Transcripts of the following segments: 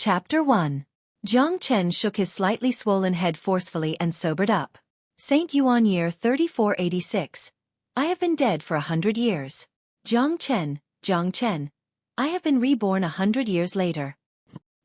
Chapter 1. Jiang Chen shook his slightly swollen head forcefully and sobered up. Saint Yuan year 3486. I have been dead for 100 years. Jiang Chen, I have been reborn 100 years later.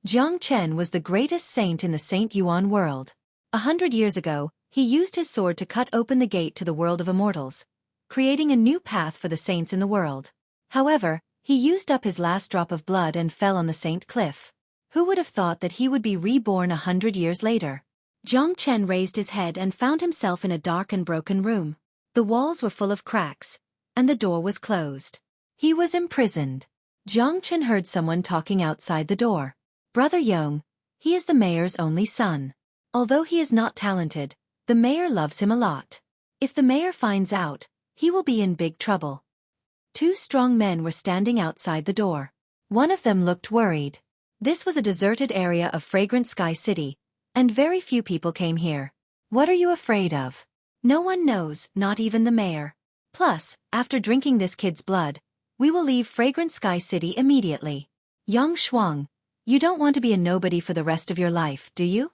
Jiang Chen was the greatest saint in the Saint Yuan world. 100 years ago, he used his sword to cut open the gate to the world of immortals, creating a new path for the saints in the world. However, he used up his last drop of blood and fell on the saint cliff. Who would have thought that he would be reborn 100 years later? Jiang Chen raised his head and found himself in a dark and broken room. The walls were full of cracks, and the door was closed. He was imprisoned. Jiang Chen heard someone talking outside the door. Brother Yong, he is the mayor's only son. Although he is not talented, the mayor loves him a lot. If the mayor finds out, he will be in big trouble. Two strong men were standing outside the door. One of them looked worried. This was a deserted area of Fragrant Sky City, and very few people came here. What are you afraid of? No one knows, not even the mayor. Plus, after drinking this kid's blood, we will leave Fragrant Sky City immediately. Yang Shuang, you don't want to be a nobody for the rest of your life, do you?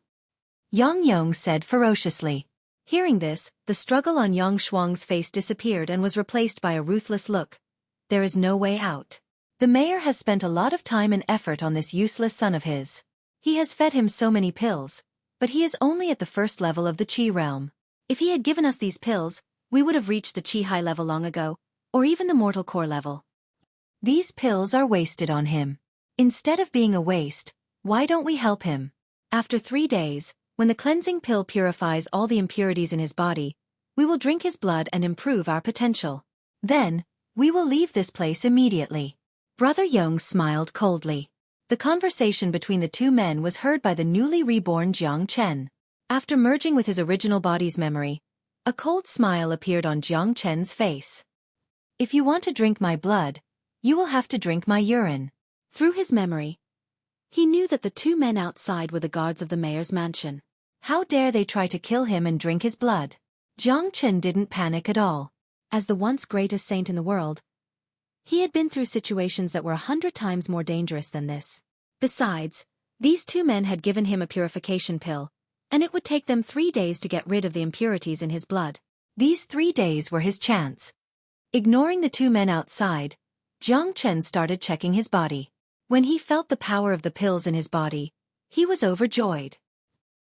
Yang Yong said ferociously. Hearing this, the struggle on Yang Shuang's face disappeared and was replaced by a ruthless look. There is no way out. The mayor has spent a lot of time and effort on this useless son of his. He has fed him so many pills, but he is only at the first level of the Qi realm. If he had given us these pills, we would have reached the Qi high level long ago, or even the mortal core level. These pills are wasted on him. Instead of being a waste, why don't we help him? After 3 days, when the cleansing pill purifies all the impurities in his body, we will drink his blood and improve our potential. Then, we will leave this place immediately. Brother Yong smiled coldly. The conversation between the two men was heard by the newly reborn Jiang Chen. After merging with his original body's memory, a cold smile appeared on Jiang Chen's face. If you want to drink my blood, you will have to drink my urine. Through his memory, he knew that the two men outside were the guards of the mayor's mansion. How dare they try to kill him and drink his blood? Jiang Chen didn't panic at all. As the once greatest saint in the world, he had been through situations that were 100 times more dangerous than this. Besides, these two men had given him a purification pill, and it would take them 3 days to get rid of the impurities in his blood. These 3 days were his chance. Ignoring the two men outside, Jiang Chen started checking his body. When he felt the power of the pills in his body, he was overjoyed.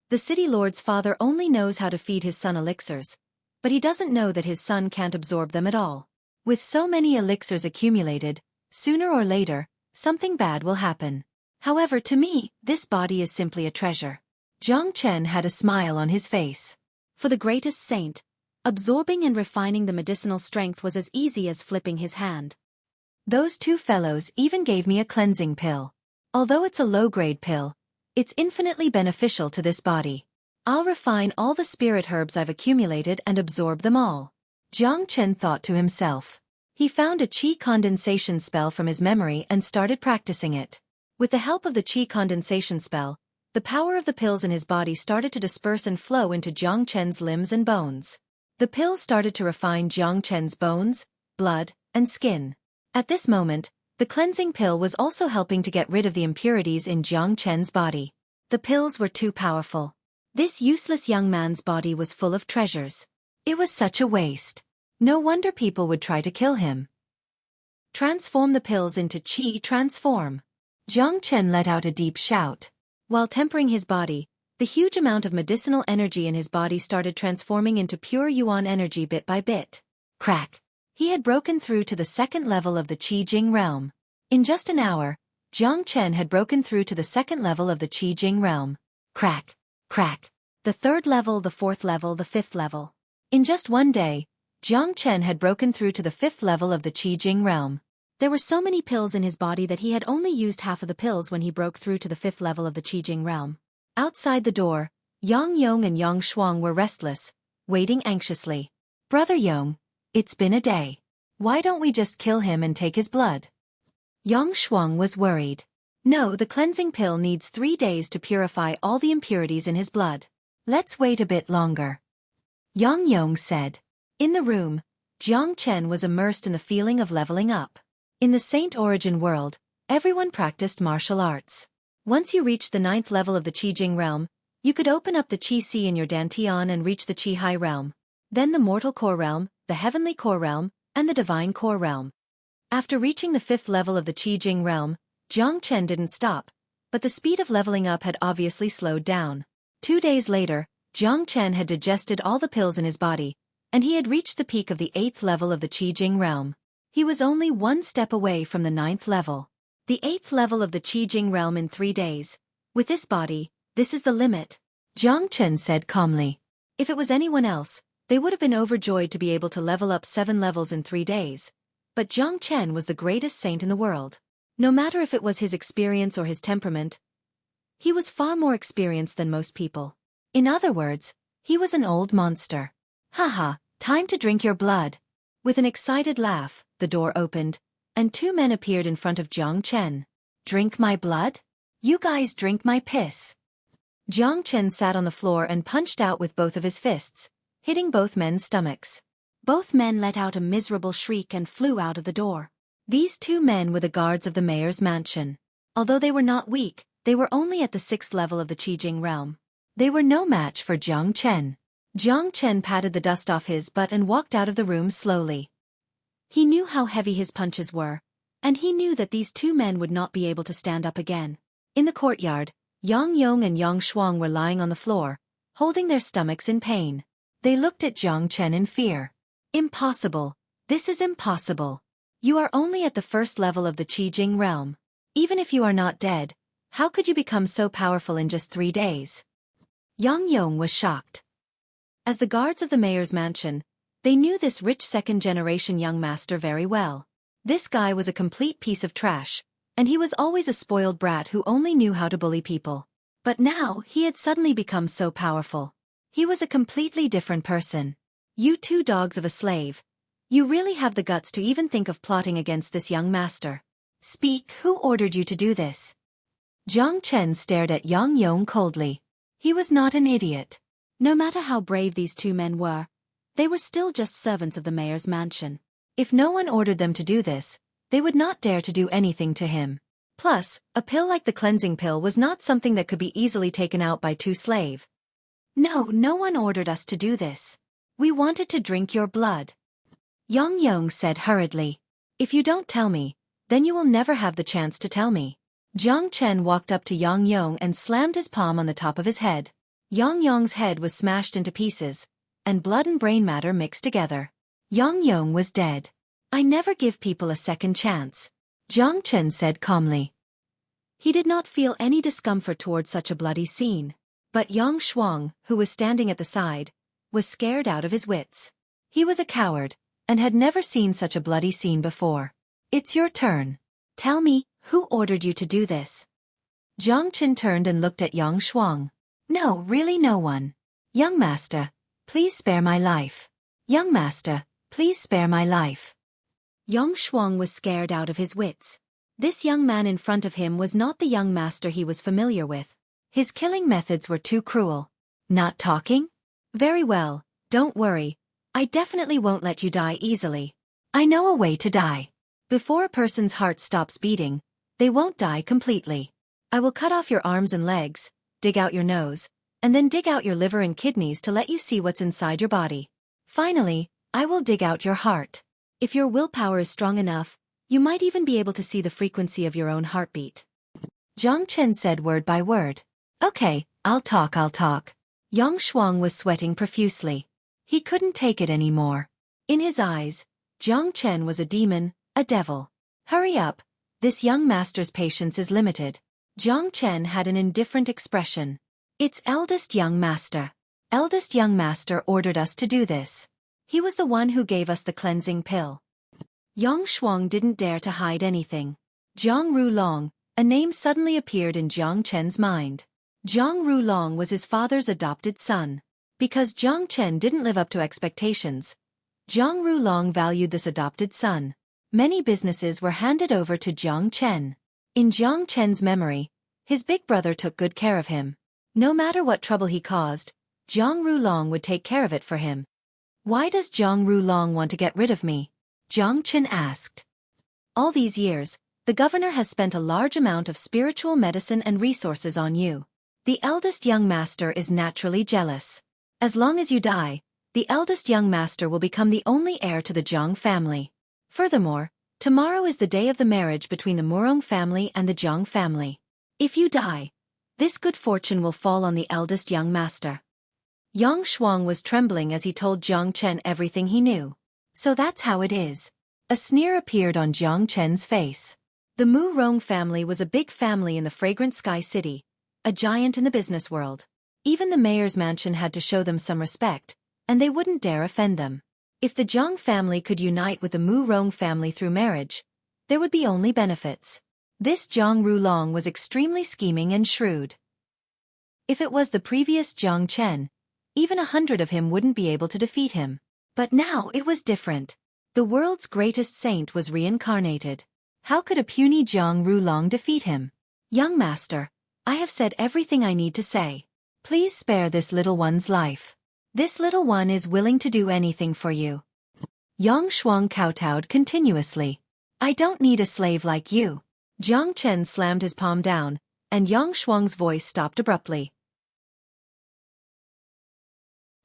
The city lord's father only knows how to feed his son elixirs, but he doesn't know that his son can't absorb them at all. With so many elixirs accumulated, sooner or later, something bad will happen. However, to me, this body is simply a treasure. Jiang Chen had a smile on his face. For the greatest saint, absorbing and refining the medicinal strength was as easy as flipping his hand. Those two fellows even gave me a cleansing pill. Although it's a low-grade pill, it's infinitely beneficial to this body. I'll refine all the spirit herbs I've accumulated and absorb them all. Jiang Chen thought to himself. He found a qi condensation spell from his memory and started practicing it. With the help of the qi condensation spell, the power of the pills in his body started to disperse and flow into Jiang Chen's limbs and bones. The pills started to refine Jiang Chen's bones, blood, and skin. At this moment, the cleansing pill was also helping to get rid of the impurities in Jiang Chen's body. The pills were too powerful. This useless young man's body was full of treasures. It was such a waste. No wonder people would try to kill him. Transform the pills into Qi transform. Jiang Chen let out a deep shout. While tempering his body, the huge amount of medicinal energy in his body started transforming into pure Yuan energy bit by bit. Crack! He had broken through to the second level of the Qi Jing realm. In just an hour, Jiang Chen had broken through to the second level of the Qi Jing realm. Crack! Crack! The third level, the fourth level, the fifth level. In just one day, Jiang Chen had broken through to the fifth level of the Qi Jing realm. There were so many pills in his body that he had only used half of the pills when he broke through to the fifth level of the Qi Jing realm. Outside the door, Yang Yong and Yang Shuang were restless, waiting anxiously. Brother Yong, it's been a day. Why don't we just kill him and take his blood? Yang Shuang was worried. No, the cleansing pill needs 3 days to purify all the impurities in his blood. Let's wait a bit longer. Yang Yong said. In the room, Jiang Chen was immersed in the feeling of leveling up. In the Saint Origin world, everyone practiced martial arts. Once you reached the 9th level of the Qi Jing realm, you could open up the Qi Sea in your Dantian and reach the Qi High realm. Then the mortal core realm, the heavenly core realm, and the divine core realm. After reaching the 5th level of the Qi Jing realm, Jiang Chen didn't stop, but the speed of leveling up had obviously slowed down. 2 days later, Jiang Chen had digested all the pills in his body, and he had reached the peak of the 8th level of the Qi Jing realm. He was only 1 step away from the 9th level. The 8th level of the Qi Jing realm in 3 days. With this body, this is the limit, Jiang Chen said calmly. If it was anyone else, they would have been overjoyed to be able to level up 7 levels in 3 days. But Jiang Chen was the greatest saint in the world. No matter if it was his experience or his temperament, he was far more experienced than most people. In other words, he was an old monster. Haha, time to drink your blood. With an excited laugh, the door opened, and 2 men appeared in front of Jiang Chen. Drink my blood? You guys drink my piss. Jiang Chen sat on the floor and punched out with both of his fists, hitting both men's stomachs. Both men let out a miserable shriek and flew out of the door. These 2 men were the guards of the mayor's mansion. Although they were not weak, they were only at the 6th level of the Qi Jing realm. They were no match for Jiang Chen. Jiang Chen patted the dust off his butt and walked out of the room slowly. He knew how heavy his punches were, and he knew that these 2 men would not be able to stand up again. In the courtyard, Yang Yong and Yang Shuang were lying on the floor, holding their stomachs in pain. They looked at Jiang Chen in fear. Impossible. This is impossible. You are only at the 1st level of the Qi Jing realm. Even if you are not dead, how could you become so powerful in just 3 days? Yang Yong was shocked. As the guards of the mayor's mansion, they knew this rich 2nd-generation young master very well. This guy was a complete piece of trash, and he was always a spoiled brat who only knew how to bully people. But now, he had suddenly become so powerful. He was a completely different person. You 2 dogs of a slave. You really have the guts to even think of plotting against this young master. Speak, who ordered you to do this? Jiang Chen stared at Yang Yong coldly. He was not an idiot. No matter how brave these 2 men were, they were still just servants of the mayor's mansion. If no one ordered them to do this, they would not dare to do anything to him. Plus, a pill like the cleansing pill was not something that could be easily taken out by 2 slaves. No one ordered us to do this. We wanted to drink your blood. Yang Yong said hurriedly. If you don't tell me, then you will never have the chance to tell me. Jiang Chen walked up to Yang Yong and slammed his palm on the top of his head. Yang Yong's head was smashed into pieces, and blood and brain matter mixed together. Yang Yong was dead. I never give people a second chance, Jiang Chen said calmly. He did not feel any discomfort towards such a bloody scene. But Yang Shuang, who was standing at the side, was scared out of his wits. He was a coward, and had never seen such a bloody scene before. It's your turn. Tell me, who ordered you to do this? Jiang Chen turned and looked at Yang Shuang. No, really no one. Young master, please spare my life. Young master, please spare my life. Yang Shuang was scared out of his wits. This young man in front of him was not the young master he was familiar with. His killing methods were too cruel. Not talking? Very well, don't worry. I definitely won't let you die easily. I know a way to die. Before a person's heart stops beating, they won't die completely. I will cut off your arms and legs, dig out your nose, and then dig out your liver and kidneys to let you see what's inside your body. Finally, I will dig out your heart. If your willpower is strong enough, you might even be able to see the frequency of your own heartbeat. Jiang Chen said word by word. Okay, I'll talk. Yang Shuang was sweating profusely. He couldn't take it anymore. In his eyes, Jiang Chen was a demon, a devil. Hurry up, this young master's patience is limited. Jiang Chen had an indifferent expression. It's eldest young master. Eldest young master ordered us to do this. He was the one who gave us the cleansing pill. Yang Shuang didn't dare to hide anything. Jiang Rulong, a name suddenly appeared in Jiang Chen's mind. Jiang Rulong was his father's adopted son. Because Jiang Chen didn't live up to expectations, Jiang Rulong valued this adopted son. Many businesses were handed over to Jiang Chen. In Jiang Chen's memory, his big brother took good care of him. No matter what trouble he caused, Jiang Rulong would take care of it for him. Why does Jiang Rulong want to get rid of me? Jiang Chen asked. All these years, The governor has spent a large amount of spiritual medicine and resources on you. The eldest young master is naturally jealous. As long as you die, the eldest young master will become the only heir to the Zhang family. Furthermore, tomorrow is the day of the marriage between the Murong family and the Zhang family. If you die, this good fortune will fall on the eldest young master. Yang Shuang was trembling as he told Jiang Chen everything he knew. So that's how it is. A sneer appeared on Jiang Chen's face. The Murong family was a big family in the Fragrant Sky City, a giant in the business world. Even the mayor's mansion had to show them some respect, and they wouldn't dare offend them. If the Zhang family could unite with the Murong family through marriage, there would be only benefits. This Zhang Rulong was extremely scheming and shrewd. If it was the previous Jiang Chen, even 100 of him wouldn't be able to defeat him. But now it was different. The world's greatest saint was reincarnated. How could a puny Zhang Rulong defeat him? Young master, I have said everything I need to say. Please spare this little one's life. This little one is willing to do anything for you. Yang Shuang kowtowed continuously. I don't need a slave like you. Jiang Chen slammed his palm down, and Yang Shuang's voice stopped abruptly.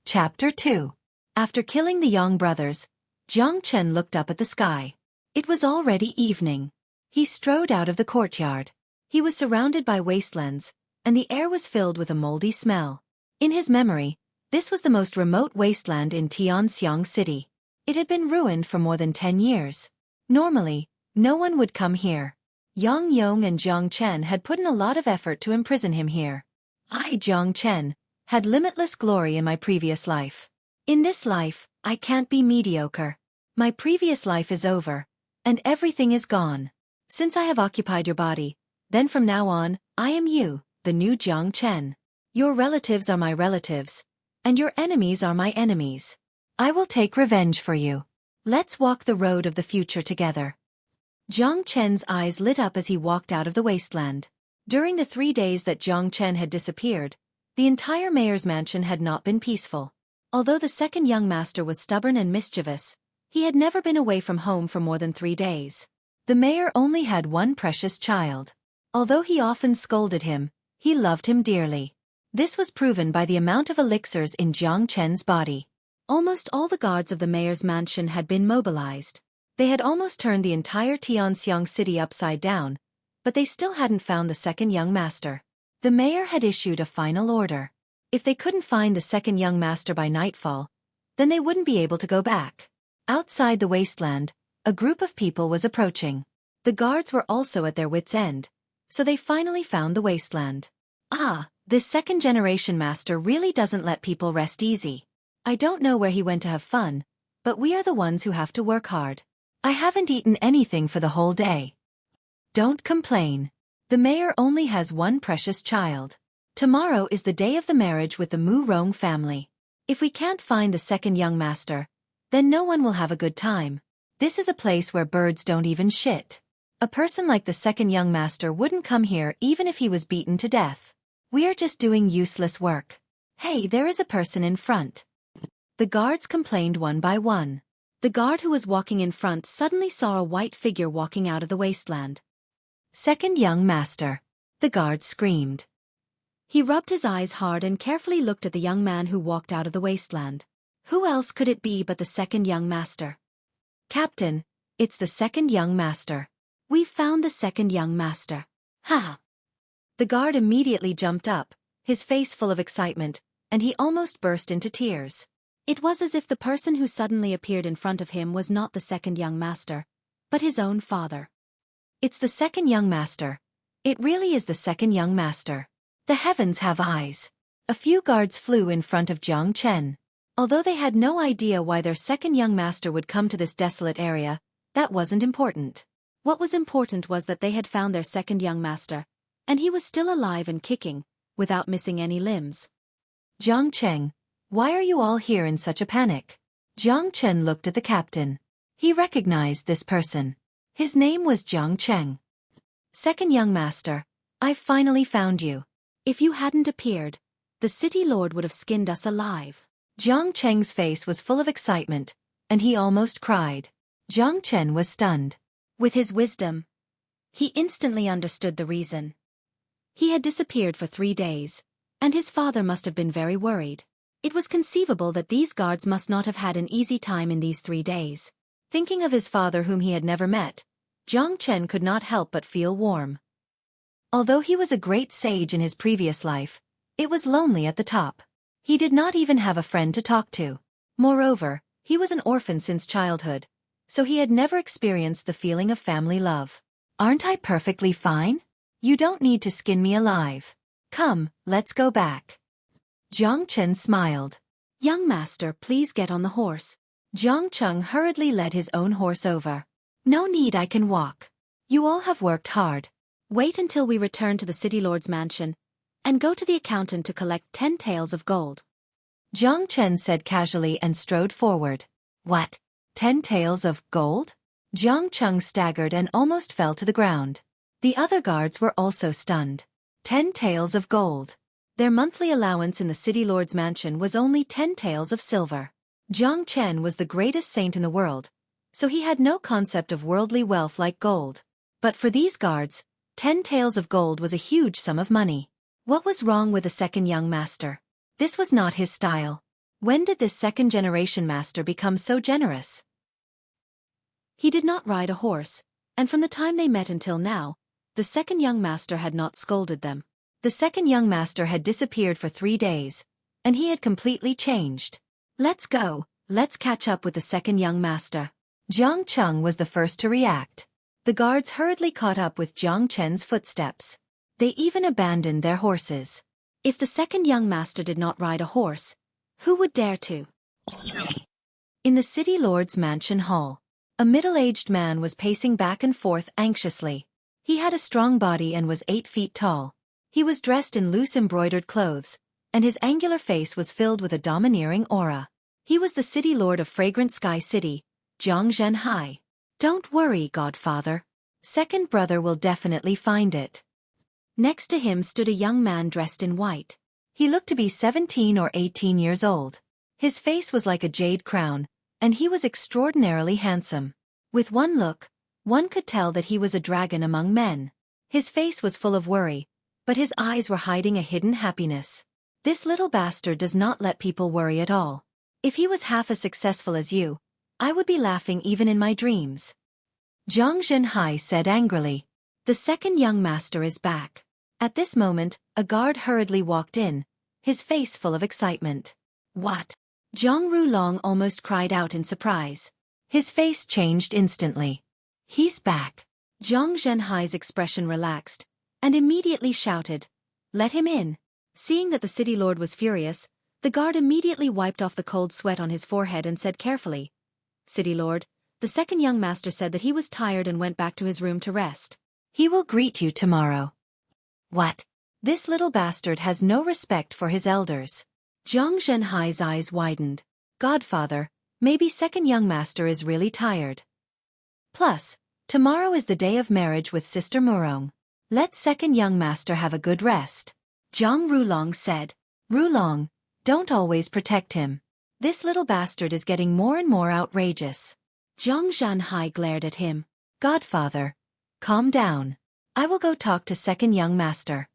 Chapter 2. After killing the Yang brothers, Jiang Chen looked up at the sky. It was already evening. He strode out of the courtyard. He was surrounded by wastelands, and the air was filled with a moldy smell. In his memory, this was the most remote wasteland in Tianxiang City. It had been ruined for more than 10 years. Normally, no one would come here. Yang Yong and Jiang Chen had put in a lot of effort to imprison him here. I, Jiang Chen, had limitless glory in my previous life. In this life, I can't be mediocre. My previous life is over, and everything is gone. Since I have occupied your body, then from now on, I am you, the new Jiang Chen. Your relatives are my relatives, and your enemies are my enemies. I will take revenge for you. Let's walk the road of the future together. Jiang Chen's eyes lit up as he walked out of the wasteland. During the 3 days that Jiang Chen had disappeared, the entire mayor's mansion had not been peaceful. Although the second young master was stubborn and mischievous, he had never been away from home for more than 3 days. The mayor only had one precious child. Although he often scolded him, he loved him dearly. This was proven by the amount of elixirs in Jiang Chen's body. Almost all the guards of the mayor's mansion had been mobilized. They had almost turned the entire Tianxiang city upside down, but they still hadn't found the second young master. The mayor had issued a final order. If they couldn't find the second young master by nightfall, then they wouldn't be able to go back. Outside the wasteland, a group of people was approaching. The guards were also at their wits' end, so they finally found the wasteland. Ah, this second-generation master really doesn't let people rest easy. I don't know where he went to have fun, but we are the ones who have to work hard. I haven't eaten anything for the whole day. Don't complain. The mayor only has one precious child. Tomorrow is the day of the marriage with the Murong family. If we can't find the second young master, then no one will have a good time. This is a place where birds don't even shit. A person like the second young master wouldn't come here even if he was beaten to death. We are just doing useless work. Hey, there is a person in front. The guards complained one by one. The guard who was walking in front suddenly saw a white figure walking out of the wasteland. Second young master. The guard screamed. He rubbed his eyes hard and carefully looked at the young man who walked out of the wasteland. Who else could it be but the second young master? Captain, it's the second young master. We've found the second young master. Ha! The guard immediately jumped up, his face full of excitement, and he almost burst into tears. It was as if the person who suddenly appeared in front of him was not the second young master, but his own father. It's the second young master. It really is the second young master. The heavens have eyes. A few guards flew in front of Jiang Chen. Although they had no idea why their second young master would come to this desolate area, that wasn't important. What was important was that they had found their second young master, and he was still alive and kicking, without missing any limbs. Jiang Chen, why are you all here in such a panic? Jiang Chen looked at the captain. He recognized this person. His name was Jiang Chen. Second young master, I've finally found you. If you hadn't appeared, the city lord would have skinned us alive. Jiang Chen's face was full of excitement, and he almost cried. Jiang Chen was stunned. With his wisdom, He instantly understood the reason. He had disappeared for 3 days, and his father must have been very worried. It was conceivable that these guards must not have had an easy time in these 3 days. Thinking of his father whom he had never met, Jiang Chen could not help but feel warm. Although he was a great sage in his previous life, it was lonely at the top. He did not even have a friend to talk to. Moreover, he was an orphan since childhood, so he had never experienced the feeling of family love. Aren't I perfectly fine? You don't need to skin me alive. Come, let's go back. Jiang Chen smiled. Young master, please get on the horse. Jiang Cheng hurriedly led his own horse over. No need, I can walk. You all have worked hard. Wait until we return to the city lord's mansion, and go to the accountant to collect 10 taels of gold. Jiang Chen said casually and strode forward. What? 10 taels of gold? Jiang Cheng staggered and almost fell to the ground. The other guards were also stunned. 10 taels of gold. Their monthly allowance in the city lord's mansion was only 10 taels of silver. Jiang Chen was the greatest saint in the world, so he had no concept of worldly wealth like gold. But for these guards, 10 taels of gold was a huge sum of money. What was wrong with the second young master? This was not his style. When did this second-generation master become so generous? He did not ride a horse, and from the time they met until now, the second young master had not scolded them. The second young master had disappeared for 3 days, and he had completely changed. Let's go, let's catch up with the second young master. Jiang Cheng was the first to react. The guards hurriedly caught up with Jiang Chen's footsteps. They even abandoned their horses. If the second young master did not ride a horse, who would dare to? In the city lord's mansion hall, a middle-aged man was pacing back and forth anxiously. He had a strong body and was 8 feet tall. He was dressed in loose embroidered clothes, and his angular face was filled with a domineering aura. He was the city lord of Fragrant Sky City, Zhang Zhenhai. Don't worry, godfather. Second brother will definitely find it. Next to him stood a young man dressed in white. He looked to be 17 or 18 years old. His face was like a jade crown, and he was extraordinarily handsome. With one look, one could tell that he was a dragon among men. His face was full of worry, but his eyes were hiding a hidden happiness. This little bastard does not let people worry at all. If he was half as successful as you, I would be laughing even in my dreams. Zhang Zhenhai said angrily. The second young master is back. At this moment, a guard hurriedly walked in, his face full of excitement. What? Zhang Rulong almost cried out in surprise. His face changed instantly. He's back. Zhang Zhenhai's expression relaxed, and immediately shouted, Let him in. Seeing that the city lord was furious, the guard immediately wiped off the cold sweat on his forehead and said carefully, City lord, the second young master said that he was tired and went back to his room to rest. He will greet you tomorrow. What? This little bastard has no respect for his elders. Zhang Zhenhai's eyes widened. Godfather, maybe second young master is really tired. Plus, tomorrow is the day of marriage with Sister Murong. Let second young master have a good rest. Zhang Rulong said. Rulong, don't always protect him. This little bastard is getting more and more outrageous. Zhang Zhenhai glared at him. Godfather, calm down. I will go talk to second young master.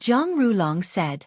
Zhang Rulong said.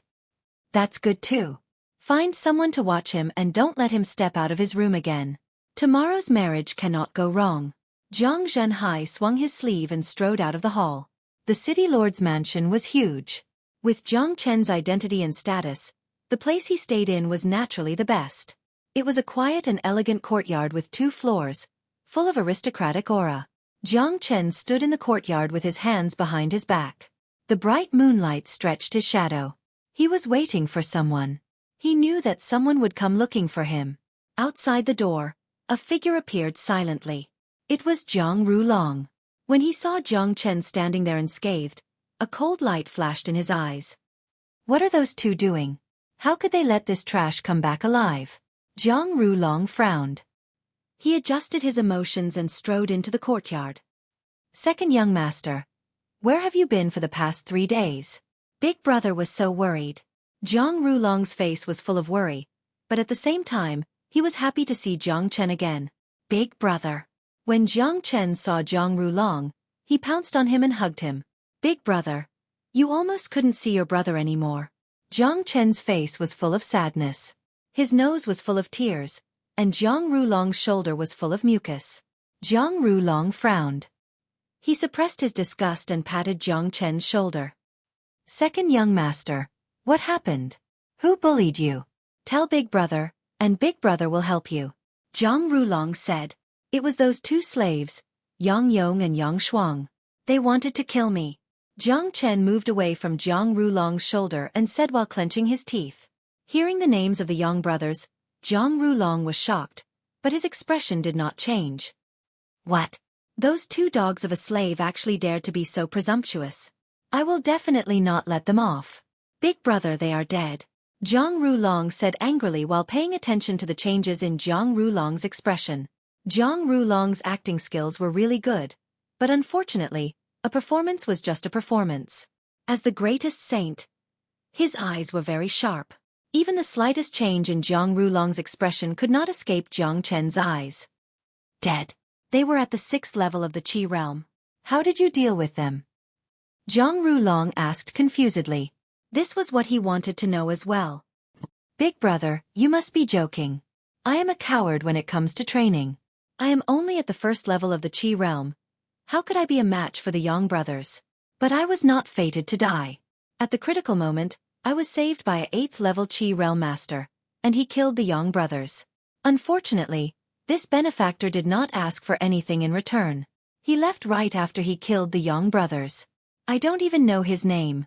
That's good too. Find someone to watch him and don't let him step out of his room again. Tomorrow's marriage cannot go wrong. Zhang Zhenhai swung his sleeve and strode out of the hall. The city lord's mansion was huge. With Jiang Chen's identity and status, the place he stayed in was naturally the best. It was a quiet and elegant courtyard with 2 floors, full of aristocratic aura. Jiang Chen stood in the courtyard with his hands behind his back. The bright moonlight stretched his shadow. He was waiting for someone. He knew that someone would come looking for him. Outside the door, a figure appeared silently. It was Zhang Rulong. When he saw Jiang Chen standing there unscathed, a cold light flashed in his eyes. What are those 2 doing? How could they let this trash come back alive? Zhang Rulong frowned. He adjusted his emotions and strode into the courtyard. Second young master, where have you been for the past 3 days? Big brother was so worried. Zhang Rulong's face was full of worry, but at the same time, he was happy to see Jiang Chen again. Big brother. When Jiang Chen saw Zhang Rulong, He pounced on him and hugged him. Big brother. You almost couldn't see your brother anymore. Jiang Chen's face was full of sadness. His nose was full of tears, and Jiang Rulong's shoulder was full of mucus. Jiang Rulong frowned. He suppressed his disgust and patted Jiang Chen's shoulder. Second young master, what happened? Who bullied you? Tell Big Brother, and Big Brother will help you. Jiang Rulong said. It was those two slaves, Yang Yong and Yang Shuang. They wanted to kill me. Jiang Chen moved away from Jiang Rulong's shoulder and said while clenching his teeth. Hearing the names of the Yang brothers, Jiang Rulong was shocked, but his expression did not change. What? Those two dogs of a slave actually dared to be so presumptuous. I will definitely not let them off. Big brother, they are dead. Jiang Rulong said angrily while paying attention to the changes in Jiang Rulong's expression. Jiang Rulong's acting skills were really good, but unfortunately, a performance was just a performance. As the greatest saint, his eyes were very sharp. Even the slightest change in Jiang Rulong's expression could not escape Jiang Chen's eyes. Dead. They were at the 6th level of the Qi realm. How did you deal with them? Jiang Rulong asked confusedly. This was what he wanted to know as well. Big brother, you must be joking. I am a coward when it comes to training. I am only at the 1st level of the Qi realm. How could I be a match for the Yang brothers? But I was not fated to die. At the critical moment, I was saved by a 8th level Qi realm master, and he killed the Yang brothers. Unfortunately, this benefactor did not ask for anything in return. He left right after he killed the Yang brothers. I don't even know his name.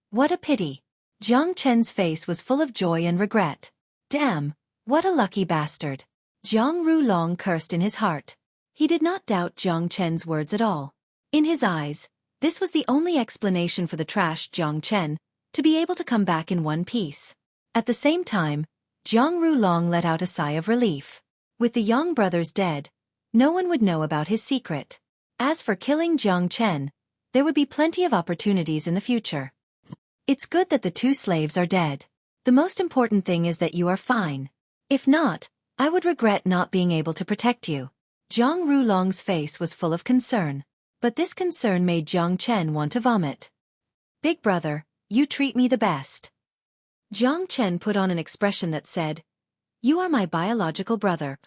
What a pity. Jiang Chen's face was full of joy and regret. Damn, what a lucky bastard. Jiang Rulong cursed in his heart. He did not doubt Jiang Chen's words at all. In his eyes, this was the only explanation for the trashed Jiang Chen, to be able to come back in one piece. At the same time, Jiang Rulong let out a sigh of relief. With the Yang brothers dead, no one would know about his secret. As for killing Jiang Chen, there would be plenty of opportunities in the future. It's good that the two slaves are dead. The most important thing is that you are fine. If not, I would regret not being able to protect you. Jiang Rulong's face was full of concern, but this concern made Jiang Chen want to vomit. Big brother, you treat me the best. Jiang Chen put on an expression that said, You are my biological brother.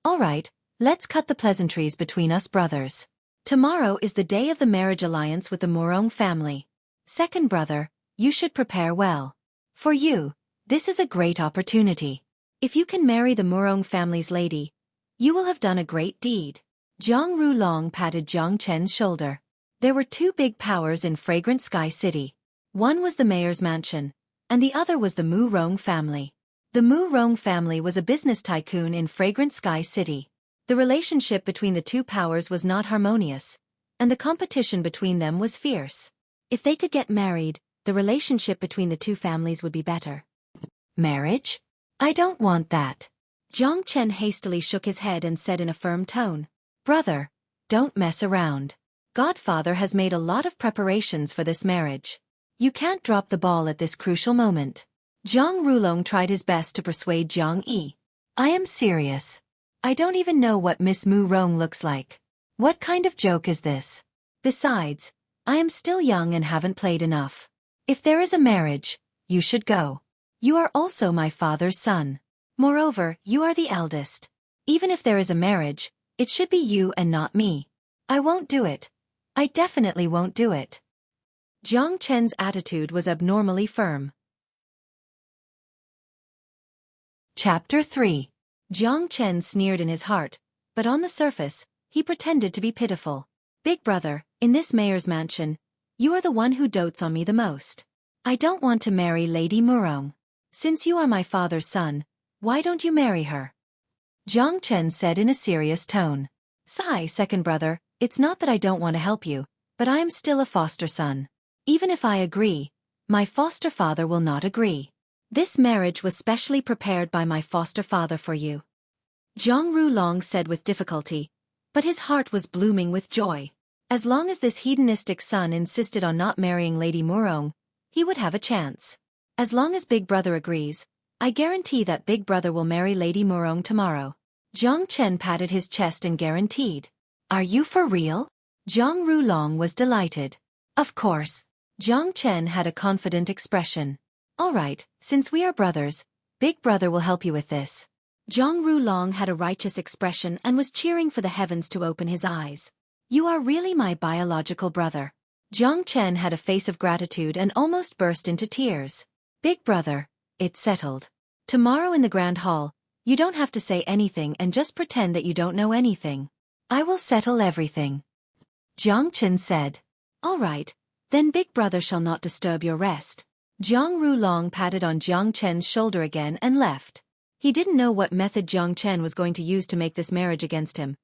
All right, let's cut the pleasantries between us brothers. Tomorrow is the day of the marriage alliance with the Murong family. Second brother, you should prepare well. For you, this is a great opportunity. If you can marry the Murong family's lady, you will have done a great deed. Jiang Rulong patted Jiang Chen's shoulder. There were two big powers in Fragrant Sky City. One was the mayor's mansion, and the other was the Murong family. The Murong family was a business tycoon in Fragrant Sky City. The relationship between the two powers was not harmonious, and the competition between them was fierce. If they could get married, the relationship between the two families would be better. Marriage? I don't want that. Jiang Chen hastily shook his head and said in a firm tone, Brother, don't mess around. Godfather has made a lot of preparations for this marriage. You can't drop the ball at this crucial moment. Jiang Rulong tried his best to persuade Jiang Yi. I am serious. I don't even know what Miss Murong looks like. What kind of joke is this? Besides, I am still young and haven't played enough. If there is a marriage, you should go. You are also my father's son. Moreover, you are the eldest. Even if there is a marriage, it should be you and not me. I won't do it. I definitely won't do it. Jiang Chen's attitude was abnormally firm. Chapter 3. Jiang Chen sneered in his heart, but on the surface, he pretended to be pitiful. Big brother, in this mayor's mansion, you are the one who dotes on me the most. I don't want to marry Lady Murong. Since you are my father's son, why don't you marry her? Jiang Chen said in a serious tone. Sigh, second brother, it's not that I don't want to help you, but I am still a foster son. Even if I agree, my foster father will not agree. This marriage was specially prepared by my foster father for you. Jiang Rulong said with difficulty, but his heart was blooming with joy. As long as this hedonistic son insisted on not marrying Lady Murong, he would have a chance. As long as Big Brother agrees, I guarantee that Big Brother will marry Lady Murong tomorrow. Jiang Chen patted his chest and guaranteed. Are you for real? Zhang Rulong was delighted. Of course. Jiang Chen had a confident expression. All right, since we are brothers, Big Brother will help you with this. Zhang Rulong had a righteous expression and was cheering for the heavens to open his eyes. You are really my biological brother. Jiang Chen had a face of gratitude and almost burst into tears. Big Brother, it's settled. Tomorrow in the Grand Hall, you don't have to say anything and just pretend that you don't know anything. I will settle everything. Jiang Chen said. All right, then Big Brother shall not disturb your rest. Zhang Rulong patted on Jiang Chen's shoulder again and left. He didn't know what method Jiang Chen was going to use to make this marriage against him.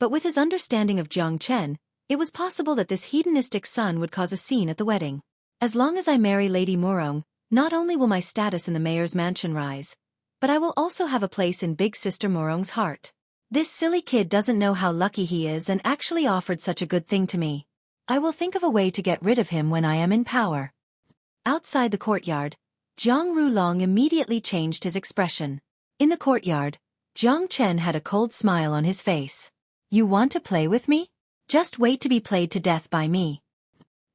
But with his understanding of Jiang Chen, it was possible that this hedonistic son would cause a scene at the wedding. As long as I marry Lady Murong, not only will my status in the mayor's mansion rise, but I will also have a place in Big Sister Murong's heart. This silly kid doesn't know how lucky he is and actually offered such a good thing to me. I will think of a way to get rid of him when I am in power. Outside the courtyard, Zhang Rulong immediately changed his expression. In the courtyard, Jiang Chen had a cold smile on his face. You want to play with me? Just wait to be played to death by me.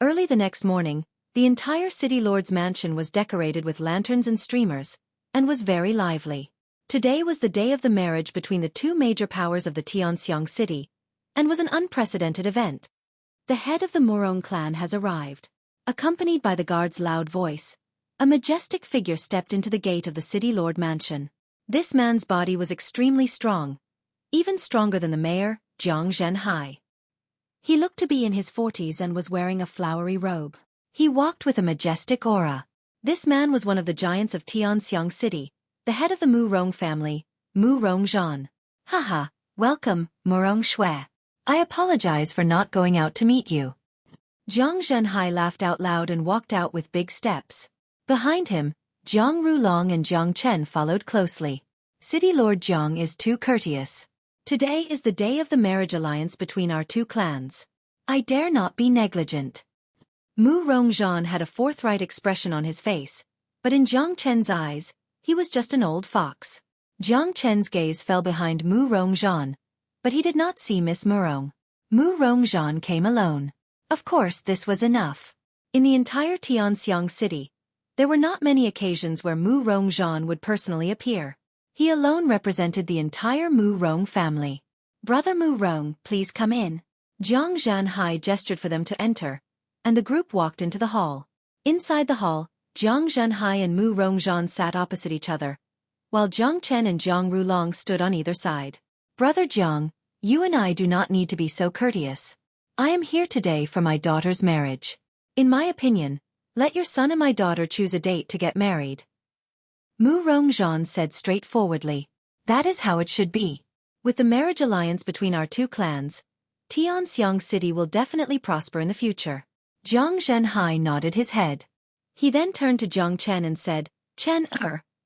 Early the next morning, the entire city lord's mansion was decorated with lanterns and streamers, and was very lively. Today was the day of the marriage between the two major powers of the Tianxiang city, and was an unprecedented event. The head of the Murong clan has arrived. Accompanied by the guard's loud voice, a majestic figure stepped into the gate of the city lord mansion. This man's body was extremely strong, even stronger than the mayor, Jiang Zhenhai. He looked to be in his 40s and was wearing a flowery robe. He walked with a majestic aura. This man was one of the giants of Tianxiang city, the head of the Murong family, Murong Zhan. Haha, welcome, Murong Xue. I apologize for not going out to meet you. Jiang Zhenhai laughed out loud and walked out with big steps. Behind him, Zhang Rulong and Jiang Chen followed closely. City Lord Jiang is too courteous. Today is the day of the marriage alliance between our two clans. I dare not be negligent. Murong Zhan had a forthright expression on his face, but in Jiang Chen's eyes, he was just an old fox. Jiang Chen's gaze fell behind Murong Zhan, but he did not see Miss Murong. Murong Zhan came alone. Of course this was enough. In the entire Tianxiang city, there were not many occasions where Murong Zhan would personally appear. He alone represented the entire Murong family. Brother Murong, please come in. Jiang Zhenhai gestured for them to enter, and the group walked into the hall. Inside the hall, Jiang Zhenhai and Murong Zhan sat opposite each other, while Jiang Chen and Zhang Rulong stood on either side. Brother Jiang, you and I do not need to be so courteous. I am here today for my daughter's marriage. In my opinion, let your son and my daughter choose a date to get married. Murong Zhan said straightforwardly. That is how it should be. With the marriage alliance between our two clans, Tianxiang City will definitely prosper in the future. Jiang Zhenhai nodded his head. He then turned to Jiang Chen and said, Chen,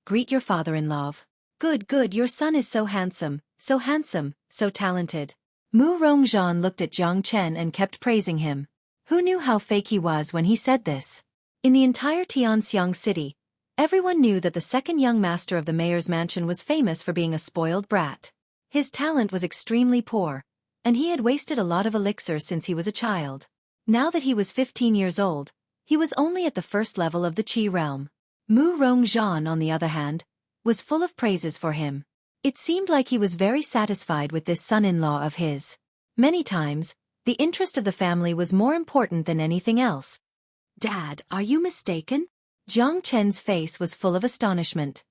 greet your father-in-law. Good, your son is so handsome, so talented. Murong Zhan looked at Jiang Chen and kept praising him. Who knew how fake he was when he said this? In the entire Tianxiang city, everyone knew that the second young master of the mayor's mansion was famous for being a spoiled brat. His talent was extremely poor, and he had wasted a lot of elixir since he was a child. Now that he was 15 years old, he was only at the first level of the Qi realm. Murong Zhan, on the other hand, was full of praises for him. It seemed like he was very satisfied with this son-in-law of his. Many times, the interest of the family was more important than anything else. Dad, are you mistaken? Jiang Chen's face was full of astonishment.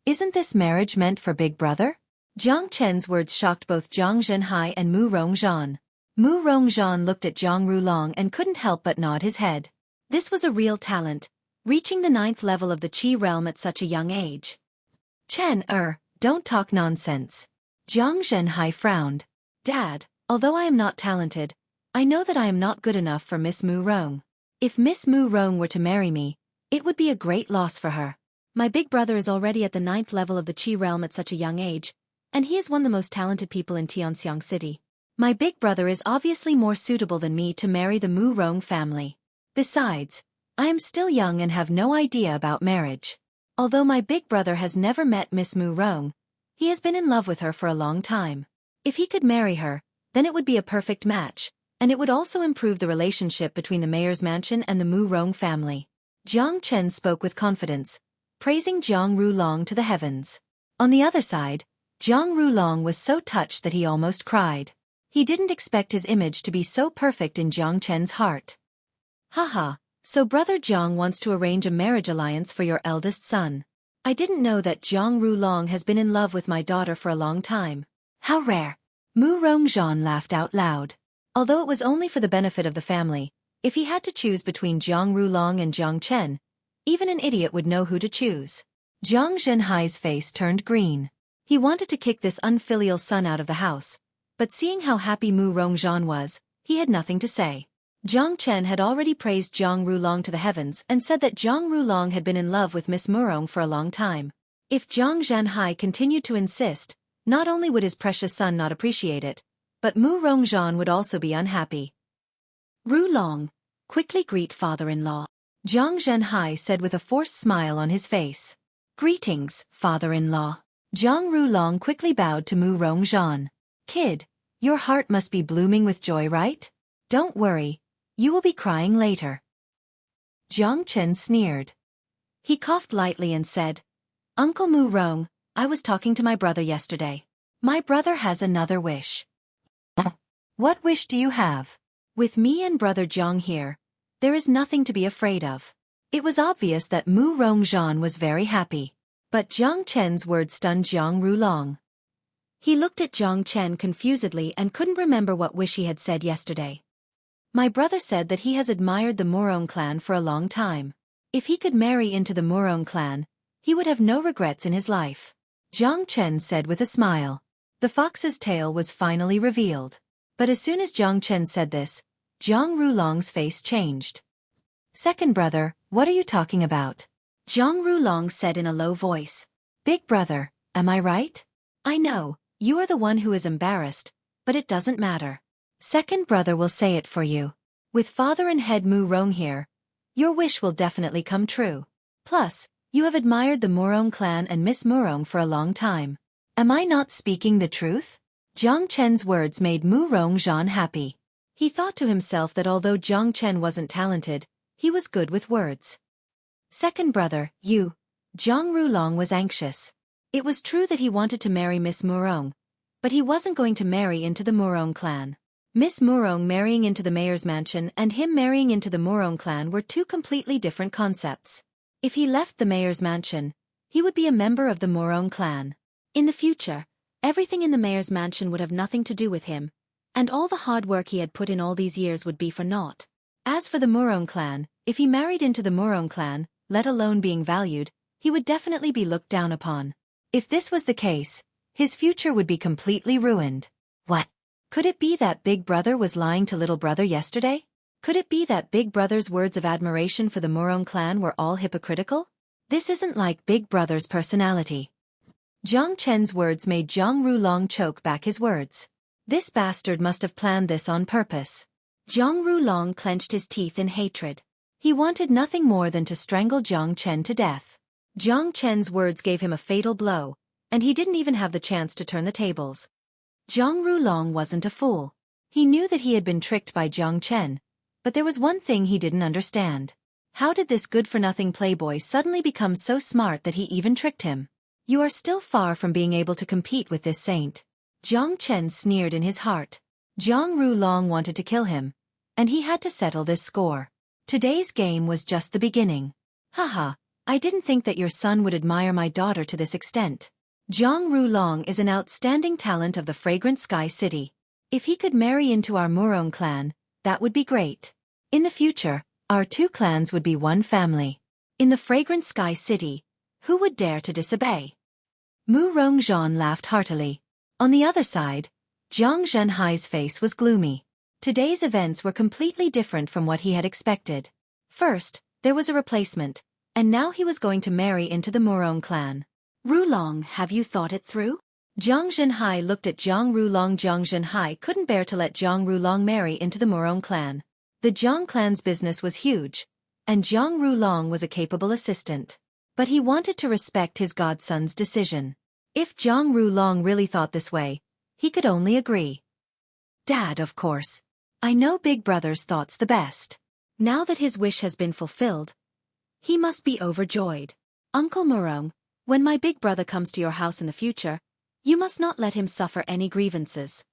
Isn't this marriage meant for Big Brother? Jiang Chen's words shocked both Jiang Zhenhai and Murong Zhan. Murong Zhan looked at Zhang Rulong and couldn't help but nod his head. This was a real talent, reaching the 9th level of the Qi realm at such a young age. Chen, don't talk nonsense. Jiang Zhenhai frowned. Dad, although I am not talented, I know that I am not good enough for Miss Murong. If Miss Murong were to marry me, it would be a great loss for her. My big brother is already at the 9th level of the Qi realm at such a young age, and he is one of the most talented people in Tianxiang City. My big brother is obviously more suitable than me to marry the Murong family. Besides, I am still young and have no idea about marriage. Although my big brother has never met Miss Murong, he has been in love with her for a long time. If he could marry her, then it would be a perfect match, and it would also improve the relationship between the mayor's mansion and the Mu Rong family. Jiang Chen spoke with confidence, praising Jiang Rulong to the heavens. On the other side, Jiang Rulong was so touched that he almost cried. He didn't expect his image to be so perfect in Jiang Chen's heart. Haha, so brother Jiang wants to arrange a marriage alliance for your eldest son. I didn't know that Jiang Rulong has been in love with my daughter for a long time. How rare. Mu Rongzhan laughed out loud. Although it was only for the benefit of the family, if he had to choose between Jiang Rulong and Jiang Chen, even an idiot would know who to choose. Jiang Zhenhai's face turned green. He wanted to kick this unfilial son out of the house, but seeing how happy Mu Rongzhan was, he had nothing to say. Jiang Chen had already praised Jiang Rulong to the heavens and said that Jiang Rulong had been in love with Miss Murong for a long time. If Jiang Zhenhai continued to insist, not only would his precious son not appreciate it, but Mu Rongzhan would also be unhappy. Rulong, quickly greet father-in-law, Jiang Zhenhai said with a forced smile on his face. Greetings, father-in-law. Jiang Rulong quickly bowed to Mu Rongzhan. Kid, your heart must be blooming with joy, right? Don't worry, you will be crying later. Jiang Chen sneered. He coughed lightly and said, Uncle Mu Rong, I was talking to my brother yesterday. My brother has another wish. What wish do you have? With me and brother Jiang here, there is nothing to be afraid of. It was obvious that Mu Rongzhan was very happy. But Jiang Chen's words stunned Jiang Rulong. He looked at Jiang Chen confusedly and couldn't remember what wish he had said yesterday. My brother said that he has admired the Murong clan for a long time. If he could marry into the Murong clan, he would have no regrets in his life. Jiang Chen said with a smile. The fox's tail was finally revealed. But as soon as Jiang Chen said this, Jiang Rulong's face changed. Second brother, what are you talking about? Jiang Rulong said in a low voice. Big brother, am I right? I know, you are the one who is embarrassed, but it doesn't matter. Second brother will say it for you. With father and head Mu Rong here, your wish will definitely come true. Plus, you have admired the Murong clan and Miss Murong for a long time. Am I not speaking the truth? Jiang Chen's words made Mu Rongzhan happy. He thought to himself that although Jiang Chen wasn't talented, he was good with words. Second brother, you. Jiang Rulong was anxious. It was true that he wanted to marry Miss Murong, but he wasn't going to marry into the Murong clan. Miss Murong marrying into the mayor's mansion and him marrying into the Murong clan were two completely different concepts. If he left the mayor's mansion, he would be a member of the Murong clan. In the future, everything in the mayor's mansion would have nothing to do with him, and all the hard work he had put in all these years would be for naught. As for the Murong clan, if he married into the Murong clan, let alone being valued, he would definitely be looked down upon. If this was the case, his future would be completely ruined. What? Could it be that Big Brother was lying to Little Brother yesterday? Could it be that Big Brother's words of admiration for the Murong clan were all hypocritical? This isn't like Big Brother's personality. Jiang Chen's words made Jiang Rulong choke back his words. This bastard must have planned this on purpose. Jiang Rulong clenched his teeth in hatred. He wanted nothing more than to strangle Jiang Chen to death. Jiang Chen's words gave him a fatal blow, and he didn't even have the chance to turn the tables. Jiang Rulong wasn't a fool. He knew that he had been tricked by Jiang Chen, but there was one thing he didn't understand. How did this good-for-nothing playboy suddenly become so smart that he even tricked him? You are still far from being able to compete with this saint. Jiang Chen sneered in his heart. Jiang Rulong wanted to kill him, and he had to settle this score. Today's game was just the beginning. Haha, I didn't think that your son would admire my daughter to this extent. Jiang Rulong is an outstanding talent of the Fragrant Sky City. If he could marry into our Murong clan, that would be great. In the future, our two clans would be one family. In the Fragrant Sky City, who would dare to disobey? Mu Rongzhan laughed heartily. On the other side, Jiang Zhenhai's face was gloomy. Today's events were completely different from what he had expected. First, there was a replacement, and now he was going to marry into the Murong clan. Rulong, have you thought it through? Jiang Zhenhai looked at Jiang Rulong. Jiang Zhenhai couldn't bear to let Jiang Rulong marry into the Murong clan. The Jiang clan's business was huge, and Jiang Rulong was a capable assistant. But he wanted to respect his godson's decision. If Jiang Rulong really thought this way, he could only agree. Dad, of course. I know Big Brother's thoughts the best. Now that his wish has been fulfilled, he must be overjoyed. Uncle Murong, when my big brother comes to your house in the future, you must not let him suffer any grievances.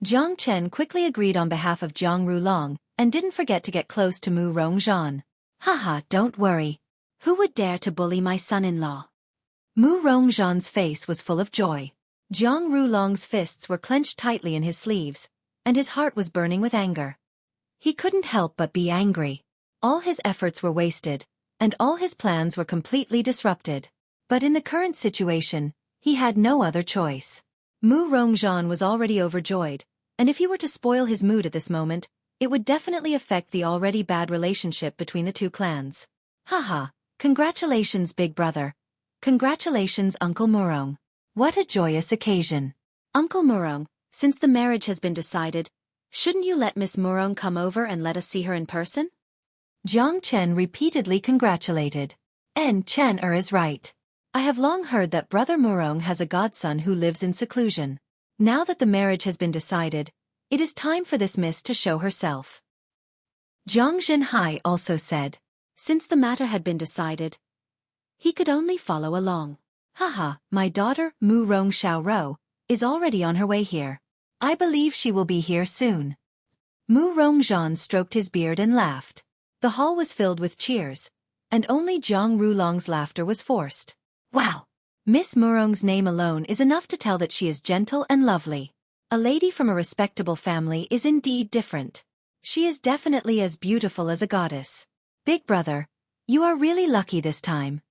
Jiang Chen quickly agreed on behalf of Jiang Rulong and didn't forget to get close to Mu Rongzhan. Haha, don't worry. Who would dare to bully my son-in-law? Mu Rongzhan's face was full of joy. Jiang Rulong's fists were clenched tightly in his sleeves, and his heart was burning with anger. He couldn't help but be angry. All his efforts were wasted, and all his plans were completely disrupted. But in the current situation, he had no other choice. Mu Rongzhan was already overjoyed, and if he were to spoil his mood at this moment, it would definitely affect the already bad relationship between the two clans. Haha, congratulations big brother. Congratulations Uncle Murong. What a joyous occasion. Uncle Murong, since the marriage has been decided, shouldn't you let Miss Murong come over and let us see her in person? Jiang Chen repeatedly congratulated. Chen is right. I have long heard that Brother Murong has a godson who lives in seclusion. Now that the marriage has been decided, it is time for this miss to show herself. Zhang Zhenhai also said. Since the matter had been decided, he could only follow along. Haha, my daughter, Mu Rong Xiaoro, is already on her way here. I believe she will be here soon. Mu Rongzhan stroked his beard and laughed. The hall was filled with cheers, and only Jiang Rulong's laughter was forced. Wow! Miss Murong's name alone is enough to tell that she is gentle and lovely. A lady from a respectable family is indeed different. She is definitely as beautiful as a goddess. Big brother, you are really lucky this time.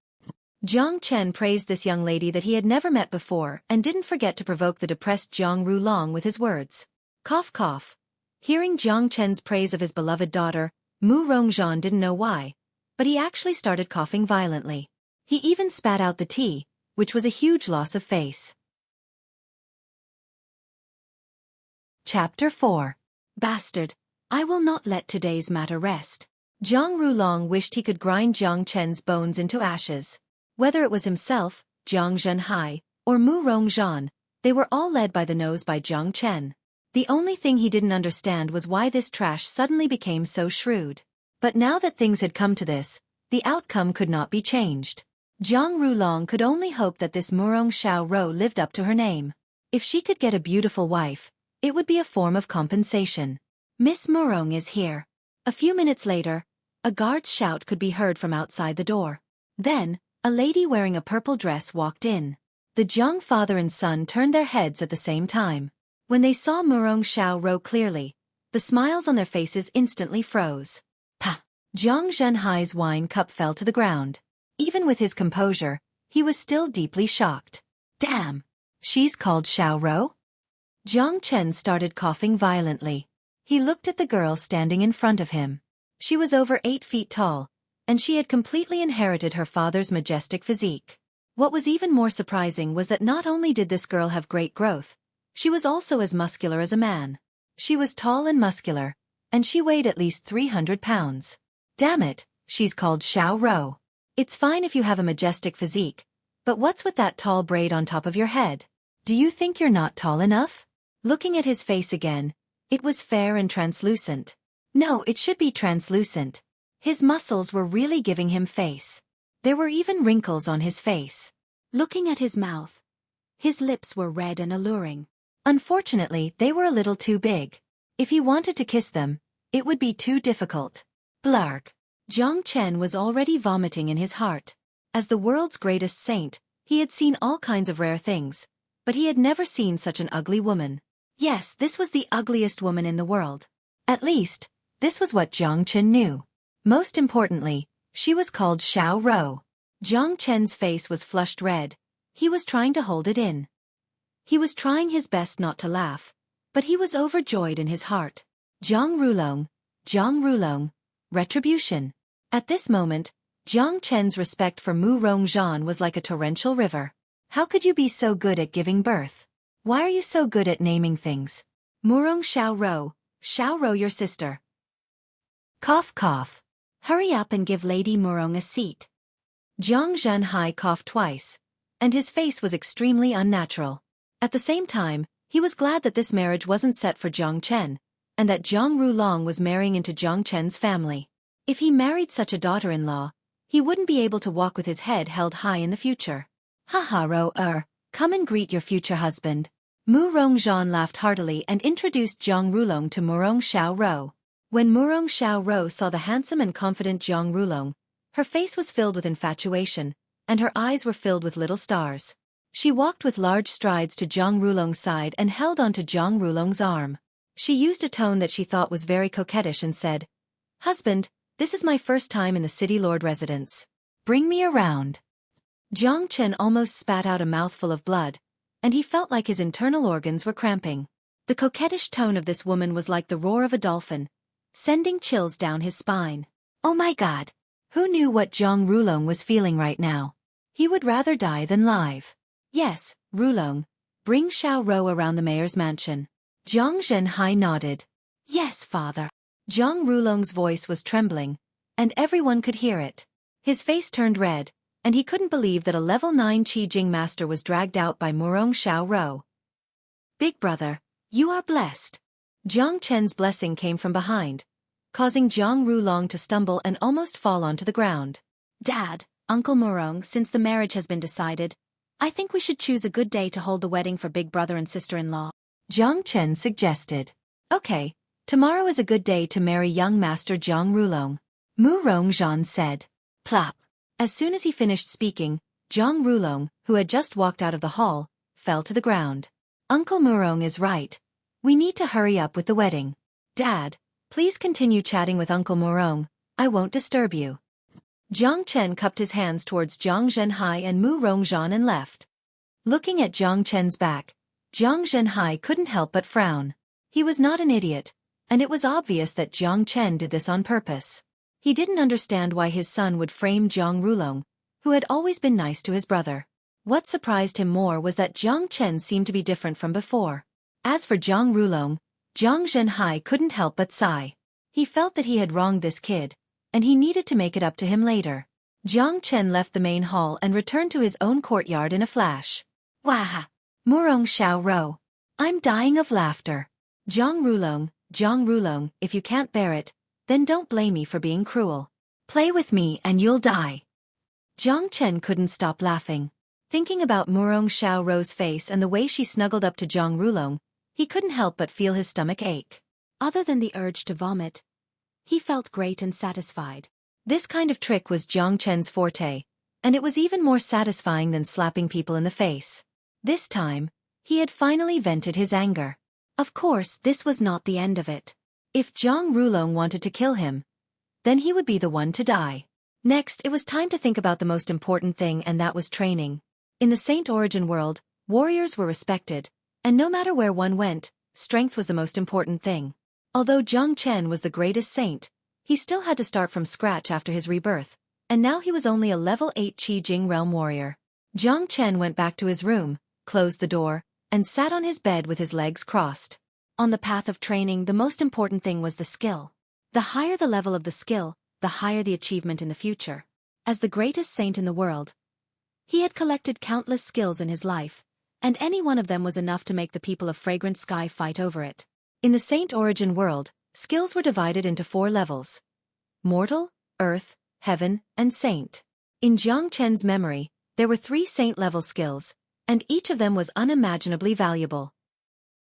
Jiang Chen praised this young lady that he had never met before and didn't forget to provoke the depressed Jiang Rulong with his words. Cough cough. Hearing Jiang Chen's praise of his beloved daughter, Mu Rongzhan didn't know why, but he actually started coughing violently. He even spat out the tea, which was a huge loss of face. Chapter 4. Bastard, I will not let today's matter rest. Jiang Rulong wished he could grind Jiang Chen's bones into ashes. Whether it was himself, Jiang Zhenhai, or Mu Rongzhan, they were all led by the nose by Jiang Chen. The only thing he didn't understand was why this trash suddenly became so shrewd. But now that things had come to this, the outcome could not be changed. Jiang Rulong could only hope that this Murong Xiaoro lived up to her name. If she could get a beautiful wife, it would be a form of compensation. Miss Murong is here. A few minutes later, a guard's shout could be heard from outside the door. Then, a lady wearing a purple dress walked in. The Jiang father and son turned their heads at the same time. When they saw Murong Xiaoro clearly, the smiles on their faces instantly froze. Pah! Jiang Zhenhai's wine cup fell to the ground. Even with his composure, he was still deeply shocked. Damn! She's called Xiaoro? Jiang Chen started coughing violently. He looked at the girl standing in front of him. She was over 8 feet tall, and she had completely inherited her father's majestic physique. What was even more surprising was that not only did this girl have great growth, she was also as muscular as a man. She was tall and muscular, and she weighed at least 300 pounds. Damn it, she's called Xiaoro. It's fine if you have a majestic physique, but what's with that tall braid on top of your head? Do you think you're not tall enough? Looking at his face again, it was fair and translucent. No, it should be translucent. His muscles were really giving him face. There were even wrinkles on his face. Looking at his mouth, his lips were red and alluring. Unfortunately, they were a little too big. If he wanted to kiss them, it would be too difficult. Blarg. Jiang Chen was already vomiting in his heart. As the world's greatest saint, he had seen all kinds of rare things, but he had never seen such an ugly woman. Yes, this was the ugliest woman in the world. At least, this was what Jiang Chen knew. Most importantly, she was called Xiaoro. Jiang Chen's face was flushed red. He was trying to hold it in. He was trying his best not to laugh, but he was overjoyed in his heart. Jiang Rulong, retribution. At this moment, Jiang Chen's respect for Mu Rongzhan was like a torrential river. How could you be so good at giving birth? Why are you so good at naming things? Murong Xiaoro your sister. Cough cough. Hurry up and give Lady Murong a seat. Jiang Zhenhai coughed twice, and his face was extremely unnatural. At the same time, he was glad that this marriage wasn't set for Jiang Chen, and that Zhang Rulong was marrying into Jiang Chen's family. If he married such a daughter-in-law, he wouldn't be able to walk with his head held high in the future. Haha come and greet your future husband. Mu Rongzhan laughed heartily and introduced Zhang Rulong to Murong Xiaoro. When Murong Xiaoro saw the handsome and confident Zhang Rulong, her face was filled with infatuation, and her eyes were filled with little stars. She walked with large strides to Zhang Rulong's side and held onto Zhang Rulong's arm. She used a tone that she thought was very coquettish and said, "Husband, this is my first time in the city lord residence. Bring me around." Jiang Chen almost spat out a mouthful of blood, and he felt like his internal organs were cramping. The coquettish tone of this woman was like the roar of a dolphin, sending chills down his spine. Oh my God! Who knew what Zhang Rulong was feeling right now? He would rather die than live. Yes, Rulong, bring Xiaoro around the mayor's mansion. Jiang Zhenhai nodded. Yes, father. Zhang Rulong's voice was trembling, and everyone could hear it. His face turned red, and he couldn't believe that a level 9 Qi Jing master was dragged out by Murong Xiaoro. Big brother, you are blessed. Jiang Chen's blessing came from behind, causing Zhang Rulong to stumble and almost fall onto the ground. Dad, Uncle Murong, since the marriage has been decided, I think we should choose a good day to hold the wedding for big brother and sister-in-law. Jiang Chen suggested. Okay, tomorrow is a good day to marry young master Zhang Rulong. Mu Rongzhan said. Plop. As soon as he finished speaking, Zhang Rulong, who had just walked out of the hall, fell to the ground. Uncle Murong is right. We need to hurry up with the wedding. Dad, please continue chatting with Uncle Murong. I won't disturb you. Jiang Chen cupped his hands towards Jiang Zhenhai and Mu Rongzhan and left. Looking at Jiang Chen's back, Jiang Zhenhai couldn't help but frown. He was not an idiot, and it was obvious that Jiang Chen did this on purpose. He didn't understand why his son would frame Zhang Rulong, who had always been nice to his brother. What surprised him more was that Jiang Chen seemed to be different from before. As for Zhang Rulong, Jiang Zhenhai couldn't help but sigh. He felt that he had wronged this kid, and he needed to make it up to him later. Jiang Chen left the main hall and returned to his own courtyard in a flash. Waha! Murong Xiaoro. I'm dying of laughter. Zhang Rulong, if you can't bear it, then don't blame me for being cruel. Play with me and you'll die. Jiang Chen couldn't stop laughing. Thinking about Murong Xiaoro's face and the way she snuggled up to Zhang Rulong, he couldn't help but feel his stomach ache. Other than the urge to vomit, he felt great and satisfied. This kind of trick was Jiang Chen's forte, and it was even more satisfying than slapping people in the face. This time, he had finally vented his anger. Of course, this was not the end of it. If Zhang Rulong wanted to kill him, then he would be the one to die. Next, it was time to think about the most important thing, and that was training. In the Saint Origin world, warriors were respected, and no matter where one went, strength was the most important thing. Although Jiang Chen was the greatest saint, he still had to start from scratch after his rebirth, and now he was only a level 8 Qi Jing realm warrior. Jiang Chen went back to his room, closed the door, and sat on his bed with his legs crossed. On the path of training, the most important thing was the skill. The higher the level of the skill, the higher the achievement in the future. As the greatest saint in the world, he had collected countless skills in his life, and any one of them was enough to make the people of Fragrant Sky fight over it. In the Saint Origin world, skills were divided into 4 levels: Mortal, Earth, Heaven, and Saint. In Jiang Chen's memory, there were 3 saint-level skills, and each of them was unimaginably valuable.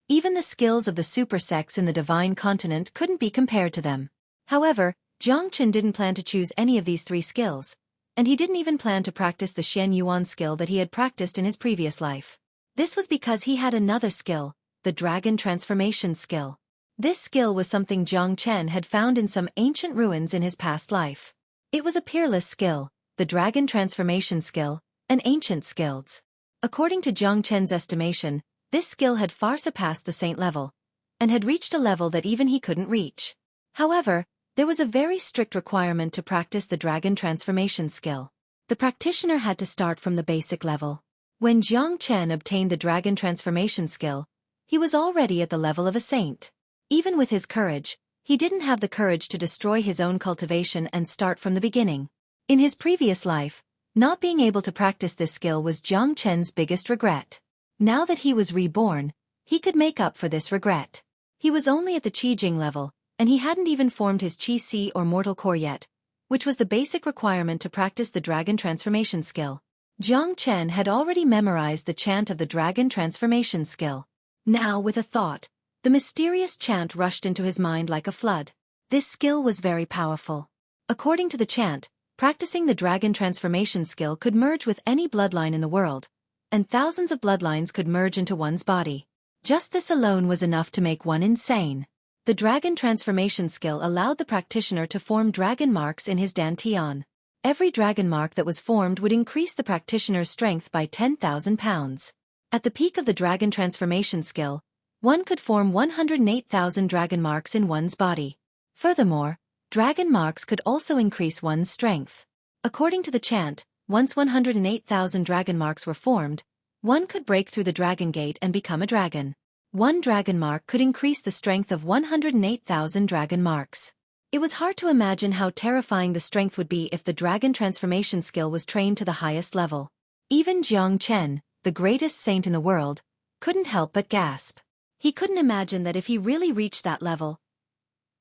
Even the skills of the super sects in the Divine Continent couldn't be compared to them. However, Jiang Chen didn't plan to choose any of these 3 skills, and he didn't even plan to practice the Shen Yuan skill that he had practiced in his previous life. This was because he had another skill, the Dragon Transformation skill. This skill was something Jiang Chen had found in some ancient ruins in his past life. It was a peerless skill, the Dragon Transformation skill, an ancient skills. According to Jiang Chen's estimation, this skill had far surpassed the saint level, and had reached a level that even he couldn't reach. However, there was a very strict requirement to practice the Dragon Transformation skill. The practitioner had to start from the basic level. When Jiang Chen obtained the Dragon Transformation skill, he was already at the level of a saint. Even with his courage, he didn't have the courage to destroy his own cultivation and start from the beginning. In his previous life, not being able to practice this skill was Jiang Chen's biggest regret. Now that he was reborn, he could make up for this regret. He was only at the Qi Jing level, and he hadn't even formed his Qi Si or mortal core yet, which was the basic requirement to practice the dragon transformation skill. Jiang Chen had already memorized the chant of the dragon transformation skill. Now, with a thought, the mysterious chant rushed into his mind like a flood. This skill was very powerful. According to the chant, practicing the dragon transformation skill could merge with any bloodline in the world, and thousands of bloodlines could merge into one's body. Just this alone was enough to make one insane. The dragon transformation skill allowed the practitioner to form dragon marks in his dantian. Every dragon mark that was formed would increase the practitioner's strength by 10,000 pounds. At the peak of the dragon transformation skill, one could form 108,000 dragon marks in one's body. Furthermore, dragon marks could also increase one's strength. According to the chant, once 108,000 dragon marks were formed, one could break through the dragon gate and become a dragon. One dragon mark could increase the strength of 108,000 dragon marks. It was hard to imagine how terrifying the strength would be if the dragon transformation skill was trained to the highest level. Even Jiang Chen, the greatest saint in the world, couldn't help but gasp. He couldn't imagine that if he really reached that level,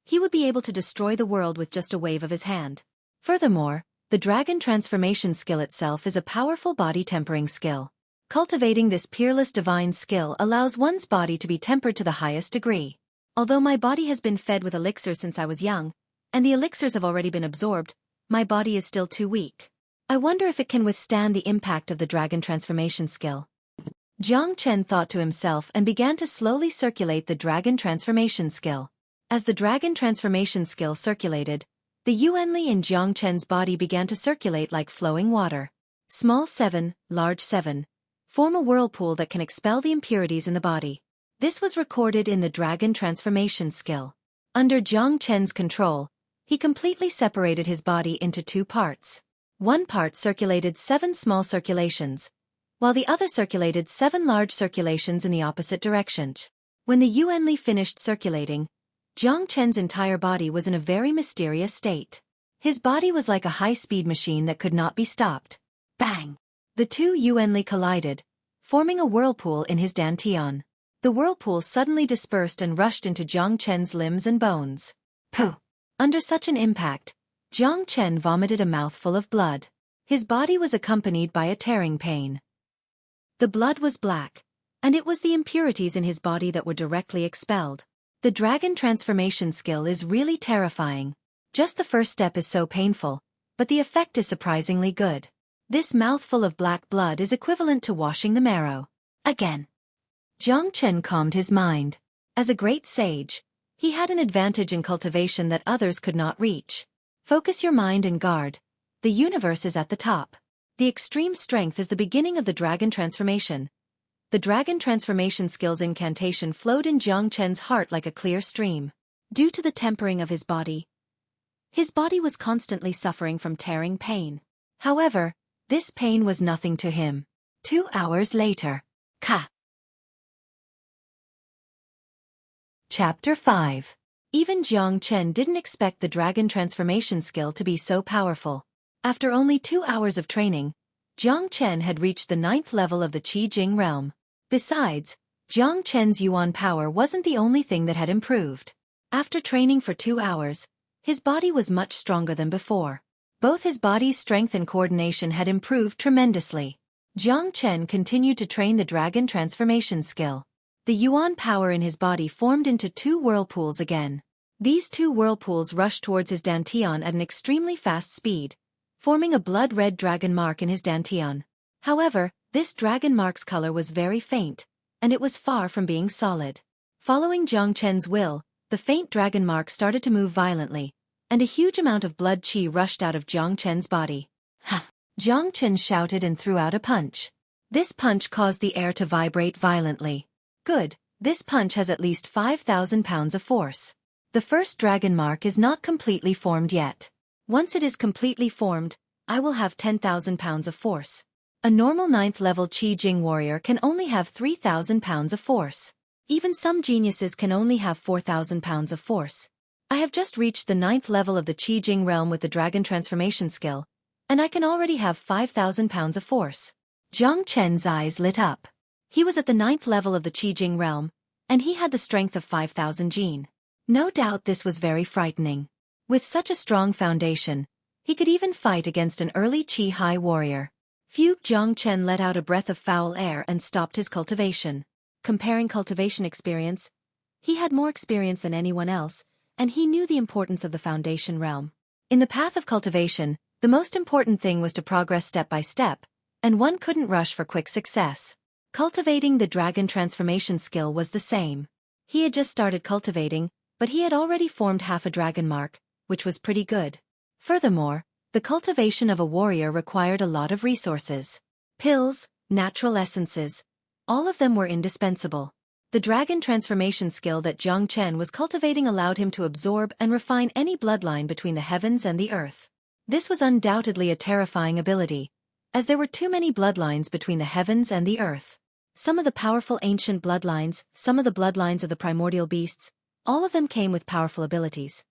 he would be able to destroy the world with just a wave of his hand. Furthermore, the dragon transformation skill itself is a powerful body tempering skill. Cultivating this peerless divine skill allows one's body to be tempered to the highest degree. Although my body has been fed with elixirs since I was young, and the elixirs have already been absorbed, my body is still too weak. I wonder if it can withstand the impact of the dragon transformation skill. Jiang Chen thought to himself and began to slowly circulate the dragon transformation skill. As the dragon transformation skill circulated, the yuanli in Jiang Chen's body began to circulate like flowing water. Small 7, large 7. Form a whirlpool that can expel the impurities in the body. This was recorded in the dragon transformation skill. Under Jiang Chen's control, he completely separated his body into two parts. One part circulated 7 small circulations, while the other circulated 7 large circulations in the opposite direction. When the yuanli finished circulating, Jiang Chen's entire body was in a very mysterious state. His body was like a high-speed machine that could not be stopped. Bang! The two yuanli collided, forming a whirlpool in his dantian. The whirlpool suddenly dispersed and rushed into Jiang Chen's limbs and bones. Pooh! Under such an impact, Jiang Chen vomited a mouthful of blood. His body was accompanied by a tearing pain. The blood was black, and it was the impurities in his body that were directly expelled. The dragon transformation skill is really terrifying. Just the first step is so painful, but the effect is surprisingly good. This mouthful of black blood is equivalent to washing the marrow. Again. Jiang Chen calmed his mind. As a great sage, he had an advantage in cultivation that others could not reach. Focus your mind and guard. The universe is at the top. The extreme strength is the beginning of the dragon transformation. The dragon transformation skill's incantation flowed in Jiang Chen's heart like a clear stream. Due to the tempering of his body was constantly suffering from tearing pain. However, this pain was nothing to him. 2 hours later. Ka. Chapter 5. Even Jiang Chen didn't expect the dragon transformation skill to be so powerful. After only 2 hours of training, Jiang Chen had reached the 9th level of the Qi Jing realm. Besides, Jiang Chen's yuan power wasn't the only thing that had improved. After training for 2 hours, his body was much stronger than before. Both his body's strength and coordination had improved tremendously. Jiang Chen continued to train the dragon transformation skill. The yuan power in his body formed into 2 whirlpools again. These 2 whirlpools rushed towards his dantian at an extremely fast speed, forming a blood-red dragon mark in his dantian. However, this dragon mark's color was very faint, and it was far from being solid. Following Jiang Chen's will, the faint dragon mark started to move violently, and a huge amount of blood qi rushed out of Jiang Chen's body. Ha! Jiang Chen shouted and threw out a punch. This punch caused the air to vibrate violently. Good, this punch has at least 5,000 pounds of force. The first dragon mark is not completely formed yet. Once it is completely formed, I will have 10,000 pounds of force. A normal 9th level Qi Jing warrior can only have 3,000 pounds of force. Even some geniuses can only have 4,000 pounds of force. I have just reached the 9th level of the Qi Jing realm with the dragon transformation skill, and I can already have 5,000 pounds of force. Jiang Chen's eyes lit up. He was at the 9th level of the Qi Jing realm, and he had the strength of 5,000 jin. No doubt this was very frightening. With such a strong foundation, he could even fight against an early Qi high warrior. Phew! Jiang Chen let out a breath of foul air and stopped his cultivation. Comparing cultivation experience, he had more experience than anyone else, and he knew the importance of the foundation realm. In the path of cultivation, the most important thing was to progress step by step, and one couldn't rush for quick success. Cultivating the dragon transformation skill was the same. He had just started cultivating, but he had already formed half a dragon mark, which was pretty good. Furthermore, the cultivation of a warrior required a lot of resources. Pills, natural essences, all of them were indispensable. The dragon transformation skill that Jiang Chen was cultivating allowed him to absorb and refine any bloodline between the heavens and the earth. This was undoubtedly a terrifying ability, as there were too many bloodlines between the heavens and the earth. Some of the powerful ancient bloodlines, some of the bloodlines of the primordial beasts, all of them came with powerful abilities.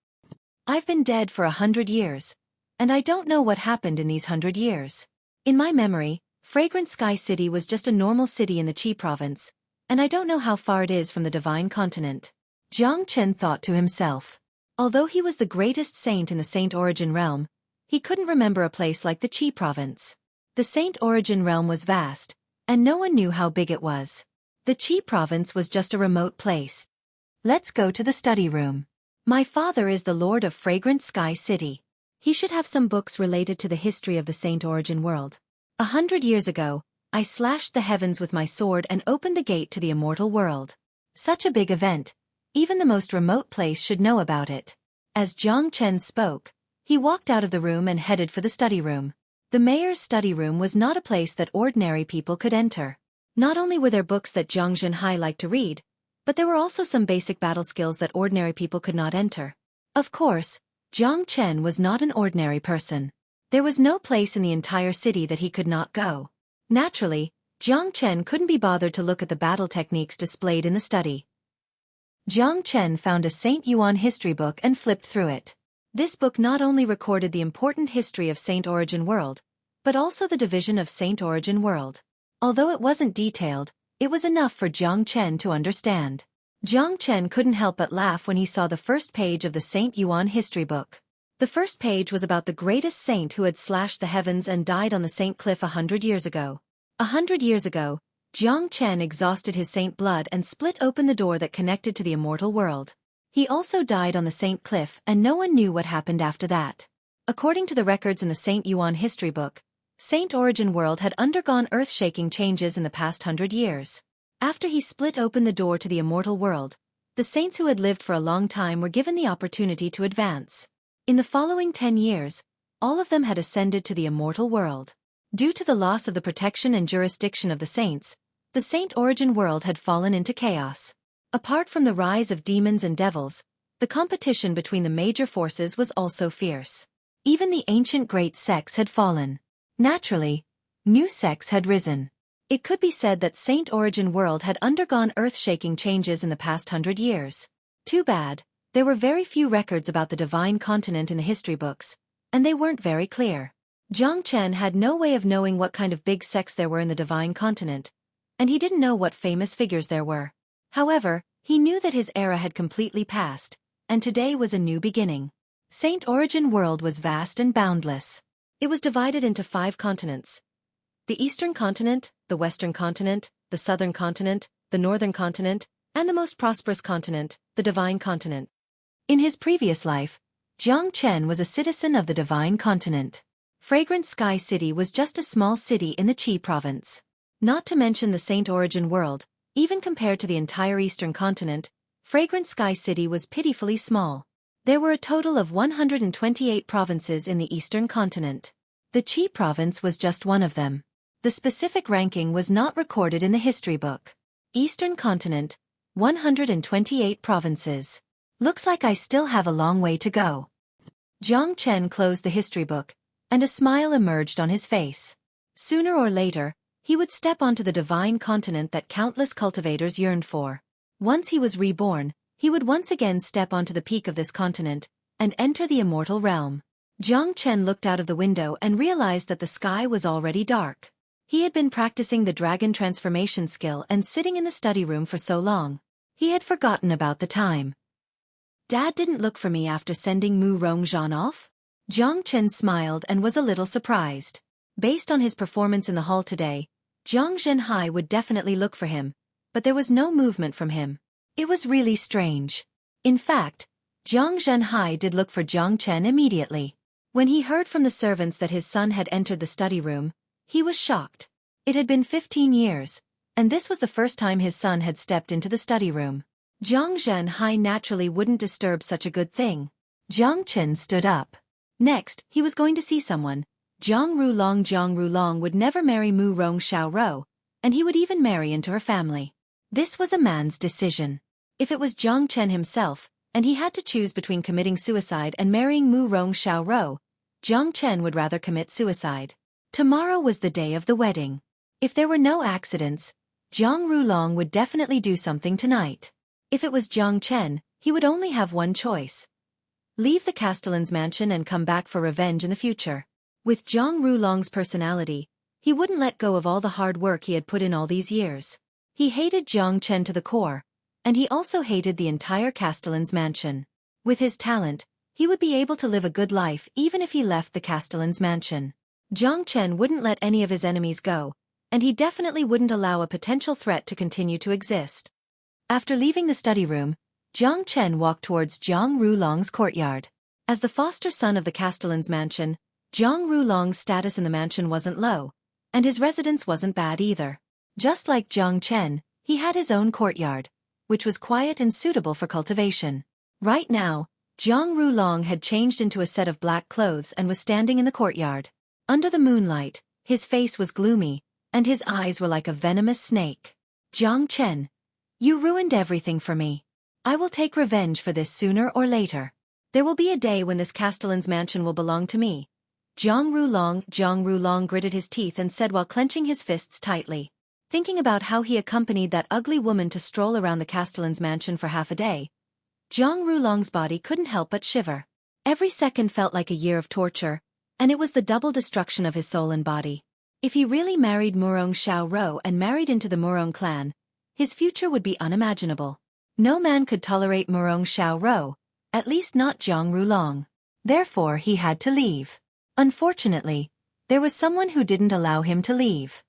I've been dead for 100 years, and I don't know what happened in these 100 years. In my memory, Fragrant Sky City was just a normal city in the Qi province, and I don't know how far it is from the divine continent. Jiang Chen thought to himself. Although he was the greatest saint in the Saint Origin realm, he couldn't remember a place like the Qi province. The Saint Origin realm was vast, and no one knew how big it was. The Qi province was just a remote place. Let's go to the study room. My father is the Lord of Fragrant Sky City. He should have some books related to the history of the Saint Origin world. 100 years ago, I slashed the heavens with my sword and opened the gate to the immortal world. Such a big event, even the most remote place should know about it. As Jiang Chen spoke, he walked out of the room and headed for the study room. The mayor's study room was not a place that ordinary people could enter. Not only were there books that Jiang Zhenhai liked to read, but there were also some basic battle skills that ordinary people could not enter. Of course, Jiang Chen was not an ordinary person. There was no place in the entire city that he could not go. Naturally, Jiang Chen couldn't be bothered to look at the battle techniques displayed in the study. Jiang Chen found a Saint Yuan history book and flipped through it. This book not only recorded the important history of Saint Origin World, but also the division of Saint Origin World. Although it wasn't detailed, it was enough for Jiang Chen to understand. Jiang Chen couldn't help but laugh when he saw the first page of the Saint Yuan history book. The first page was about the greatest saint who had slashed the heavens and died on the Saint Cliff 100 years ago. 100 years ago, Jiang Chen exhausted his saint blood and split open the door that connected to the immortal world. He also died on the Saint Cliff and no one knew what happened after that. According to the records in the Saint Yuan history book, Saint Origin World had undergone earth-shaking changes in the past 100 years. After he split open the door to the immortal world, the saints who had lived for a long time were given the opportunity to advance. In the following 10 years, all of them had ascended to the immortal world. Due to the loss of the protection and jurisdiction of the saints, the Saint Origin world had fallen into chaos. Apart from the rise of demons and devils, the competition between the major forces was also fierce. Even the ancient great sects had fallen. Naturally, new sects had risen. It could be said that Saint Origin world had undergone earth-shaking changes in the past 100 years. Too bad, there were very few records about the divine continent in the history books, and they weren't very clear. Jiang Chen had no way of knowing what kind of big sects there were in the divine continent, and he didn't know what famous figures there were. However, he knew that his era had completely passed, and today was a new beginning. Saint Origin world was vast and boundless. It was divided into 5 continents. The Eastern Continent, the Western Continent, the Southern Continent, the Northern Continent, and the most prosperous continent, the Divine Continent. In his previous life, Jiang Chen was a citizen of the Divine Continent. Fragrant Sky City was just a small city in the Qi province. Not to mention the Saint Origin world, even compared to the entire Eastern Continent, Fragrant Sky City was pitifully small. There were a total of 128 provinces in the Eastern Continent. The Qi province was just one of them. The specific ranking was not recorded in the history book. Eastern Continent, 128 provinces. Looks like I still have a long way to go. Jiang Chen closed the history book, and a smile emerged on his face. Sooner or later, he would step onto the divine continent that countless cultivators yearned for. Once he was reborn, he would once again step onto the peak of this continent, and enter the immortal realm. Jiang Chen looked out of the window and realized that the sky was already dark. He had been practicing the dragon transformation skill and sitting in the study room for so long. He had forgotten about the time. Dad didn't look for me after sending Mu Rongzhan off? Jiang Chen smiled and was a little surprised. Based on his performance in the hall today, Jiang Zhenhai would definitely look for him, but there was no movement from him. It was really strange. In fact, Jiang Zhenhai did look for Jiang Chen immediately. When he heard from the servants that his son had entered the study room, he was shocked. It had been 15 years, and this was the first time his son had stepped into the study room. Jiang Zhenhai naturally wouldn't disturb such a good thing. Jiang Chen stood up. Next, he was going to see someone. Jiang Rulong would never marry Mu Rong Xiaoro, and he would even marry into her family. This was a man's decision. If it was Jiang Chen himself, and he had to choose between committing suicide and marrying Mu Rong Xiaoro, Jiang Chen would rather commit suicide. Tomorrow was the day of the wedding. If there were no accidents, Jiang Rulong would definitely do something tonight. If it was Jiang Chen, he would only have one choice. Leave the Castellan's mansion and come back for revenge in the future. With Jiang Rulong's personality, he wouldn't let go of all the hard work he had put in all these years. He hated Jiang Chen to the core, and he also hated the entire Castellan's mansion. With his talent, he would be able to live a good life even if he left the Castellan's mansion. Jiang Chen wouldn't let any of his enemies go, and he definitely wouldn't allow a potential threat to continue to exist. After leaving the study room, Jiang Chen walked towards Jiang Rulong's courtyard. As the foster son of the Castellan's mansion, Jiang Rulong's status in the mansion wasn't low, and his residence wasn't bad either. Just like Jiang Chen, he had his own courtyard, which was quiet and suitable for cultivation. Right now, Jiang Rulong had changed into a set of black clothes and was standing in the courtyard. Under the moonlight, his face was gloomy, and his eyes were like a venomous snake. Jiang Chen, you ruined everything for me. I will take revenge for this sooner or later. There will be a day when this Castellan's mansion will belong to me. Jiang Rulong gritted his teeth and said while clenching his fists tightly. Thinking about how he accompanied that ugly woman to stroll around the Castellan's mansion for half a day, Jiang Rulong's body couldn't help but shiver. Every second felt like a year of torture, and it was the double destruction of his soul and body. If he really married Murong Xiaoro and married into the Murong clan, his future would be unimaginable. No man could tolerate Murong Xiaoro, at least not Jiang Rulong. Therefore he had to leave. Unfortunately, there was someone who didn't allow him to leave.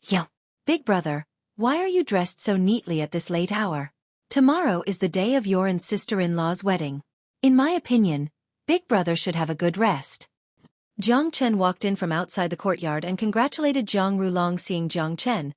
Yo, big brother, why are you dressed so neatly at this late hour? Tomorrow is the day of your and sister-in-law's wedding. In my opinion, big brother should have a good rest. Jiang Chen walked in from outside the courtyard and congratulated Jiang Rulong. Seeing Jiang Chen,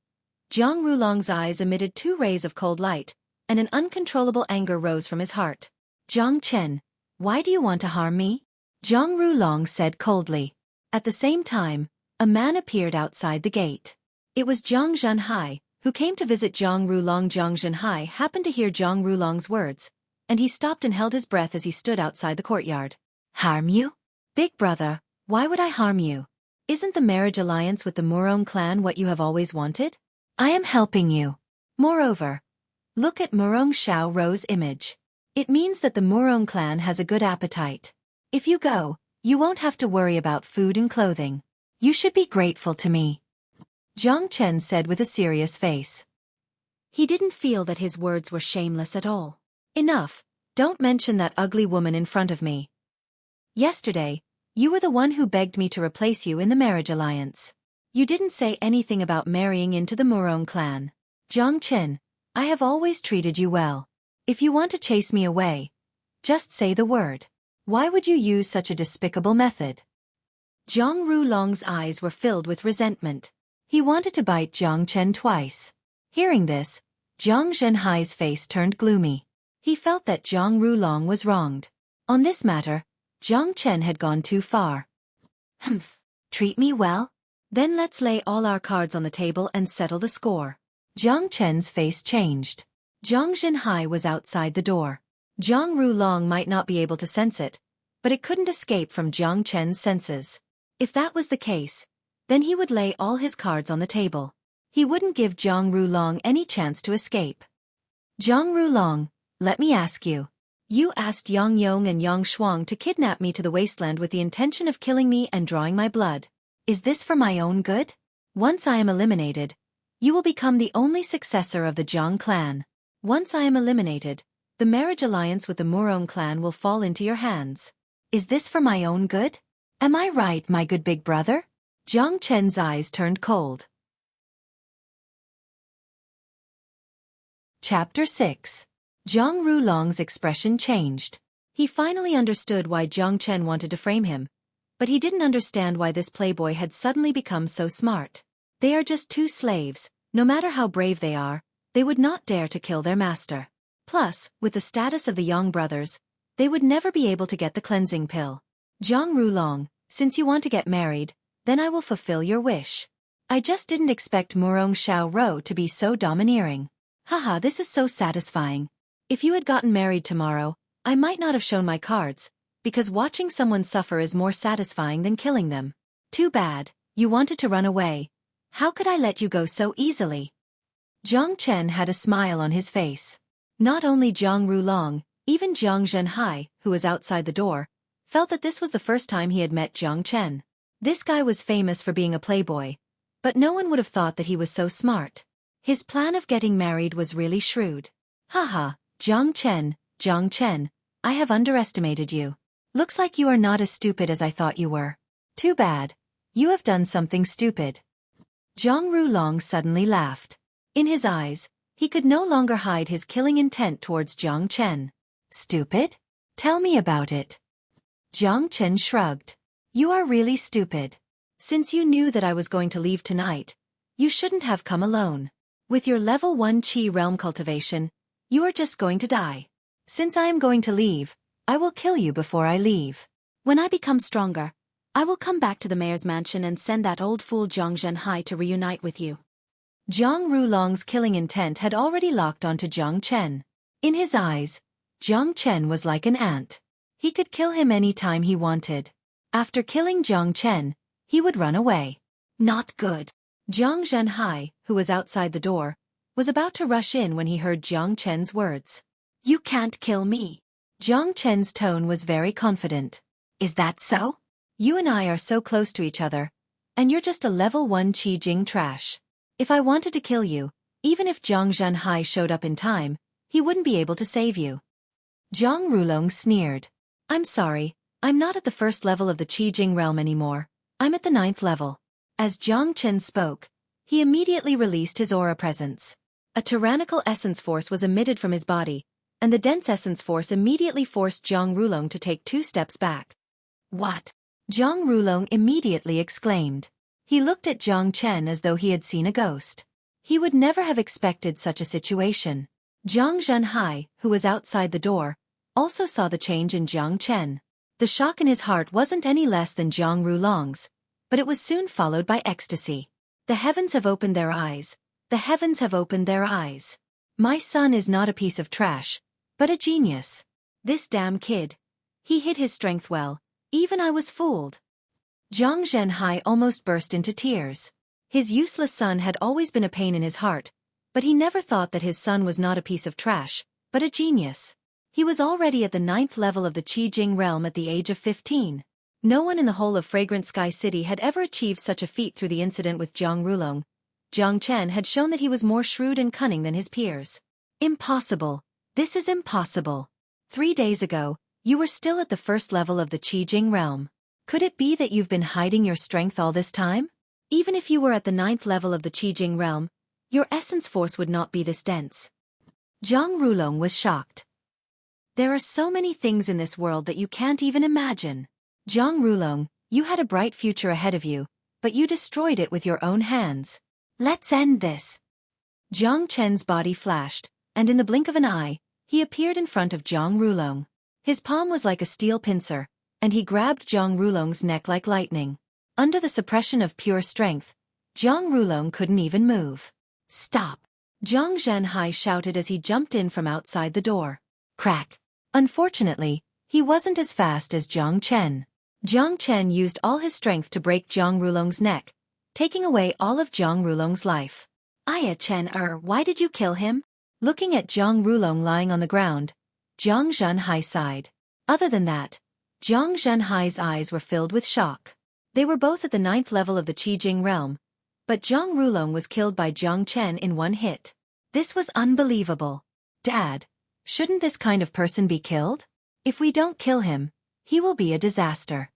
Jiang Rulong's eyes emitted 2 rays of cold light, and an uncontrollable anger rose from his heart. Jiang Chen, why do you want to harm me? Jiang Rulong said coldly. At the same time, a man appeared outside the gate. It was Jiang Zhenhai, who came to visit Jiang Rulong. Jiang Zhenhai happened to hear Jiang Rulong's words, and he stopped and held his breath as he stood outside the courtyard. Harm you? Big brother, why would I harm you? Isn't the marriage alliance with the Murong clan what you have always wanted? I am helping you. Moreover, look at Murong Xiaoro's image. It means that the Murong clan has a good appetite. If you go, you won't have to worry about food and clothing. You should be grateful to me. Jiang Chen said with a serious face. He didn't feel that his words were shameless at all. Enough, don't mention that ugly woman in front of me. Yesterday, you were the one who begged me to replace you in the marriage alliance. You didn't say anything about marrying into the Murong clan. Jiang Chen, I have always treated you well. If you want to chase me away, just say the word. Why would you use such a despicable method? Jiang Rulong's eyes were filled with resentment. He wanted to bite Jiang Chen twice. Hearing this, Jiang Zhenhai's face turned gloomy. He felt that Jiang Rulong was wronged. On this matter, Jiang Chen had gone too far. Humph, treat me well? Then let's lay all our cards on the table and settle the score. Jiang Chen's face changed. Jiang Zhenhai was outside the door. Jiang Rulong might not be able to sense it, but it couldn't escape from Jiang Chen's senses. If that was the case, then he would lay all his cards on the table. He wouldn't give Jiang Rulong any chance to escape. Jiang Rulong, let me ask you. You asked Yang Yong and Yang Shuang to kidnap me to the wasteland with the intention of killing me and drawing my blood. Is this for my own good? Once I am eliminated, you will become the only successor of the Jiang clan. Once I am eliminated, the marriage alliance with the Murong clan will fall into your hands. Is this for my own good? Am I right, my good big brother? Jiang Chen's eyes turned cold. Chapter 6. Zhang Rulong's expression changed. He finally understood why Jiang Chen wanted to frame him, but he didn't understand why this playboy had suddenly become so smart. They are just two slaves. No matter how brave they are, they would not dare to kill their master. Plus, with the status of the Yang brothers, they would never be able to get the cleansing pill. Zhang Rulong, since you want to get married, then I will fulfill your wish. I just didn't expect Murong Xiao Rou to be so domineering. Haha, this is so satisfying. If you had gotten married tomorrow, I might not have shown my cards, because watching someone suffer is more satisfying than killing them. Too bad, you wanted to run away. How could I let you go so easily? Jiang Chen had a smile on his face. Not only Zhang Rulong, even Jiang Zhenhai, who was outside the door, felt that this was the first time he had met Jiang Chen. This guy was famous for being a playboy, but no one would have thought that he was so smart. His plan of getting married was really shrewd. Haha, Jiang Chen, I have underestimated you. Looks like you are not as stupid as I thought you were. Too bad. You have done something stupid. Zhang Rulong suddenly laughed. In his eyes, he could no longer hide his killing intent towards Jiang Chen. Stupid? Tell me about it. Jiang Chen shrugged. You are really stupid. Since you knew that I was going to leave tonight, you shouldn't have come alone. With your level 1 Qi realm cultivation, you are just going to die. Since I am going to leave, I will kill you before I leave. When I become stronger, I will come back to the mayor's mansion and send that old fool Jiang Zhenhai to reunite with you. Zhang Rulong's killing intent had already locked onto Jiang Chen. In his eyes, Jiang Chen was like an ant. He could kill him any time he wanted. After killing Jiang Chen, he would run away. Not good. Jiang Zhenhai, who was outside the door, was about to rush in when he heard Jiang Chen's words. You can't kill me. Jiang Chen's tone was very confident. Is that so? You and I are so close to each other, and you're just a level 1 Qi Jing trash. If I wanted to kill you, even if Jiang Zhenhai showed up in time, he wouldn't be able to save you. Zhang Rulong sneered. I'm sorry, I'm not at the first level of the Qi Jing realm anymore. I'm at the 9th level. As Jiang Chen spoke, he immediately released his aura presence. A tyrannical essence force was emitted from his body, and the dense essence force immediately forced Zhang Rulong to take 2 steps back. What? Zhang Rulong immediately exclaimed. He looked at Jiang Chen as though he had seen a ghost. He would never have expected such a situation. Jiang Zhenhai, who was outside the door, also saw the change in Jiang Chen. The shock in his heart wasn't any less than Zhang Rulong's, but it was soon followed by ecstasy. The heavens have opened their eyes. The heavens have opened their eyes. My son is not a piece of trash, but a genius. This damn kid. He hid his strength well. Even I was fooled. Jiang Zhenhai almost burst into tears. His useless son had always been a pain in his heart, but he never thought that his son was not a piece of trash, but a genius. He was already at the 9th level of the Qi Jing realm at the age of 15. No one in the whole of Fragrant Sky City had ever achieved such a feat through the incident with Zhang Rulong. Jiang Chen had shown that he was more shrewd and cunning than his peers. Impossible. This is impossible. 3 days ago, you were still at the 1st level of the Qi Jing realm. Could it be that you've been hiding your strength all this time? Even if you were at the 9th level of the Qi Jing realm, your essence force would not be this dense. Zhang Rulong was shocked. There are so many things in this world that you can't even imagine. Zhang Rulong, you had a bright future ahead of you, but you destroyed it with your own hands. Let's end this. Jiang Chen's body flashed, and in the blink of an eye, he appeared in front of Zhang Rulong. His palm was like a steel pincer, and he grabbed Zhang Rulong's neck like lightning. Under the suppression of pure strength, Zhang Rulong couldn't even move. Stop! Jiang Zhenhai shouted as he jumped in from outside the door. Crack! Unfortunately, he wasn't as fast as Jiang Chen. Jiang Chen used all his strength to break Zhang Rulong's neck, taking away all of Zhang Rulong's life. Aya Chen, why did you kill him? Looking at Zhang Rulong lying on the ground, Jiang Zhenhai sighed. Other than that, Jiang Zhenhai's eyes were filled with shock. They were both at the 9th level of the Qi Jing realm, but Zhang Rulong was killed by Jiang Chen in one hit. This was unbelievable. Dad, shouldn't this kind of person be killed? If we don't kill him, he will be a disaster.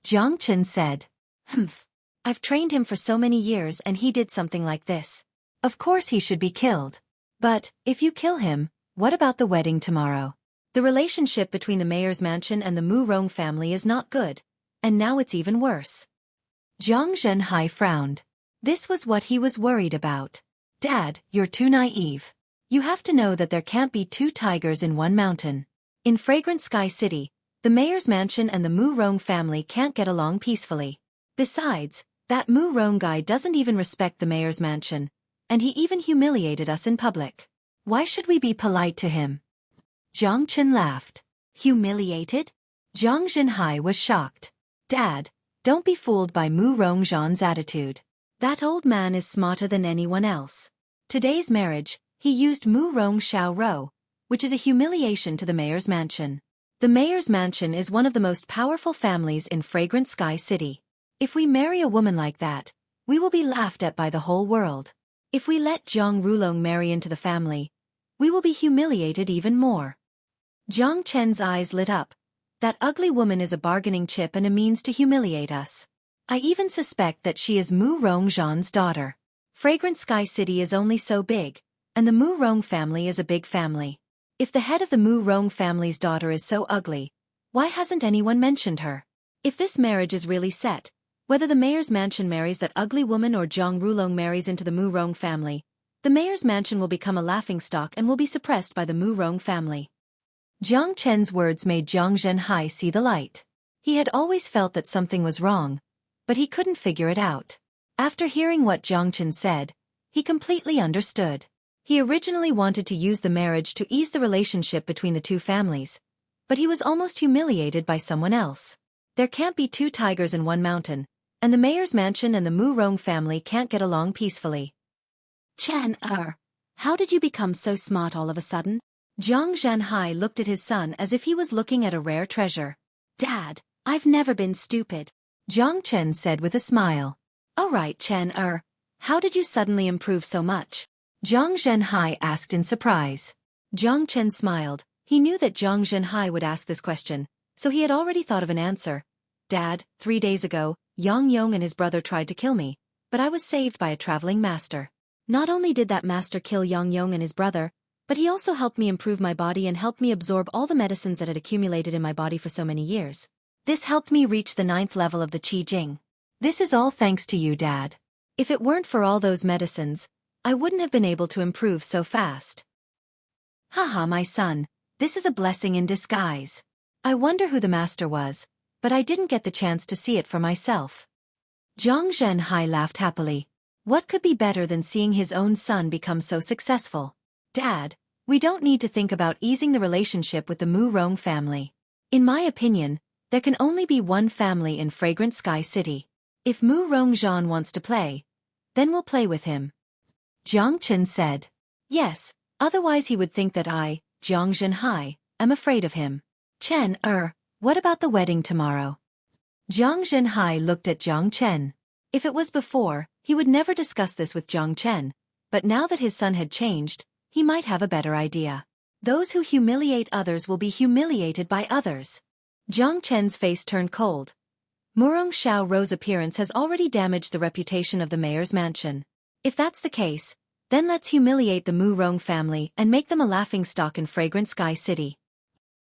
Jiang Chen said. Humph. I've trained him for so many years and he did something like this. Of course he should be killed. But, if you kill him, what about the wedding tomorrow? The relationship between the mayor's mansion and the Mu Rong family is not good, and now it's even worse. Jiang Zhenhai frowned. This was what he was worried about. Dad, you're too naive. You have to know that there can't be two tigers in one mountain. In Fragrant Sky City, the mayor's mansion and the Mu Rong family can't get along peacefully. Besides, that Mu Rong guy doesn't even respect the mayor's mansion, and he even humiliated us in public. Why should we be polite to him? Jiang Chen laughed. Humiliated? Jiang Zhenhai was shocked. Dad, don't be fooled by Mu Rongzhan's attitude. That old man is smarter than anyone else. Today's marriage, he used Mu Rong Xiao Rou, which is a humiliation to the mayor's mansion. The mayor's mansion is one of the most powerful families in Fragrant Sky City. If we marry a woman like that, we will be laughed at by the whole world. If we let Jiang Rulong marry into the family, we will be humiliated even more. Jiang Chen's eyes lit up. That ugly woman is a bargaining chip and a means to humiliate us. I even suspect that she is Mu Rongzhan's daughter. Fragrant Sky City is only so big, and the Mu Rong family is a big family. If the head of the Mu Rong family's daughter is so ugly, why hasn't anyone mentioned her? If this marriage is really set, whether the mayor's mansion marries that ugly woman or Jiang Rulong marries into the Mu Rong family, the mayor's mansion will become a laughingstock and will be suppressed by the Mu Rong family. Jiang Chen's words made Jiang Zhenhai see the light. He had always felt that something was wrong, but he couldn't figure it out. After hearing what Jiang Chen said, he completely understood. He originally wanted to use the marriage to ease the relationship between the two families, but he was almost humiliated by someone else. There can't be two tigers in one mountain, and the mayor's mansion and the Mu Rong family can't get along peacefully. Chen, how did you become so smart all of a sudden? Jiang Zhenhai looked at his son as if he was looking at a rare treasure. Dad, I've never been stupid, Jiang Chen said with a smile. All right, Chen, how did you suddenly improve so much? Jiang Zhenhai asked in surprise. Jiang Chen smiled. He knew that Jiang Zhenhai would ask this question, so he had already thought of an answer. Dad, 3 days ago, Yang Yong and his brother tried to kill me, but I was saved by a traveling master. Not only did that master kill Yang Yong and his brother, but he also helped me improve my body and helped me absorb all the medicines that had accumulated in my body for so many years. This helped me reach the 9th level of the Qi Jing. This is all thanks to you, Dad. If it weren't for all those medicines, I wouldn't have been able to improve so fast. Haha, my son, this is a blessing in disguise. I wonder who the master was, but I didn't get the chance to see it for myself. Jiang Zhenhai laughed happily. What could be better than seeing his own son become so successful? Dad, we don't need to think about easing the relationship with the Mu Rong family. In my opinion, there can only be one family in Fragrant Sky City. If Mu Rongzhan wants to play, then we'll play with him. Jiang Chen said. Yes, otherwise he would think that I, Jiang Zhenhai, am afraid of him. Chen, what about the wedding tomorrow? Jiang Zhenhai looked at Jiang Chen. If it was before, he would never discuss this with Jiang Chen, but now that his son had changed, he might have a better idea. Those who humiliate others will be humiliated by others. Jiang Chen's face turned cold. Murong Xiao Rou's appearance has already damaged the reputation of the mayor's mansion. If that's the case, then let's humiliate the Mu Rong family and make them a laughingstock in Fragrant Sky City.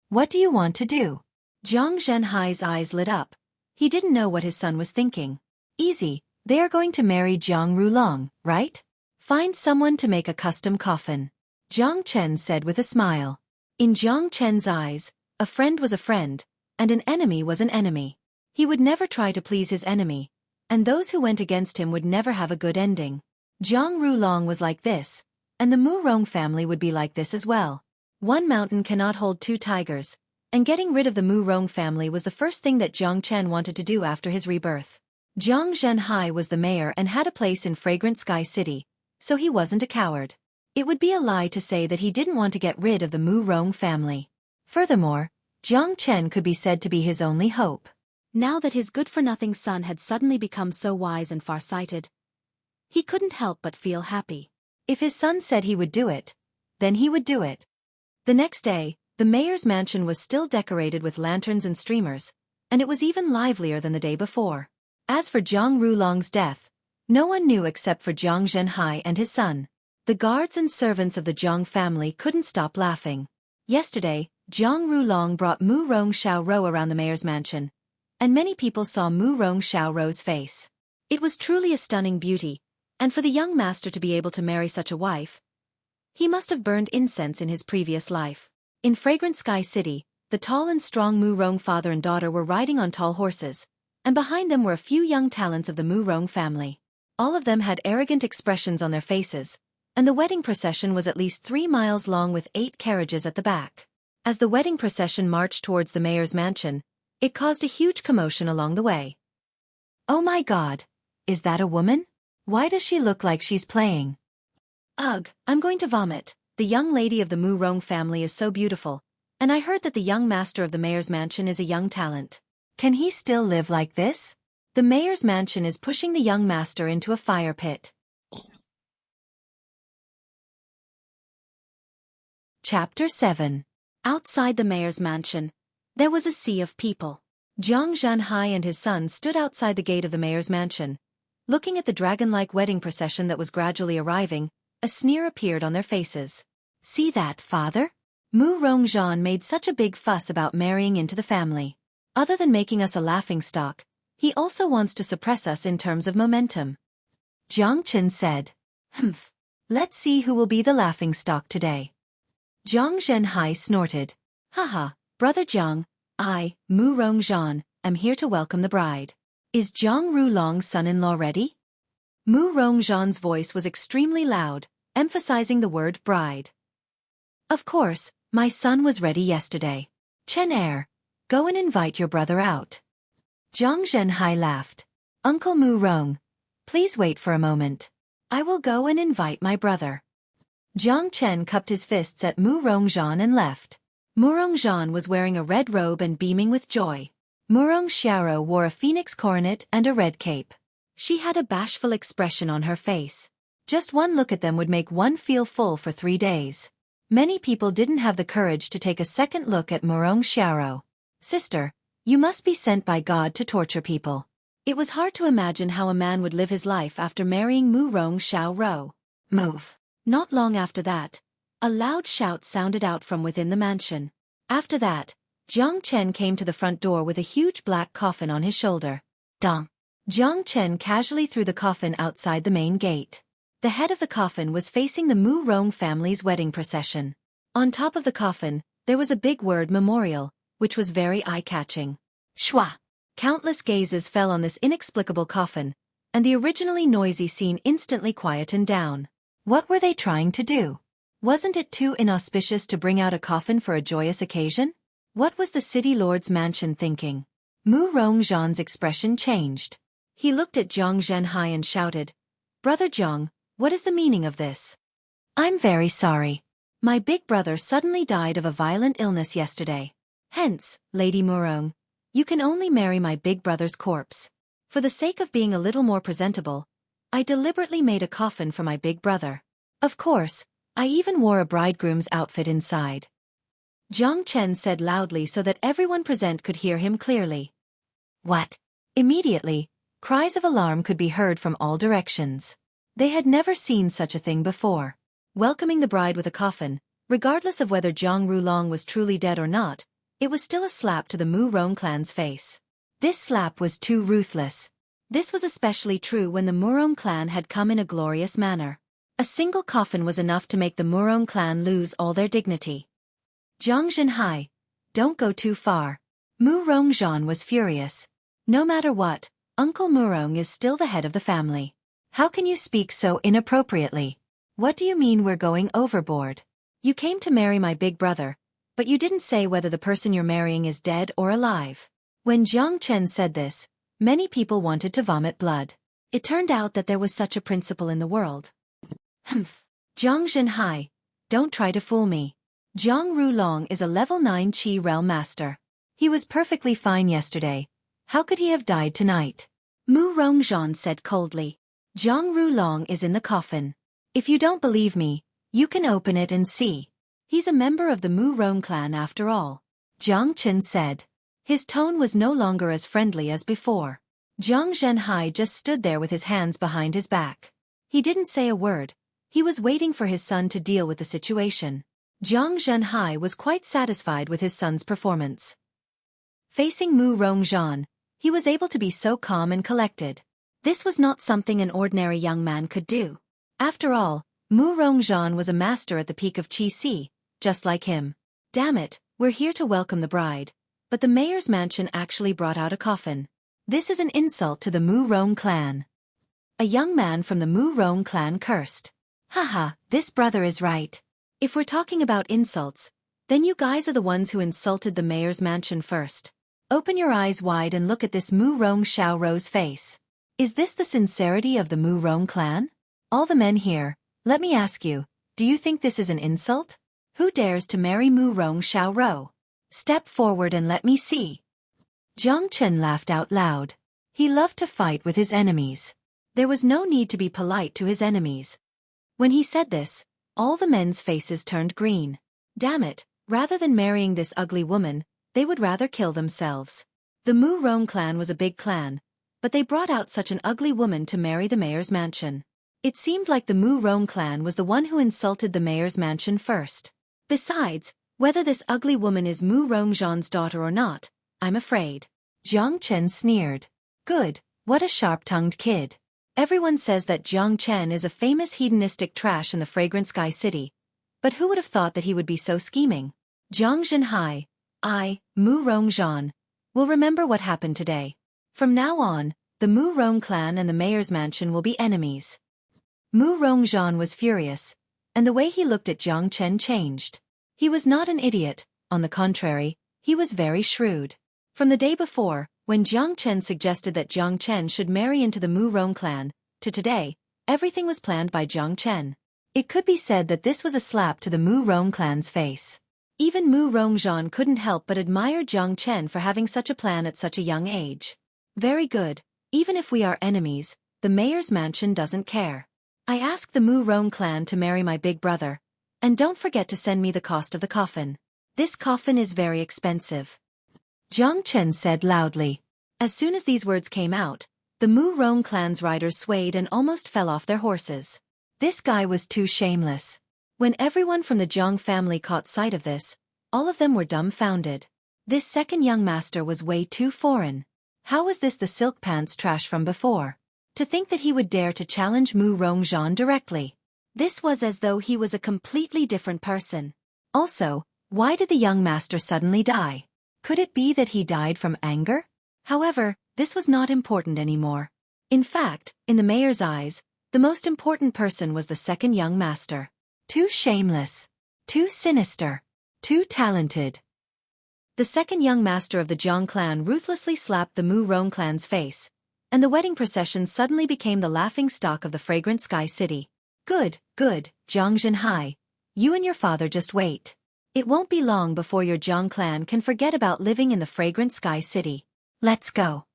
What do you want to do? Jiang Zhenhai's eyes lit up. He didn't know what his son was thinking. Easy, they are going to marry Jiang Rulong, right? Find someone to make a custom coffin. Jiang Chen said with a smile. In Jiang Chen's eyes, a friend was a friend, and an enemy was an enemy. He would never try to please his enemy, and those who went against him would never have a good ending. Jiang Rulong was like this, and the Mu Rong family would be like this as well. One mountain cannot hold two tigers, and getting rid of the Mu Rong family was the first thing that Jiang Chen wanted to do after his rebirth. Jiang Zhenhai was the mayor and had a place in Fragrant Sky City, so he wasn't a coward. It would be a lie to say that he didn't want to get rid of the Mu Rong family. Furthermore, Jiang Chen could be said to be his only hope. Now that his good-for-nothing son had suddenly become so wise and far-sighted, he couldn't help but feel happy. If his son said he would do it, then he would do it. The next day, the mayor's mansion was still decorated with lanterns and streamers, and it was even livelier than the day before. As for Jiang Rulong's death, no one knew except for Jiang Zhenhai and his son. The guards and servants of the Jiang family couldn't stop laughing. Yesterday, Jiang Rulong brought Mu Rong Xiaoro around the mayor's mansion, and many people saw Mu Rong Xiaoro's face. It was truly a stunning beauty, and for the young master to be able to marry such a wife, he must have burned incense in his previous life. In Fragrant Sky City, the tall and strong Mu Rong father and daughter were riding on tall horses, and behind them were a few young talents of the Mu Rong family. All of them had arrogant expressions on their faces, and the wedding procession was at least 3 miles long with 8 carriages at the back. As the wedding procession marched towards the mayor's mansion, it caused a huge commotion along the way. Oh my God! Is that a woman? Why does she look like she's playing? Ugh, I'm going to vomit. The young lady of the Mu Rong family is so beautiful, and I heard that the young master of the mayor's mansion is a young talent. Can he still live like this? The mayor's mansion is pushing the young master into a fire pit. Chapter 7. Outside the mayor's mansion, there was a sea of people. Jiang Zhenhai and his son stood outside the gate of the mayor's mansion. Looking at the dragon-like wedding procession that was gradually arriving, a sneer appeared on their faces. See that, father? Mu Rongzhan made such a big fuss about marrying into the family. Other than making us a laughingstock, he also wants to suppress us in terms of momentum. Jiang Chen said. Humph. Let's see who will be the laughingstock today. Jiang Zhenhai snorted. Haha, brother Jiang, I, Mu Rongzhan, am here to welcome the bride. Is Jiang Rulong's son-in-law ready? Mu Rongzhan's voice was extremely loud, emphasizing the word bride. Of course, my son was ready yesterday. Chen Er, go and invite your brother out. Jiang Zhenhai laughed. Uncle Mu Rong, please wait for a moment. I will go and invite my brother. Jiang Chen cupped his fists at Mu Rongzhan and left. Mu Rongzhan was wearing a red robe and beaming with joy. Mu Rong Xiaoro wore a phoenix coronet and a red cape. She had a bashful expression on her face. Just one look at them would make one feel full for 3 days. Many people didn't have the courage to take a second look at Mu Rong Xiaoro. Sister, you must be sent by God to torture people. It was hard to imagine how a man would live his life after marrying Mu Rong Xiaoro. Move. Not long after that, a loud shout sounded out from within the mansion. After that, Jiang Chen came to the front door with a huge black coffin on his shoulder. Dong. Jiang Chen casually threw the coffin outside the main gate. The head of the coffin was facing the Mu Rong family's wedding procession. On top of the coffin, there was a big word memorial, which was very eye-catching. Shwa! Countless gazes fell on this inexplicable coffin, and the originally noisy scene instantly quietened down. What were they trying to do? Wasn't it too inauspicious to bring out a coffin for a joyous occasion? What was the city lord's mansion thinking? Mu Rongzhan's expression changed. He looked at Jiang Zhenhai and shouted, Brother Jiang, what is the meaning of this? I'm very sorry. My big brother suddenly died of a violent illness yesterday. Hence, Lady Mu Rong, you can only marry my big brother's corpse. For the sake of being a little more presentable, I deliberately made a coffin for my big brother. Of course, I even wore a bridegroom's outfit inside. Jiang Chen said loudly so that everyone present could hear him clearly. What? Immediately, cries of alarm could be heard from all directions. They had never seen such a thing before. Welcoming the bride with a coffin, regardless of whether Jiang Rulong was truly dead or not, it was still a slap to the Mu Rong clan's face. This slap was too ruthless. This was especially true when the Mu Rong clan had come in a glorious manner. A single coffin was enough to make the Mu Rong clan lose all their dignity. Jiang Zhenhai, don't go too far. Mu Rongzhan was furious. No matter what, Uncle Mu Rong is still the head of the family. How can you speak so inappropriately? What do you mean we're going overboard? You came to marry my big brother, but you didn't say whether the person you're marrying is dead or alive. When Jiang Chen said this, many people wanted to vomit blood. It turned out that there was such a principle in the world. Humph. Jiang Zhenhai, don't try to fool me. Jiang Rulong is a level 9 Qi realm master. He was perfectly fine yesterday. How could he have died tonight? Mu Rongzhan said coldly. Jiang Rulong is in the coffin. If you don't believe me, You can open it and see. He's a member of the Mu Rong clan after all, Jiang Chen said. His tone was no longer as friendly as before. Jiang Zhenhai just stood there with his hands behind his back. He didn't say a word. He was waiting for his son to deal with the situation. Jiang Zhenhai was quite satisfied with his son's performance. Facing Mu Rongzhan, he was able to be so calm and collected. This was not something an ordinary young man could do. After all, Mu Rongzhan was a master at the peak of Qi Si, just like him. Damn it, we're here to welcome the bride. But the mayor's mansion actually brought out a coffin. This is an insult to the Mu Rong clan. A young man from the Mu Rong clan cursed. Haha, this brother is right. If we're talking about insults, then you guys are the ones who insulted the mayor's mansion first. Open your eyes wide and look at this Mu Rong Xiaoro's face. Is this the sincerity of the Mu Rong clan? All the men here, let me ask you, do you think this is an insult? Who dares to marry Mu Rong Xiaoro? Step forward and let me see. Jiang Chen laughed out loud. He loved to fight with his enemies. There was no need to be polite to his enemies. When he said this, all the men's faces turned green. Damn it, rather than marrying this ugly woman, they would rather kill themselves. The Mu Rong clan was a big clan, but they brought out such an ugly woman to marry the mayor's mansion. It seemed like the Mu Rong clan was the one who insulted the mayor's mansion first. Besides, whether this ugly woman is Mu Rongzhan's daughter or not, I'm afraid. Jiang Chen sneered. Good, what a sharp-tongued kid. Everyone says that Jiang Chen is a famous hedonistic trash in the Fragrant Sky City. But who would have thought that he would be so scheming? Jiang Zhenhai, I, Mu Rongzhan, will remember what happened today. From now on, the Mu Rong clan and the mayor's mansion will be enemies. Mu Rongzhan was furious, and the way he looked at Jiang Chen changed. He was not an idiot, on the contrary, he was very shrewd. From the day before, when Jiang Chen suggested that Jiang Chen should marry into the Mu Rong clan, to today, everything was planned by Jiang Chen. It could be said that this was a slap to the Mu Rong clan's face. Even Mu Rongzhan couldn't help but admire Jiang Chen for having such a plan at such a young age. Very good, even if we are enemies, the mayor's mansion doesn't care. I ask the Mu Rong clan to marry my big brother. And don't forget to send me the cost of the coffin. This coffin is very expensive. Jiang Chen said loudly. As soon as these words came out, the Mu Rong clan's riders swayed and almost fell off their horses. This guy was too shameless. When everyone from the Jiang family caught sight of this, all of them were dumbfounded. This second young master was way too foreign. How was this the silk pants trash from before? To think that he would dare to challenge Mu Rongzhan directly. This was as though he was a completely different person. Also, why did the young master suddenly die? Could it be that he died from anger? However, this was not important anymore. In fact, in the mayor's eyes, the most important person was the second young master. Too shameless. Too sinister. Too talented. The second young master of the Jiang clan ruthlessly slapped the Mu Rong clan's face, and the wedding procession suddenly became the laughingstock of the Fragrant Sky City. Good, good, Jiang Zhenhai. You and your father just wait. It won't be long before your Jiang clan can forget about living in the Fragrant Sky City. Let's go.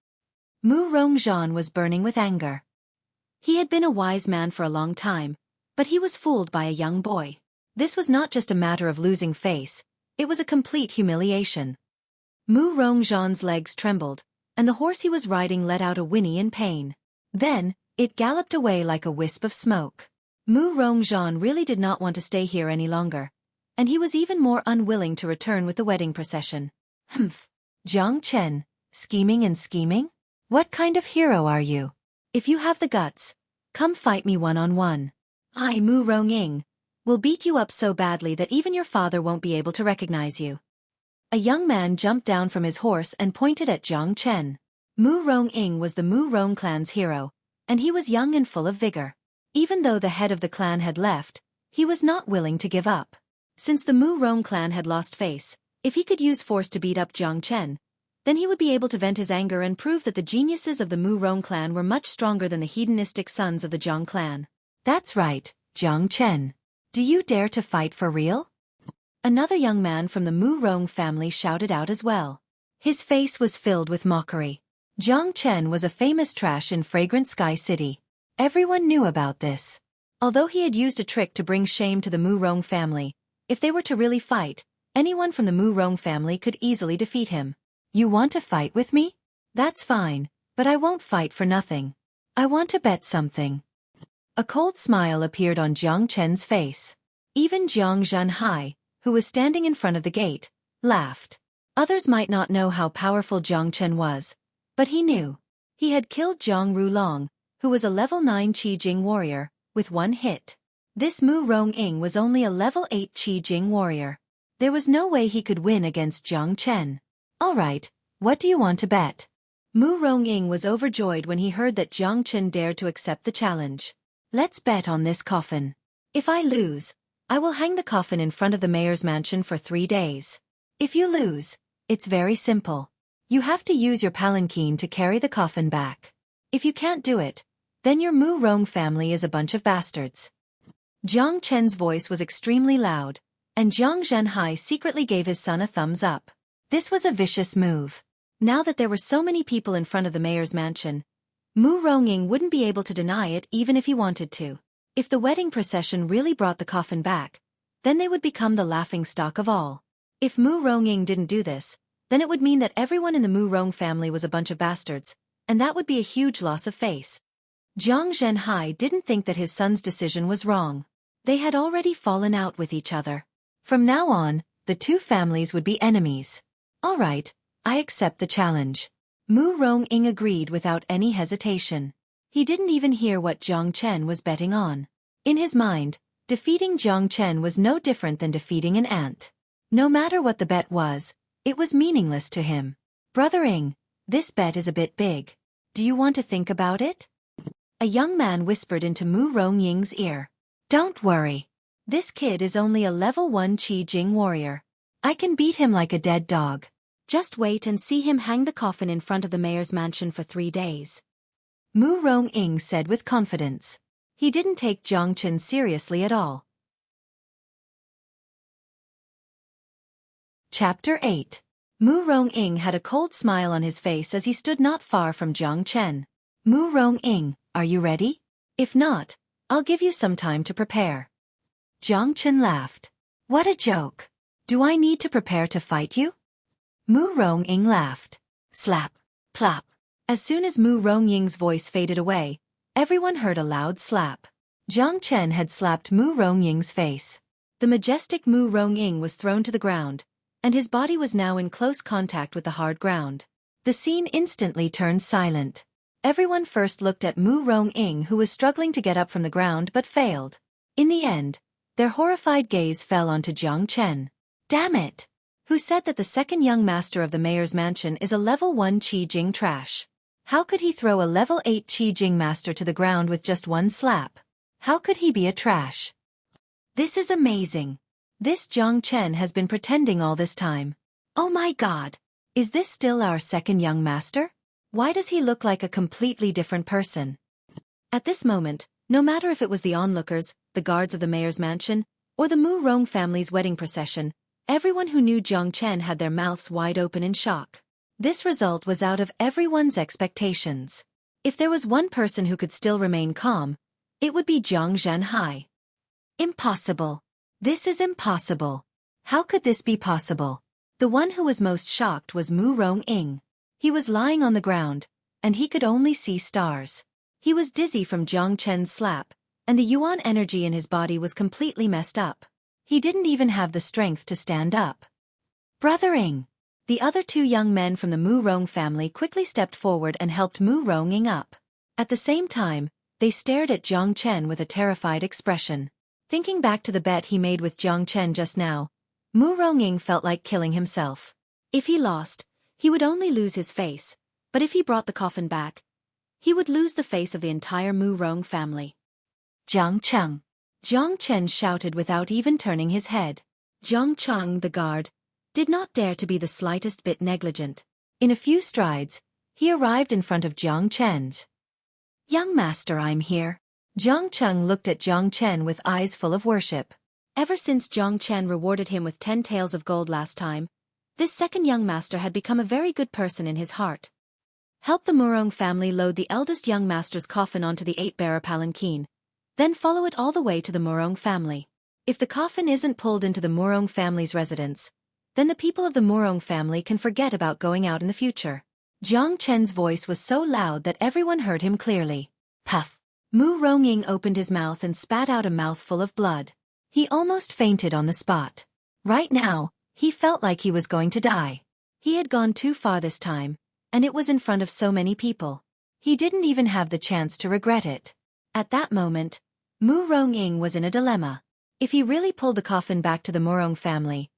Mu Rongzhan was burning with anger. He had been a wise man for a long time, but he was fooled by a young boy. This was not just a matter of losing face, it was a complete humiliation. Mu Rongzhan's legs trembled, and the horse he was riding let out a whinny in pain. Then, it galloped away like a wisp of smoke. Mu Rongzhan really did not want to stay here any longer, and he was even more unwilling to return with the wedding procession. Humph. Jiang Chen, scheming and scheming? What kind of hero are you? If you have the guts, come fight me one-on-one. I, Mu Rong-ing, will beat you up so badly that even your father won't be able to recognize you. A young man jumped down from his horse and pointed at Jiang Chen. Mu Rong-ing was the Mu Rong clan's hero, and he was young and full of vigor. Even though the head of the clan had left, he was not willing to give up. Since the Mu Rong clan had lost face, if he could use force to beat up Jiang Chen, then he would be able to vent his anger and prove that the geniuses of the Mu Rong clan were much stronger than the hedonistic sons of the Jiang clan. That's right, Jiang Chen. Do you dare to fight for real? Another young man from the Mu Rong family shouted out as well. His face was filled with mockery. Jiang Chen was a famous trash in Fragrant Sky City. Everyone knew about this. Although he had used a trick to bring shame to the Mu-Rong family, if they were to really fight, anyone from the Mu-Rong family could easily defeat him. You want to fight with me? That's fine, but I won't fight for nothing. I want to bet something. A cold smile appeared on Jiang Chen's face. Even Jiang Zhanhai, who was standing in front of the gate, laughed. Others might not know how powerful Jiang Chen was, but he knew. He had killed Zhang Rulong, who was a level 9 Qi Jing warrior, with one hit. This Mu Rong-ing was only a level 8 Qi Jing warrior. There was no way he could win against Jiang Chen. All right, what do you want to bet? Mu Rong-ing was overjoyed when he heard that Jiang Chen dared to accept the challenge. Let's bet on this coffin. If I lose, I will hang the coffin in front of the mayor's mansion for 3 days. If you lose, it's very simple. You have to use your palanquin to carry the coffin back. If you can't do it, then your Mu Rong family is a bunch of bastards. Jiang Chen's voice was extremely loud, and Jiang Zhanhai secretly gave his son a thumbs up. This was a vicious move. Now that there were so many people in front of the mayor's mansion, Mu Rong-ing wouldn't be able to deny it even if he wanted to. If the wedding procession really brought the coffin back, then they would become the laughingstock of all. If Mu Rong-ing didn't do this, then it would mean that everyone in the Mu Rong family was a bunch of bastards, and that would be a huge loss of face. Jiang Zhanhai didn't think that his son's decision was wrong. They had already fallen out with each other. From now on, the two families would be enemies. All right, I accept the challenge. Mu Rong-ing agreed without any hesitation. He didn't even hear what Jiang Chen was betting on. In his mind, defeating Jiang Chen was no different than defeating an ant. No matter what the bet was, it was meaningless to him. Brother-ing, this bet is a bit big. Do you want to think about it? A young man whispered into Mu Rong-ing's ear. Don't worry. This kid is only a level 1 Qi Jing warrior. I can beat him like a dead dog. Just wait and see him hang the coffin in front of the mayor's mansion for 3 days. Mu Rong-ing said with confidence. He didn't take Jiang Chen seriously at all. Chapter 8. Mu Rong-ing had a cold smile on his face as he stood not far from Jiang Chen. Mu Rong-ing, are you ready? If not, I'll give you some time to prepare. Jiang Chen laughed. What a joke. Do I need to prepare to fight you? Mu Rong-ing laughed. Slap. Plop. As soon as Mu Rong-ing's voice faded away, everyone heard a loud slap. Jiang Chen had slapped Mu Rong-ing's face. The majestic Mu Rong-ing was thrown to the ground, and his body was now in close contact with the hard ground. The scene instantly turned silent. Everyone first looked at Mu Rong-ing, who was struggling to get up from the ground but failed. In the end, their horrified gaze fell onto Jiang Chen. Damn it! Who said that the second young master of the mayor's mansion is a level 1 Qi Jing trash? How could he throw a level 8 Qi Jing master to the ground with just one slap? How could he be a trash? This is amazing. This Jiang Chen has been pretending all this time. Oh my god! Is this still our second young master? Why does he look like a completely different person? At this moment, no matter if it was the onlookers, the guards of the mayor's mansion, or the Mu Rong family's wedding procession, everyone who knew Jiang Chen had their mouths wide open in shock. This result was out of everyone's expectations. If there was one person who could still remain calm, it would be Jiang Zhanhai. Impossible. This is impossible. How could this be possible? The one who was most shocked was Mu Rong-ing. He was lying on the ground, and he could only see stars. He was dizzy from Jiang Chen's slap, and the yuan energy in his body was completely messed up. He didn't even have the strength to stand up. Brother-ing! The other two young men from the Mu Rong family quickly stepped forward and helped Mu Rong-ing up. At the same time, they stared at Jiang Chen with a terrified expression. Thinking back to the bet he made with Jiang Chen just now, Mu Rong-ing felt like killing himself. If he lost, he would only lose his face, but if he brought the coffin back, he would lose the face of the entire Mu Rong family. Jiang Cheng! Jiang Chen shouted without even turning his head. Jiang Cheng, the guard, did not dare to be the slightest bit negligent. In a few strides, he arrived in front of Jiang Chen's. Young master, I'm here. Jiang Cheng looked at Jiang Chen with eyes full of worship. Ever since Jiang Chen rewarded him with 10 taels of gold last time, this second young master had become a very good person in his heart. Help the Murong family load the eldest young master's coffin onto the 8-bearer palanquin. Then follow it all the way to the Murong family. If the coffin isn't pulled into the Murong family's residence, then the people of the Murong family can forget about going out in the future. Jiang Chen's voice was so loud that everyone heard him clearly. Puff! Mu Rongying opened his mouth and spat out a mouthful of blood. He almost fainted on the spot. Right now, he felt like he was going to die. He had gone too far this time, and it was in front of so many people. He didn't even have the chance to regret it. At that moment, Mu Rongying was in a dilemma. If he really pulled the coffin back to the Murong family,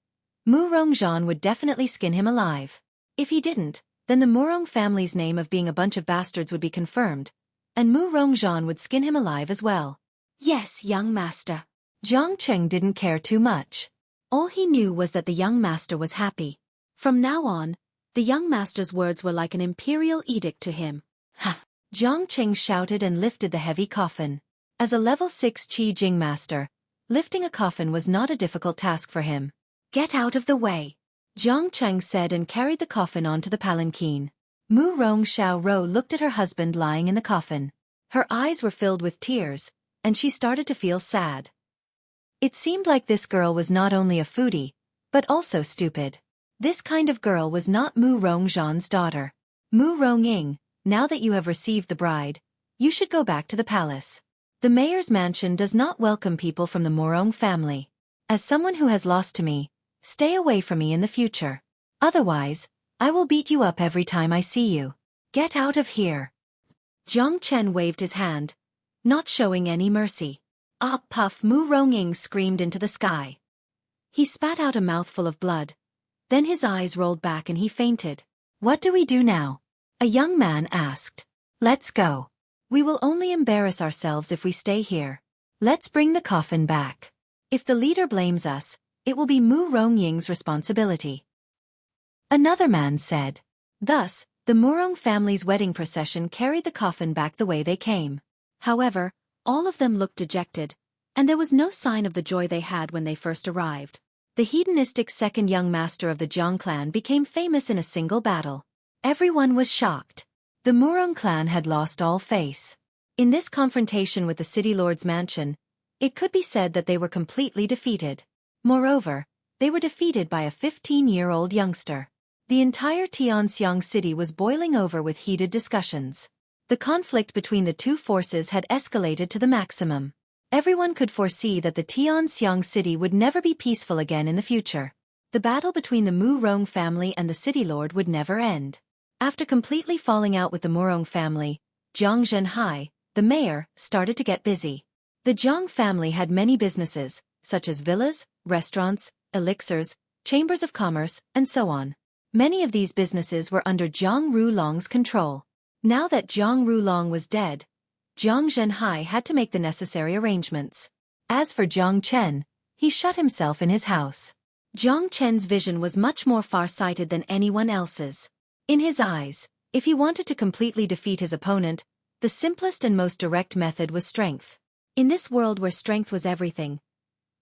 Mu Rongzhan would definitely skin him alive. If he didn't, then the Murong family's name of being a bunch of bastards would be confirmed, and Mu Rongzhan would skin him alive as well. Yes, young master. Jiang Cheng didn't care too much. All he knew was that the young master was happy. From now on, the young master's words were like an imperial edict to him. Ha! Jiang Cheng shouted and lifted the heavy coffin. As a level 6 Qi Jing master, lifting a coffin was not a difficult task for him. Get out of the way, Jiang Cheng said and carried the coffin onto the palanquin. Mu Rong Xiaoro looked at her husband lying in the coffin. Her eyes were filled with tears, and she started to feel sad. It seemed like this girl was not only a foodie, but also stupid. This kind of girl was not Mu Rongzhan's daughter. Mu Rongying, now that you have received the bride, you should go back to the palace. The mayor's mansion does not welcome people from the Murong family. As someone who has lost to me, stay away from me in the future. Otherwise, I will beat you up every time I see you. Get out of here. Jiang Chen waved his hand, not showing any mercy. Ah, puff! Mu Rongying screamed into the sky. He spat out a mouthful of blood. Then his eyes rolled back and he fainted. What do we do now? A young man asked. Let's go. We will only embarrass ourselves if we stay here. Let's bring the coffin back. If the leader blames us, it will be Mu Rongying's responsibility. Another man said. Thus, the Murong family's wedding procession carried the coffin back the way they came. However, all of them looked dejected, and there was no sign of the joy they had when they first arrived. The hedonistic second young master of the Jiang clan became famous in a single battle. Everyone was shocked. The Murong clan had lost all face. In this confrontation with the city lord's mansion, it could be said that they were completely defeated. Moreover, they were defeated by a 15-year-old youngster. The entire Tianxiang city was boiling over with heated discussions. The conflict between the two forces had escalated to the maximum. Everyone could foresee that the Tianxiang city would never be peaceful again in the future. The battle between the Mu Rong family and the city lord would never end. After completely falling out with the Murong family, Jiang Zhenhai, the mayor, started to get busy. The Jiang family had many businesses, such as villas, restaurants, elixirs, chambers of commerce, and so on. Many of these businesses were under Jiang Rulong's control. Now that Jiang Rulong was dead, Jiang Zhenhai had to make the necessary arrangements. As for Jiang Chen, he shut himself in his house. Jiang Chen's vision was much more far-sighted than anyone else's. In his eyes, if he wanted to completely defeat his opponent, the simplest and most direct method was strength. In this world where strength was everything,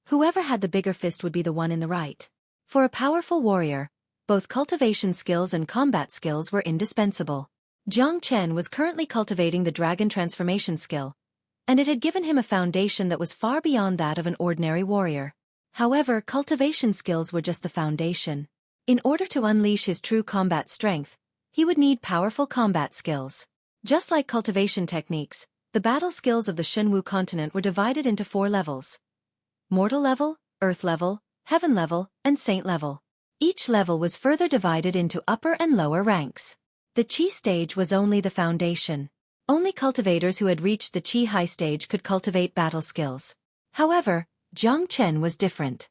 whoever had the bigger fist would be the one in the right. For a powerful warrior, both cultivation skills and combat skills were indispensable. Jiang Chen was currently cultivating the dragon transformation skill, and it had given him a foundation that was far beyond that of an ordinary warrior. However, cultivation skills were just the foundation. In order to unleash his true combat strength, he would need powerful combat skills. Just like cultivation techniques, the battle skills of the Shenwu continent were divided into 4 levels: mortal level, earth level, heaven level, and saint level. Each level was further divided into upper and lower ranks. The Qi stage was only the foundation. Only cultivators who had reached the Qi high stage could cultivate battle skills. However, Jiang Chen was different.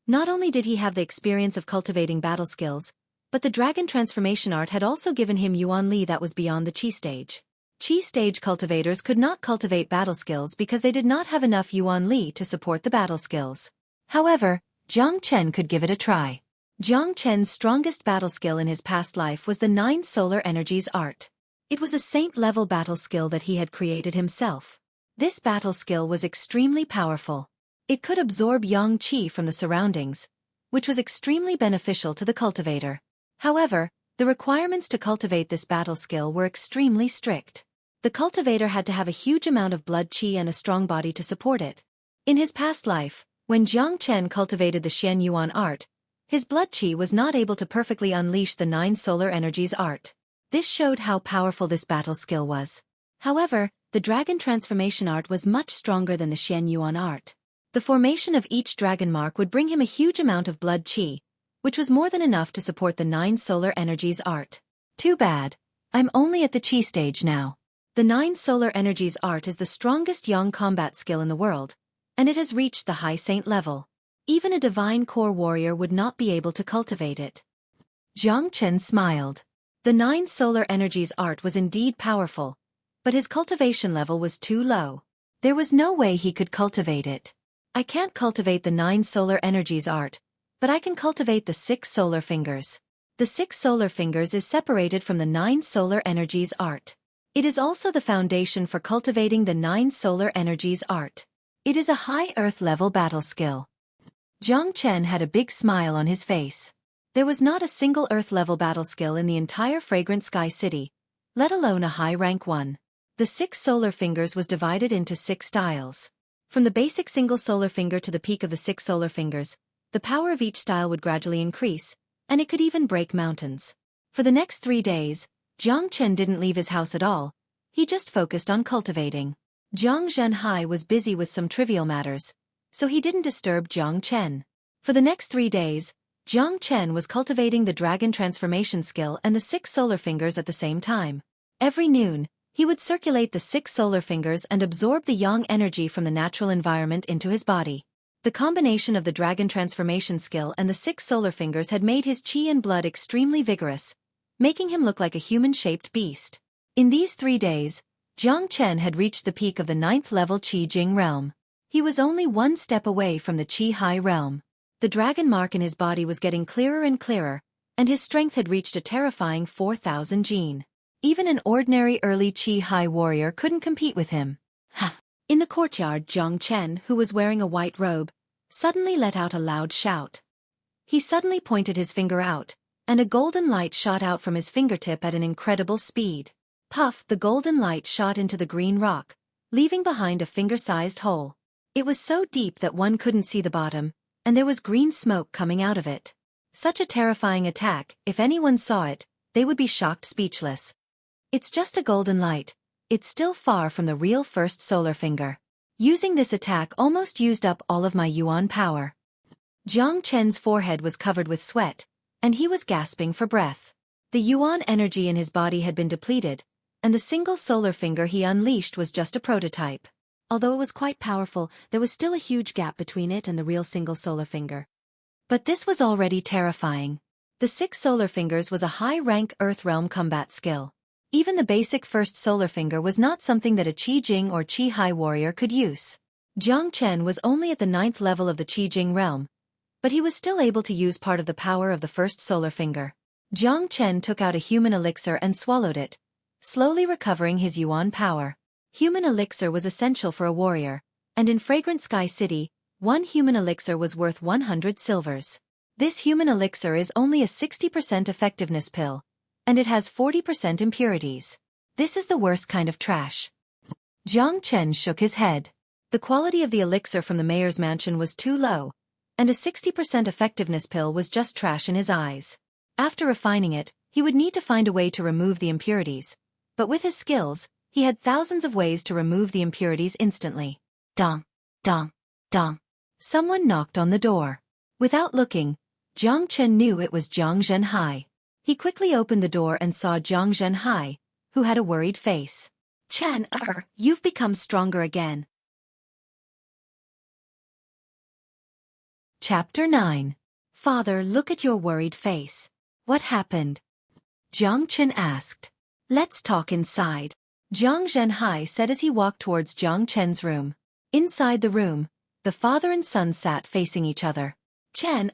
Not only did he have the experience of cultivating battle skills, but the dragon transformation art had also given him Yuan Li that was beyond the Qi stage. Qi stage cultivators could not cultivate battle skills because they did not have enough Yuan Li to support the battle skills. However, Jiang Chen could give it a try. Jiang Chen's strongest battle skill in his past life was the 9 solar energies art. It was a saint-level battle skill that he had created himself. This battle skill was extremely powerful. It could absorb yang qi from the surroundings, which was extremely beneficial to the cultivator. However, the requirements to cultivate this battle skill were extremely strict. The cultivator had to have a huge amount of blood qi and a strong body to support it. In his past life, when Jiang Chen cultivated the Xian Yuan art, his blood qi was not able to perfectly unleash the 9 solar energies art. This showed how powerful this battle skill was. However, the dragon transformation art was much stronger than the Xian Yuan art. The formation of each dragon mark would bring him a huge amount of blood qi, which was more than enough to support the 9 solar energies art. Too bad. I'm only at the qi stage now. The 9 solar energies art is the strongest yang combat skill in the world, and it has reached the high saint level. Even a divine core warrior would not be able to cultivate it. Jiang Chen smiled. The 9 solar energies art was indeed powerful, but his cultivation level was too low. There was no way he could cultivate it. I can't cultivate the 9 solar energies art, but I can cultivate the 6 solar fingers. The 6 solar fingers is separated from the 9 solar energies art. It is also the foundation for cultivating the 9 solar energies art. It is a high earth level battle skill. Jiang Chen had a big smile on his face. There was not a single earth level battle skill in the entire Fragrant Sky City, let alone a high rank one. The 6 solar fingers was divided into 6 styles. From the basic single solar finger to the peak of the 6 solar fingers, the power of each style would gradually increase, and it could even break mountains. For the next 3 days, Jiang Chen didn't leave his house at all. He just focused on cultivating. Jiang Zhenhai was busy with some trivial matters, so he didn't disturb Jiang Chen. For the next 3 days, Jiang Chen was cultivating the dragon transformation skill and the 6 solar fingers at the same time. Every noon, he would circulate the 6 solar fingers and absorb the yang energy from the natural environment into his body. The combination of the dragon transformation skill and the 6 solar fingers had made his qi and blood extremely vigorous, making him look like a human-shaped beast. In these 3 days, Jiang Chen had reached the peak of the 9th level Qi Jing realm. He was only 1 step away from the Qi High realm. The dragon mark in his body was getting clearer and clearer, and his strength had reached a terrifying 4,000 jin. Even an ordinary early Qi High warrior couldn't compete with him. In the courtyard, Jiang Chen, who was wearing a white robe, suddenly let out a loud shout. He suddenly pointed his finger out, and a golden light shot out from his fingertip at an incredible speed. Puff, the golden light shot into the green rock, leaving behind a finger-sized hole. It was so deep that one couldn't see the bottom, and there was green smoke coming out of it. Such a terrifying attack, if anyone saw it, they would be shocked speechless. It's just a golden light. It's still far from the real first solar finger. Using this attack almost used up all of my yuan power. Jiang Chen's forehead was covered with sweat, and he was gasping for breath. The yuan energy in his body had been depleted, and the single solar finger he unleashed was just a prototype. Although it was quite powerful, there was still a huge gap between it and the real single solar finger. But this was already terrifying. The 6 solar fingers was a high-rank Earth Realm combat skill. Even the basic first solar finger was not something that a Qi Jing or Qi High warrior could use. Jiang Chen was only at the 9th level of the Qi Jing realm, but he was still able to use part of the power of the first solar finger. Jiang Chen took out a human elixir and swallowed it, slowly recovering his yuan power. Human elixir was essential for a warrior, and in Fragrant Sky City, 1 human elixir was worth 100 silvers. This human elixir is only a 60% effectiveness pill, and it has 40% impurities. This is the worst kind of trash. Jiang Chen shook his head. The quality of the elixir from the mayor's mansion was too low, and a 60% effectiveness pill was just trash in his eyes. After refining it, he would need to find a way to remove the impurities, but with his skills, he had thousands of ways to remove the impurities instantly. Dong, dong, dong. Someone knocked on the door. Without looking, Jiang Chen knew it was Jiang Zhenhai. He quickly opened the door and saw Jiang Zhenhai, who had a worried face. Chen, you've become stronger again. Chapter 9. Father, look at your worried face. What happened? Jiang Chen asked. Let's talk inside. Jiang Zhenhai said as he walked towards Jiang Chen's room. Inside the room, the father and son sat facing each other. Chen,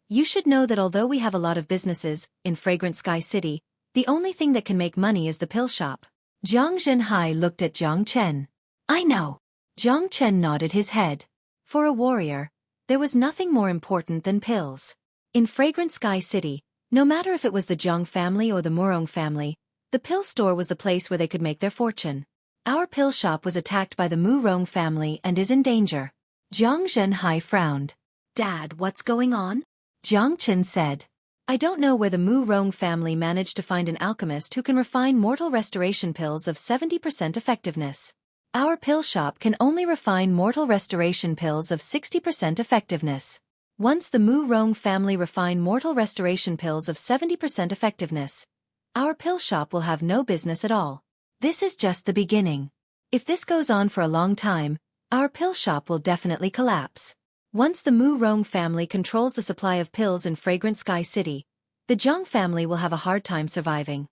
you should know that although we have a lot of businesses in Fragrant Sky City, the only thing that can make money is the pill shop. Jiang Zhenhai looked at Jiang Chen. I know. Jiang Chen nodded his head. For a warrior, there was nothing more important than pills. In Fragrant Sky City, no matter if it was the Jiang family or the Murong family, the pill store was the place where they could make their fortune. Our pill shop was attacked by the Mu Rong family and is in danger. Jiang Zhenhai frowned. Dad, what's going on? Jiang Chen said. I don't know where the Mu Rong family managed to find an alchemist who can refine mortal restoration pills of 70% effectiveness. Our pill shop can only refine mortal restoration pills of 60% effectiveness. Once the Mu Rong family refine mortal restoration pills of 70% effectiveness, our pill shop will have no business at all. This is just the beginning. If this goes on for a long time, our pill shop will definitely collapse. Once the Mu Rong family controls the supply of pills in Fragrant Sky City, the Jiang family will have a hard time surviving.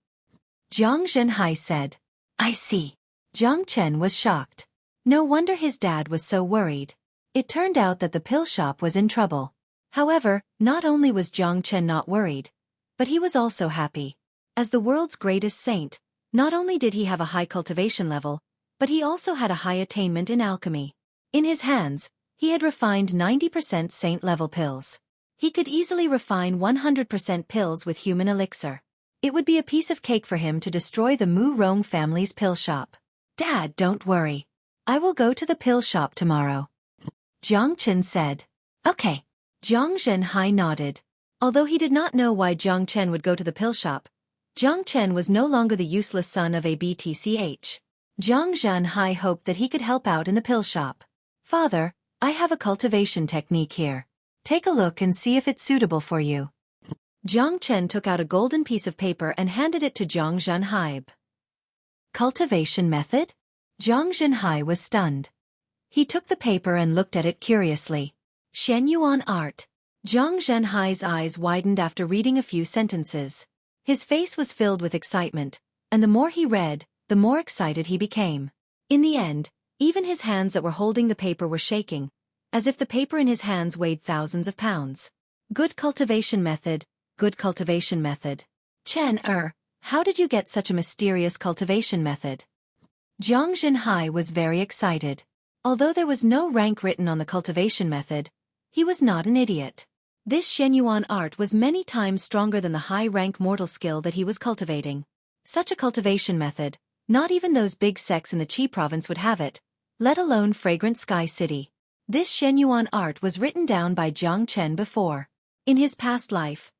Jiang Zhenhai said. I see. Jiang Chen was shocked. No wonder his dad was so worried. It turned out that the pill shop was in trouble. However, not only was Jiang Chen not worried, but he was also happy. As the world's greatest saint, not only did he have a high cultivation level, but he also had a high attainment in alchemy. In his hands, he had refined 90% saint-level pills. He could easily refine 100% pills with human elixir. It would be a piece of cake for him to destroy the Mu Rong family's pill shop. Dad, don't worry. I will go to the pill shop tomorrow. Jiang Chen said. Okay. Jiang Zhenhai nodded. Although he did not know why Jiang Chen would go to the pill shop, Jiang Chen was no longer the useless son of a BTCH. Jiang Zhenhai hoped that he could help out in the pill shop. Father, I have a cultivation technique here. Take a look and see if it's suitable for you. Jiang Chen took out a golden piece of paper and handed it to Jiang Zhenhai. Cultivation method? Jiang Zhenhai was stunned. He took the paper and looked at it curiously. Shenyuan art. Jiang Zhenhai's eyes widened after reading a few sentences. His face was filled with excitement, and the more he read, the more excited he became. In the end, even his hands that were holding the paper were shaking, as if the paper in his hands weighed thousands of pounds. Good cultivation method, good cultivation method. Chen, how did you get such a mysterious cultivation method? Jiang Zhenhai was very excited. Although there was no rank written on the cultivation method, he was not an idiot. This Shenyuan art was many times stronger than the high-rank mortal skill that he was cultivating. Such a cultivation method, not even those big sects in the Qi province would have it, let alone Fragrant Sky City. This Shenyuan art was written down by Jiang Chen before. In his past life,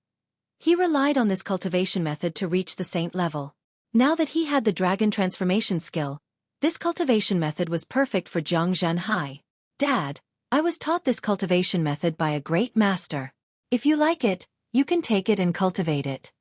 he relied on this cultivation method to reach the saint level. Now that he had the dragon transformation skill, this cultivation method was perfect for Jiang Zhenhai. Dad, I was taught this cultivation method by a great master. If you like it, you can take it and cultivate it.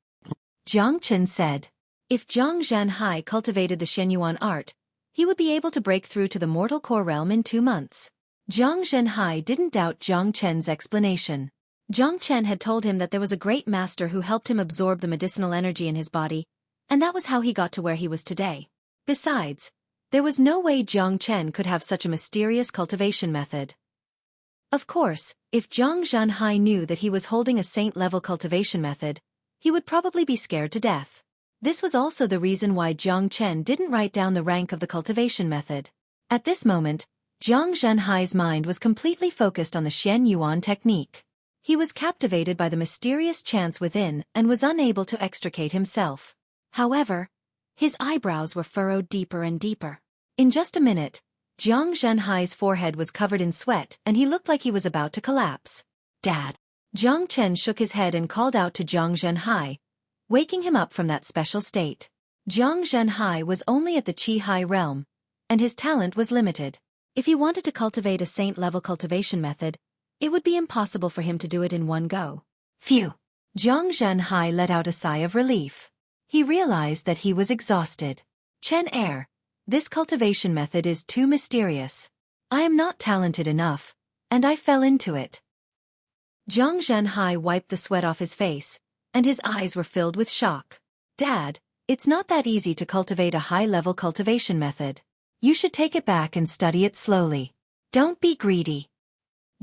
Jiang Chen said. If Jiang Zhenhai cultivated the Shenyuan art, he would be able to break through to the mortal core realm in 2 months. Jiang Zhenhai didn't doubt Jiang Chen's explanation. Jiang Chen had told him that there was a great master who helped him absorb the medicinal energy in his body, and that was how he got to where he was today. Besides, there was no way Jiang Chen could have such a mysterious cultivation method. Of course, if Jiang Zhenhai knew that he was holding a saint-level cultivation method, he would probably be scared to death. This was also the reason why Jiang Chen didn't write down the rank of the cultivation method. At this moment, Jiang Zhenhai's mind was completely focused on the Shen Yuan technique. He was captivated by the mysterious chants within and was unable to extricate himself. However, his eyebrows were furrowed deeper and deeper. In just a minute, Jiang Zhenhai's forehead was covered in sweat and he looked like he was about to collapse. Dad. Jiang Chen shook his head and called out to Jiang Zhenhai, waking him up from that special state. Jiang Zhenhai was only at the Qi High realm, and his talent was limited. If he wanted to cultivate a saint-level cultivation method, it would be impossible for him to do it in one go. Phew! Jiang Zhenhai let out a sigh of relief. He realized that he was exhausted. Chen this cultivation method is too mysterious. I am not talented enough, and I fell into it. Jiang Zhenhai wiped the sweat off his face, and his eyes were filled with shock. Dad, it's not that easy to cultivate a high-level cultivation method. You should take it back and study it slowly. Don't be greedy.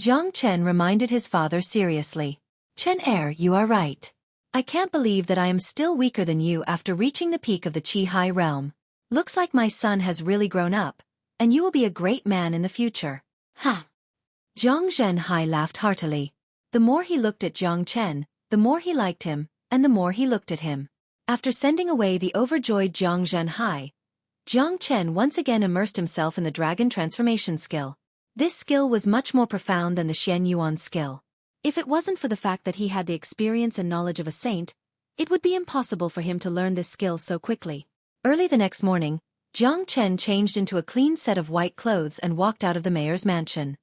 Jiang Chen reminded his father seriously. Chen you are right. I can't believe that I am still weaker than you after reaching the peak of the Qi High realm. Looks like my son has really grown up, and you will be a great man in the future. Huh. Jiang Zhenhai laughed heartily. The more he looked at Jiang Chen, the more he liked him, and the more he looked at him. After sending away the overjoyed Jiang Zhenhai, Jiang Chen once again immersed himself in the dragon transformation skill. This skill was much more profound than the Xian Yuan skill. If it wasn't for the fact that he had the experience and knowledge of a saint, it would be impossible for him to learn this skill so quickly. Early the next morning, Jiang Chen changed into a clean set of white clothes and walked out of the mayor's mansion.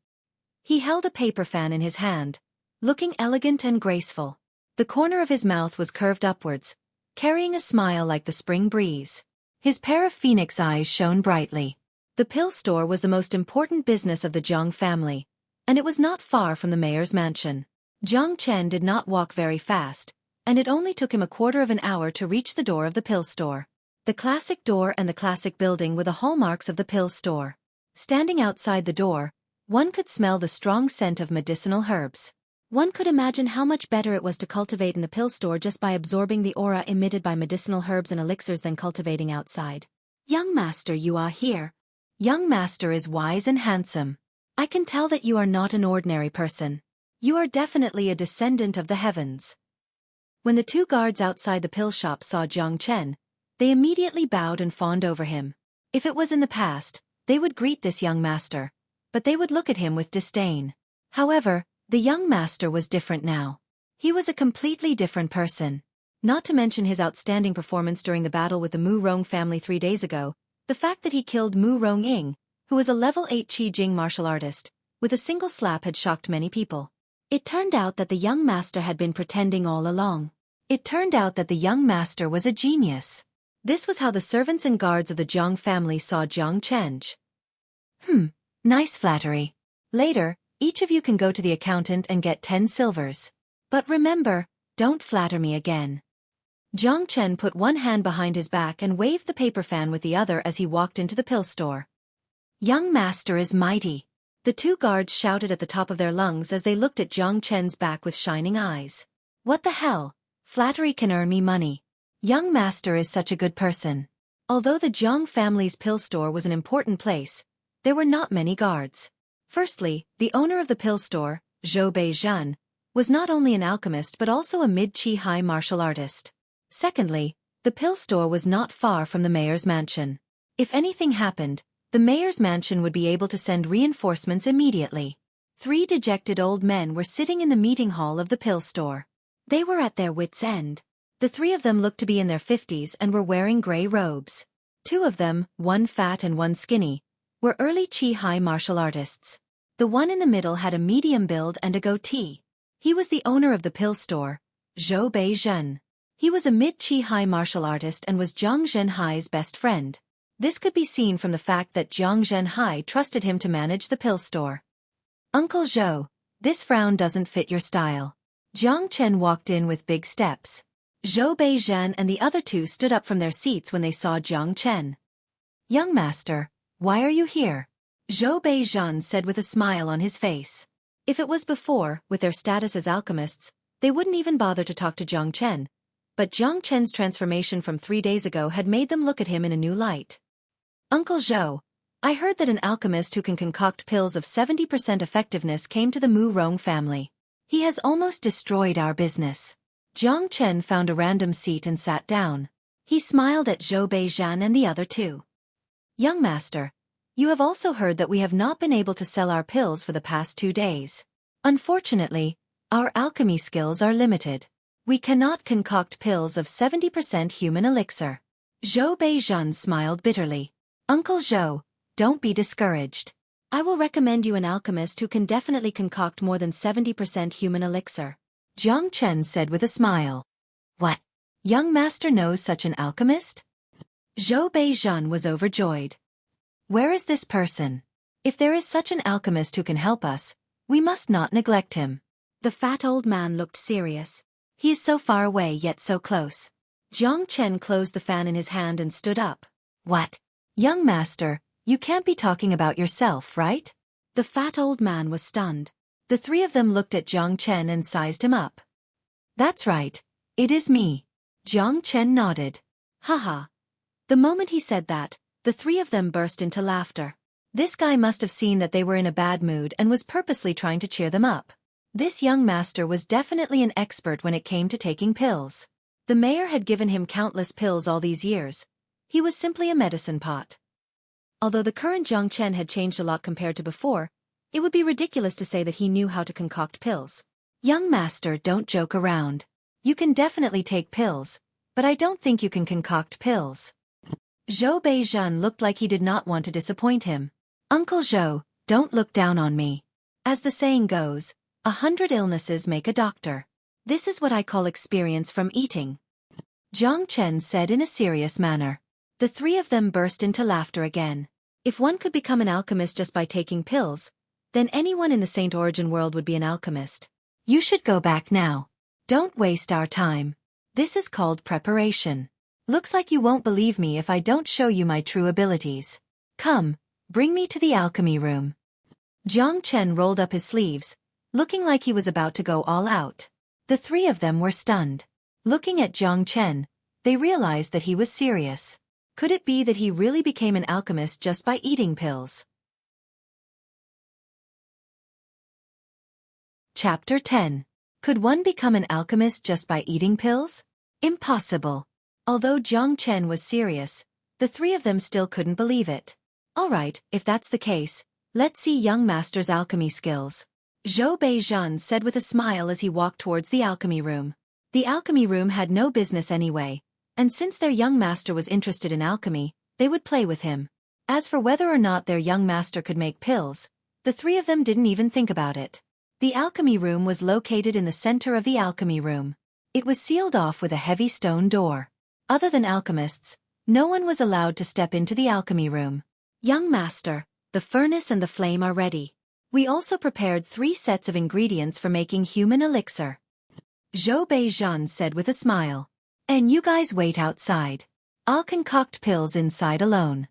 He held a paper fan in his hand, looking elegant and graceful. The corner of his mouth was curved upwards, carrying a smile like the spring breeze. His pair of phoenix eyes shone brightly. The pill store was the most important business of the Jiang family, and it was not far from the mayor's mansion. Jiang Chen did not walk very fast, and it only took him a quarter of an hour to reach the door of the pill store. The classic door and the classic building were the hallmarks of the pill store. Standing outside the door, one could smell the strong scent of medicinal herbs. One could imagine how much better it was to cultivate in the pill store just by absorbing the aura emitted by medicinal herbs and elixirs than cultivating outside. Young master, you are here. Young master is wise and handsome. I can tell that you are not an ordinary person. You are definitely a descendant of the heavens. When the two guards outside the pill shop saw Jiang Chen, they immediately bowed and fawned over him. If it was in the past, they would greet this young master, but they would look at him with disdain. However, the young master was different now. He was a completely different person. Not to mention his outstanding performance during the battle with the Mu Rong family 3 days ago, the fact that he killed Mu Rong Ying, who was a level 8 Qi Jing martial artist, with a single slap had shocked many people. It turned out that the young master had been pretending all along. It turned out that the young master was a genius. This was how the servants and guards of the Jiang family saw Jiang Chen. Nice flattery. Later, each of you can go to the accountant and get 10 silvers. But remember, don't flatter me again. Jiang Chen put one hand behind his back and waved the paper fan with the other as he walked into the pill store. Young master is mighty. The two guards shouted at the top of their lungs as they looked at Jiang Chen's back with shining eyes. What the hell? Flattery can earn me money. Young master is such a good person. Although the Jiang family's pill store was an important place, there were not many guards. Firstly, the owner of the pill store, Zhou Beizhan, was not only an alchemist but also a mid-Qi high martial artist. Secondly, the pill store was not far from the mayor's mansion. If anything happened, the mayor's mansion would be able to send reinforcements immediately. 3 dejected old men were sitting in the meeting hall of the pill store. They were at their wits' end. The 3 of them looked to be in their 50s and were wearing gray robes. 2 of them, one fat and one skinny, were early Qi high martial artists. The one in the middle had a medium build and a goatee. He was the owner of the pill store, Zhou Beizhan. He was a mid-Qi high martial artist and was Jiang Zhenhai's best friend. This could be seen from the fact that Jiang Zhenhai trusted him to manage the pill store. Uncle Zhou, this frown doesn't fit your style. Jiang Chen walked in with big steps. Zhou Beizhan and the other 2 stood up from their seats when they saw Jiang Chen. Young master, why are you here? Zhou Beizhan said with a smile on his face. If it was before, with their status as alchemists, they wouldn't even bother to talk to Jiang Chen, but Jiang Chen's transformation from 3 days ago had made them look at him in a new light. Uncle Zhou, I heard that an alchemist who can concoct pills of 70% effectiveness came to the Mu Rong family. He has almost destroyed our business. Jiang Chen found a random seat and sat down. He smiled at Zhou Beizhan and the other 2. Young master, you have also heard that we have not been able to sell our pills for the past 2 days. Unfortunately, our alchemy skills are limited. We cannot concoct pills of 70% human elixir. Zhou Beizhan smiled bitterly. Uncle Zhou, don't be discouraged. I will recommend you an alchemist who can definitely concoct more than 70% human elixir. Jiang Chen said with a smile. What? Young master knows such an alchemist? Zhou Beizhan was overjoyed. Where is this person? If there is such an alchemist who can help us, we must not neglect him. The fat old man looked serious. He is so far away yet so close. Jiang Chen closed the fan in his hand and stood up. What? Young master, you can't be talking about yourself, right? The fat old man was stunned. The 3 of them looked at Jiang Chen and sized him up. That's right. It is me. Jiang Chen nodded. Haha. The moment he said that, the 3 of them burst into laughter. This guy must have seen that they were in a bad mood and was purposely trying to cheer them up. This young master was definitely an expert when it came to taking pills. The mayor had given him countless pills all these years, He was simply a medicine pot. Although the current Jiang Chen had changed a lot compared to before, it would be ridiculous to say that he knew how to concoct pills. Young master, don't joke around. You can definitely take pills, but I don't think you can concoct pills. Zhou Beizhen looked like he did not want to disappoint him. Uncle Zhou, don't look down on me. As the saying goes, 100 illnesses make a doctor. This is what I call experience from eating. Jiang Chen said in a serious manner. The three of them burst into laughter again. If one could become an alchemist just by taking pills, then anyone in the Saint Origin world would be an alchemist. You should go back now. Don't waste our time. This is called preparation. Looks like you won't believe me if I don't show you my true abilities. Come, bring me to the alchemy room. Jiang Chen rolled up his sleeves, looking like he was about to go all out. The three of them were stunned. Looking at Jiang Chen, they realized that he was serious. Could it be that he really became an alchemist just by eating pills? Chapter 10. Could one become an alchemist just by eating pills? Impossible. Although Jiang Chen was serious, the three of them still couldn't believe it. All right, if that's the case, let's see young master's alchemy skills. Zhou Beizhen said with a smile as he walked towards the alchemy room. The alchemy room had no business anyway, and since their young master was interested in alchemy, they would play with him. As for whether or not their young master could make pills, the three of them didn't even think about it. The alchemy room was located in the center of the alchemy room. It was sealed off with a heavy stone door. Other than alchemists, no one was allowed to step into the alchemy room. Young master, the furnace and the flame are ready. We also prepared 3 sets of ingredients for making human elixir. Zhou Beizhen said with a smile. And you guys wait outside. I'll concoct pills inside alone.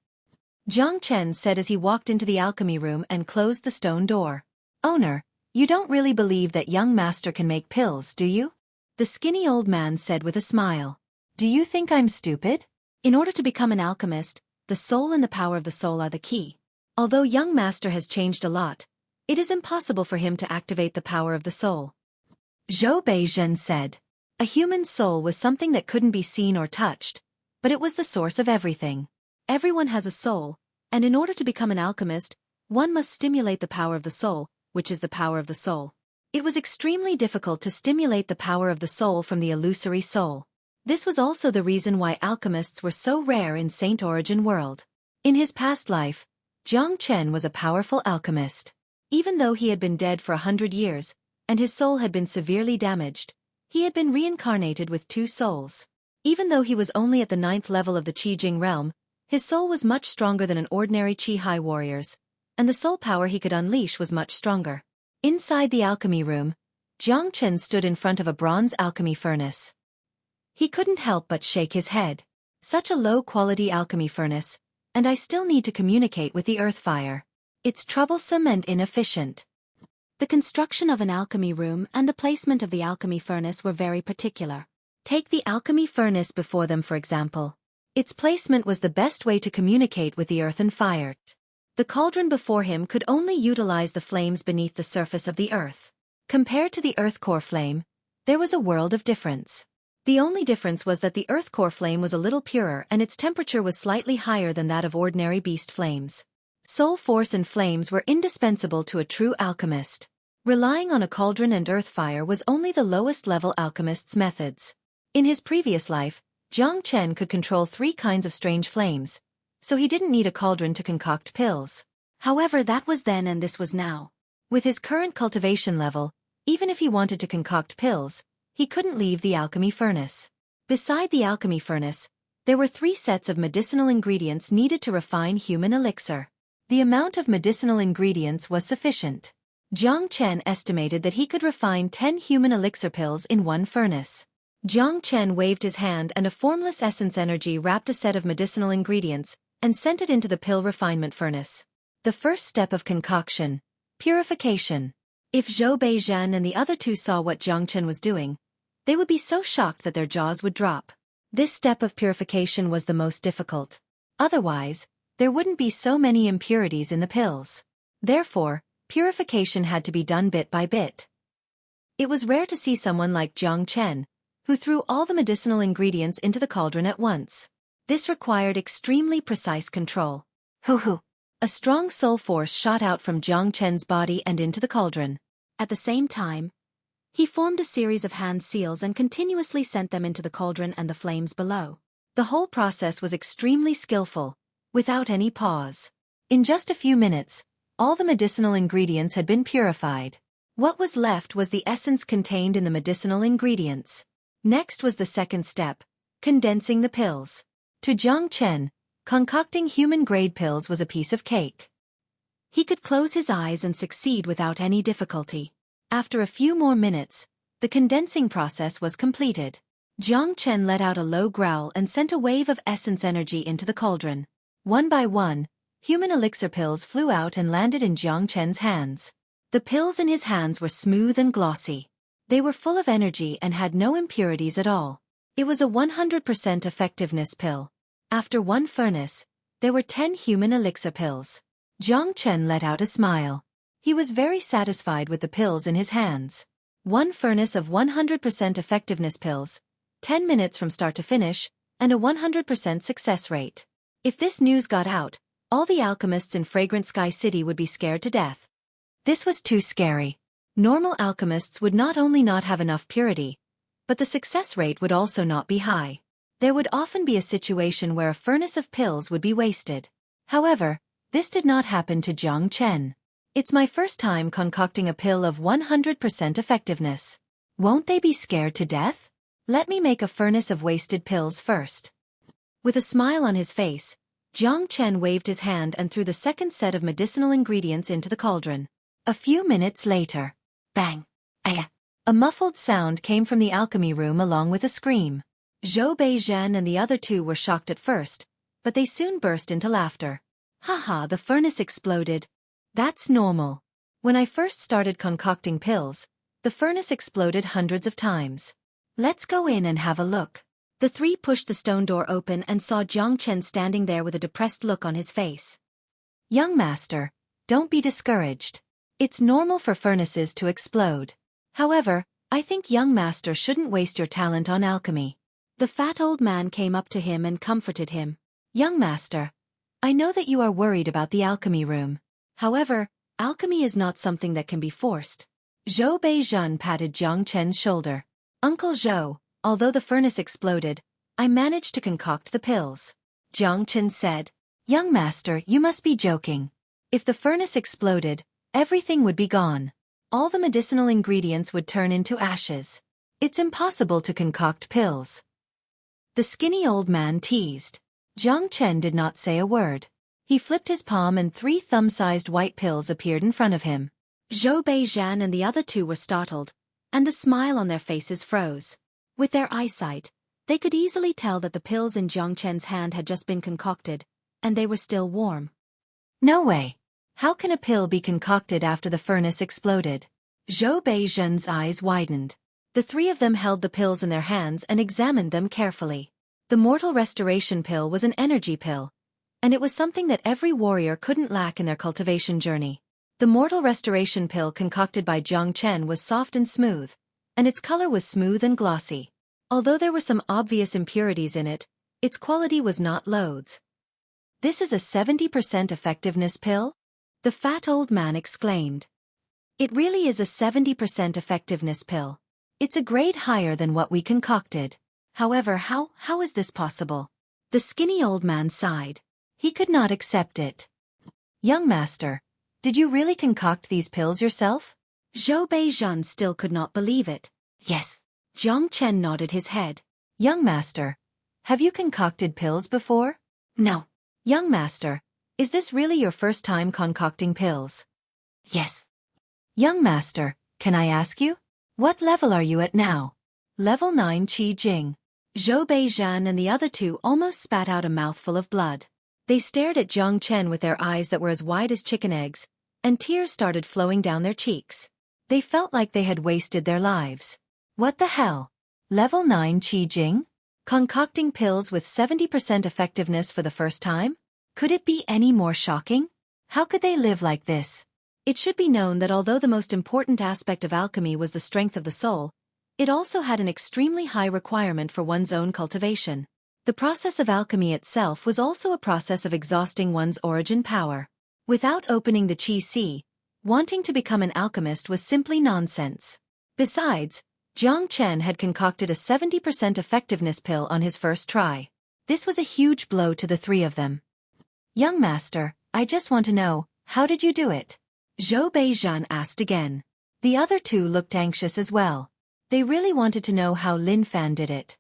Jiang Chen said as he walked into the alchemy room and closed the stone door. Owner, you don't really believe that young master can make pills, do you? The skinny old man said with a smile. Do you think I'm stupid? In order to become an alchemist, the soul and the power of the soul are the key. Although young master has changed a lot, it is impossible for him to activate the power of the soul. Zhou Beizhen said. A human soul was something that couldn't be seen or touched, but it was the source of everything. Everyone has a soul, and in order to become an alchemist, one must stimulate the power of the soul, which is the power of the soul. It was extremely difficult to stimulate the power of the soul from the illusory soul. This was also the reason why alchemists were so rare in Saint Origin world. In his past life, Jiang Chen was a powerful alchemist. Even though he had been dead for 100 years, and his soul had been severely damaged, he had been reincarnated with 2 souls. Even though he was only at the 9th level of the Qi Jing realm, his soul was much stronger than an ordinary Qi High warrior's, and the soul power he could unleash was much stronger. Inside the alchemy room, Jiang Chen stood in front of a bronze alchemy furnace. He couldn't help but shake his head. Such a low-quality alchemy furnace, and I still need to communicate with the earth fire. It's troublesome and inefficient. The construction of an alchemy room and the placement of the alchemy furnace were very particular. Take the alchemy furnace before them for example. Its placement was the best way to communicate with the earth and fire. The cauldron before him could only utilize the flames beneath the surface of the earth. Compared to the earth core flame, there was a world of difference. The only difference was that the earth core flame was a little purer and its temperature was slightly higher than that of ordinary beast flames. Soul force and flames were indispensable to a true alchemist. Relying on a cauldron and earth fire was only the lowest level alchemist's methods. In his previous life, Jiang Chen could control 3 kinds of strange flames, so he didn't need a cauldron to concoct pills. However, that was then and this was now. With his current cultivation level, even if he wanted to concoct pills, he couldn't leave the alchemy furnace. Beside the alchemy furnace, there were 3 sets of medicinal ingredients needed to refine human elixir. The amount of medicinal ingredients was sufficient. Jiang Chen estimated that he could refine 10 human elixir pills in 1 furnace. Jiang Chen waved his hand and a formless essence energy wrapped a set of medicinal ingredients and sent it into the pill refinement furnace. The first step of concoction, purification. If Zhou Beizhen and the other 2 saw what Jiang Chen was doing, they would be so shocked that their jaws would drop. This step of purification was the most difficult. Otherwise, there wouldn't be so many impurities in the pills. Therefore, purification had to be done bit by bit. It was rare to see someone like Jiang Chen, who threw all the medicinal ingredients into the cauldron at once. This required extremely precise control. Hoo-hoo! A strong soul force shot out from Jiang Chen's body and into the cauldron. At the same time, he formed a series of hand seals and continuously sent them into the cauldron and the flames below. The whole process was extremely skillful, without any pause. In just a few minutes, all the medicinal ingredients had been purified. What was left was the essence contained in the medicinal ingredients. Next was the second step, condensing the pills. To Jiang Chen, concocting human-grade pills was a piece of cake. He could close his eyes and succeed without any difficulty. After a few more minutes, the condensing process was completed. Jiang Chen let out a low growl and sent a wave of essence energy into the cauldron. One by one, human elixir pills flew out and landed in Jiang Chen's hands. The pills in his hands were smooth and glossy. They were full of energy and had no impurities at all. It was a 100% effectiveness pill. After one furnace, there were 10 human elixir pills. Jiang Chen let out a smile. He was very satisfied with the pills in his hands. One furnace of 100% effectiveness pills, 10 minutes from start to finish, and a 100% success rate. If this news got out, all the alchemists in Fragrant Sky City would be scared to death. This was too scary. Normal alchemists would not only not have enough purity, but the success rate would also not be high. There would often be a situation where a furnace of pills would be wasted. However, this did not happen to Jiang Chen. It's my first time concocting a pill of 100% effectiveness. Won't they be scared to death? Let me make a furnace of wasted pills first. With a smile on his face, Jiang Chen waved his hand and threw the second set of medicinal ingredients into the cauldron. A few minutes later, bang! Ayah! A muffled sound came from the alchemy room along with a scream. Zhou Beizhen and the other two were shocked at first, but they soon burst into laughter. Haha, the furnace exploded. That's normal. When I first started concocting pills, the furnace exploded hundreds of times. Let's go in and have a look. The three pushed the stone door open and saw Jiang Chen standing there with a depressed look on his face. Young master, don't be discouraged. It's normal for furnaces to explode. However, I think young master shouldn't waste your talent on alchemy. The fat old man came up to him and comforted him. Young master, I know that you are worried about the alchemy room. However, alchemy is not something that can be forced. Zhou Beizhen patted Jiang Chen's shoulder. Uncle Zhou, although the furnace exploded, I managed to concoct the pills. Jiang Chen said, Young master, you must be joking. If the furnace exploded, everything would be gone. All the medicinal ingredients would turn into ashes. It's impossible to concoct pills. The skinny old man teased. Jiang Chen did not say a word. He flipped his palm and 3 thumb-sized white pills appeared in front of him. Zhou Beizhen and the other two were startled, and the smile on their faces froze. With their eyesight, they could easily tell that the pills in Jiang Chen's hand had just been concocted, and they were still warm. No way. How can a pill be concocted after the furnace exploded? Zhou Beizhen's eyes widened. The 3 of them held the pills in their hands and examined them carefully. The Mortal Restoration Pill was an energy pill, and it was something that every warrior couldn't lack in their cultivation journey. The Mortal Restoration Pill concocted by Jiang Chen was soft and smooth, and its color was smooth and glossy. Although there were some obvious impurities in it, its quality was not loads. This is a 70% effectiveness pill? The fat old man exclaimed. It really is a 70% effectiveness pill. It's a grade higher than what we concocted. However, how is this possible? The skinny old man sighed. He could not accept it. Young master, did you really concoct these pills yourself? Zhou Beizhen still could not believe it. Yes. Jiang Chen nodded his head. Young master, have you concocted pills before? No. Young master, is this really your first time concocting pills? Yes. Young master, can I ask you? What level are you at now? Level 9 Qi Jing. Zhou Beizhen and the other two almost spat out a mouthful of blood. They stared at Jiang Chen with their eyes that were as wide as chicken eggs, and tears started flowing down their cheeks. They felt like they had wasted their lives. What the hell? Level 9 Qi Jing? Concocting pills with 70% effectiveness for the first time? Could it be any more shocking? How could they live like this? It should be known that although the most important aspect of alchemy was the strength of the soul, it also had an extremely high requirement for one's own cultivation. The process of alchemy itself was also a process of exhausting one's origin power. Without opening the Qi, wanting to become an alchemist was simply nonsense. Besides, Jiang Chen had concocted a 70% effectiveness pill on his first try. This was a huge blow to the three of them. Young master, I just want to know, how did you do it? Zhou Beizhan asked again. The other two looked anxious as well. They really wanted to know how Lin Fan did it.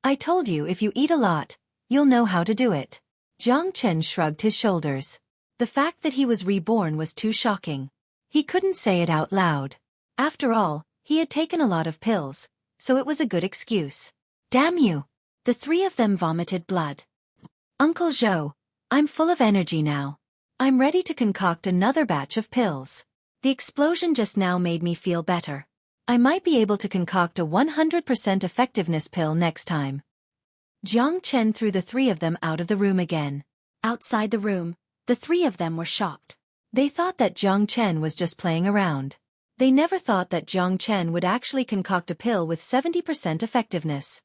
I told you if you eat a lot, you'll know how to do it. Jiang Chen shrugged his shoulders. The fact that he was reborn was too shocking. He couldn't say it out loud. After all, he had taken a lot of pills, so it was a good excuse. Damn you! The three of them vomited blood. Uncle Zhou, I'm full of energy now. I'm ready to concoct another batch of pills. The explosion just now made me feel better. I might be able to concoct a 100% effectiveness pill next time. Jiang Chen threw the three of them out of the room again. Outside the room, the three of them were shocked. They thought that Jiang Chen was just playing around. They never thought that Jiang Chen would actually concoct a pill with 70% effectiveness.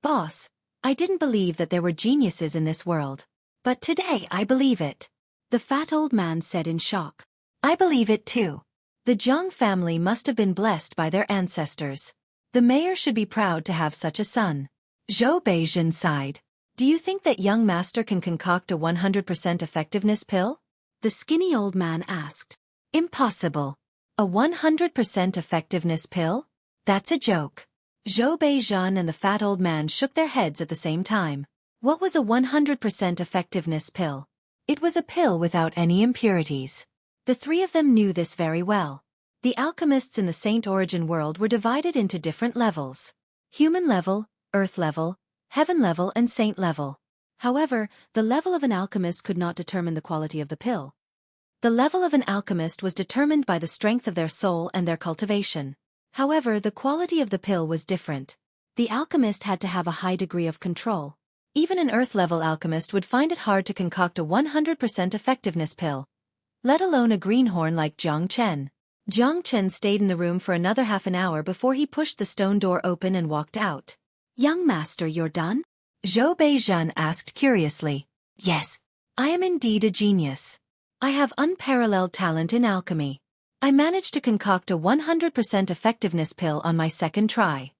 Boss, I didn't believe that there were geniuses in this world. But today I believe it. The fat old man said in shock. I believe it too. The Jiang family must have been blessed by their ancestors. The mayor should be proud to have such a son. Zhou Beizhan sighed. Do you think that young master can concoct a 100% effectiveness pill? The skinny old man asked. Impossible. A 100% effectiveness pill? That's a joke. Zhou Beizhan and the fat old man shook their heads at the same time. What was a 100% effectiveness pill? It was a pill without any impurities. The three of them knew this very well. The alchemists in the Saint Origin world were divided into different levels. Human level, earth level, heaven level and saint level. However, the level of an alchemist could not determine the quality of the pill. The level of an alchemist was determined by the strength of their soul and their cultivation. However, the quality of the pill was different. The alchemist had to have a high degree of control. Even an earth-level alchemist would find it hard to concoct a 100% effectiveness pill, let alone a greenhorn like Jiang Chen. Jiang Chen stayed in the room for another half an hour before he pushed the stone door open and walked out. Young master, you're done? Zhou Beizhan asked curiously. Yes. I am indeed a genius. I have unparalleled talent in alchemy. I managed to concoct a 100% effectiveness pill on my second try.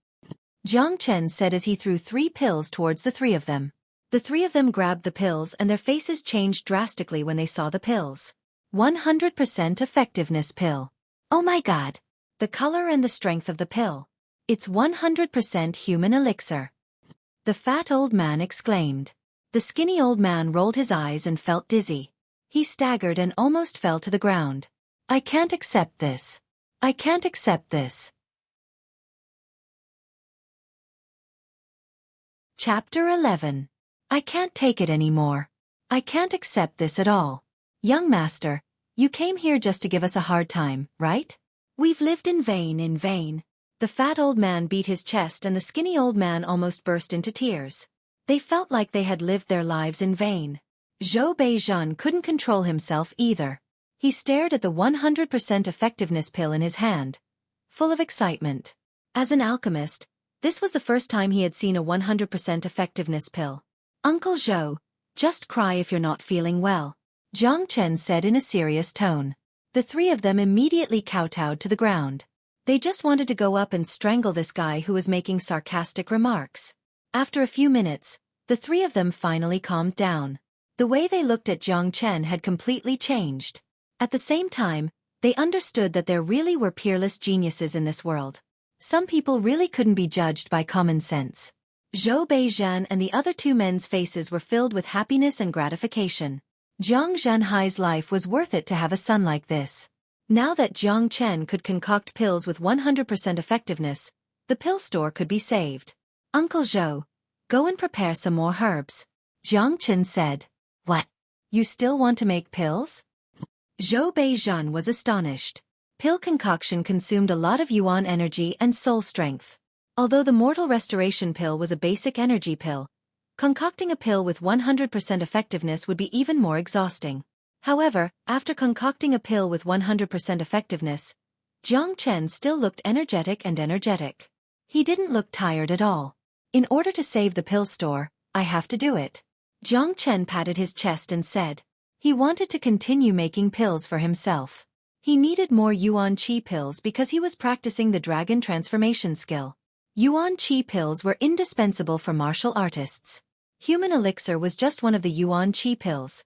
Jiang Chen said as he threw 3 pills towards the three of them. The three of them grabbed the pills and their faces changed drastically when they saw the pills. 100% effectiveness pill. Oh my god! The color and the strength of the pill. It's 100% human elixir. The fat old man exclaimed. The skinny old man rolled his eyes and felt dizzy. He staggered and almost fell to the ground. I can't accept this. I can't accept this. Chapter 11. I can't take it anymore. I can't accept this at all. Young master, you came here just to give us a hard time, right? We've lived in vain, in vain. The fat old man beat his chest and the skinny old man almost burst into tears. They felt like they had lived their lives in vain. Zhou Beizhan couldn't control himself either. He stared at the 100% effectiveness pill in his hand, full of excitement. As an alchemist, this was the first time he had seen a 100% effectiveness pill. Uncle Zhou, just cry if you're not feeling well, Jiang Chen said in a serious tone. The three of them immediately kowtowed to the ground. They just wanted to go up and strangle this guy who was making sarcastic remarks. After a few minutes, the three of them finally calmed down. The way they looked at Jiang Chen had completely changed. At the same time, they understood that there really were peerless geniuses in this world. Some people really couldn't be judged by common sense. Zhou Beizhan and the other 2 men's faces were filled with happiness and gratification. Jiang Zhanhai's life was worth it to have a son like this. Now that Jiang Chen could concoct pills with 100% effectiveness, the pill store could be saved. Uncle Zhou, go and prepare some more herbs. Jiang Chen said. What? You still want to make pills? Zhou Beizhan was astonished. Pill concoction consumed a lot of yuan energy and soul strength. Although the Mortal Restoration pill was a basic energy pill, concocting a pill with 100% effectiveness would be even more exhausting. However, after concocting a pill with 100% effectiveness, Jiang Chen still looked energetic. He didn't look tired at all. In order to save the pill store, I have to do it. Jiang Chen patted his chest and said. He wanted to continue making pills for himself. He needed more Yuan Qi pills because he was practicing the dragon transformation skill. Yuan Qi pills were indispensable for martial artists. Human elixir was just one of the Yuan Qi pills.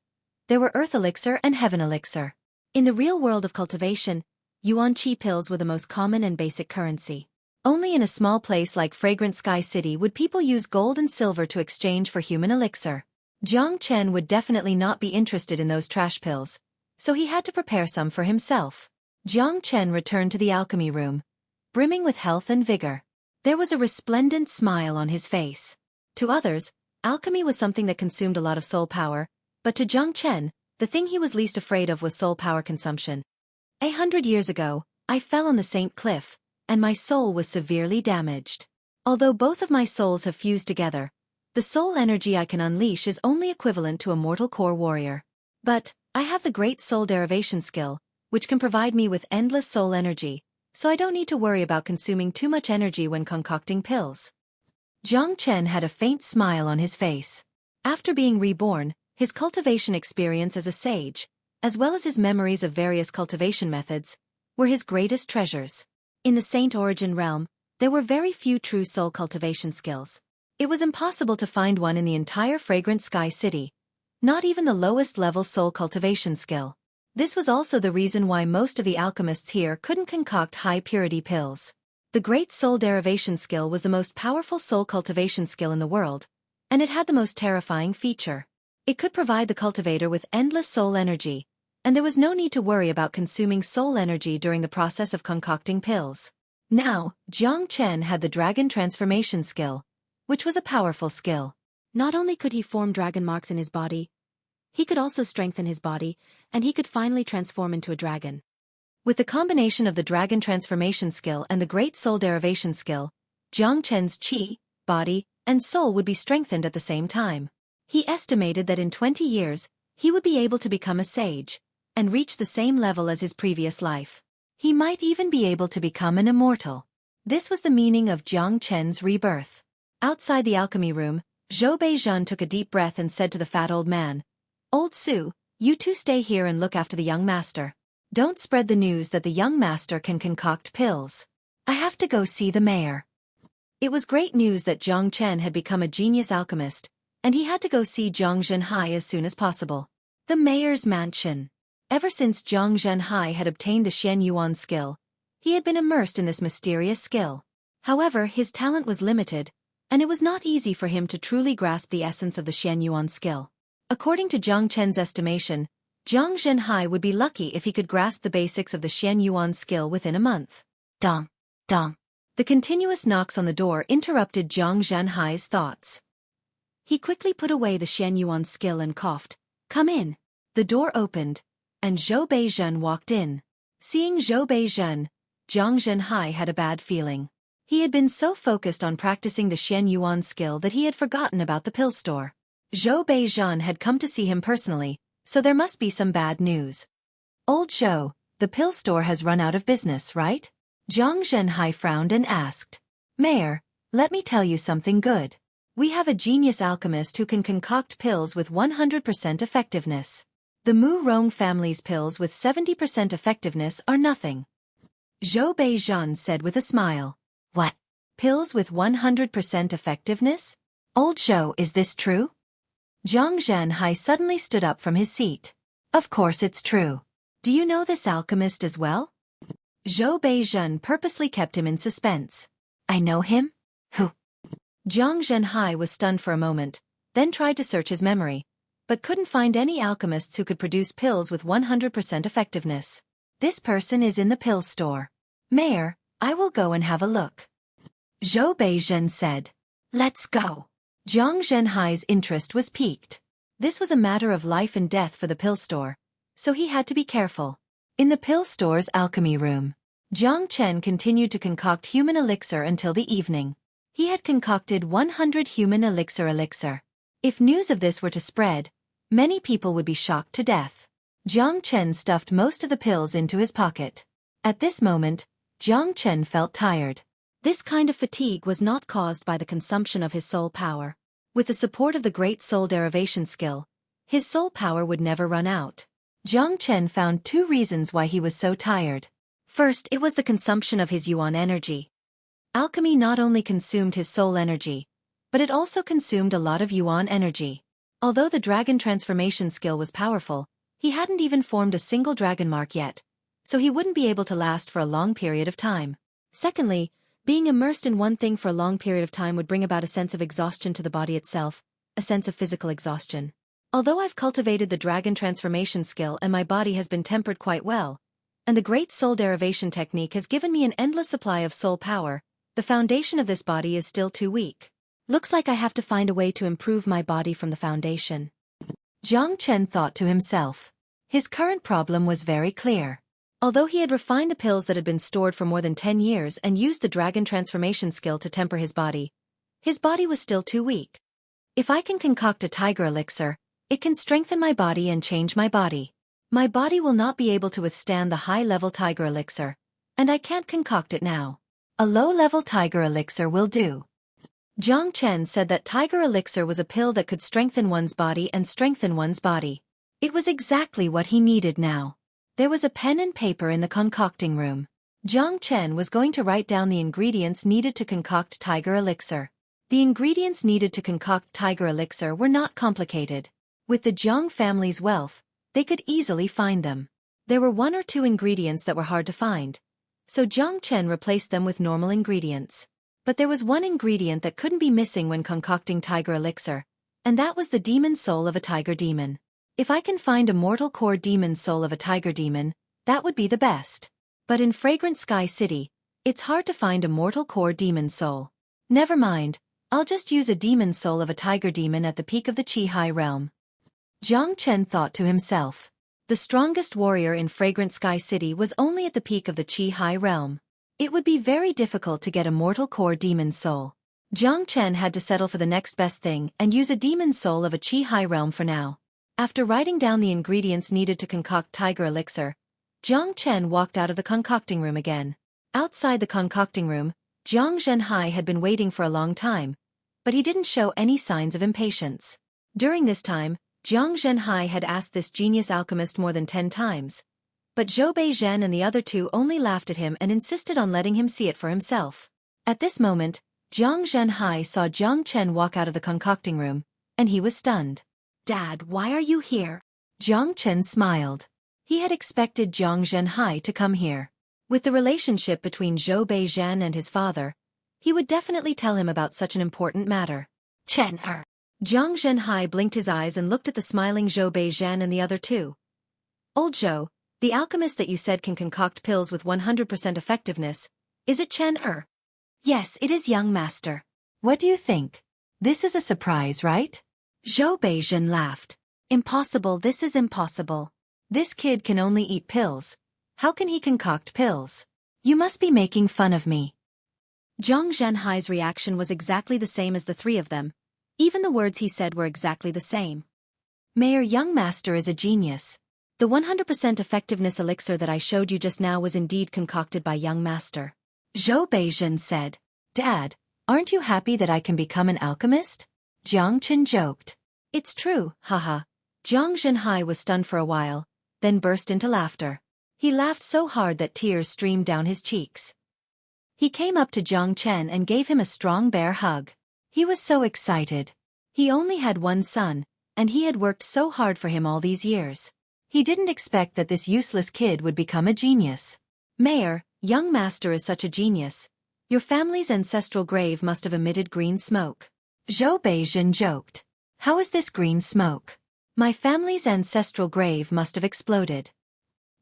There were earth elixir and heaven elixir. In the real world of cultivation, Yuan Qi pills were the most common and basic currency. Only in a small place like Fragrant Sky City would people use gold and silver to exchange for human elixir. Jiang Chen would definitely not be interested in those trash pills, so he had to prepare some for himself. Jiang Chen returned to the alchemy room, brimming with health and vigor. There was a resplendent smile on his face. To others, alchemy was something that consumed a lot of soul power, but to Jiang Chen, the thing he was least afraid of was soul power consumption. 100 years ago, I fell on the Saint Cliff, and my soul was severely damaged. Although both of my souls have fused together, the soul energy I can unleash is only equivalent to a mortal core warrior. But, I have the great soul derivation skill, which can provide me with endless soul energy, so I don't need to worry about consuming too much energy when concocting pills. Jiang Chen had a faint smile on his face. After being reborn, his cultivation experience as a sage, as well as his memories of various cultivation methods, were his greatest treasures. In the Saint Origin realm, there were very few true soul cultivation skills. It was impossible to find one in the entire Fragrant Sky City, not even the lowest level soul cultivation skill. This was also the reason why most of the alchemists here couldn't concoct high-purity pills. The great soul derivation skill was the most powerful soul cultivation skill in the world, and it had the most terrifying feature. It could provide the cultivator with endless soul energy, and there was no need to worry about consuming soul energy during the process of concocting pills. Now, Jiang Chen had the dragon transformation skill, which was a powerful skill. Not only could he form dragon marks in his body, he could also strengthen his body, and he could finally transform into a dragon. With the combination of the dragon transformation skill and the great soul derivation skill, Jiang Chen's qi, body, and soul would be strengthened at the same time. He estimated that in 20 years, he would be able to become a sage, and reach the same level as his previous life. He might even be able to become an immortal. This was the meaning of Jiang Chen's rebirth. Outside the alchemy room, Zhou Beizhen took a deep breath and said to the fat old man, "Old Su, you two stay here and look after the young master. Don't spread the news that the young master can concoct pills. I have to go see the mayor." It was great news that Jiang Chen had become a genius alchemist, and he had to go see Zhang Zhenhai as soon as possible. The mayor's mansion. Ever since Zhang Zhenhai had obtained the Xian Yuan skill, he had been immersed in this mysterious skill. However, his talent was limited, and it was not easy for him to truly grasp the essence of the Xian Yuan skill. According to Jiang Chen's estimation, Zhang Zhenhai would be lucky if he could grasp the basics of the Xian Yuan skill within a month. Dong, dong. The continuous knocks on the door interrupted Zhang Zhenhai's thoughts. He quickly put away the Xian Yuan skill and coughed, "Come in." The door opened, and Zhou Beizhen walked in. Seeing Zhou Beizhen, Zhang Zhenhai had a bad feeling. He had been so focused on practicing the Xian Yuan skill that he had forgotten about the pill store. Zhou Beizhen had come to see him personally, so there must be some bad news. "Old Zhou, the pill store has run out of business, right?" Zhang Zhenhai frowned and asked. "Mayor, let me tell you something good. We have a genius alchemist who can concoct pills with 100% effectiveness. The Mu Rong family's pills with 70% effectiveness are nothing." Zhou Beizhen said with a smile. "What? Pills with 100% effectiveness? Old Zhou, is this true?" Zhang Zhenhai suddenly stood up from his seat. "Of course it's true. Do you know this alchemist as well?" Zhou Beizhen purposely kept him in suspense. "I know him? Who?" Zhang Zhenhai was stunned for a moment, then tried to search his memory, but couldn't find any alchemists who could produce pills with 100% effectiveness. "This person is in the pill store. Mayor, I will go and have a look." Zhou Beizhen said. "Let's go." Zhang Zhenhai's interest was piqued. This was a matter of life and death for the pill store, so he had to be careful. In the pill store's alchemy room, Jiang Chen continued to concoct human elixir until the evening. He had concocted 100 human elixir. If news of this were to spread, many people would be shocked to death. Jiang Chen stuffed most of the pills into his pocket. At this moment, Jiang Chen felt tired. This kind of fatigue was not caused by the consumption of his soul power. With the support of the great soul derivation skill, his soul power would never run out. Jiang Chen found 2 reasons why he was so tired. First, it was the consumption of his yuan energy. Alchemy not only consumed his soul energy, but it also consumed a lot of yuan energy. Although the dragon transformation skill was powerful, he hadn't even formed a single dragon mark yet, so he wouldn't be able to last for a long period of time. Secondly, being immersed in one thing for a long period of time would bring about a sense of exhaustion to the body itself, a sense of physical exhaustion. Although I've cultivated the dragon transformation skill and my body has been tempered quite well, and the great soul derivation technique has given me an endless supply of soul power, the foundation of this body is still too weak. Looks like I have to find a way to improve my body from the foundation. Jiang Chen thought to himself. His current problem was very clear. Although he had refined the pills that had been stored for more than 10 years and used the dragon transformation skill to temper his body was still too weak. If I can concoct a tiger elixir, it can strengthen my body and change my body. My body will not be able to withstand the high-level tiger elixir, and I can't concoct it now. A low-level tiger elixir will do. Jiang Chen said that tiger elixir was a pill that could strengthen one's body and strengthen one's body. It was exactly what he needed now. There was a pen and paper in the concocting room. Jiang Chen was going to write down the ingredients needed to concoct tiger elixir. The ingredients needed to concoct tiger elixir were not complicated. With the Jiang family's wealth, they could easily find them. There were 1 or 2 ingredients that were hard to find, so Jiang Chen replaced them with normal ingredients. But there was one ingredient that couldn't be missing when concocting tiger elixir, and that was the demon soul of a tiger demon. If I can find a mortal core demon soul of a tiger demon, that would be the best. But in Fragrant Sky City, it's hard to find a mortal core demon soul. Never mind, I'll just use a demon soul of a tiger demon at the peak of the Qi High realm. Jiang Chen thought to himself. The strongest warrior in Fragrant Sky City was only at the peak of the Qi High realm. It would be very difficult to get a mortal core demon soul. Jiang Chen had to settle for the next best thing and use a demon soul of a Qi High realm for now. After writing down the ingredients needed to concoct tiger elixir, Jiang Chen walked out of the concocting room again. Outside the concocting room, Jiang Zhenhai had been waiting for a long time, but he didn't show any signs of impatience. During this time, Jiang Zhenhai had asked this genius alchemist more than 10 times. But Zhou Beizhen and the other 2 only laughed at him and insisted on letting him see it for himself. At this moment, Jiang Zhenhai saw Jiang Chen walk out of the concocting room, and he was stunned. "Dad, why are you here?" Jiang Chen smiled. He had expected Jiang Zhenhai to come here. With the relationship between Zhou Beizhen and his father, he would definitely tell him about such an important matter. "Chen-er." Jiang Zhenhai blinked his eyes and looked at the smiling Zhou Beizhen and the other 2. "Old Zhou, the alchemist that you said can concoct pills with 100% effectiveness, is it Chen-er?" "Yes, it is, young master." "What do you think? This is a surprise, right?" Zhou Beizhen laughed. "Impossible, this is impossible. This kid can only eat pills. How can he concoct pills? You must be making fun of me." Jiang Zhenhai's reaction was exactly the same as the 3 of them. Even the words he said were exactly the same. "Mayor, young master is a genius. The 100% effectiveness elixir that I showed you just now was indeed concocted by young master." Zhou Beizhen said. "Dad, aren't you happy that I can become an alchemist?" Jiang Chen joked. "It's true, haha." Jiang Zhenhai was stunned for a while, then burst into laughter. He laughed so hard that tears streamed down his cheeks. He came up to Jiang Chen and gave him a strong bear hug. He was so excited. He only had 1 son, and he had worked so hard for him all these years. He didn't expect that this useless kid would become a genius. "Mayor, young master is such a genius. Your family's ancestral grave must have emitted green smoke." Zhou Beizhen joked. "How is this green smoke?" "My family's ancestral grave must have exploded."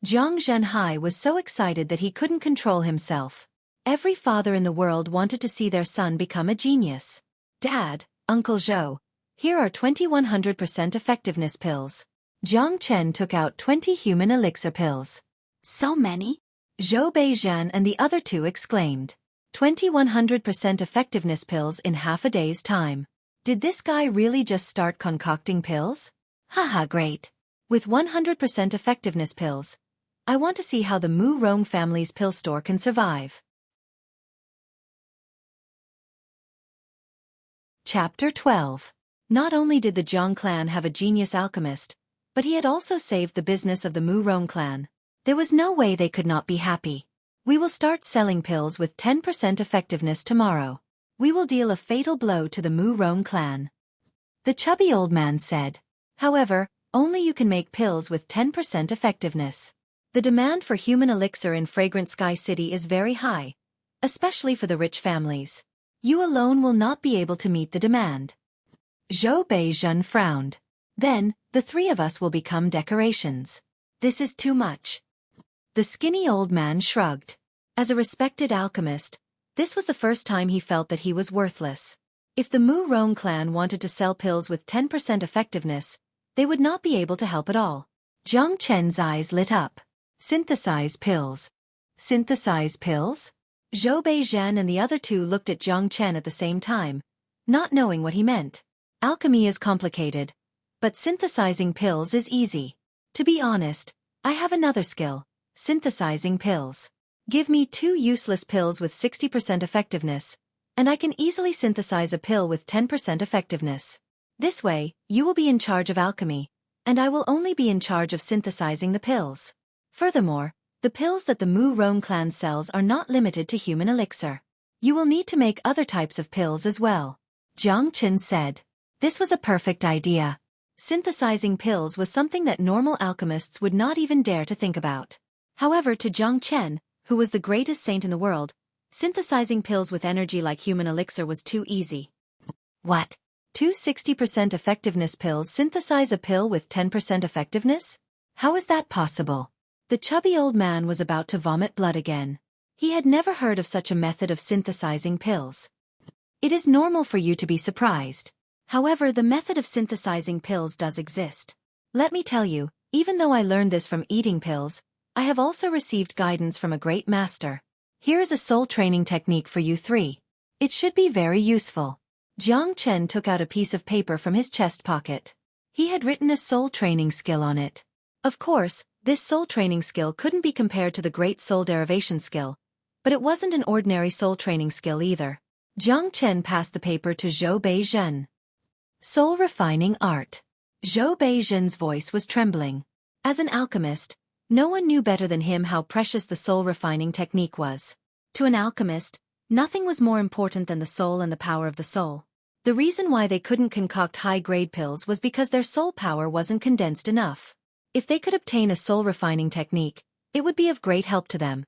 Jiang Zhenhai was so excited that he couldn't control himself. Every father in the world wanted to see their son become a genius. "Dad, Uncle Zhou, here are 2100% effectiveness pills." Jiang Chen took out 20 human elixir pills. "So many?" Zhou Beizhen and the other 2 exclaimed. 2100% effectiveness pills in half a day's time. Did this guy really just start concocting pills? Haha, great. With 100% effectiveness pills, I want to see how the Mu Rong family's pill store can survive. Chapter 12. Not only did the Zhang clan have a genius alchemist, but he had also saved the business of the Mu Rong clan. There was no way they could not be happy. We will start selling pills with 10% effectiveness tomorrow. We will deal a fatal blow to the Mu Rong clan. The chubby old man said. However, only you can make pills with 10% effectiveness. The demand for human elixir in Fragrant Sky City is very high, especially for the rich families. You alone will not be able to meet the demand. Zhou Beizhen frowned. Then, the three of us will become decorations. This is too much. The skinny old man shrugged. As a respected alchemist, this was the first time he felt that he was worthless. If the Mu Rong clan wanted to sell pills with 10% effectiveness, they would not be able to help at all. Jiang Chen's eyes lit up. Synthesize pills. Synthesize pills? Zhou Beizhen and the other two looked at Jiang Chen at the same time, not knowing what he meant. Alchemy is complicated, but synthesizing pills is easy. To be honest, I have another skill, synthesizing pills. Give me 2 useless pills with 60% effectiveness, and I can easily synthesize a pill with 10% effectiveness. This way, you will be in charge of alchemy, and I will only be in charge of synthesizing the pills. Furthermore, the pills that the Mu Rong clan sells are not limited to human elixir. You will need to make other types of pills as well. Jiang Chen said. This was a perfect idea. Synthesizing pills was something that normal alchemists would not even dare to think about. However, to Jiang Chen, who was the greatest saint in the world, synthesizing pills with energy like human elixir was too easy. What? 2 60% effectiveness pills synthesize a pill with 10% effectiveness? How is that possible? The chubby old man was about to vomit blood again. He had never heard of such a method of synthesizing pills. It is normal for you to be surprised. However, the method of synthesizing pills does exist. Let me tell you, even though I learned this from eating pills, I have also received guidance from a great master. Here is a soul training technique for you 3. It should be very useful. Jiang Chen took out a piece of paper from his chest pocket. He had written a soul training skill on it. Of course, this soul training skill couldn't be compared to the great soul derivation skill, but it wasn't an ordinary soul training skill either. Jiang Chen passed the paper to Zhou Beizhen. Soul refining art. Zhou Beizhen's voice was trembling. As an alchemist, no one knew better than him how precious the soul refining technique was. To an alchemist, nothing was more important than the soul and the power of the soul. The reason why they couldn't concoct high-grade pills was because their soul power wasn't condensed enough. If they could obtain a soul refining technique, it would be of great help to them.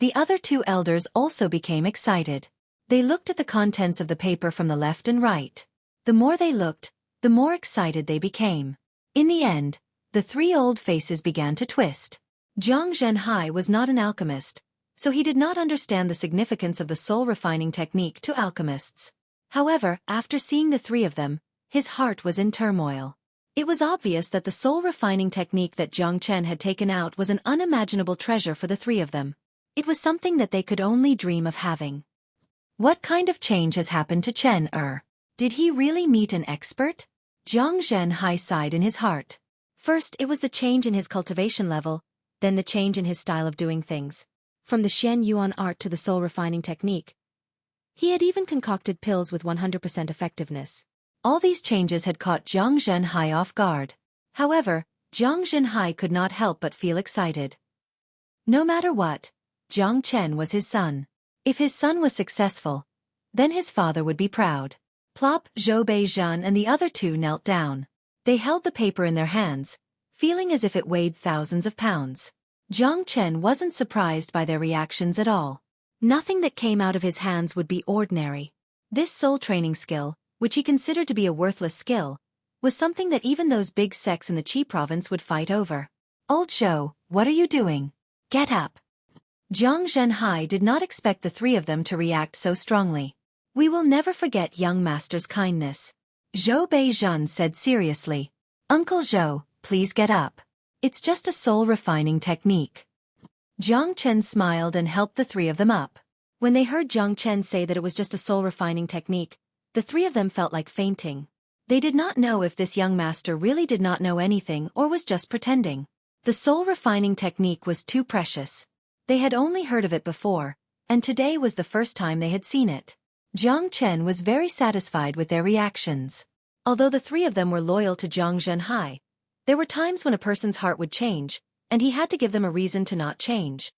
The other 2 elders also became excited. They looked at the contents of the paper from the left and right. The more they looked, the more excited they became. In the end, the 3 old faces began to twist. Jiang Zhenhai was not an alchemist, so he did not understand the significance of the soul refining technique to alchemists. However, after seeing the 3 of them, his heart was in turmoil. It was obvious that the soul refining technique that Jiang Chen had taken out was an unimaginable treasure for the 3 of them. It was something that they could only dream of having. What kind of change has happened to Chen Er? Did he really meet an expert? Jiang Zhenhai sighed in his heart. First, it was the change in his cultivation level, then the change in his style of doing things. From the Shen Yuan art to the soul refining technique. He had even concocted pills with 100% effectiveness. All these changes had caught Jiang Zhenhai off guard. However, Jiang Zhenhai could not help but feel excited. No matter what, Jiang Chen was his son. If his son was successful, then his father would be proud. Plop, Zhou Beizhen and the other 2 knelt down. They held the paper in their hands, feeling as if it weighed thousands of pounds. Jiang Chen wasn't surprised by their reactions at all. Nothing that came out of his hands would be ordinary. This soul training skill, which he considered to be a worthless skill, was something that even those big sects in the Qi province would fight over. Old Zhou, what are you doing? Get up. Jiang Zhenhai did not expect the 3 of them to react so strongly. We will never forget young master's kindness. Zhou Beizhen said seriously. Uncle Zhou, please get up. It's just a soul refining technique. Jiang Chen smiled and helped the 3 of them up. When they heard Jiang Chen say that it was just a soul refining technique, the 3 of them felt like fainting. They did not know if this young master really did not know anything or was just pretending. The soul refining technique was too precious. They had only heard of it before, and today was the first time they had seen it. Jiang Chen was very satisfied with their reactions. Although the three of them were loyal to Jiang Zhenhai, there were times when a person's heart would change, and he had to give them a reason to not change.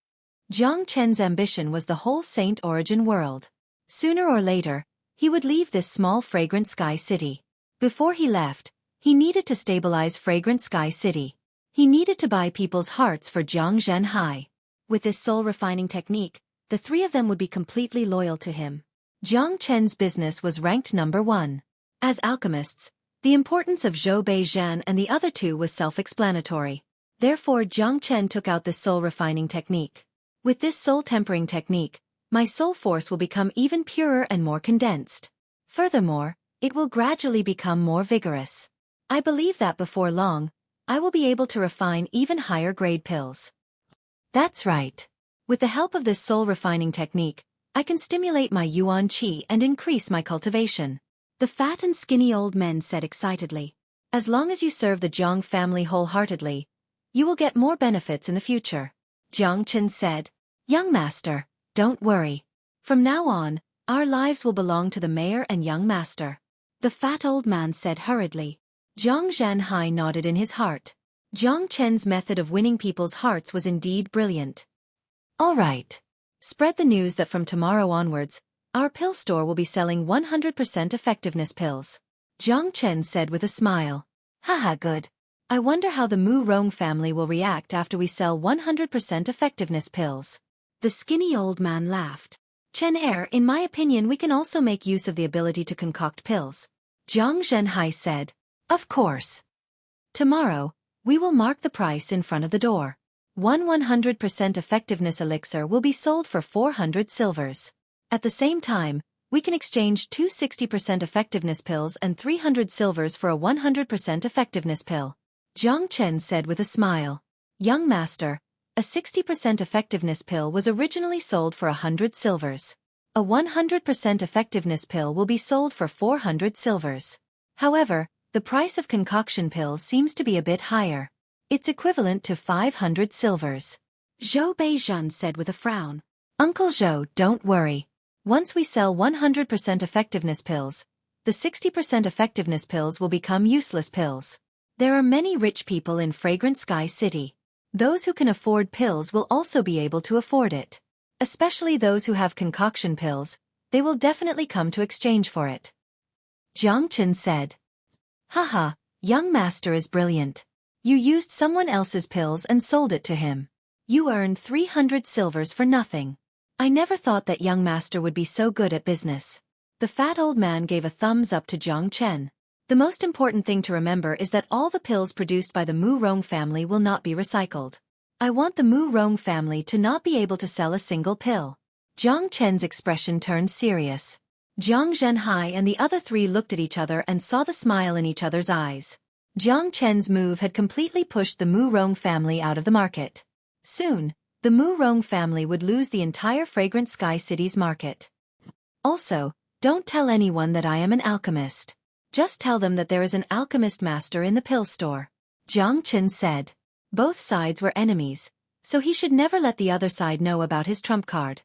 Jiang Chen's ambition was the whole Saint Origin world. Sooner or later, he would leave this small Fragrant Sky City. Before he left, he needed to stabilize Fragrant Sky City. He needed to buy people's hearts for Jiang Zhenhai. With this soul-refining technique, the three of them would be completely loyal to him. Jiang Chen's business was ranked number 1. As alchemists, the importance of Zhou Beizhan and the other two was self-explanatory. Therefore Jiang Chen took out this soul-refining technique. With this soul-tempering technique, my soul force will become even purer and more condensed. Furthermore, it will gradually become more vigorous. I believe that before long, I will be able to refine even higher grade pills. That's right. With the help of this soul-refining technique, I can stimulate my Yuan Qi and increase my cultivation. The fat and skinny old men said excitedly. As long as you serve the Jiang family wholeheartedly, you will get more benefits in the future. Jiang Chen said, Young master, don't worry. From now on, our lives will belong to the mayor and young master. The fat old man said hurriedly. Jiang Zhenhai nodded in his heart. Jiang Chen's method of winning people's hearts was indeed brilliant. All right. Spread the news that from tomorrow onwards, our pill store will be selling 100% effectiveness pills. Jiang Chen said with a smile. Haha, good. I wonder how the Mu Rong family will react after we sell 100% effectiveness pills. The skinny old man laughed. Chen in my opinion we can also make use of the ability to concoct pills. Jiang Zhenhai said. Of course. Tomorrow, we will mark the price in front of the door. One 100% effectiveness elixir will be sold for 400 silvers. At the same time, we can exchange 2 60% effectiveness pills and 300 silvers for a 100% effectiveness pill. Jiang Chen said with a smile. Young master, a 60% effectiveness pill was originally sold for 100 silvers. A 100% effectiveness pill will be sold for 400 silvers. However, the price of concoction pills seems to be a bit higher. It's equivalent to 500 silvers. Zhou Beizhan said with a frown. Uncle Zhou, don't worry. Once we sell 100% effectiveness pills, the 60% effectiveness pills will become useless pills. There are many rich people in Fragrant Sky City. Those who can afford pills will also be able to afford it. Especially those who have concoction pills, they will definitely come to exchange for it. Jiang Chen said. Haha, young master is brilliant. You used someone else's pills and sold it to him. You earned 300 silvers for nothing. I never thought that young master would be so good at business. The fat old man gave a thumbs up to Jiang Chen. The most important thing to remember is that all the pills produced by the Mu Rong family will not be recycled. I want the Mu Rong family to not be able to sell a single pill. Jiang Chen's expression turned serious. Jiang Zhenhai and the other three looked at each other and saw the smile in each other's eyes. Jiang Chen's move had completely pushed the Mu Rong family out of the market. Soon, the Mu Rong family would lose the entire Fragrant Sky City's market. Also, don't tell anyone that I am an alchemist. Just tell them that there is an alchemist master in the pill store. Jiang Chen said. Both sides were enemies, so he should never let the other side know about his trump card.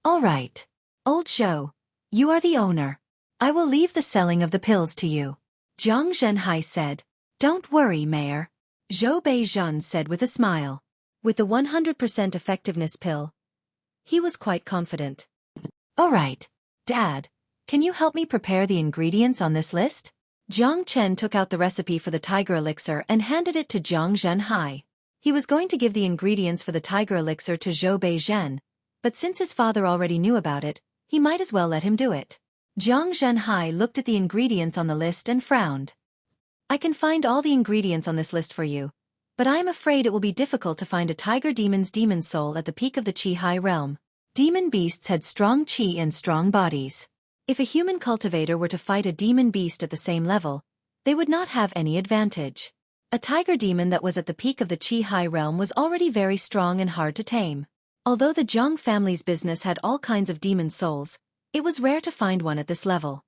All right. Old Zhou, you are the owner. I will leave the selling of the pills to you. Jiang Zhenhai said. Don't worry, Mayor. Zhou Beizhan said with a smile. With the 100% effectiveness pill, he was quite confident. All right, Dad. Can you help me prepare the ingredients on this list? Jiang Chen took out the recipe for the tiger elixir and handed it to Jiang Zhenhai. He was going to give the ingredients for the tiger elixir to Zhou Beizhan, but since his father already knew about it, he might as well let him do it. Jiang Zhenhai looked at the ingredients on the list and frowned. I can find all the ingredients on this list for you, but I am afraid it will be difficult to find a tiger demon's demon soul at the peak of the Qi High realm. Demon beasts had strong Qi and strong bodies. If a human cultivator were to fight a demon beast at the same level, they would not have any advantage. A tiger demon that was at the peak of the Qi High realm was already very strong and hard to tame. Although the Zhang family's business had all kinds of demon souls, it was rare to find one at this level.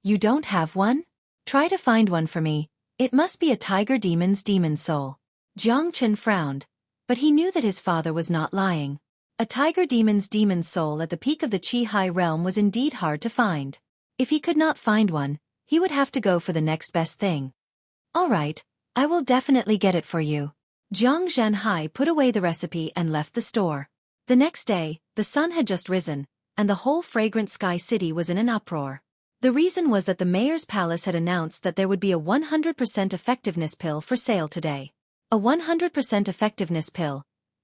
You don't have one? Try to find one for me. It must be a tiger demon's demon soul. Jiang Chen frowned, but he knew that his father was not lying. A tiger demon's demon soul at the peak of the Qi High realm was indeed hard to find. If he could not find one, He would have to go for the next best thing. All right, I will definitely get it for you. Jiang Zhanhai put away the recipe and left the store. The next day, the sun had just risen, and the whole fragrant sky city was in an uproar. The reason was that the mayor's palace had announced that there would be a 100% effectiveness pill for sale today. A 100% effectiveness pill.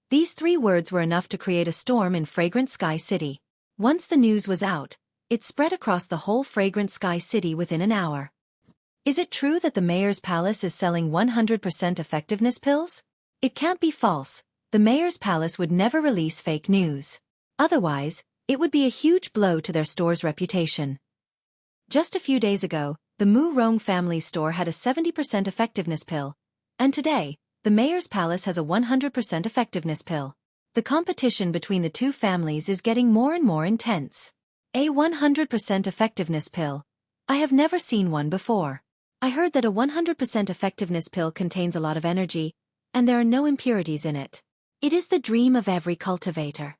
These 3 words were enough to create a storm in Fragrant Sky City. Once the news was out, it spread across the whole Fragrant Sky City within an hour. Is it true that the mayor's palace is selling 100% effectiveness pills? It can't be false. The mayor's palace would never release fake news. Otherwise, it would be a huge blow to their store's reputation. Just a few days ago, the Mu Rong family's store had a 70% effectiveness pill, and today, the mayor's palace has a 100% effectiveness pill. The competition between the two families is getting more and more intense. A 100% effectiveness pill. I have never seen one before. I heard that a 100% effectiveness pill contains a lot of energy, and there are no impurities in it. It is the dream of every cultivator.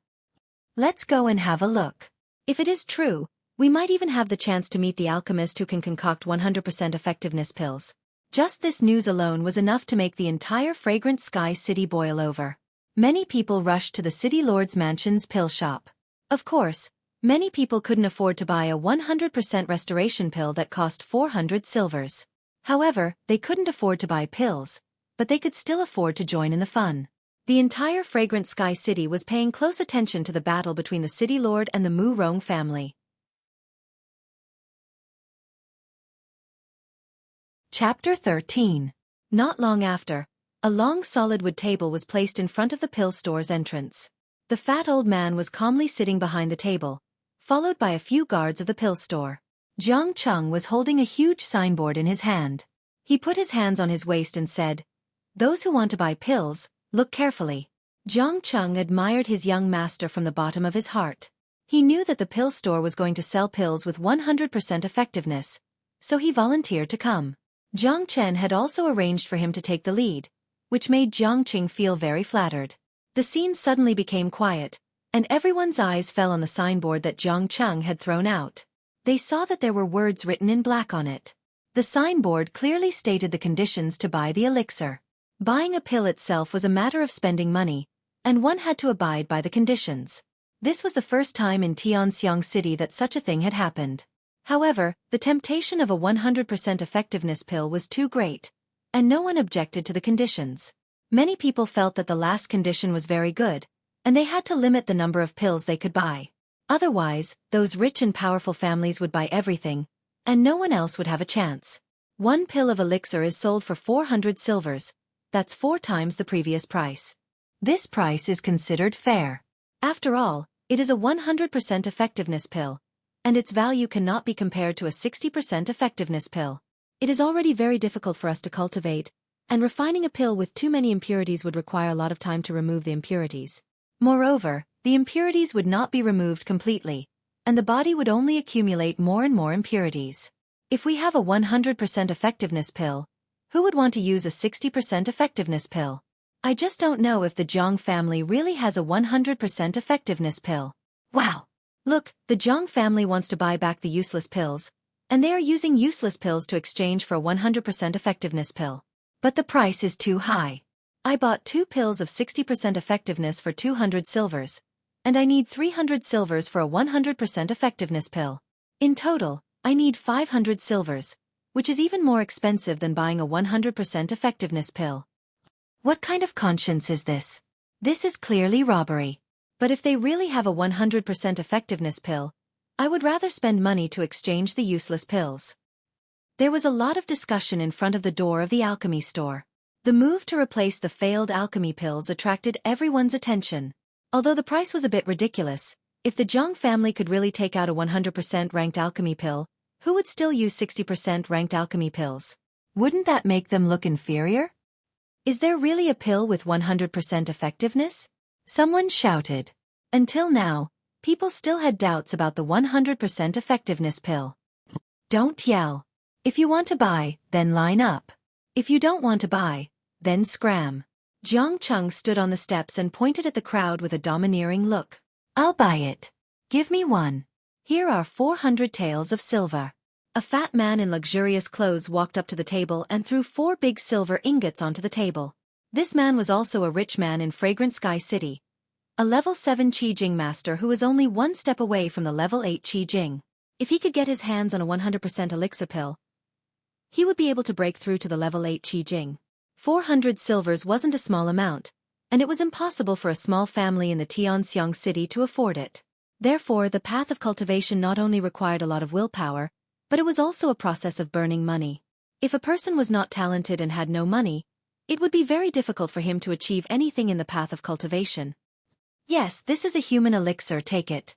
Let's go and have a look. If it is true, we might even have the chance to meet the alchemist who can concoct 100% effectiveness pills. Just this news alone was enough to make the entire Fragrant Sky City boil over. Many people rushed to the city lord's mansion's pill shop. Of course, many people couldn't afford to buy a 100% restoration pill that cost 400 silvers. However, they couldn't afford to buy pills, but they could still afford to join in the fun. The entire Fragrant Sky City was paying close attention to the battle between the city lord and the Mu Rong family. Chapter 13. Not long after, a long solid wood table was placed in front of the pill store's entrance. The fat old man was calmly sitting behind the table, followed by a few guards of the pill store. Jiang Cheng was holding a huge signboard in his hand. He put his hands on his waist and said, "Those who want to buy pills, look carefully." Jiang Cheng admired his young master from the bottom of his heart. He knew that the pill store was going to sell pills with 100% effectiveness, so he volunteered to come. Jiang Chen had also arranged for him to take the lead, which made Jiang Qing feel very flattered. The scene suddenly became quiet, and everyone's eyes fell on the signboard that Jiang Cheng had thrown out. They saw that there were words written in black on it. The signboard clearly stated the conditions to buy the elixir. Buying a pill itself was a matter of spending money, and one had to abide by the conditions. This was the first time in Tianxiang City that such a thing had happened. However, the temptation of a 100% effectiveness pill was too great, and no one objected to the conditions. Many people felt that the last condition was very good, and they had to limit the number of pills they could buy. Otherwise, those rich and powerful families would buy everything, and no one else would have a chance. One pill of elixir is sold for 400 silvers, that's 4 times the previous price. This price is considered fair. After all, it is a 100% effectiveness pill, and its value cannot be compared to a 60% effectiveness pill. It is already very difficult for us to cultivate, and refining a pill with too many impurities would require a lot of time to remove the impurities. Moreover, the impurities would not be removed completely, and the body would only accumulate more and more impurities. If we have a 100% effectiveness pill, who would want to use a 60% effectiveness pill? I just don't know if the Zhang family really has a 100% effectiveness pill. Wow! Look, the Zhang family wants to buy back the useless pills, and they are using useless pills to exchange for a 100% effectiveness pill. But the price is too high. I bought 2 pills of 60% effectiveness for 200 silvers, and I need 300 silvers for a 100% effectiveness pill. In total, I need 500 silvers, which is even more expensive than buying a 100% effectiveness pill. What kind of conscience is this? This is clearly robbery. But if they really have a 100% effectiveness pill, I would rather spend money to exchange the useless pills. There was a lot of discussion in front of the door of the alchemy store. The move to replace the failed alchemy pills attracted everyone's attention. Although the price was a bit ridiculous, if the Zhang family could really take out a 100% ranked alchemy pill, who would still use 60% ranked alchemy pills? Wouldn't that make them look inferior? Is there really a pill with 100% effectiveness? Someone shouted. Until now, people still had doubts about the 100% effectiveness pill. Don't yell. If you want to buy, then line up. If you don't want to buy, then scram. Jiang Cheng stood on the steps and pointed at the crowd with a domineering look. I'll buy it. Give me one. Here are 400 taels of silver. A fat man in luxurious clothes walked up to the table and threw 4 big silver ingots onto the table. This man was also a rich man in Fragrant Sky City, a level 7 Qi Jing master who was only one step away from the level 8 Qi Jing. If he could get his hands on a 100% elixir pill, he would be able to break through to the level 8 Qi Jing. 400 silvers wasn't a small amount, and it was impossible for a small family in the Tianxiang city to afford it. Therefore, the path of cultivation not only required a lot of willpower, but it was also a process of burning money. If a person was not talented and had no money, it would be very difficult for him to achieve anything in the path of cultivation. Yes, this is a human elixir, take it.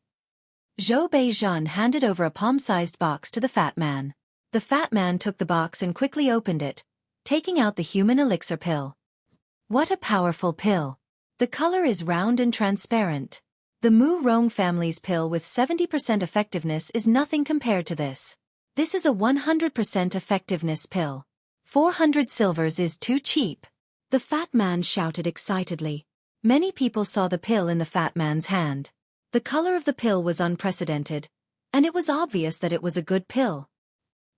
Zhou Beizhan handed over a palm-sized box to the fat man. The fat man took the box and quickly opened it, taking out the human elixir pill. What a powerful pill! The color is round and transparent. The Mu Rong family's pill with 70% effectiveness is nothing compared to this. This is a 100% effectiveness pill. 400 silvers is too cheap. The fat man shouted excitedly. Many people saw the pill in the fat man's hand. The color of the pill was unprecedented, and it was obvious that it was a good pill.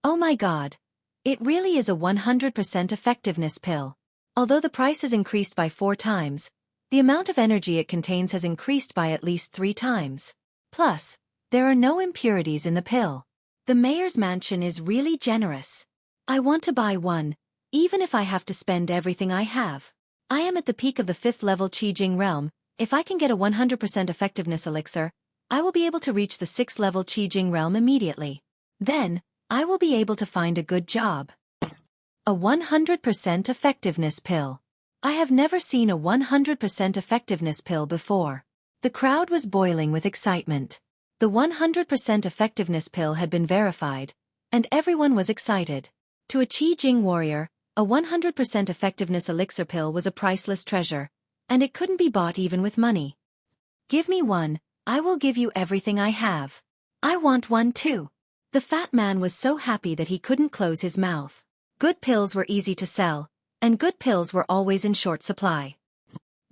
Oh my God! It really is a 100% effectiveness pill. Although the price has increased by 4 times, the amount of energy it contains has increased by at least 3 times. Plus, there are no impurities in the pill. The mayor's mansion is really generous. I want to buy one, even if I have to spend everything I have. I am at the peak of the 5th level Qi Jing realm. If I can get a 100% effectiveness elixir, I will be able to reach the 6th level Qi Jing realm immediately. Then, I will be able to find a good job. A 100% effectiveness pill. I have never seen a 100% effectiveness pill before. The crowd was boiling with excitement. The 100% effectiveness pill had been verified, and everyone was excited. To a Qi Jing warrior, a 100% effectiveness elixir pill was a priceless treasure, and it couldn't be bought even with money. Give me one, I will give you everything I have. I want one too. The fat man was so happy that he couldn't close his mouth. Good pills were easy to sell, and good pills were always in short supply.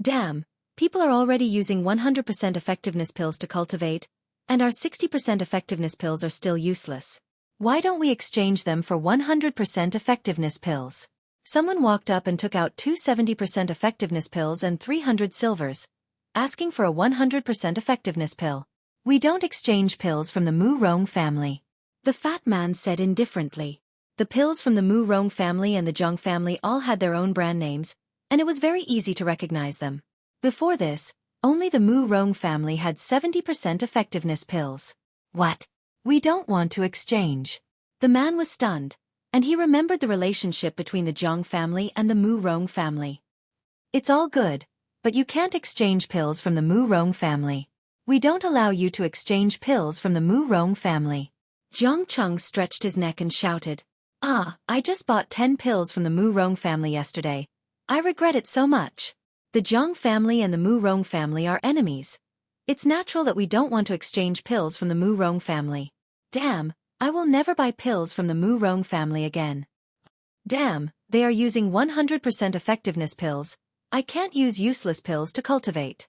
Damn, people are already using 100% effectiveness pills to cultivate, and our 60% effectiveness pills are still useless. Why don't we exchange them for 100% effectiveness pills? Someone walked up and took out 2 70% effectiveness pills and 300 silvers, asking for a 100% effectiveness pill. We don't exchange pills from the Mu Rong family. The fat man said indifferently. The pills from the Mu Rong family and the Zhang family all had their own brand names, and it was very easy to recognize them. Before this, only the Mu Rong family had 70% effectiveness pills. What? We don't want to exchange. The man was stunned, and he remembered the relationship between the Zhang family and the Mu Rong family. It's all good, but you can't exchange pills from the Mu Rong family. We don't allow you to exchange pills from the Mu Rong family. Jiang Cheng stretched his neck and shouted, I just bought 10 pills from the Mu Rong family yesterday. I regret it so much. The Zhang family and the Mu Rong family are enemies. It's natural that we don't want to exchange pills from the Mu Rong family. Damn, I will never buy pills from the Mu Rong family again. Damn, they are using 100% effectiveness pills. I can't use useless pills to cultivate.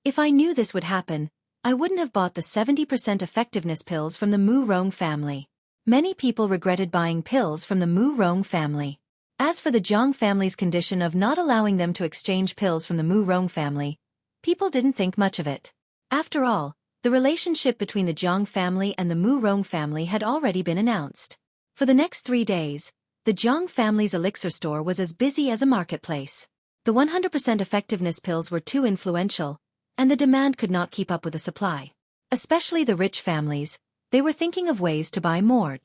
If I knew this would happen, I wouldn't have bought the 70% effectiveness pills from the Mu Rong family. Many people regretted buying pills from the Mu Rong family. As for the Zhang family's condition of not allowing them to exchange pills from the Mu Rong family, people didn't think much of it. After all, the relationship between the Zhang family and the Mu Rong family had already been announced. For the next 3 days, the Zhang family's elixir store was as busy as a marketplace. The 100% effectiveness pills were too influential, and the demand could not keep up with the supply. Especially the rich families, they were thinking of ways to buy more.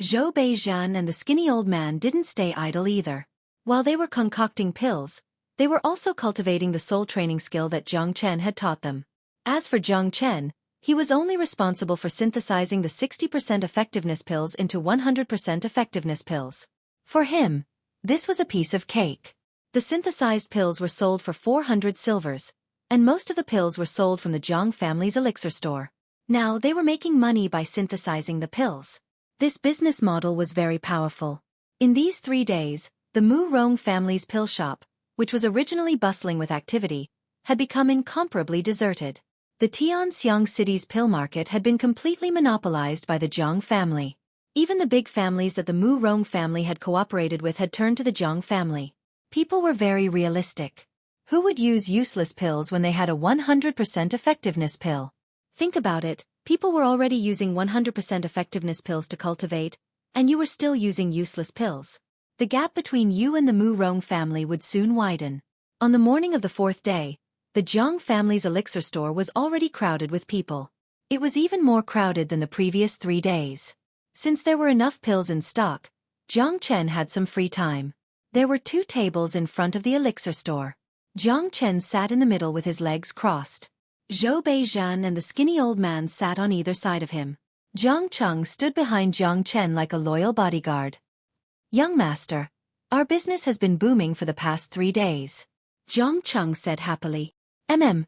Zhou Beizhan and the skinny old man didn't stay idle either. While they were concocting pills, they were also cultivating the soul training skill that Jiang Chen had taught them. As for Jiang Chen, he was only responsible for synthesizing the 60% effectiveness pills into 100% effectiveness pills. For him, this was a piece of cake. The synthesized pills were sold for 400 silvers, and most of the pills were sold from the Zhang family's elixir store. Now they were making money by synthesizing the pills. This business model was very powerful. In these 3 days, the Mu Rong family's pill shop, which was originally bustling with activity, had become incomparably deserted. The Tianxiang city's pill market had been completely monopolized by the Zhang family. Even the big families that the Mu Rong family had cooperated with had turned to the Zhang family. People were very realistic. Who would use useless pills when they had a 100% effectiveness pill? Think about it, people were already using 100% effectiveness pills to cultivate, and you were still using useless pills. The gap between you and the Mu Rong family would soon widen. On the morning of the fourth day, the Zhang family's elixir store was already crowded with people. It was even more crowded than the previous 3 days. Since there were enough pills in stock, Jiang Chen had some free time. There were 2 tables in front of the elixir store. Jiang Chen sat in the middle with his legs crossed. Zhou Beizhan and the skinny old man sat on either side of him. Jiang Cheng stood behind Jiang Chen like a loyal bodyguard. "Young master, our business has been booming for the past 3 days. Jiang Cheng said happily.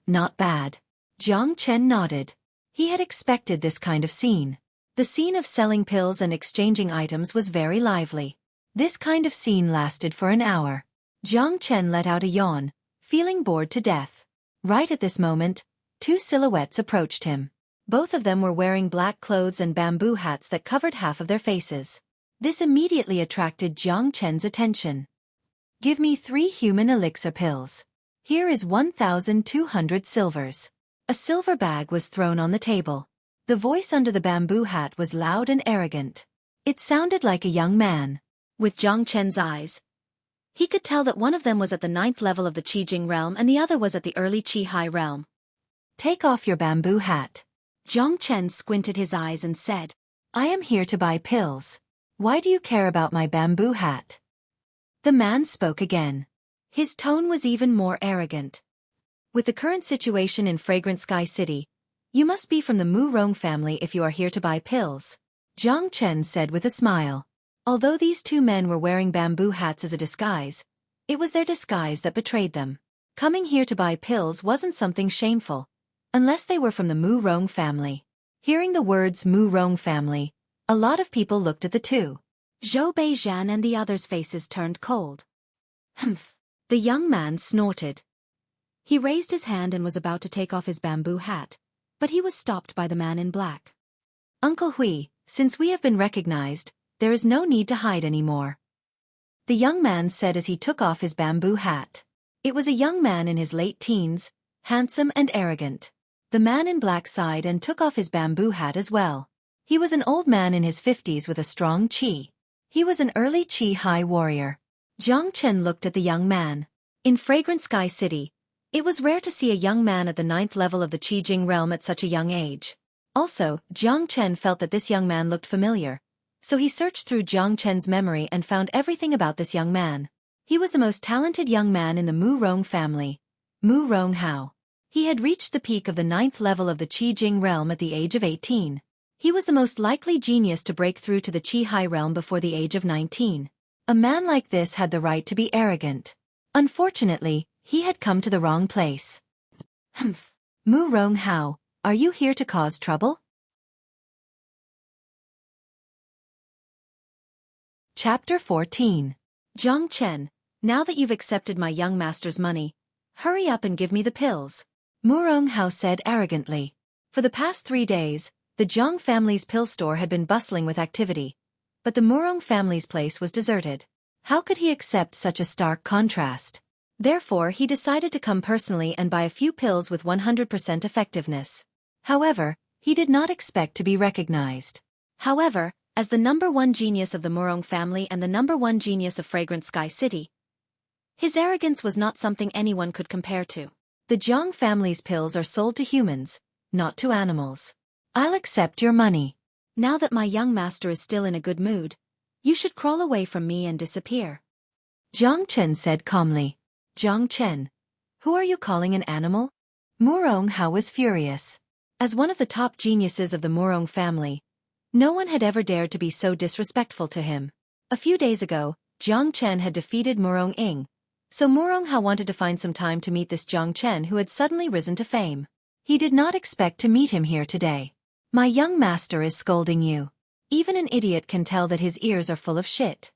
Not bad. Jiang Chen nodded. He had expected this kind of scene. The scene of selling pills and exchanging items was very lively. This kind of scene lasted for an hour. Jiang Chen let out a yawn, feeling bored to death. Right at this moment, 2 silhouettes approached him. Both of them were wearing black clothes and bamboo hats that covered half of their faces. This immediately attracted Jiang Chen's attention. "Give me 3 human elixir pills. Here is 1,200 silvers." A silver bag was thrown on the table. The voice under the bamboo hat was loud and arrogant. It sounded like a young man. With Jiang Chen's eyes, he could tell that one of them was at the 9th level of the Qi Jing realm and the other was at the early Qi Hai realm. "Take off your bamboo hat." Jiang Chen squinted his eyes and said, "I am here to buy pills. Why do you care about my bamboo hat?" The man spoke again. His tone was even more arrogant. "With the current situation in Fragrant Sky City, you must be from the Mu Rong family if you are here to buy pills," Jiang Chen said with a smile. Although these 2 men were wearing bamboo hats as a disguise, it was their disguise that betrayed them. Coming here to buy pills wasn't something shameful, unless they were from the Mu Rong family. Hearing the words Mu Rong family, a lot of people looked at the 2. Zhou Beizhan and the others' faces turned cold. "Humph." The young man snorted. He raised his hand and was about to take off his bamboo hat, but he was stopped by the man in black. "Uncle Hui, since we have been recognized, there is no need to hide anymore," the young man said as he took off his bamboo hat. It was a young man in his late teens, handsome and arrogant. The man in black sighed and took off his bamboo hat as well. He was an old man in his 50s with a strong qi. He was an early Qi Hai warrior. Jiang Chen looked at the young man. In Fragrant Sky City, it was rare to see a young man at the 9th level of the Qi Jing realm at such a young age. Also, Jiang Chen felt that this young man looked familiar, so he searched through Jiang Chen's memory and found everything about this young man. He was the most talented young man in the Mu Rong family, Mu Rong Hao. He had reached the peak of the 9th level of the Qi Jing realm at the age of 18. He was the most likely genius to break through to the Qi Hai realm before the age of 19. A man like this had the right to be arrogant. Unfortunately, he had come to the wrong place. "Humph. Mu Rong Hao, are you here to cause trouble?" Chapter 14. Jiang Chen, now that you've accepted my young master's money, hurry up and give me the pills, Mu Rong Hao said arrogantly. For the past 3 days, the Jiang family's pill store had been bustling with activity, but the Mu Rong family's place was deserted. How could he accept such a stark contrast? Therefore, he decided to come personally and buy a few pills with 100% effectiveness. However, he did not expect to be recognized. However, as the #1 genius of the Mu Rong family and the #1 genius of Fragrant Sky City, his arrogance was not something anyone could compare to. The Jiang family's pills are sold to humans, not to animals. I'll accept your money. Now that my young master is still in a good mood, you should crawl away from me and disappear, Jiang Chen said calmly. Jiang Chen, who are you calling an animal? Mu Rong Hao was furious. As one of the top geniuses of the Mu Rong family, no one had ever dared to be so disrespectful to him. A few days ago, Jiang Chen had defeated Mu Rong Ying, so Mu Rong Hao wanted to find some time to meet this Jiang Chen who had suddenly risen to fame. He did not expect to meet him here today. My young master is scolding you. Even an idiot can tell that his ears are full of shit.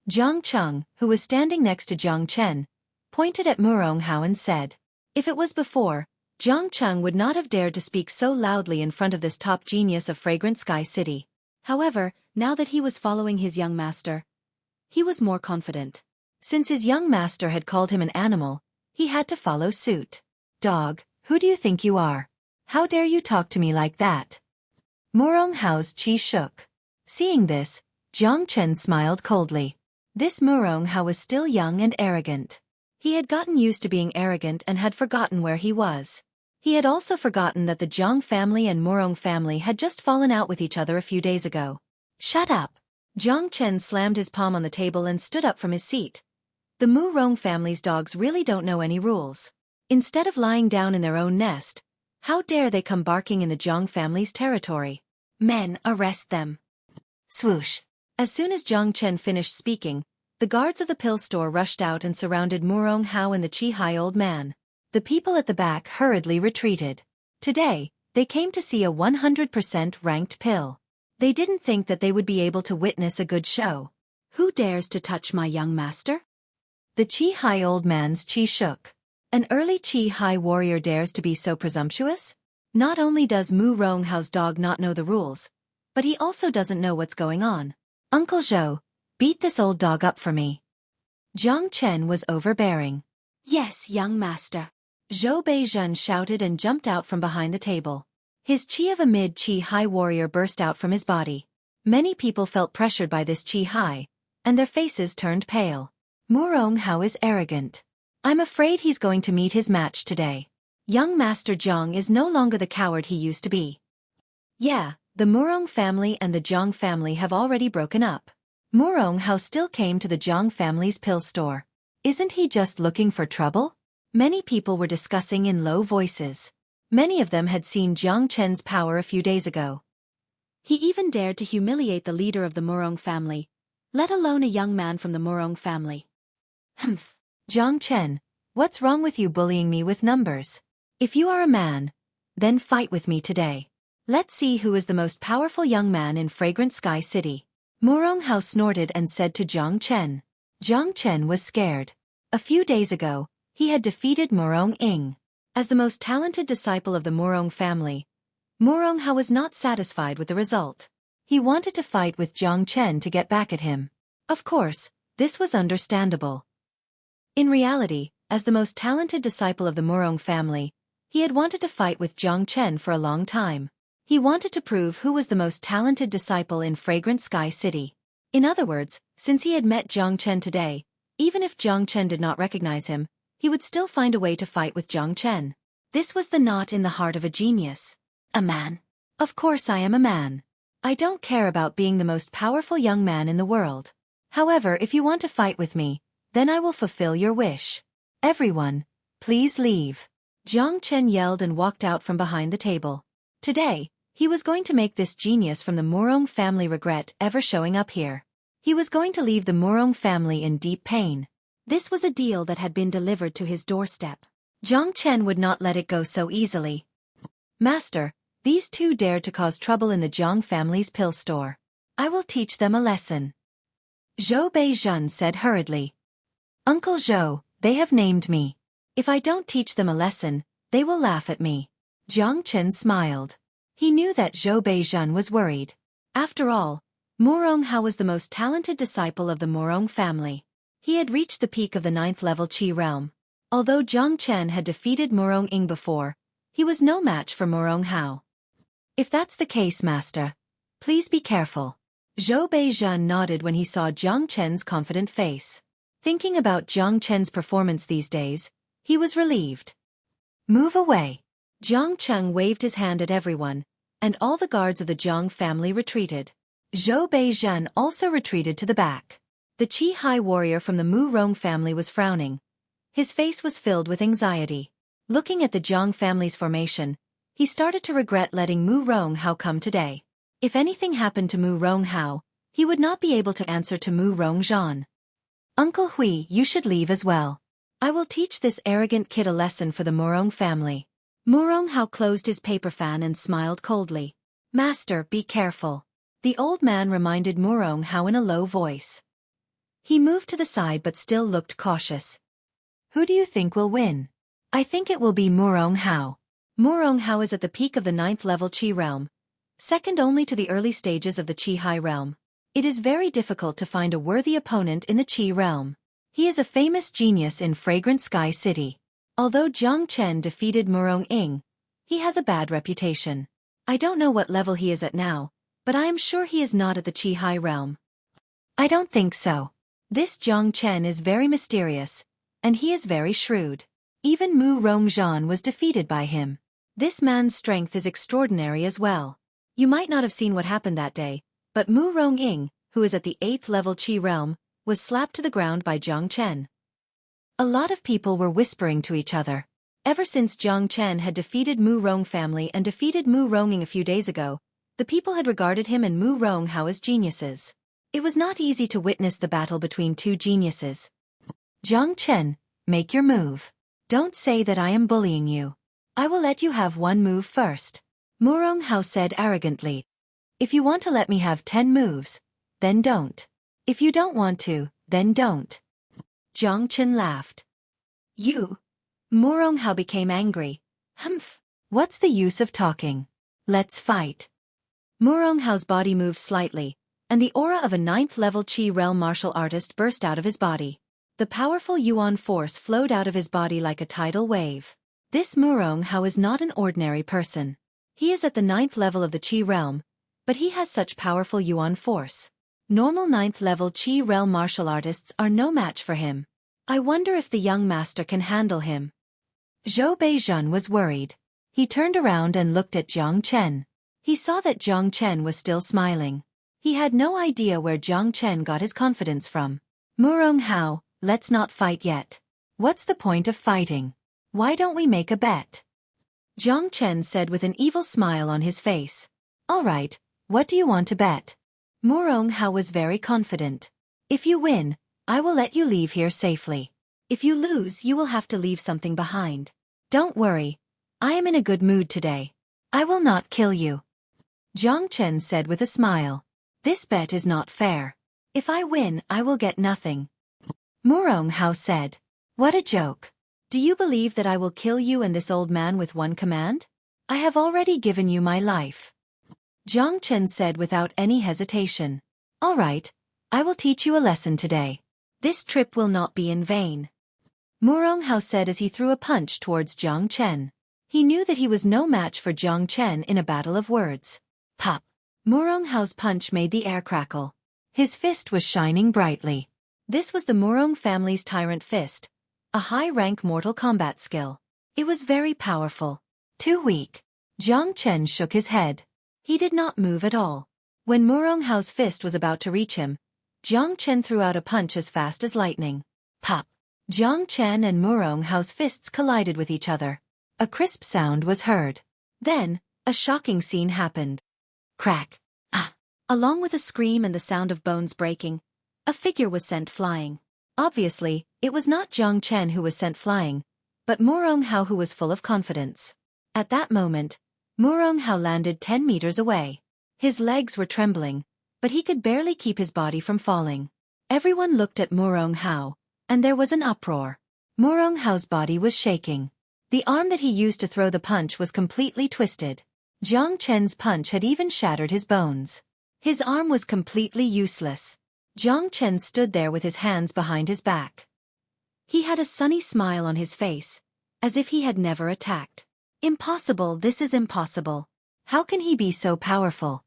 Jiang Cheng, who was standing next to Jiang Chen, pointed at Mu Rong Hao and said, if it was before, Jiang Cheng would not have dared to speak so loudly in front of this top genius of Fragrant Sky City. However, now that he was following his young master, he was more confident. Since his young master had called him an animal, he had to follow suit. Dog, who do you think you are? How dare you talk to me like that? Murong Hao's chi shook. Seeing this, Jiang Chen smiled coldly. This Murong Hao was still young and arrogant. He had gotten used to being arrogant and had forgotten where he was. He had also forgotten that the Jiang family and Murong family had just fallen out with each other a few days ago. Shut up! Jiang Chen slammed his palm on the table and stood up from his seat. The Murong family's dogs really don't know any rules. Instead of lying down in their own nest, how dare they come barking in the Jiang family's territory? Men, arrest them. Swoosh. As soon as Jiang Chen finished speaking, the guards of the pill store rushed out and surrounded Murong Hao and the Chi-Hai old man. The people at the back hurriedly retreated. Today, they came to see a 100% ranked pill. They didn't think that they would be able to witness a good show. Who dares to touch my young master? The Chi-Hai old man's chi shook. An early Chi-Hai warrior dares to be so presumptuous? Not only does Murong Hao's dog not know the rules, but he also doesn't know what's going on. Uncle Zhou, beat this old dog up for me. Jiang Chen was overbearing. Yes, young master. Zhou Beizhen shouted and jumped out from behind the table. His chi of a mid-Chi-Hai warrior burst out from his body. Many people felt pressured by this Chi-Hai, and their faces turned pale. Murong Hao is arrogant. I'm afraid he's going to meet his match today. Young Master Jiang is no longer the coward he used to be. Yeah, the Murong family and the Jiang family have already broken up. Murong Hao still came to the Jiang family's pill store. Isn't he just looking for trouble? Many people were discussing in low voices. Many of them had seen Jiang Chen's power a few days ago. He even dared to humiliate the leader of the Murong family, let alone a young man from the Murong family. Humph. Jiang Chen, what's wrong with you bullying me with numbers? If you are a man, then fight with me today. Let's see who is the most powerful young man in Fragrant Sky City. Murong Hao snorted and said to Jiang Chen. Jiang Chen was scared. A few days ago, he had defeated Murong Ying. As the most talented disciple of the Murong family, Murong Hao was not satisfied with the result. He wanted to fight with Jiang Chen to get back at him. Of course, this was understandable. In reality, as the most talented disciple of the Murong family, he had wanted to fight with Jiang Chen for a long time. He wanted to prove who was the most talented disciple in Fragrant Sky City. In other words, since he had met Jiang Chen today, even if Jiang Chen did not recognize him, he would still find a way to fight with Jiang Chen. This was the knot in the heart of a genius. A man. Of course I am a man. I don't care about being the most powerful young man in the world. However, if you want to fight with me, then I will fulfill your wish. Everyone, please leave. Jiang Chen yelled and walked out from behind the table. Today, he was going to make this genius from the Murong family regret ever showing up here. He was going to leave the Murong family in deep pain. This was a deal that had been delivered to his doorstep. Jiang Chen would not let it go so easily. Master, these two dared to cause trouble in the Jiang family's pill store. I will teach them a lesson. Zhou Beizhen said hurriedly. Uncle Zhou, they have named me. If I don't teach them a lesson, they will laugh at me. Jiang Chen smiled. He knew that Zhou Beizhen was worried. After all, Murong Hao was the most talented disciple of the Murong family. He had reached the peak of the 9th level Qi realm. Although Jiang Chen had defeated Murong Ying before, he was no match for Murong Hao. If that's the case, master, please be careful. Zhou Beizhen nodded when he saw Jiang Chen's confident face. Thinking about Jiang Chen's performance these days, he was relieved. Move away. Jiang Chen waved his hand at everyone, and all the guards of the Jiang family retreated. Zhou Beizhen also retreated to the back. The Chi-Hai warrior from the Murong family was frowning. His face was filled with anxiety. Looking at the Jiang family's formation, he started to regret letting Murong Hao come today. If anything happened to Murong Hao, he would not be able to answer to Murong Zhan. Uncle Hui, you should leave as well. I will teach this arrogant kid a lesson for the Murong family. Murong Hao closed his paper fan and smiled coldly. Master, be careful. The old man reminded Murong Hao in a low voice. He moved to the side but still looked cautious. Who do you think will win? I think it will be Murong Hao. Murong Hao is at the peak of the 9th level Qi realm. second only to the early stages of the Qi High realm. It is very difficult to find a worthy opponent in the Qi realm. He is a famous genius in Fragrant Sky City. Although Jiang Chen defeated Murong Ying, he has a bad reputation. I don't know what level he is at now, but I am sure he is not at the Qi High realm. I don't think so. This Jiang Chen is very mysterious, and he is very shrewd. Even Mu Rongzhan was defeated by him. This man's strength is extraordinary as well. You might not have seen what happened that day, but Mu Rongying, who is at the 8th level Qi realm, was slapped to the ground by Jiang Chen. A lot of people were whispering to each other. Ever since Jiang Chen had defeated Mu Rong family and defeated Mu Rongying a few days ago, the people had regarded him and Mu Ronghao as geniuses. It was not easy to witness the battle between two geniuses. Jiang Chen, make your move. Don't say that I am bullying you. I will let you have one move first. Mu Ronghao said arrogantly. If you want to let me have 10 moves, then don't. If you don't want to, then don't. Jiang Chen laughed. You? Mu Ronghao became angry. Humph. What's the use of talking? Let's fight. Mu Ronghao's body moved slightly, and the aura of a 9th level Qi realm martial artist burst out of his body. The powerful Yuan force flowed out of his body like a tidal wave. This Mu Ronghao is not an ordinary person. He is at the 9th level of the Qi realm, but he has such powerful Yuan force. Normal 9th level Qi realm martial artists are no match for him. I wonder if the young master can handle him. Zhou Beizhen was worried. He turned around and looked at Jiang Chen. He saw that Jiang Chen was still smiling. He had no idea where Jiang Chen got his confidence from. Mu Ronghao, let's not fight yet. What's the point of fighting? Why don't we make a bet? Jiang Chen said with an evil smile on his face. All right, what do you want to bet? Mu Ronghao was very confident. If you win, I will let you leave here safely. If you lose, you will have to leave something behind. Don't worry, I am in a good mood today. I will not kill you. Jiang Chen said with a smile. This bet is not fair. If I win, I will get nothing. Mu Ronghao said. What a joke. Do you believe that I will kill you and this old man with one command? I have already given you my life. Jiang Chen said without any hesitation. All right, I will teach you a lesson today. This trip will not be in vain. Mu Ronghao said as he threw a punch towards Jiang Chen. He knew that he was no match for Jiang Chen in a battle of words. Pop! Mu Ronghao's punch made the air crackle. His fist was shining brightly. This was the Murong family's Tyrant Fist, a high-rank Mortal Kombat skill. It was very powerful. Too weak. Jiang Chen shook his head. He did not move at all. When Mu Ronghao's fist was about to reach him, Jiang Chen threw out a punch as fast as lightning. Pop! Jiang Chen and Mu Ronghao's fists collided with each other. A crisp sound was heard. Then, a shocking scene happened. Crack! Ah! Along with a scream and the sound of bones breaking, a figure was sent flying. Obviously, it was not Jiang Chen who was sent flying, but Mu Ronghao who was full of confidence. At that moment, Mu Ronghao landed 10 meters away. His legs were trembling, but he could barely keep his body from falling. Everyone looked at Mu Ronghao, and there was an uproar. Mu Ronghao's body was shaking. The arm that he used to throw the punch was completely twisted. Jiang Chen's punch had even shattered his bones. His arm was completely useless. Jiang Chen stood there with his hands behind his back. He had a sunny smile on his face, as if he had never attacked. Impossible, this is impossible. How can he be so powerful?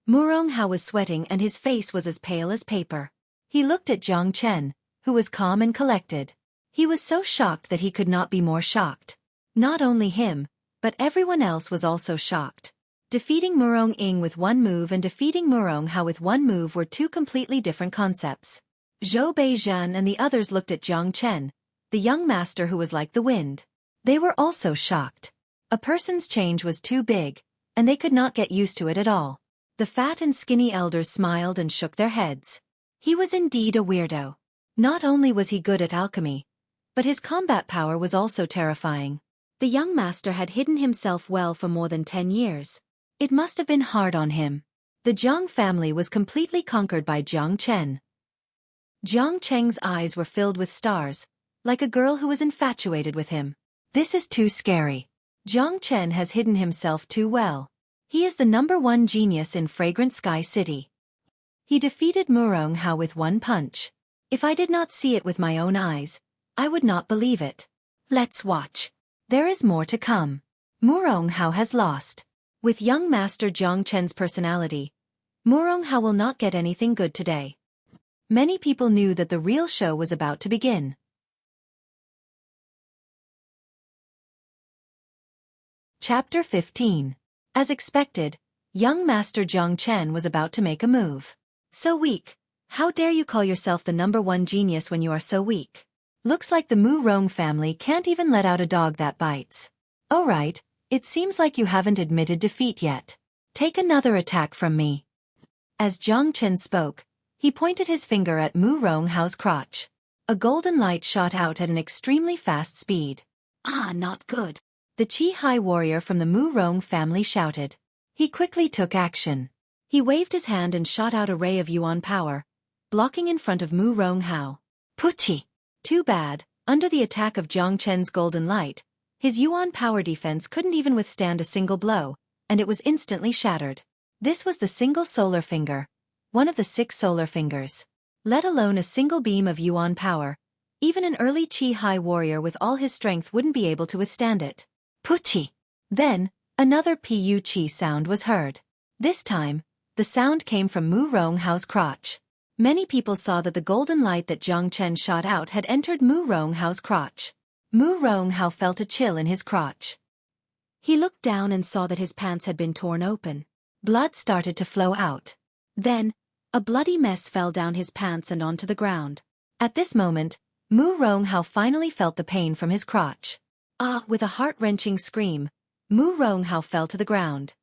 Mu Ronghao was sweating and his face was as pale as paper. He looked at Jiang Chen, who was calm and collected. He was so shocked that he could not be more shocked. Not only him, but everyone else was also shocked. Defeating Murong Ying with one move and defeating Mu Ronghao with one move were two completely different concepts. Zhou Beizhen and the others looked at Jiang Chen, the young master who was like the wind. They were also shocked. A person's change was too big, and they could not get used to it at all. The fat and skinny elders smiled and shook their heads. He was indeed a weirdo. Not only was he good at alchemy, but his combat power was also terrifying. The young master had hidden himself well for more than 10 years. It must have been hard on him. The Jiang family was completely conquered by Jiang Chen. Jiang Cheng's eyes were filled with stars, like a girl who was infatuated with him. This is too scary. Jiang Chen has hidden himself too well. He is the #1 genius in Fragrant Sky City. He defeated Murong Hao with one punch. If I did not see it with my own eyes, I would not believe it. Let's watch. There is more to come. Murong Hao has lost. With young Master Jiang Chen's personality, Murong Hao will not get anything good today. Many people knew that the real show was about to begin. Chapter 15. As expected, young Master Jiang Chen was about to make a move. So weak. How dare you call yourself the #1 genius when you are so weak? Looks like the Murong family can't even let out a dog that bites. Oh right, it seems like you haven't admitted defeat yet. Take another attack from me. As Jiang Chen spoke, he pointed his finger at Murong Hao's crotch. A golden light shot out at an extremely fast speed. Ah, not good. The Qi Hai warrior from the Murong family shouted. He quickly took action. He waved his hand and shot out a ray of Yuan power, blocking in front of Murong Hao. Puchi! Too bad, under the attack of Jiang Chen's golden light, his Yuan power defense couldn't even withstand a single blow, and it was instantly shattered. This was the single solar finger, one of the 6 solar fingers. Let alone a single beam of Yuan power, even an early Qi Hai warrior with all his strength wouldn't be able to withstand it. Puchi! Then, another Pu-Chi sound was heard. This time, the sound came from Murong Hao's crotch. Many people saw that the golden light that Jiang Chen shot out had entered Murong Hao's crotch. Murong Hao felt a chill in his crotch. He looked down and saw that his pants had been torn open. Blood started to flow out. Then, a bloody mess fell down his pants and onto the ground. At this moment, Murong Hao finally felt the pain from his crotch. Ah! With a heart-wrenching scream, Murong Hao fell to the ground.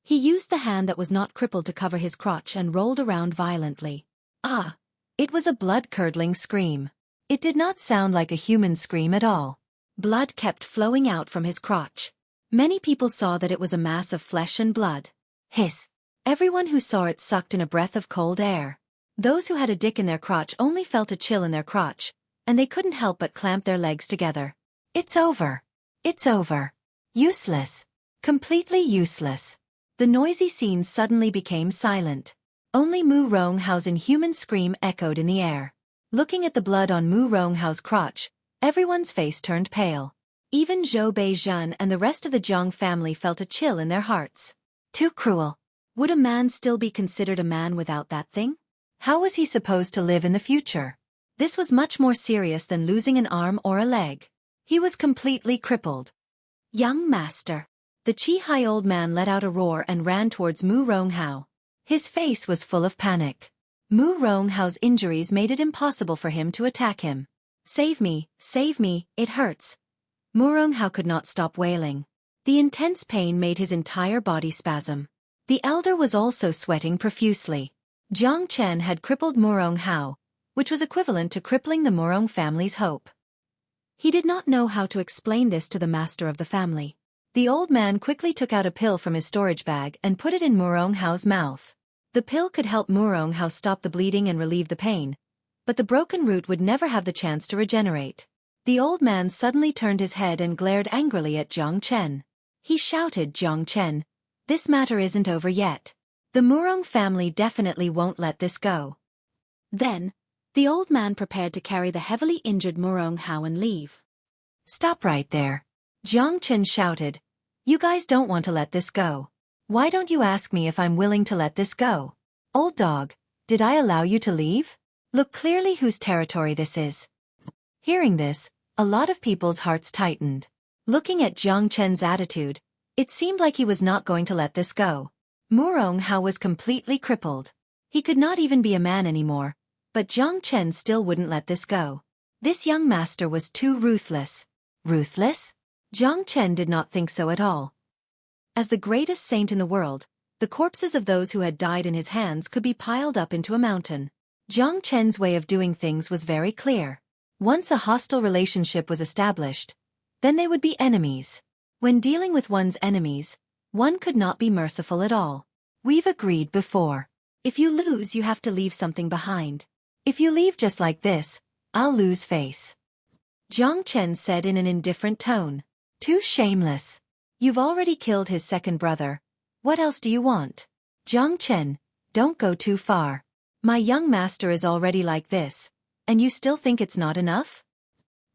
He used the hand that was not crippled to cover his crotch and rolled around violently. Ah! It was a blood-curdling scream. It did not sound like a human scream at all. Blood kept flowing out from his crotch. Many people saw that it was a mass of flesh and blood. Hiss! Everyone who saw it sucked in a breath of cold air. Those who had a dick in their crotch only felt a chill in their crotch, and they couldn't help but clamp their legs together. It's over. It's over. Useless. Completely useless. The noisy scene suddenly became silent. Only Murong Hao's inhuman scream echoed in the air. Looking at the blood on Murong Hao's crotch, everyone's face turned pale. Even Zhou Beizhen and the rest of the Jiang family felt a chill in their hearts. Too cruel. Would a man still be considered a man without that thing? How was he supposed to live in the future? This was much more serious than losing an arm or a leg. He was completely crippled. Young master. The Qi Hai old man let out a roar and ran towards Murong Hao. His face was full of panic. Murong Hao's injuries made it impossible for him to attack him. Save me, it hurts. Murong Hao could not stop wailing. The intense pain made his entire body spasm. The elder was also sweating profusely. Jiang Chen had crippled Murong Hao, which was equivalent to crippling the Murong family's hope. He did not know how to explain this to the master of the family. The old man quickly took out a pill from his storage bag and put it in Murong Hao's mouth. The pill could help Murong Hao stop the bleeding and relieve the pain, but the broken root would never have the chance to regenerate. The old man suddenly turned his head and glared angrily at Jiang Chen. He shouted, "Jiang Chen, this matter isn't over yet. The Murong family definitely won't let this go." Then, the old man prepared to carry the heavily injured Murong Hao and leave. "Stop right there," Jiang Chen shouted. "You guys don't want to let this go. Why don't you ask me if I'm willing to let this go? Old dog, did I allow you to leave? Look clearly whose territory this is." Hearing this, a lot of people's hearts tightened. Looking at Jiang Chen's attitude, it seemed like he was not going to let this go. Murong Hao was completely crippled. He could not even be a man anymore, but Jiang Chen still wouldn't let this go. This young master was too ruthless. Ruthless? Jiang Chen did not think so at all. As the greatest saint in the world, the corpses of those who had died in his hands could be piled up into a mountain. Jiang Chen's way of doing things was very clear. Once a hostile relationship was established, then they would be enemies. When dealing with one's enemies, one could not be merciful at all. We've agreed before. If you lose, you have to leave something behind. If you leave just like this, I'll lose face. Jiang Chen said in an indifferent tone. Too shameless. You've already killed his second brother. What else do you want? Jiang Chen, don't go too far. My young master is already like this, and you still think it's not enough?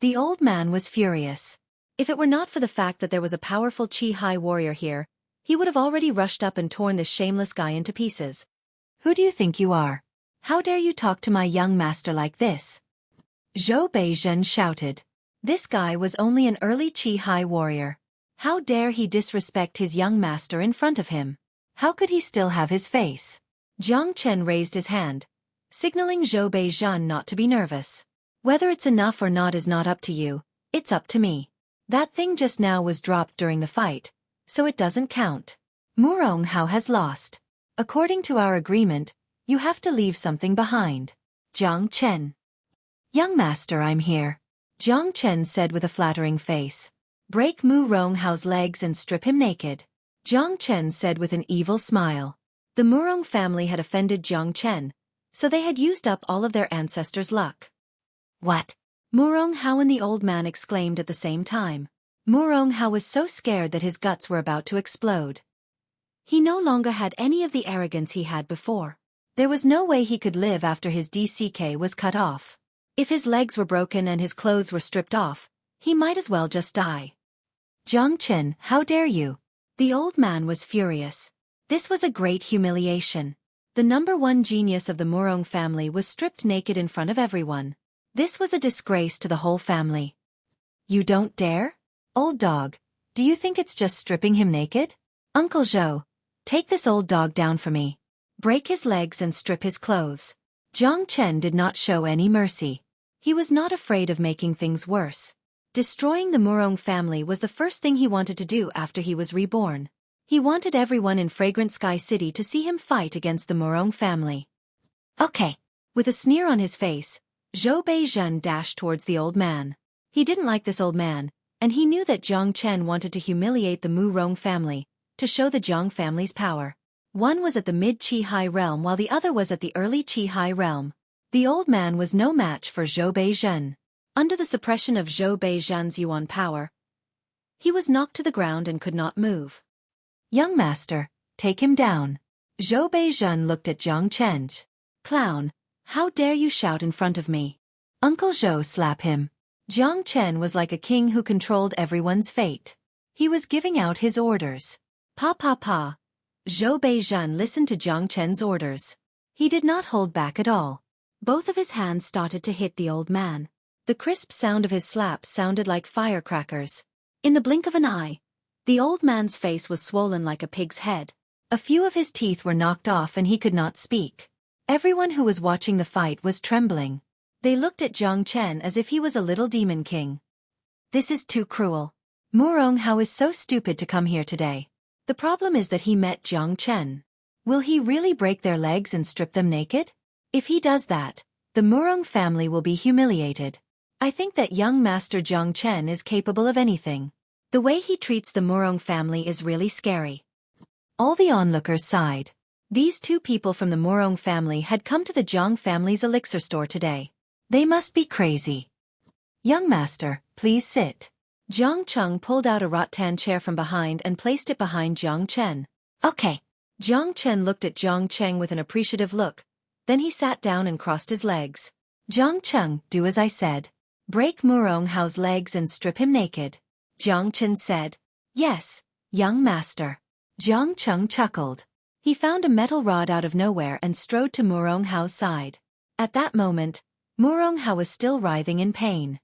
The old man was furious. If it were not for the fact that there was a powerful Qi-Hai warrior here, he would have already rushed up and torn this shameless guy into pieces. Who do you think you are? How dare you talk to my young master like this? Zhou Beizhen shouted. This guy was only an early Qi-Hai warrior. How dare he disrespect his young master in front of him? How could he still have his face? Jiang Chen raised his hand, signaling Zhou Beizhen not to be nervous. Whether it's enough or not is not up to you, it's up to me. That thing just now was dropped during the fight, so it doesn't count. Murong Hao has lost. According to our agreement, you have to leave something behind. Jiang Chen. Young master, I'm here. Jiang Chen said with a flattering face. Break Murong Hao's legs and strip him naked. Jiang Chen said with an evil smile. The Murong family had offended Jiang Chen, so they had used up all of their ancestors' luck. What? Murong Hao and the old man exclaimed at the same time. Murong Hao was so scared that his guts were about to explode. He no longer had any of the arrogance he had before. There was no way he could live after his DCK was cut off. If his legs were broken and his clothes were stripped off, he might as well just die. Jiang Chen, how dare you? The old man was furious. This was a great humiliation. The #1 genius of the Murong family was stripped naked in front of everyone. This was a disgrace to the whole family. You don't dare? Old dog, do you think it's just stripping him naked? Uncle Zhou, take this old dog down for me. Break his legs and strip his clothes. Jiang Chen did not show any mercy. He was not afraid of making things worse. Destroying the Murong family was the first thing he wanted to do after he was reborn. He wanted everyone in Fragrant Sky City to see him fight against the Murong family. Okay. With a sneer on his face, Zhou Beizhen dashed towards the old man. He didn't like this old man, and he knew that Jiang Chen wanted to humiliate the Murong family, to show the Jiang family's power. One was at the mid-Qi-Hai realm while the other was at the early Qi-Hai realm. The old man was no match for Zhou Beizhen. Under the suppression of Zhou Beizhen's Yuan power, he was knocked to the ground and could not move. Young master, take him down. Zhou Beizhen looked at Jiang Chen. Clown, how dare you shout in front of me? Uncle Zhou, slap him. Jiang Chen was like a king who controlled everyone's fate. He was giving out his orders. Pa pa pa. Zhou Beizhen listened to Jiang Chen's orders. He did not hold back at all. Both of his hands started to hit the old man. The crisp sound of his slaps sounded like firecrackers. In the blink of an eye, the old man's face was swollen like a pig's head. A few of his teeth were knocked off and he could not speak. Everyone who was watching the fight was trembling. They looked at Jiang Chen as if he was a little demon king. This is too cruel. Murong Hao is so stupid to come here today. The problem is that he met Jiang Chen. Will he really break their legs and strip them naked? If he does that, the Murong family will be humiliated. I think that young master Jiang Chen is capable of anything. The way he treats the Murong family is really scary. All the onlookers sighed. These two people from the Murong family had come to the Jiang family's elixir store today. They must be crazy. Young master, please sit. Jiang Cheng pulled out a rattan chair from behind and placed it behind Jiang Chen. Okay. Jiang Chen looked at Jiang Cheng with an appreciative look. Then he sat down and crossed his legs. Jiang Cheng, do as I said. Break Murong Hao's legs and strip him naked. Jiang Chen said. Yes, young master. Jiang Cheng chuckled. He found a metal rod out of nowhere and strode to Murong Hao's side. At that moment, Murong Hao was still writhing in pain.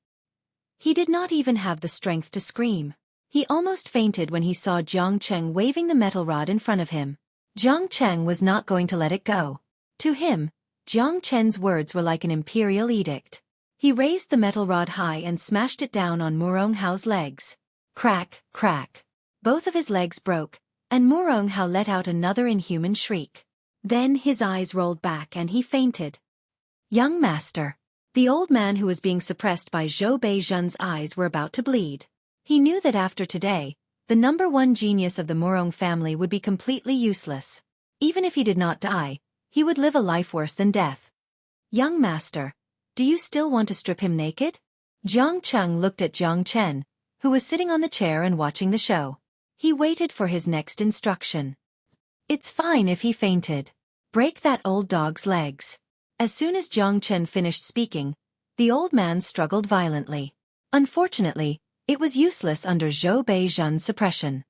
He did not even have the strength to scream. He almost fainted when he saw Jiang Cheng waving the metal rod in front of him. Jiang Cheng was not going to let it go. To him, Jiang Chen's words were like an imperial edict. He raised the metal rod high and smashed it down on Murong Hao's legs. Crack, crack. Both of his legs broke, and Murong Hao let out another inhuman shriek. Then his eyes rolled back and he fainted. Young master. The old man who was being suppressed by Zhou Beizhen's eyes were about to bleed. He knew that after today, the #1 genius of the Murong family would be completely useless. Even if he did not die, he would live a life worse than death. Young master, do you still want to strip him naked? Jiang Cheng looked at Jiang Chen, who was sitting on the chair and watching the show. He waited for his next instruction. It's fine if he fainted. Break that old dog's legs. As soon as Jiang Chen finished speaking, the old man struggled violently. Unfortunately, it was useless under Zhou Beizhen's suppression.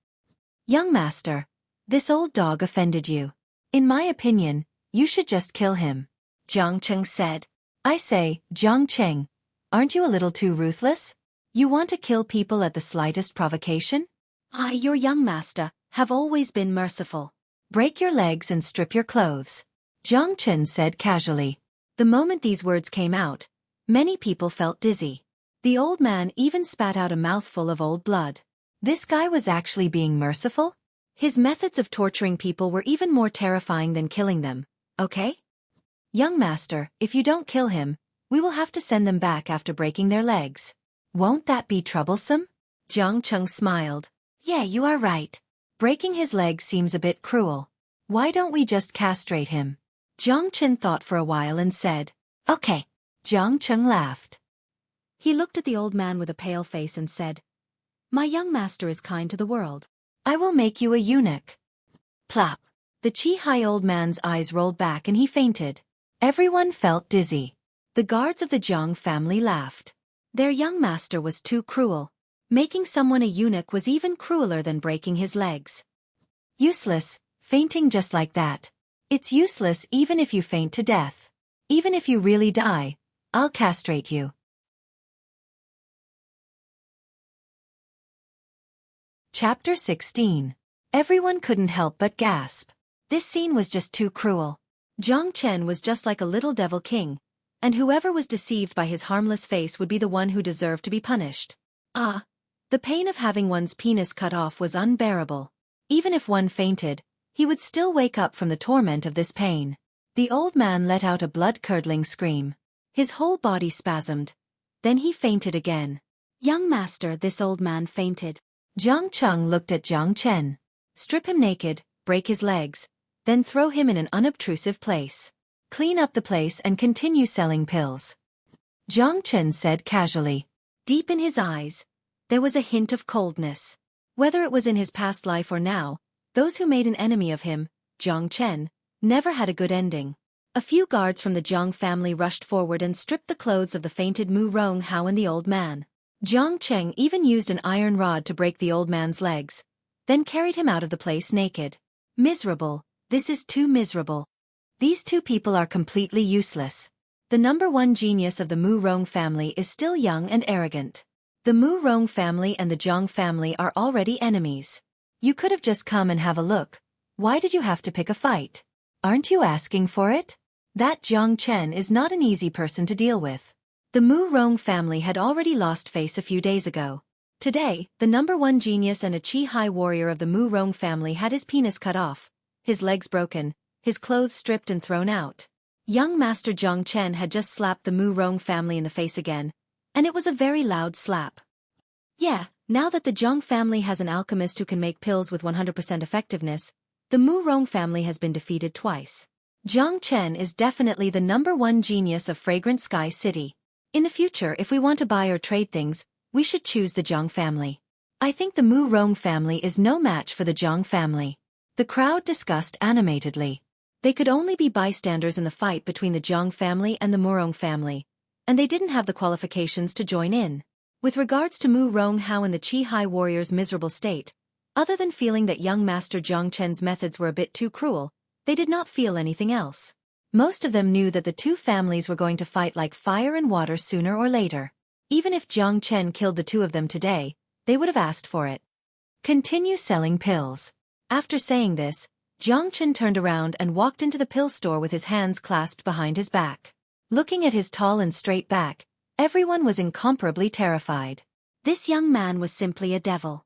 Young master, this old dog offended you. In my opinion, you should just kill him. Jiang Chen said. I say, Jiang Chen, aren't you a little too ruthless? You want to kill people at the slightest provocation? I, your young master, have always been merciful. Break your legs and strip your clothes. Jiang Chen said casually. The moment these words came out, many people felt dizzy. The old man even spat out a mouthful of old blood. This guy was actually being merciful? His methods of torturing people were even more terrifying than killing them, okay? Young master, if you don't kill him, we will have to send them back after breaking their legs. Won't that be troublesome? Jiang Chen smiled. Yeah, you are right. Breaking his legs seems a bit cruel. Why don't we just castrate him? Jiang Chen thought for a while and said, okay. Jiang Chen laughed. He looked at the old man with a pale face and said, my young master is kind to the world. I will make you a eunuch. Plop. The Qi-Hai old man's eyes rolled back and he fainted. Everyone felt dizzy. The guards of the Jiang family laughed. Their young master was too cruel. Making someone a eunuch was even crueler than breaking his legs. Useless, fainting just like that. It's useless even if you faint to death. Even if you really die, I'll castrate you. Chapter 16. Everyone couldn't help but gasp. This scene was just too cruel. Jiang Chen was just like a little devil king, and whoever was deceived by his harmless face would be the one who deserved to be punished. Ah! The pain of having one's penis cut off was unbearable. Even if one fainted, he would still wake up from the torment of this pain. The old man let out a blood-curdling scream. His whole body spasmed. Then he fainted again. Young master, this old man fainted. Jiang Chen looked at Jiang Chen. Strip him naked, break his legs, then throw him in an unobtrusive place. Clean up the place and continue selling pills. Jiang Chen said casually. Deep in his eyes, there was a hint of coldness. Whether it was in his past life or now, those who made an enemy of him, Jiang Chen, never had a good ending. A few guards from the Jiang family rushed forward and stripped the clothes of the fainted Mu Ronghao and the old man. Jiang Chen even used an iron rod to break the old man's legs, then carried him out of the place naked. Miserable, this is too miserable. These two people are completely useless. The number one genius of the Mu Rong family is still young and arrogant. The Mu Rong family and the Jiang family are already enemies. You could have just come and have a look. Why did you have to pick a fight? Aren't you asking for it? That Jiang Chen is not an easy person to deal with. The Mu Rong family had already lost face a few days ago. Today, the number one genius and a Qi-Hai warrior of the Mu Rong family had his penis cut off, his legs broken, his clothes stripped and thrown out. Young Master Jiang Chen had just slapped the Mu Rong family in the face again, and it was a very loud slap. Yeah, now that the Jiang family has an alchemist who can make pills with 100% effectiveness, the Mu Rong family has been defeated twice. Jiang Chen is definitely the number one genius of Fragrant Sky City. In the future, if we want to buy or trade things, we should choose the Jiang family. I think the Mu Rong family is no match for the Jiang family. The crowd discussed animatedly. They could only be bystanders in the fight between the Jiang family and the Mu Rong family, and they didn't have the qualifications to join in. With regards to Mu Ronghao and the Qi-Hai warrior's miserable state, other than feeling that young Master Jiang Chen's methods were a bit too cruel, they did not feel anything else. Most of them knew that the two families were going to fight like fire and water sooner or later. Even if Jiang Chen killed the two of them today, they would have asked for it. Continue selling pills. After saying this, Jiang Chen turned around and walked into the pill store with his hands clasped behind his back. Looking at his tall and straight back, everyone was incomparably terrified. This young man was simply a devil.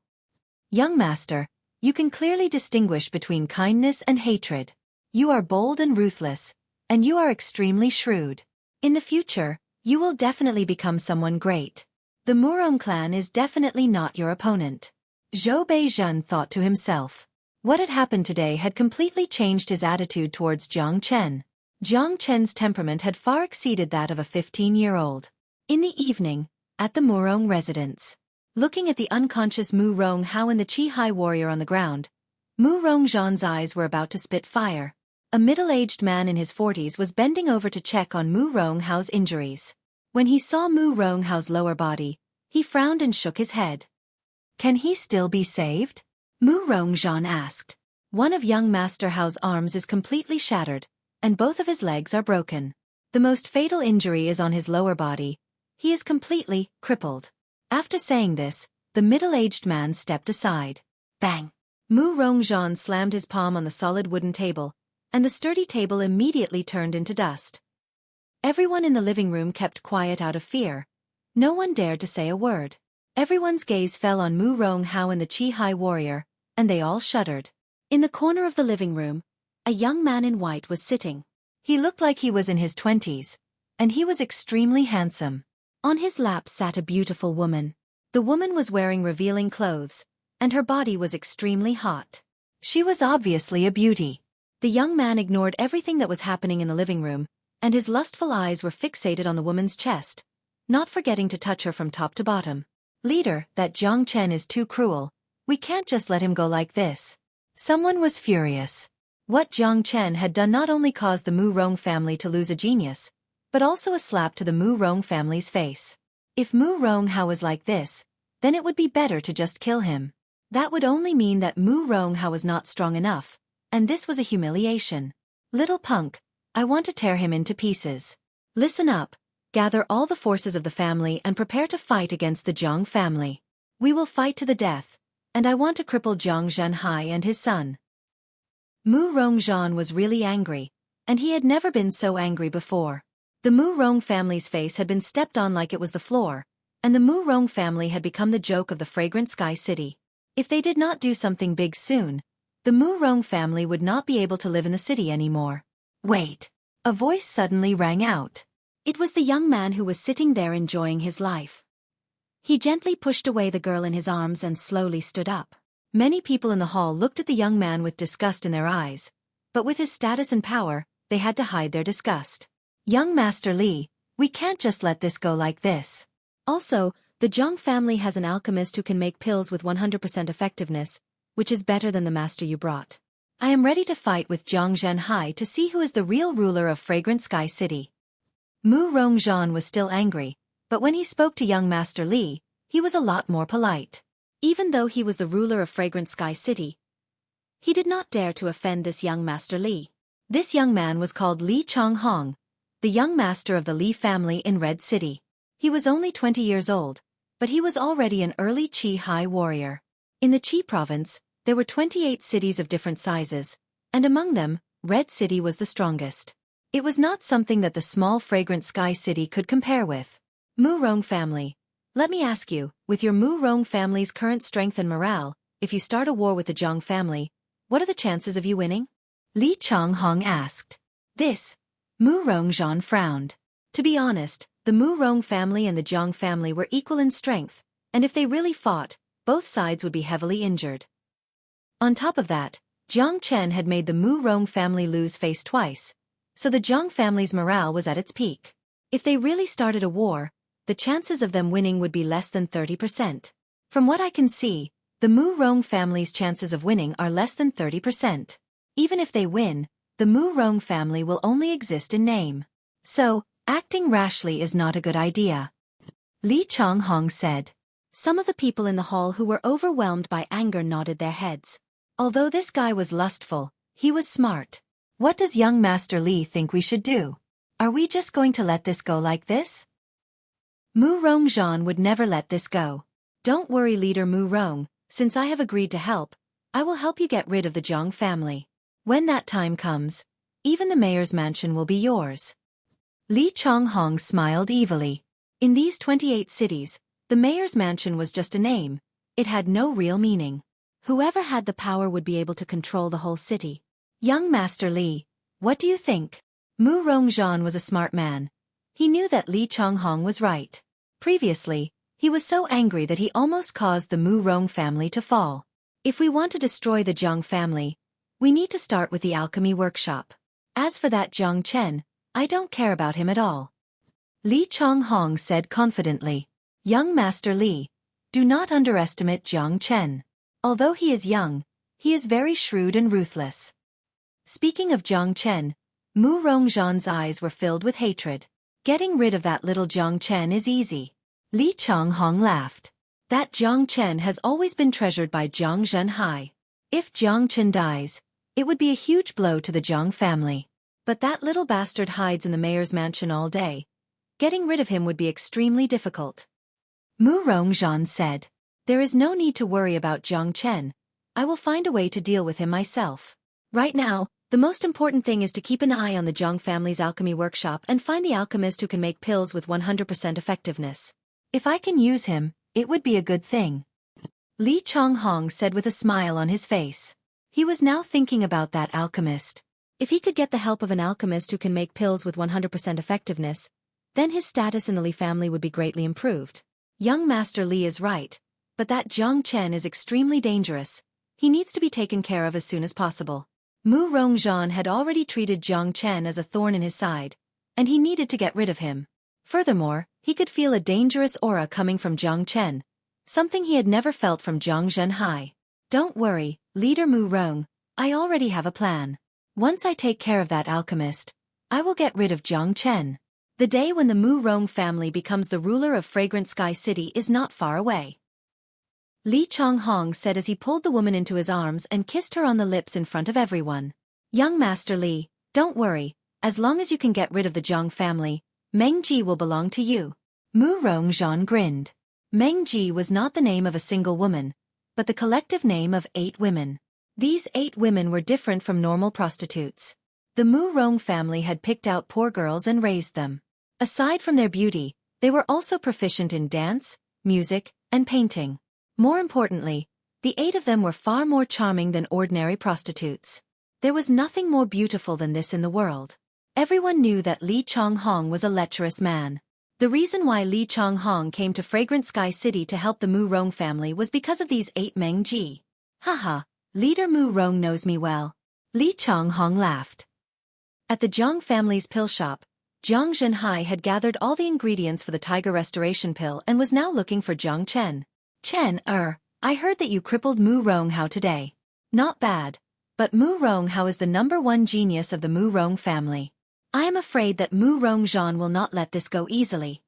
Young master, you can clearly distinguish between kindness and hatred. You are bold and ruthless, and you are extremely shrewd. In the future, you will definitely become someone great. The Murong clan is definitely not your opponent. Zhou Beizhen thought to himself. What had happened today had completely changed his attitude towards Jiang Chen. Jiang Chen's temperament had far exceeded that of a 15-year-old. In the evening, at the Murong residence, looking at the unconscious Mu Ronghao and the Qi-Hai warrior on the ground, Mu Rongzhan's eyes were about to spit fire. A middle-aged man in his 40s was bending over to check on Mu Ronghao's injuries. When he saw Mu Ronghao's lower body, he frowned and shook his head. Can he still be saved? Mu Rongzhan asked. One of young Master Hao's arms is completely shattered, and both of his legs are broken. The most fatal injury is on his lower body. He is completely crippled. After saying this, the middle-aged man stepped aside. Bang! Mu Rongzhan slammed his palm on the solid wooden table, and the sturdy table immediately turned into dust. Everyone in the living room kept quiet out of fear. No one dared to say a word. Everyone's gaze fell on Mu Ronghao and the Qi-Hai warrior, and they all shuddered. In the corner of the living room, a young man in white was sitting. He looked like he was in his 20s, and he was extremely handsome. On his lap sat a beautiful woman. The woman was wearing revealing clothes, and her body was extremely hot. She was obviously a beauty. The young man ignored everything that was happening in the living room, and his lustful eyes were fixated on the woman's chest, not forgetting to touch her from top to bottom. Leader, that Jiang Chen is too cruel. We can't just let him go like this. Someone was furious. What Jiang Chen had done not only caused the Mu Rong family to lose a genius, but also a slap to the Mu Rong family's face. If Mu Ronghao was like this, then it would be better to just kill him. That would only mean that Mu Ronghao was not strong enough, and this was a humiliation. Little punk, I want to tear him into pieces. Listen up, gather all the forces of the family and prepare to fight against the Jiang family. We will fight to the death, and I want to cripple Jiang Zhenhai and his son. Mu Rongzhan was really angry, and he had never been so angry before. The Mu Rong family's face had been stepped on like it was the floor, and the Mu Rong family had become the joke of the Fragrant Sky City. If they did not do something big soon, the Mu Rong family would not be able to live in the city anymore. Wait! A voice suddenly rang out. It was the young man who was sitting there enjoying his life. He gently pushed away the girl in his arms and slowly stood up. Many people in the hall looked at the young man with disgust in their eyes, but with his status and power, they had to hide their disgust. Young Master Li, we can't just let this go like this. Also, the Jiang family has an alchemist who can make pills with 100% effectiveness, which is better than the master you brought. I am ready to fight with Jiang Zhenhai to see who is the real ruler of Fragrant Sky City. Mu Rongzhan was still angry, but when he spoke to young Master Li, he was a lot more polite. Even though he was the ruler of Fragrant Sky City, he did not dare to offend this young Master Li. This young man was called Li Changhong, the young master of the Li family in Red City. He was only 20 years old, but he was already an early Qi-Hai warrior. In the Qi province, there were 28 cities of different sizes, and among them, Red City was the strongest. It was not something that the small Fragrant Sky City could compare with. Mu Rong family, let me ask you, with your Mu Rong family's current strength and morale, if you start a war with the Jiang family, what are the chances of you winning? Li Changhong asked. This, Mu Rongzhan frowned. To be honest, the Mu Rong family and the Jiang family were equal in strength, and if they really fought, both sides would be heavily injured. On top of that, Jiang Chen had made the Mu Rong family lose face twice, so the Jiang family's morale was at its peak. If they really started a war, the chances of them winning would be less than 30%. From what I can see, the Mu Rong family's chances of winning are less than 30%. Even if they win, the Mu Rong family will only exist in name. So, acting rashly is not a good idea. Li Changhong said. Some of the people in the hall who were overwhelmed by anger nodded their heads. Although this guy was lustful, he was smart. What does young Master Li think we should do? Are we just going to let this go like this? Mu Rongzhan would never let this go. Don't worry, Leader Mu Rong, since I have agreed to help, I will help you get rid of the Jiang family. When that time comes, even the mayor's mansion will be yours. Li Changhong smiled evilly. In these 28 cities, the mayor's mansion was just a name. It had no real meaning. Whoever had the power would be able to control the whole city. Young Master Li, what do you think? Mu Rongzhan was a smart man. He knew that Li Changhong was right. Previously, he was so angry that he almost caused the Mu Rong family to fall. If we want to destroy the Jiang family, we need to start with the alchemy workshop. As for that Jiang Chen, I don't care about him at all. Li Changhong said confidently. Young Master Li, do not underestimate Jiang Chen. Although he is young, He is very shrewd and ruthless. Speaking of Jiang Chen, Mu Rongzhan's eyes were filled with hatred. Getting rid of that little Jiang Chen is easy. Li Changhong laughed. That Jiang Chen has always been treasured by Jiang Zhenhai. If Jiang Chen dies, it would be a huge blow to the Jiang family. But that little bastard hides in the mayor's mansion all day. Getting rid of him would be extremely difficult. Mu Rongzhan said. There is no need to worry about Jiang Chen. I will find a way to deal with him myself. Right now, the most important thing is to keep an eye on the Jiang family's alchemy workshop and find the alchemist who can make pills with 100% effectiveness. If I can use him, it would be a good thing. Li Changhong said with a smile on his face. He was now thinking about that alchemist. If he could get the help of an alchemist who can make pills with 100% effectiveness, then his status in the Li family would be greatly improved. Young Master Li is right, but that Jiang Chen is extremely dangerous. He needs to be taken care of as soon as possible. Mu Rongzhan had already treated Jiang Chen as a thorn in his side, and he needed to get rid of him. Furthermore, he could feel a dangerous aura coming from Jiang Chen, something he had never felt from Jiang Zhenhai. Don't worry, Leader Mu Rong, I already have a plan. Once I take care of that alchemist, I will get rid of Jiang Chen. The day when the Mu Rong family becomes the ruler of Fragrant Sky City is not far away. Li Changhong said as he pulled the woman into his arms and kissed her on the lips in front of everyone. Young Master Li, don't worry, as long as you can get rid of the Jiang family, Meng Ji will belong to you. Mu Rongzhan grinned. Meng Ji was not the name of a single woman, but the collective name of 8 women. These 8 women were different from normal prostitutes. The Mu Rong family had picked out poor girls and raised them. Aside from their beauty, they were also proficient in dance, music, and painting. More importantly, the 8 of them were far more charming than ordinary prostitutes. There was nothing more beautiful than this in the world. Everyone knew that Li Changhong was a lecherous man. The reason why Li Changhong came to Fragrant Sky City to help the Mu Rong family was because of these 8 Meng Ji. Haha, Leader Mu Rong knows me well. Li Changhong laughed. At the Jiang family's pill shop, Jiang Zhenhai had gathered all the ingredients for the tiger restoration pill and was now looking for Jiang Chen. I heard that you crippled Mu Ronghao today. Not bad, but Mu Ronghao is the #1 genius of the Mu Rong family. I am afraid that Mu Rongzhan will not let this go easily.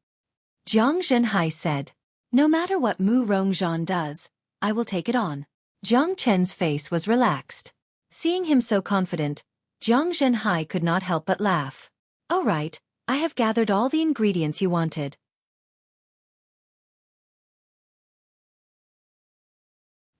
Jiang Zhenhai said. No matter what Mu Rongzhan does, I will take it on. Jiang Chen's face was relaxed. Seeing him so confident, Jiang Zhenhai could not help but laugh. All right, I have gathered all the ingredients you wanted.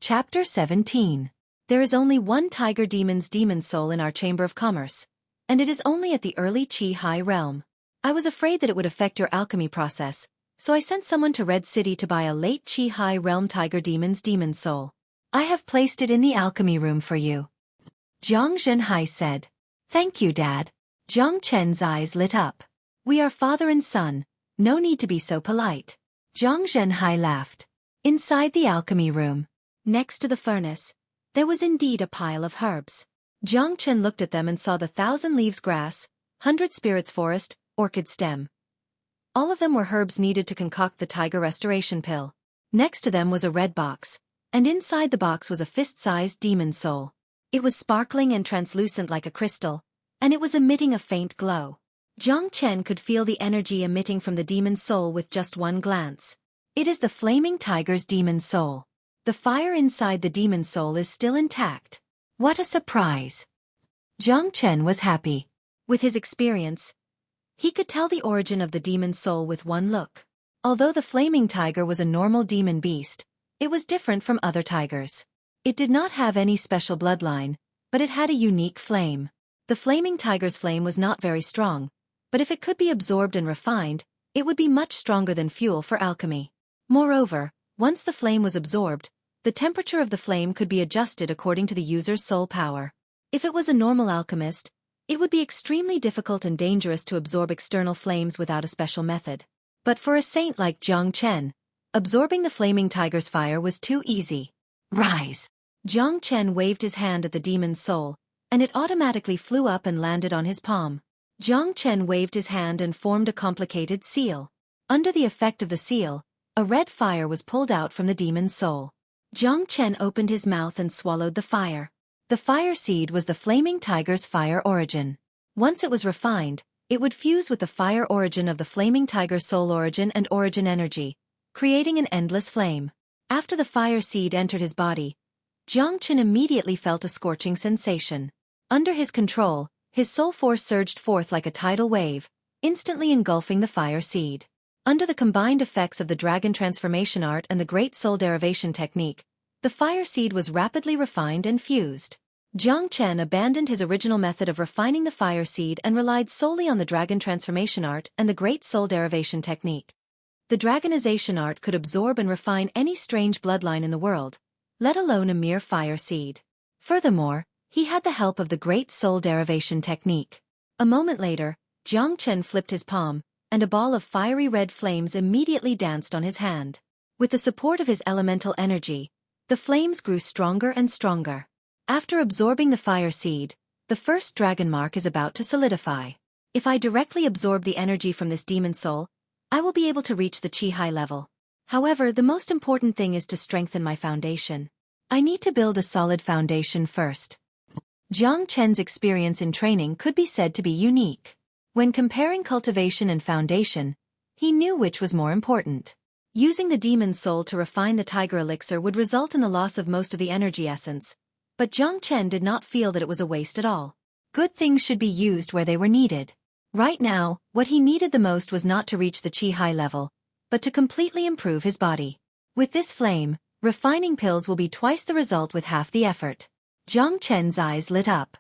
Chapter 17. There is only one tiger demon's demon soul in our Chamber of Commerce, and it is only at the early Qi High realm. I was afraid that it would affect your alchemy process, so I sent someone to Red City to buy a late Qi High realm tiger demon's demon soul. I have placed it in the alchemy room for you. Jiang Zhenhai said. Thank you, Dad. Jiang Chen's eyes lit up. We are father and son, no need to be so polite. Jiang Zhenhai laughed. Inside the alchemy room, next to the furnace, there was indeed a pile of herbs. Jiang Chen looked at them and saw the 1,000 leaves grass, 100 spirits forest, orchid stem. All of them were herbs needed to concoct the tiger restoration pill. Next to them was a red box, and inside the box was a fist-sized demon soul. It was sparkling and translucent like a crystal, and it was emitting a faint glow. Jiang Chen could feel the energy emitting from the demon soul with just one glance. It is the flaming tiger's demon soul. The fire inside the demon soul is still intact. What a surprise! Jiang Chen was happy. With his experience, he could tell the origin of the demon soul with one look. Although the flaming tiger was a normal demon beast, it was different from other tigers. It did not have any special bloodline, but it had a unique flame. The flaming tiger's flame was not very strong, but if it could be absorbed and refined, it would be much stronger than fuel for alchemy. Moreover, once the flame was absorbed, the temperature of the flame could be adjusted according to the user's soul power. If it was a normal alchemist, it would be extremely difficult and dangerous to absorb external flames without a special method. But for a saint like Jiang Chen, absorbing the flaming tiger's fire was too easy. Rise! Jiang Chen waved his hand at the demon's soul, and it automatically flew up and landed on his palm. Jiang Chen waved his hand and formed a complicated seal. Under the effect of the seal, a red fire was pulled out from the demon's soul. Jiang Chen opened his mouth and swallowed the fire. The fire seed was the flaming tiger's fire origin. Once it was refined, it would fuse with the fire origin of the flaming tiger's soul origin and origin energy, creating an endless flame. After the fire seed entered his body, Jiang Chen immediately felt a scorching sensation. Under his control, his soul force surged forth like a tidal wave, instantly engulfing the fire seed. Under the combined effects of the dragon transformation art and the great soul derivation technique, the fire seed was rapidly refined and fused. Jiang Chen abandoned his original method of refining the fire seed and relied solely on the dragon transformation art and the great soul derivation technique. The dragonization art could absorb and refine any strange bloodline in the world, let alone a mere fire seed. Furthermore, he had the help of the great soul derivation technique. A moment later, Jiang Chen flipped his palm, and a ball of fiery red flames immediately danced on his hand. With the support of his elemental energy, the flames grew stronger and stronger. After absorbing the fire seed, the first dragon mark is about to solidify. If I directly absorb the energy from this demon soul, I will be able to reach the Qi high level. However, the most important thing is to strengthen my foundation. I need to build a solid foundation first. Jiang Chen's experience in training could be said to be unique. When comparing cultivation and foundation, he knew which was more important. Using the demon soul to refine the tiger elixir would result in the loss of most of the energy essence, but Jiang Chen did not feel that it was a waste at all. Good things should be used where they were needed. Right now, what he needed the most was not to reach the Qi high level, but to completely improve his body. With this flame, refining pills will be twice the result with half the effort. Jiang Chen's eyes lit up.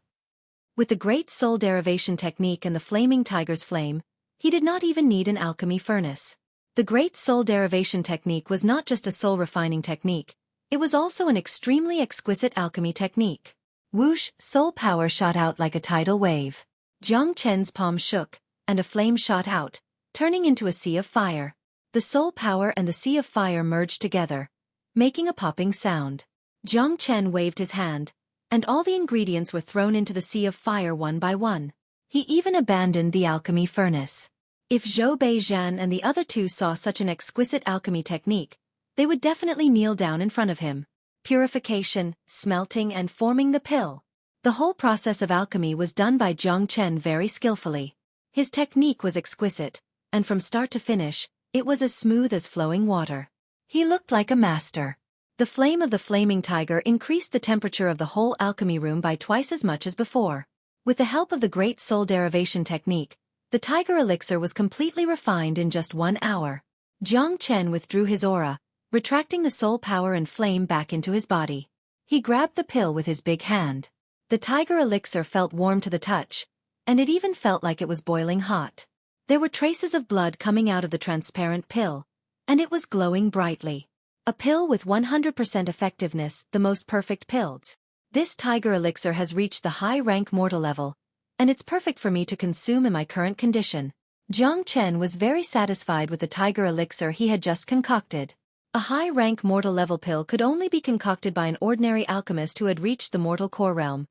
With the great soul derivation technique and the flaming tiger's flame, he did not even need an alchemy furnace. The great soul derivation technique was not just a soul refining technique, it was also an extremely exquisite alchemy technique. Whoosh, soul power shot out like a tidal wave. Jiang Chen's palm shook, and a flame shot out, turning into a sea of fire. The soul power and the sea of fire merged together, making a popping sound. Jiang Chen waved his hand, and all the ingredients were thrown into the sea of fire one by one. He even abandoned the alchemy furnace. If Zhou Beizhan and the other two saw such an exquisite alchemy technique, they would definitely kneel down in front of him. Purification, smelting and forming the pill. The whole process of alchemy was done by Jiang Chen very skillfully. His technique was exquisite, and from start to finish, it was as smooth as flowing water. He looked like a master. The flame of the flaming tiger increased the temperature of the whole alchemy room by twice as much as before. With the help of the great soul derivation technique, the tiger elixir was completely refined in just 1 hour. Jiang Chen withdrew his aura, retracting the soul power and flame back into his body. He grabbed the pill with his big hand. The tiger elixir felt warm to the touch, and it even felt like it was boiling hot. There were traces of blood coming out of the transparent pill, and it was glowing brightly. A pill with 100% effectiveness, the most perfect pills. This tiger elixir has reached the high-rank mortal level, and it's perfect for me to consume in my current condition. Jiang Chen was very satisfied with the tiger elixir he had just concocted. A high-rank mortal level pill could only be concocted by an ordinary alchemist who had reached the mortal core realm,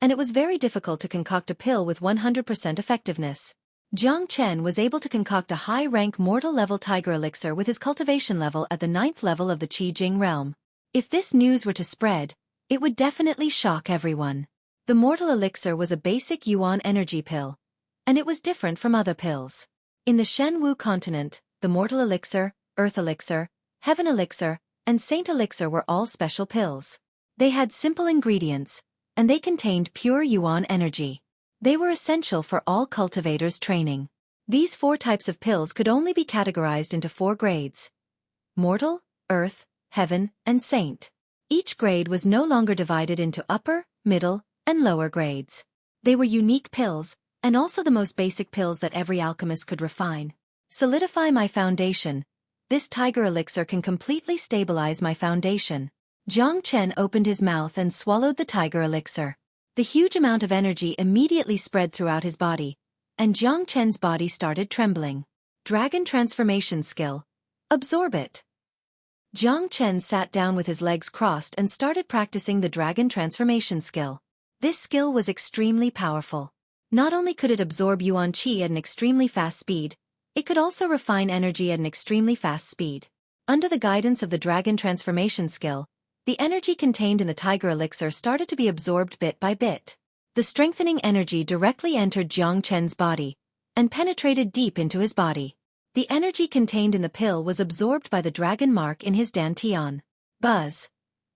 and it was very difficult to concoct a pill with 100% effectiveness. Jiang Chen was able to concoct a high-rank mortal level tiger elixir with his cultivation level at the 9th level of the Qi Jing realm. If this news were to spread, it would definitely shock everyone. The mortal elixir was a basic yuan energy pill, and it was different from other pills. In the Shenwu continent, the mortal elixir, earth elixir, heaven elixir, and saint elixir were all special pills. They had simple ingredients, and they contained pure yuan energy. They were essential for all cultivators' training. These 4 types of pills could only be categorized into 4 grades: mortal, earth, heaven, and saint. Each grade was no longer divided into upper, middle, and lower grades. They were unique pills, and also the most basic pills that every alchemist could refine. Solidify my foundation. This tiger elixir can completely stabilize my foundation. Jiang Chen opened his mouth and swallowed the tiger elixir. The huge amount of energy immediately spread throughout his body, and Jiang Chen's body started trembling. Dragon transformation skill. Absorb it. Jiang Chen sat down with his legs crossed and started practicing the dragon transformation skill. This skill was extremely powerful. Not only could it absorb yuan qi at an extremely fast speed, it could also refine energy at an extremely fast speed. Under the guidance of the dragon transformation skill, The energy contained in the tiger elixir started to be absorbed bit by bit. The strengthening energy directly entered Jiang Chen's body and penetrated deep into his body. The energy contained in the pill was absorbed by the dragon mark in his dantian. Buzz.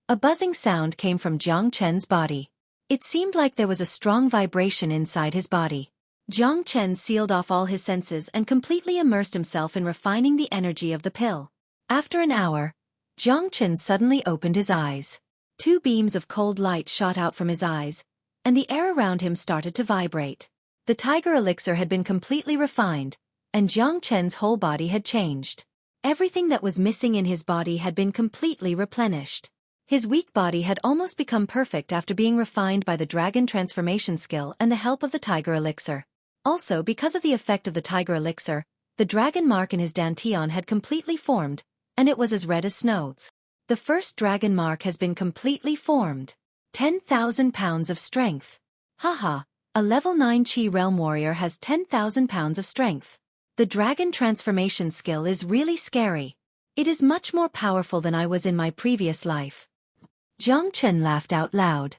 A buzzing sound came from Jiang Chen's body. It seemed like there was a strong vibration inside his body. Jiang Chen sealed off all his senses and completely immersed himself in refining the energy of the pill. After an hour, Jiang Chen suddenly opened his eyes. 2 beams of cold light shot out from his eyes, and the air around him started to vibrate. The tiger elixir had been completely refined, and Jiang Chen's whole body had changed. Everything that was missing in his body had been completely replenished. His weak body had almost become perfect after being refined by the dragon transformation skill and the help of the tiger elixir. Also, because of the effect of the tiger elixir, the dragon mark in his dantian had completely formed, and it was as red as snow. The first dragon mark has been completely formed. 10,000 pounds of strength. Haha, a level 9 Qi realm warrior has 10,000 pounds of strength. The dragon transformation skill is really scary. It is much more powerful than I was in my previous life. Jiang Chen laughed out loud.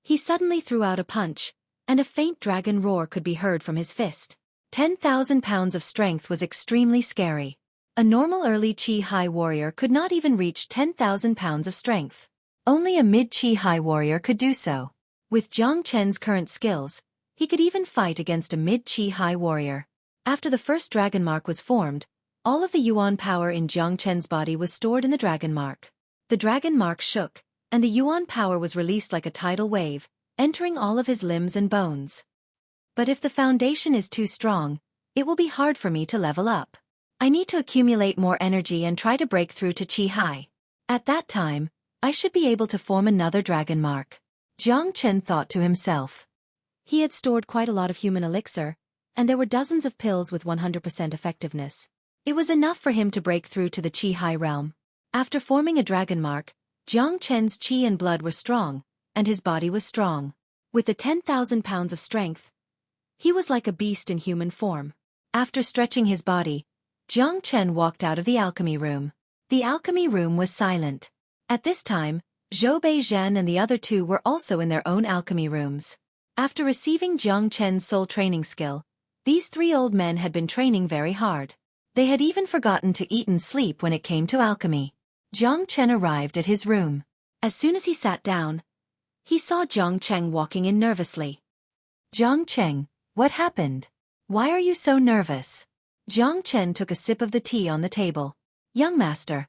He suddenly threw out a punch, and a faint dragon roar could be heard from his fist. 10,000 pounds of strength was extremely scary. A normal early Qi high warrior could not even reach 10,000 pounds of strength. Only a mid-Qi high warrior could do so. With Jiang Chen's current skills, he could even fight against a mid-Qi high warrior. After the first dragon mark was formed, all of the yuan power in Jiang Chen's body was stored in the dragon mark. The dragon mark shook, and the yuan power was released like a tidal wave, entering all of his limbs and bones. But if the foundation is too strong, it will be hard for me to level up. I need to accumulate more energy and try to break through to Qi high. At that time, I should be able to form another dragon mark. Jiang Chen thought to himself. He had stored quite a lot of human elixir, and there were dozens of pills with 100% effectiveness. It was enough for him to break through to the Qi high realm. After forming a dragon mark, Jiang Chen's Qi and blood were strong, and his body was strong. With the 10,000 pounds of strength, he was like a beast in human form. After stretching his body, Jiang Chen walked out of the alchemy room. The alchemy room was silent. At this time, Zhou Beizhan and the other 2 were also in their own alchemy rooms. After receiving Jiang Chen's soul training skill, these 3 old men had been training very hard. They had even forgotten to eat and sleep when it came to alchemy. Jiang Chen arrived at his room. As soon as he sat down, he saw Jiang Chen walking in nervously. Jiang Chen, what happened? Why are you so nervous? Jiang Chen took a sip of the tea on the table. Young master,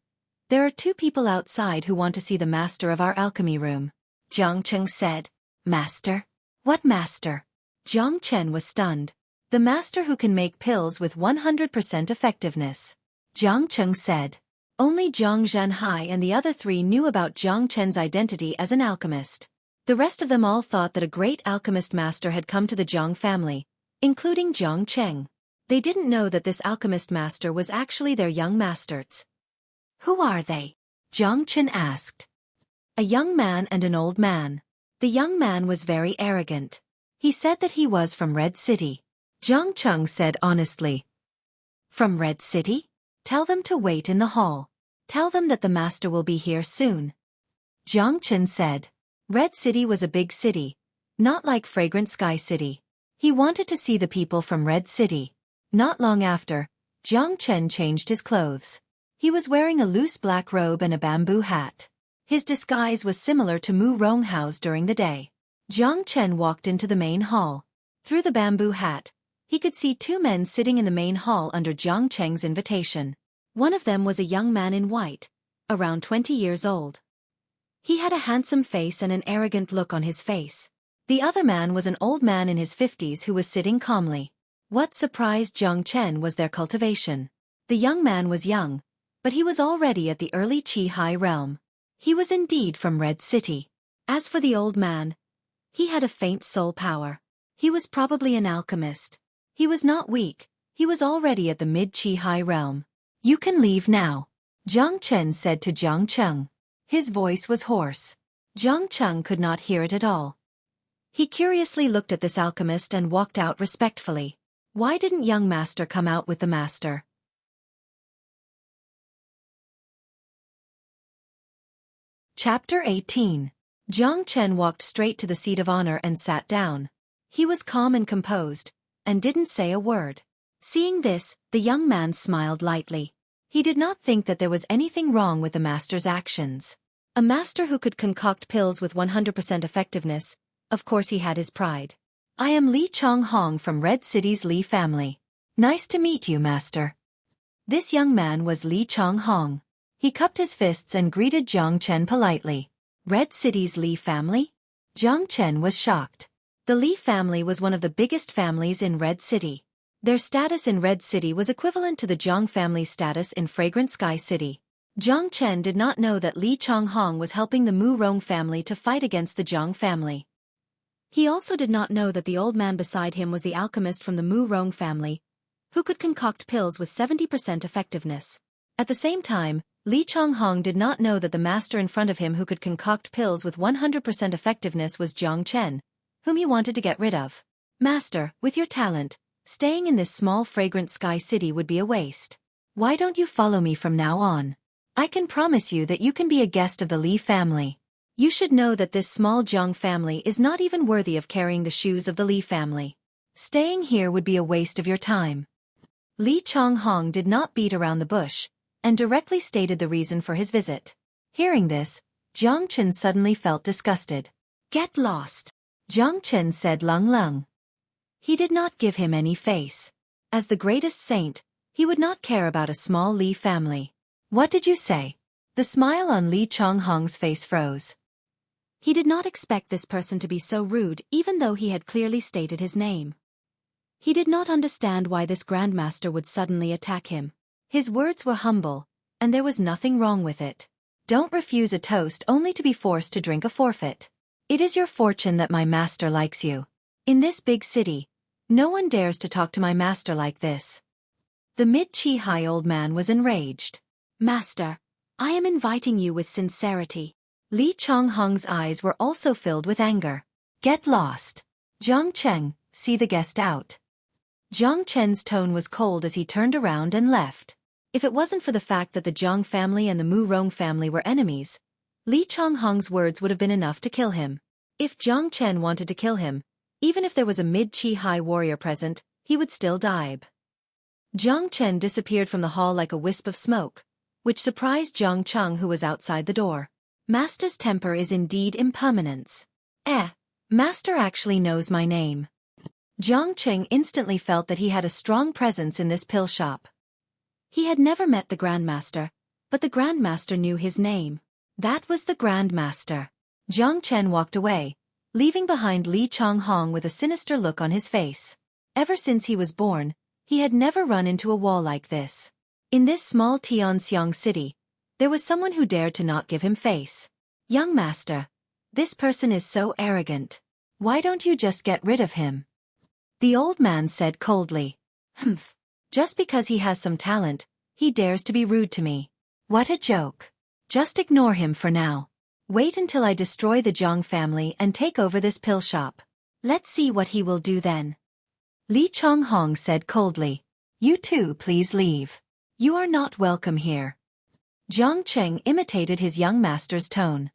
there are 2 people outside who want to see the master of our alchemy room. Jiang Chen said. Master? What master? Jiang Chen was stunned. The master who can make pills with 100% effectiveness. Jiang Chen said. Only Zhang Zhanhai and the other 3 knew about Jiang Chen's identity as an alchemist. The rest of them all thought that a great alchemist master had come to the Jiang family, including Jiang Chen. They didn't know that this alchemist master was actually their young masters. Who are they? Jiang Chen asked. A young man and an old man. The young man was very arrogant. He said that he was from Red City. Jiang Chen said honestly. From Red City? Tell them to wait in the hall. Tell them that the master will be here soon. Jiang Chen said. Red City was a big city, not like Fragrant Sky City. He wanted to see the people from Red City. Not long after, Jiang Chen changed his clothes. He was wearing a loose black robe and a bamboo hat. His disguise was similar to Mu Ronghao's during the day. Jiang Chen walked into the main hall. Through the bamboo hat, he could see 2 men sitting in the main hall under Jiang Chen's invitation. One of them was a young man in white, around 20 years old. He had a handsome face and an arrogant look on his face. The other man was an old man in his 50s who was sitting calmly. What surprised Jiang Chen was their cultivation. The young man was young, but he was already at the early Qi high realm. He was indeed from Red City. As for the old man, he had a faint soul power. He was probably an alchemist. He was not weak, he was already at the mid-Qi high realm. You can leave now, Jiang Chen said to Jiang Chen. His voice was hoarse. Jiang Chen could not hear it at all. He curiously looked at this alchemist and walked out respectfully. Why didn't young master come out with the master? Chapter 18. Jiang Chen walked straight to the seat of honor and sat down. He was calm and composed, and didn't say a word. Seeing this, the young man smiled lightly. He did not think that there was anything wrong with the master's actions. A master who could concoct pills with 100% effectiveness, of course he had his pride. I am Li Chonghong from Red City's Li family. Nice to meet you, master. This young man was Li Chonghong. He cupped his fists and greeted Jiang Chen politely. Red City's Li family? Jiang Chen was shocked. The Li family was one of the biggest families in Red City. Their status in Red City was equivalent to the Jiang family's status in Fragrant Sky City. Jiang Chen did not know that Li Chonghong was helping the Mu Rong family to fight against the Jiang family. He also did not know that the old man beside him was the alchemist from the Mu Rong family, who could concoct pills with 70% effectiveness. At the same time, Li Chonghong did not know that the master in front of him who could concoct pills with 100% effectiveness was Jiang Chen, whom he wanted to get rid of. Master, with your talent, staying in this small fragrant sky city would be a waste. Why don't you follow me from now on? I can promise you that you can be a guest of the Li family. You should know that this small Jiang family is not even worthy of carrying the shoes of the Li family. Staying here would be a waste of your time. Li Chonghong did not beat around the bush, and directly stated the reason for his visit. Hearing this, Jiang Chen suddenly felt disgusted. Get lost, Jiang Chen said Lung Lung. He did not give him any face. As the greatest saint, he would not care about a small Li family. What did you say? The smile on Li Chonghong's face froze. He did not expect this person to be so rude even though he had clearly stated his name. He did not understand why this grandmaster would suddenly attack him. His words were humble, and there was nothing wrong with it. Don't refuse a toast only to be forced to drink a forfeit. It is your fortune that my master likes you. In this big city, no one dares to talk to my master like this. The mid-chi high old man was enraged. Master, I am inviting you with sincerity. Li Chonghong's eyes were also filled with anger. Get lost. Jiang Chen, see the guest out. Jiang Chen's tone was cold as he turned around and left. If it wasn't for the fact that the Jiang family and the Mu Rong family were enemies, Li Chonghong's words would have been enough to kill him. If Jiang Chen wanted to kill him, even if there was a mid-chi high warrior present, he would still die. Jiang Chen disappeared from the hall like a wisp of smoke, which surprised Jiang Cheng who was outside the door. Master's temper is indeed impermanence. Master actually knows my name. Jiang Cheng instantly felt that he had a strong presence in this pill shop. He had never met the Grandmaster, but the Grandmaster knew his name. That was the Grandmaster. Jiang Chen walked away, leaving behind Li Chonghong with a sinister look on his face. Ever since he was born, he had never run into a wall like this. In this small Tianxiang city, there was someone who dared to not give him face. Young master, this person is so arrogant. Why don't you just get rid of him? The old man said coldly. Humph. Just because he has some talent, he dares to be rude to me. What a joke. Just ignore him for now. Wait until I destroy the Jiang family and take over this pill shop. Let's see what he will do then. Li Chonghong said coldly. You too, please leave. You are not welcome here. Jiang Cheng imitated his young master's tone.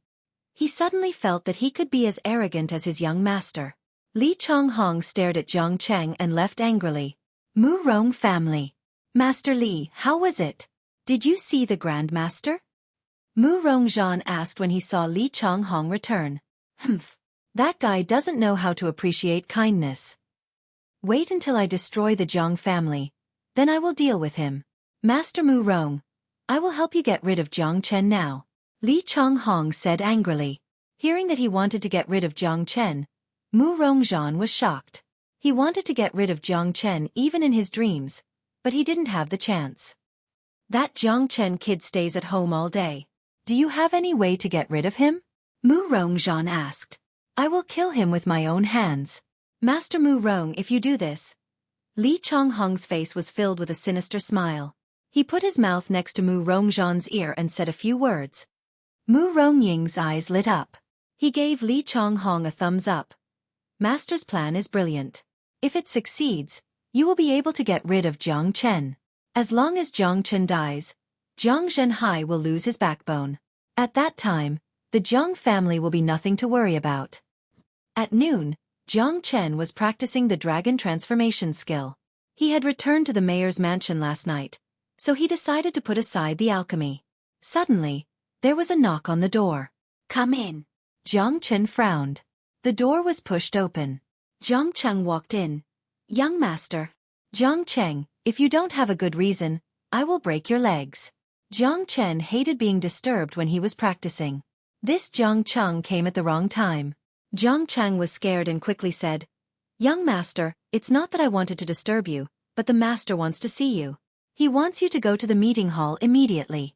He suddenly felt that he could be as arrogant as his young master. Li Chonghong stared at Jiang Cheng and left angrily. Mu Rong family. Master Li, how was it? Did you see the Grandmaster? Mu Rongzhan asked when he saw Li Chonghong return. Humph. That guy doesn't know how to appreciate kindness. Wait until I destroy the Jiang family. Then I will deal with him. Master Mu Rong, I will help you get rid of Jiang Chen now. Li Chonghong said angrily. Hearing that he wanted to get rid of Jiang Chen, Mu Rongzhan was shocked. He wanted to get rid of Jiang Chen even in his dreams, but he didn't have the chance. That Jiang Chen kid stays at home all day. Do you have any way to get rid of him? Mu Rongzhan asked. I will kill him with my own hands. Master Mu Rong, if you do this. Li Chonghong's face was filled with a sinister smile. He put his mouth next to Mu Rongzhan's ear and said a few words. Mu Rongying's eyes lit up. He gave Li Chonghong a thumbs up. Master's plan is brilliant. If it succeeds, you will be able to get rid of Jiang Chen. As long as Jiang Chen dies, Jiang Zhenhai will lose his backbone. At that time, The Jiang family will be nothing to worry about. At noon, Jiang Chen was practicing the dragon transformation skill. He had returned to the mayor's mansion last night, so he decided to put aside the alchemy. Suddenly, there was a knock on the door. "Come in." Jiang Chen frowned. The door was pushed open. Jiang Cheng walked in. "Young master." "Jiang Cheng, if you don't have a good reason, I will break your legs." Jiang Chen hated being disturbed when he was practicing. This Jiang Cheng came at the wrong time. Jiang Cheng was scared and quickly said, "Young master, it's not that I wanted to disturb you, but the master wants to see you. He wants you to go to the meeting hall immediately."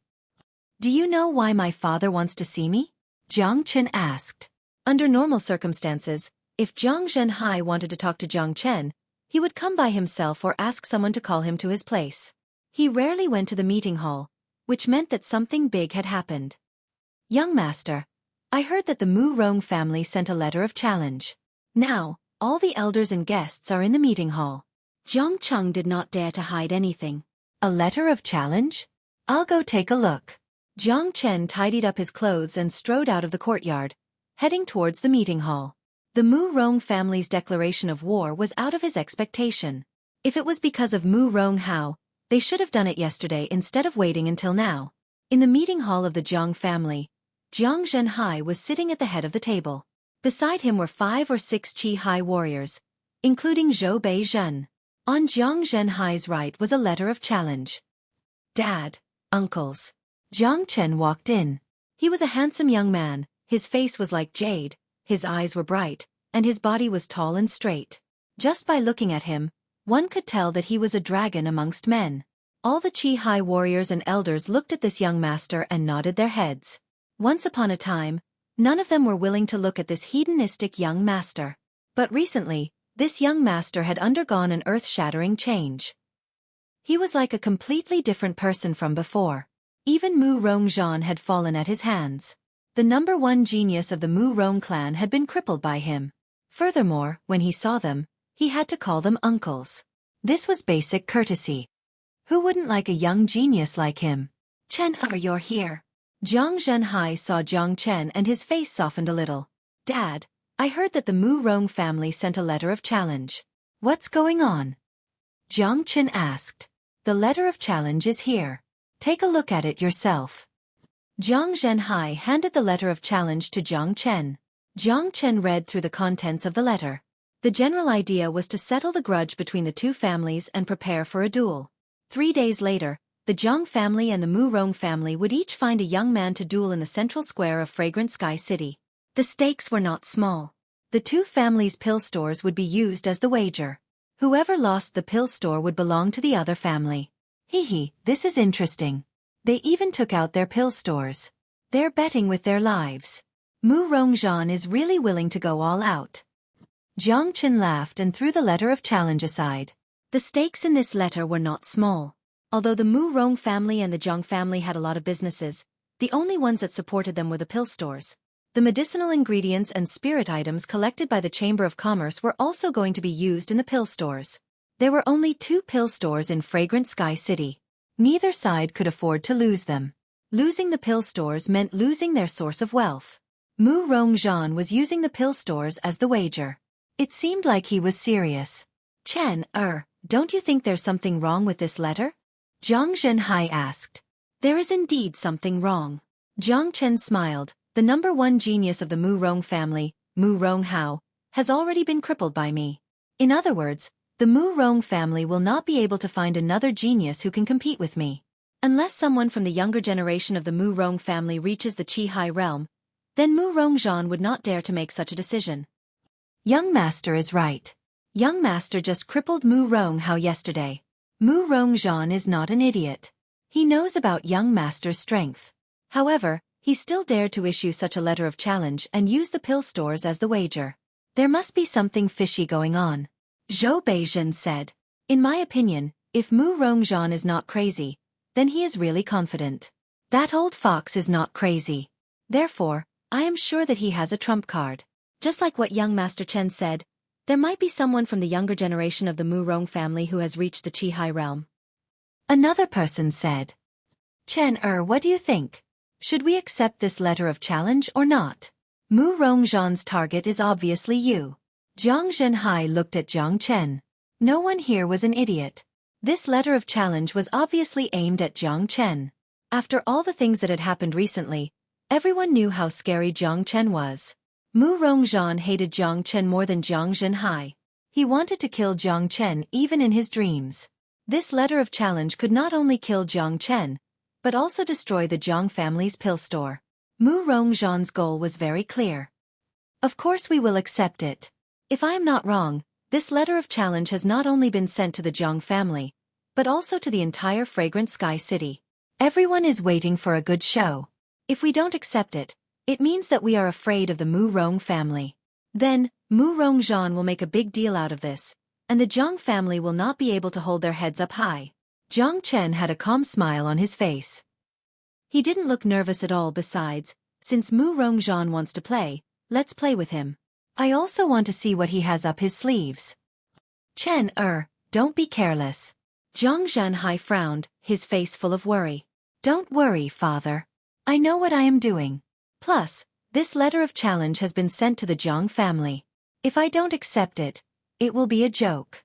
"Do you know why my father wants to see me?" Jiang Chen asked. Under normal circumstances, if Jiang Zhenhai wanted to talk to Jiang Chen, he would come by himself or ask someone to call him to his place. He rarely went to the meeting hall, which meant that something big had happened. "Young master, I heard that the Mu Rong family sent a letter of challenge. Now, all the elders and guests are in the meeting hall." Jiang Cheng did not dare to hide anything. "A letter of challenge? I'll go take a look." Jiang Chen tidied up his clothes and strode out of the courtyard, heading towards the meeting hall. The Mu Rong family's declaration of war was out of his expectation. If it was because of Mu Rong Hao, they should have done it yesterday instead of waiting until now. In the meeting hall of the Jiang family, Jiang Zhenhai was sitting at the head of the table. Beside him were 5 or 6 Qi warriors, including Zhou Beizhen. On Jiang Zhenhai's right was a letter of challenge. "Dad, uncles." Jiang Chen walked in. He was a handsome young man, his face was like jade, his eyes were bright, and his body was tall and straight. Just by looking at him, one could tell that he was a dragon amongst men. All the Qi warriors and elders looked at this young master and nodded their heads. Once upon a time, none of them were willing to look at this hedonistic young master. But recently, this young master had undergone an earth-shattering change. He was like a completely different person from before. Even Mu Rongzhan had fallen at his hands. The #1 genius of the Mu Rong clan had been crippled by him. Furthermore, when he saw them, he had to call them uncles. This was basic courtesy. Who wouldn't like a young genius like him? "Chen, you're here." Jiang Zhenhai saw Jiang Chen and his face softened a little. "Dad, I heard that the Mu Rong family sent a letter of challenge. What's going on?" Jiang Chen asked. "The letter of challenge is here. Take a look at it yourself." Jiang Zhenhai handed the letter of challenge to Jiang Chen. Jiang Chen read through the contents of the letter. The general idea was to settle the grudge between the two families and prepare for a duel. 3 days later, the Jiang family and the Mu Rong family would each find a young man to duel in the central square of Fragrant Sky City. The stakes were not small. The two families' pill stores would be used as the wager. Whoever lost the pill store would belong to the other family. This is interesting. They even took out their pill stores. They're betting with their lives. Mu Rongzhan is really willing to go all out. Jiang Chen laughed and threw the letter of challenge aside. The stakes in this letter were not small. Although the Mu Rong family and the Jiang family had a lot of businesses, the only ones that supported them were the pill stores. The medicinal ingredients and spirit items collected by the Chamber of Commerce were also going to be used in the pill stores. There were only 2 pill stores in Fragrant Sky City. Neither side could afford to lose them. Losing the pill stores meant losing their source of wealth. Mu Rongzhan was using the pill stores as the wager. It seemed like he was serious. "Chen, don't you think there's something wrong with this letter?" Jiang Zhenhai asked. "There is indeed something wrong." Jiang Chen smiled. "The #1 genius of the Mu Rong family, Mu Rong Hao, has already been crippled by me. In other words, the Mu Rong family will not be able to find another genius who can compete with me. Unless someone from the younger generation of the Mu Rong family reaches the Qi realm, then Mu Rongzhan would not dare to make such a decision." Young master is right. Young master just crippled Mu Rong Hao yesterday. Mu Rongzhan is not an idiot. He knows about young master's strength. However, he still dared to issue such a letter of challenge and use the pill stores as the wager. There must be something fishy going on. Zhou Beizhen said. "In my opinion, if Mu Rongzhan is not crazy, then he is really confident. That old fox is not crazy. Therefore, I am sure that he has a trump card. Just like what young Master Chen said, there might be someone from the younger generation of the Mu Rong family who has reached the Qi realm." Another person said. "Chen, what do you think?" Should we accept this letter of challenge or not? Mu Rongzhan's target is obviously you. Jiang Zhenhai looked at Jiang Chen. No one here was an idiot. This letter of challenge was obviously aimed at Jiang Chen. After all the things that had happened recently, everyone knew how scary Jiang Chen was. Mu Rongzhan hated Jiang Chen more than Jiang Zhenhai. He wanted to kill Jiang Chen even in his dreams. This letter of challenge could not only kill Jiang Chen, but also destroy the Jiang family's pill store. Mu Rongzhan's goal was very clear. Of course we will accept it. If I am not wrong, this letter of challenge has not only been sent to the Jiang family, but also to the entire Fragrant Sky City. Everyone is waiting for a good show. If we don't accept it, it means that we are afraid of the Mu Rong family. Then, Mu Rongzhan will make a big deal out of this, and the Jiang family will not be able to hold their heads up high. Jiang Chen had a calm smile on his face. He didn't look nervous at all. Besides, since Mu Rongzhan wants to play, let's play with him. I also want to see what he has up his sleeves. Chen, don't be careless. Jiang Zhenhai frowned, his face full of worry. Don't worry, father. I know what I am doing. Plus, this letter of challenge has been sent to the Jiang family. If I don't accept it, it will be a joke.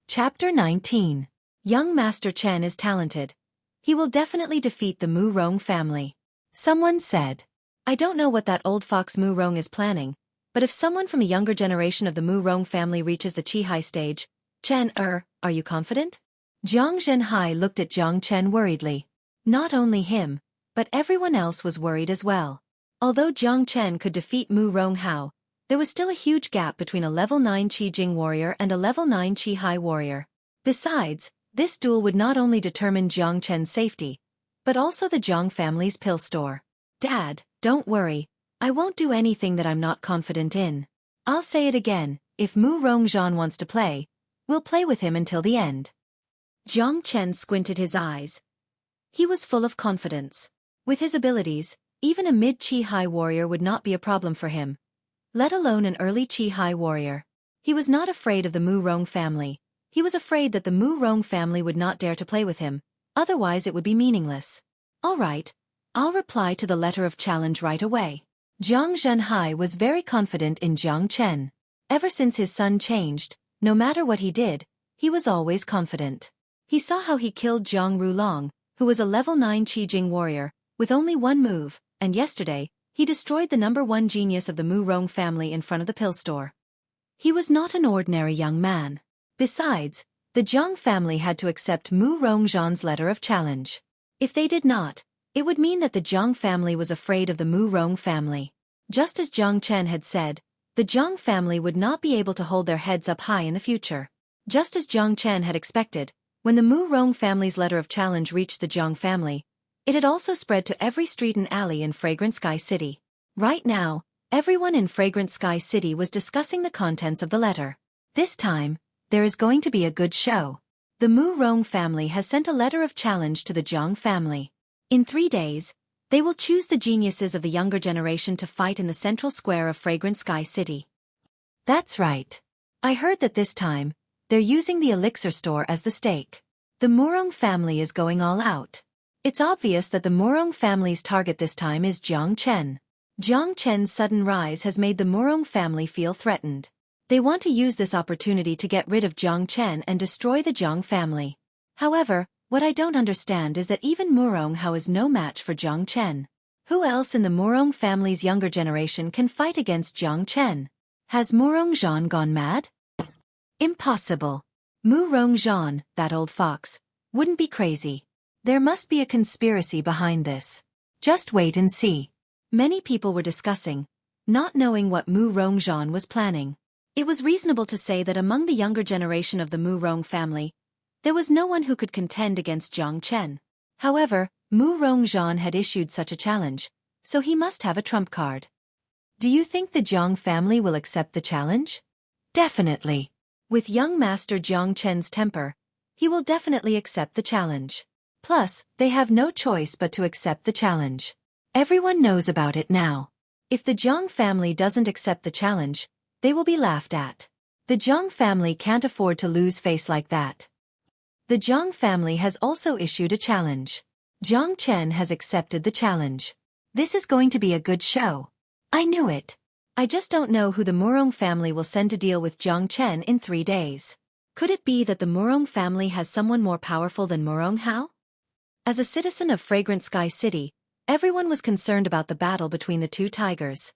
Chapter 19. Young Master Chen is talented. He will definitely defeat the Mu Rong family. Someone said. I don't know what that old fox Mu Rong is planning, but if someone from a younger generation of the Mu Rong family reaches the Qihai stage, Chen, are you confident? Jiang Zhenhai looked at Jiang Chen worriedly. Not only him, but everyone else was worried as well. Although Jiang Chen could defeat Mu Rong Hao, there was still a huge gap between a level 9 Qi Jing warrior and a level 9 Qi Hai warrior. Besides, this duel would not only determine Jiang Chen's safety, but also the Jiang family's pill store. Dad, don't worry, I won't do anything that I'm not confident in. I'll say it again, if Mu Rongzhan wants to play, we'll play with him until the end. Jiang Chen squinted his eyes. He was full of confidence. With his abilities, even a mid-Qi Hai warrior would not be a problem for him, let alone an early Qi Hai warrior. He was not afraid of the Mu Rong family. He was afraid that the Mu Rong family would not dare to play with him, otherwise it would be meaningless. All right, I'll reply to the letter of challenge right away. Jiang Zhenhai was very confident in Jiang Chen. Ever since his son changed, no matter what he did, he was always confident. He saw how he killed Jiang Rulong, who was a level 9 Qi Jing warrior, with only one move, and yesterday, he destroyed the number 1 genius of the Mu Rong family in front of the pill store. He was not an ordinary young man. Besides, the Jiang family had to accept Mu Rongzhan's letter of challenge. If they did not, it would mean that the Jiang family was afraid of the Mu Rong family. Just as Jiang Chen had said, the Jiang family would not be able to hold their heads up high in the future. Just as Jiang Chen had expected, when the Mu Rong family's letter of challenge reached the Jiang family, it had also spread to every street and alley in Fragrant Sky City. Right now, everyone in Fragrant Sky City was discussing the contents of the letter. This time, there is going to be a good show. The Mu Rong family has sent a letter of challenge to the Jiang family. In 3 days, they will choose the geniuses of the younger generation to fight in the central square of Fragrant Sky City. That's right. I heard that this time, they're using the elixir store as the stake. The Murong family is going all out. It's obvious that the Murong family's target this time is Jiang Chen. Jiang Chen's sudden rise has made the Murong family feel threatened. They want to use this opportunity to get rid of Jiang Chen and destroy the Jiang family. However, what I don't understand is that even Murong Hao is no match for Jiang Chen. Who else in the Murong family's younger generation can fight against Jiang Chen? Has Mu Rongzhan gone mad? Impossible. Mu Rongzhan, that old fox, wouldn't be crazy. There must be a conspiracy behind this. Just wait and see. Many people were discussing, not knowing what Mu Rongzhan was planning. It was reasonable to say that among the younger generation of the Mu Rong family, there was no one who could contend against Jiang Chen. However, Mu Rongzhan had issued such a challenge, so he must have a trump card. Do you think the Jiang family will accept the challenge? Definitely. With young Master Jiang Chen's temper, he will definitely accept the challenge. Plus, they have no choice but to accept the challenge. Everyone knows about it now. If the Jiang family doesn't accept the challenge, they will be laughed at. The Jiang family can't afford to lose face like that. The Jiang family has also issued a challenge. Jiang Chen has accepted the challenge. This is going to be a good show. I knew it. I just don't know who the Murong family will send to deal with Jiang Chen in 3 days. Could it be that the Murong family has someone more powerful than Murong Hao? As a citizen of Fragrant Sky City, everyone was concerned about the battle between the two tigers.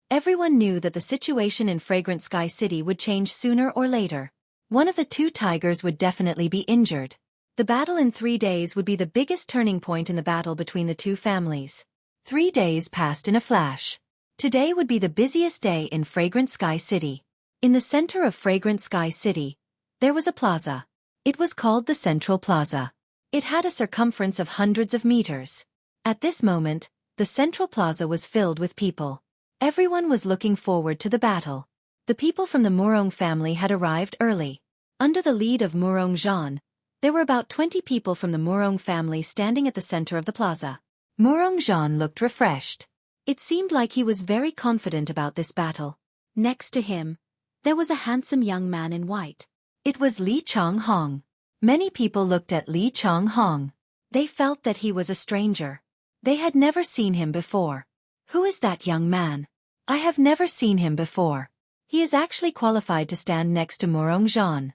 Everyone knew that the situation in Fragrant Sky City would change sooner or later. One of the two tigers would definitely be injured. The battle in 3 days would be the biggest turning point in the battle between the two families. 3 days passed in a flash. Today would be the busiest day in Fragrant Sky City. In the center of Fragrant Sky City, there was a plaza. It was called the Central Plaza. It had a circumference of hundreds of meters. At this moment, the Central Plaza was filled with people. Everyone was looking forward to the battle. The people from the Murong family had arrived early. Under the lead of Murong Zhan, there were about 20 people from the Murong family standing at the center of the plaza. Murong Zhan looked refreshed. It seemed like he was very confident about this battle. Next to him, there was a handsome young man in white. It was Li Changhong. Many people looked at Li Changhong. They felt that he was a stranger. They had never seen him before. Who is that young man? I have never seen him before. He is actually qualified to stand next to Murong Zhan.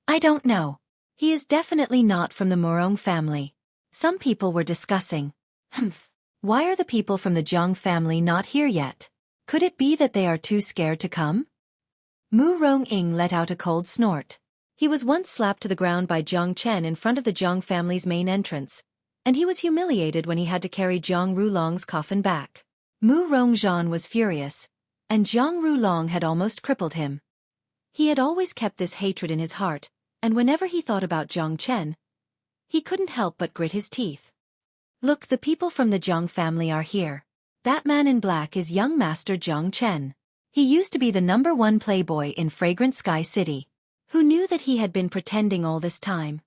I don't know. He is definitely not from the Murong family. Some people were discussing. Why are the people from the Jiang family not here yet? Could it be that they are too scared to come? Mu Rong-ing let out a cold snort. He was once slapped to the ground by Jiang Chen in front of the Jiang family's main entrance, and he was humiliated when he had to carry Jiang Rulong's coffin back. Mu Rongzhan was furious, and Jiang Rulong had almost crippled him. He had always kept this hatred in his heart, and whenever he thought about Jiang Chen, he couldn't help but grit his teeth. Look, the people from the Jiang family are here. That man in black is young Master Jiang Chen. He used to be the #1 playboy in Fragrant Sky City. Who knew that he had been pretending all this time?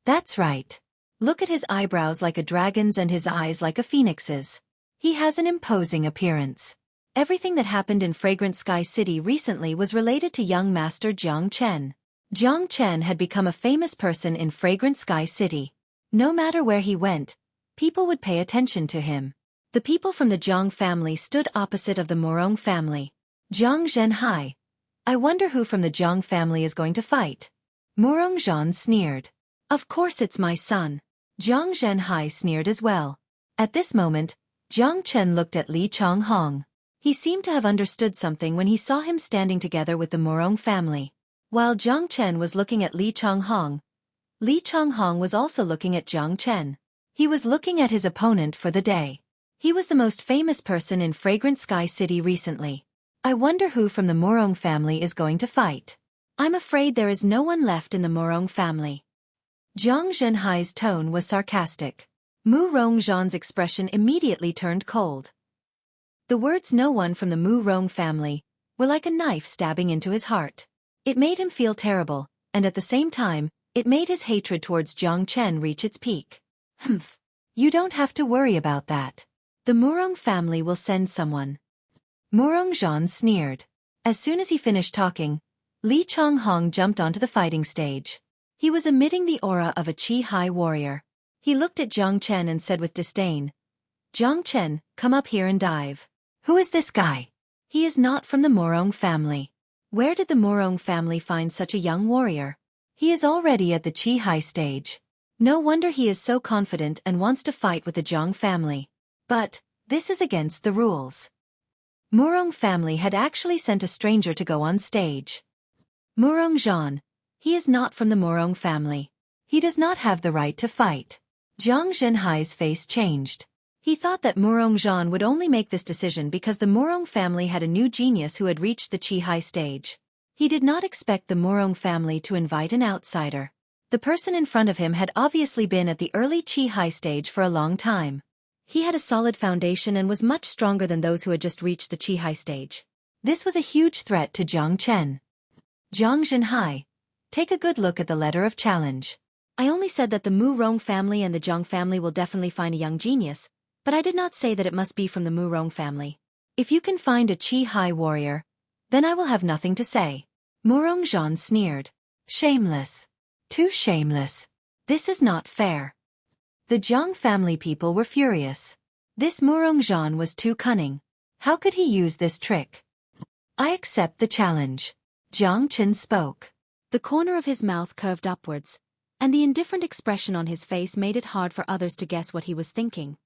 That's right. Look at his eyebrows like a dragon's and his eyes like a phoenix's. He has an imposing appearance. Everything that happened in Fragrant Sky City recently was related to young Master Jiang Chen. Jiang Chen had become a famous person in Fragrant Sky City. No matter where he went, people would pay attention to him. The people from the Jiang family stood opposite of the Murong family. Jiang Zhenhai. I wonder who from the Jiang family is going to fight. Murong Zhan sneered. Of course it's my son. Jiang Zhenhai sneered as well. At this moment, Jiang Chen looked at Li Changhong. He seemed to have understood something when he saw him standing together with the Murong family. While Jiang Chen was looking at Li Changhong was also looking at Jiang Chen. He was looking at his opponent for the day. He was the most famous person in Fragrant Sky City recently. I wonder who from the Murong family is going to fight. I'm afraid there is no one left in the Murong family. Jiang Zhenhai's tone was sarcastic. Mu Rongzhan's expression immediately turned cold. The words "no one from the Mu Rong family" were like a knife stabbing into his heart. It made him feel terrible, and at the same time, it made his hatred towards Jiang Chen reach its peak. You don't have to worry about that. The Murong family will send someone. Murong Zhan sneered. As soon as he finished talking, Li Changhong jumped onto the fighting stage. He was emitting the aura of a Qi-Hai warrior. He looked at Jiang Chen and said with disdain, Jiang Chen, come up here and dive. Who is this guy? He is not from the Murong family. Where did the Murong family find such a young warrior? He is already at the Qi-Hai stage. No wonder he is so confident and wants to fight with the Jiang family. But this is against the rules. Murong family had actually sent a stranger to go on stage. Murong Zhan. He is not from the Murong family. He does not have the right to fight. Jiang Zhenhai's face changed. He thought that Murong Zhan would only make this decision because the Murong family had a new genius who had reached the Qi-Hai stage. He did not expect the Murong family to invite an outsider. The person in front of him had obviously been at the early Qi-Hai stage for a long time. He had a solid foundation and was much stronger than those who had just reached the Qi-Hai stage. This was a huge threat to Jiang Chen. Jiang Zhenhai, take a good look at the letter of challenge. I only said that the Mu Rong family and the Jiang family will definitely find a young genius, but I did not say that it must be from the Mu Rong family. If you can find a Qi-Hai warrior, then I will have nothing to say. Murong Zhan sneered. Shameless. Too shameless. This is not fair. The Jiang family people were furious. This Murongzhan was too cunning. How could he use this trick? I accept the challenge. Jiang Chen spoke. The corner of his mouth curved upwards, and the indifferent expression on his face made it hard for others to guess what he was thinking.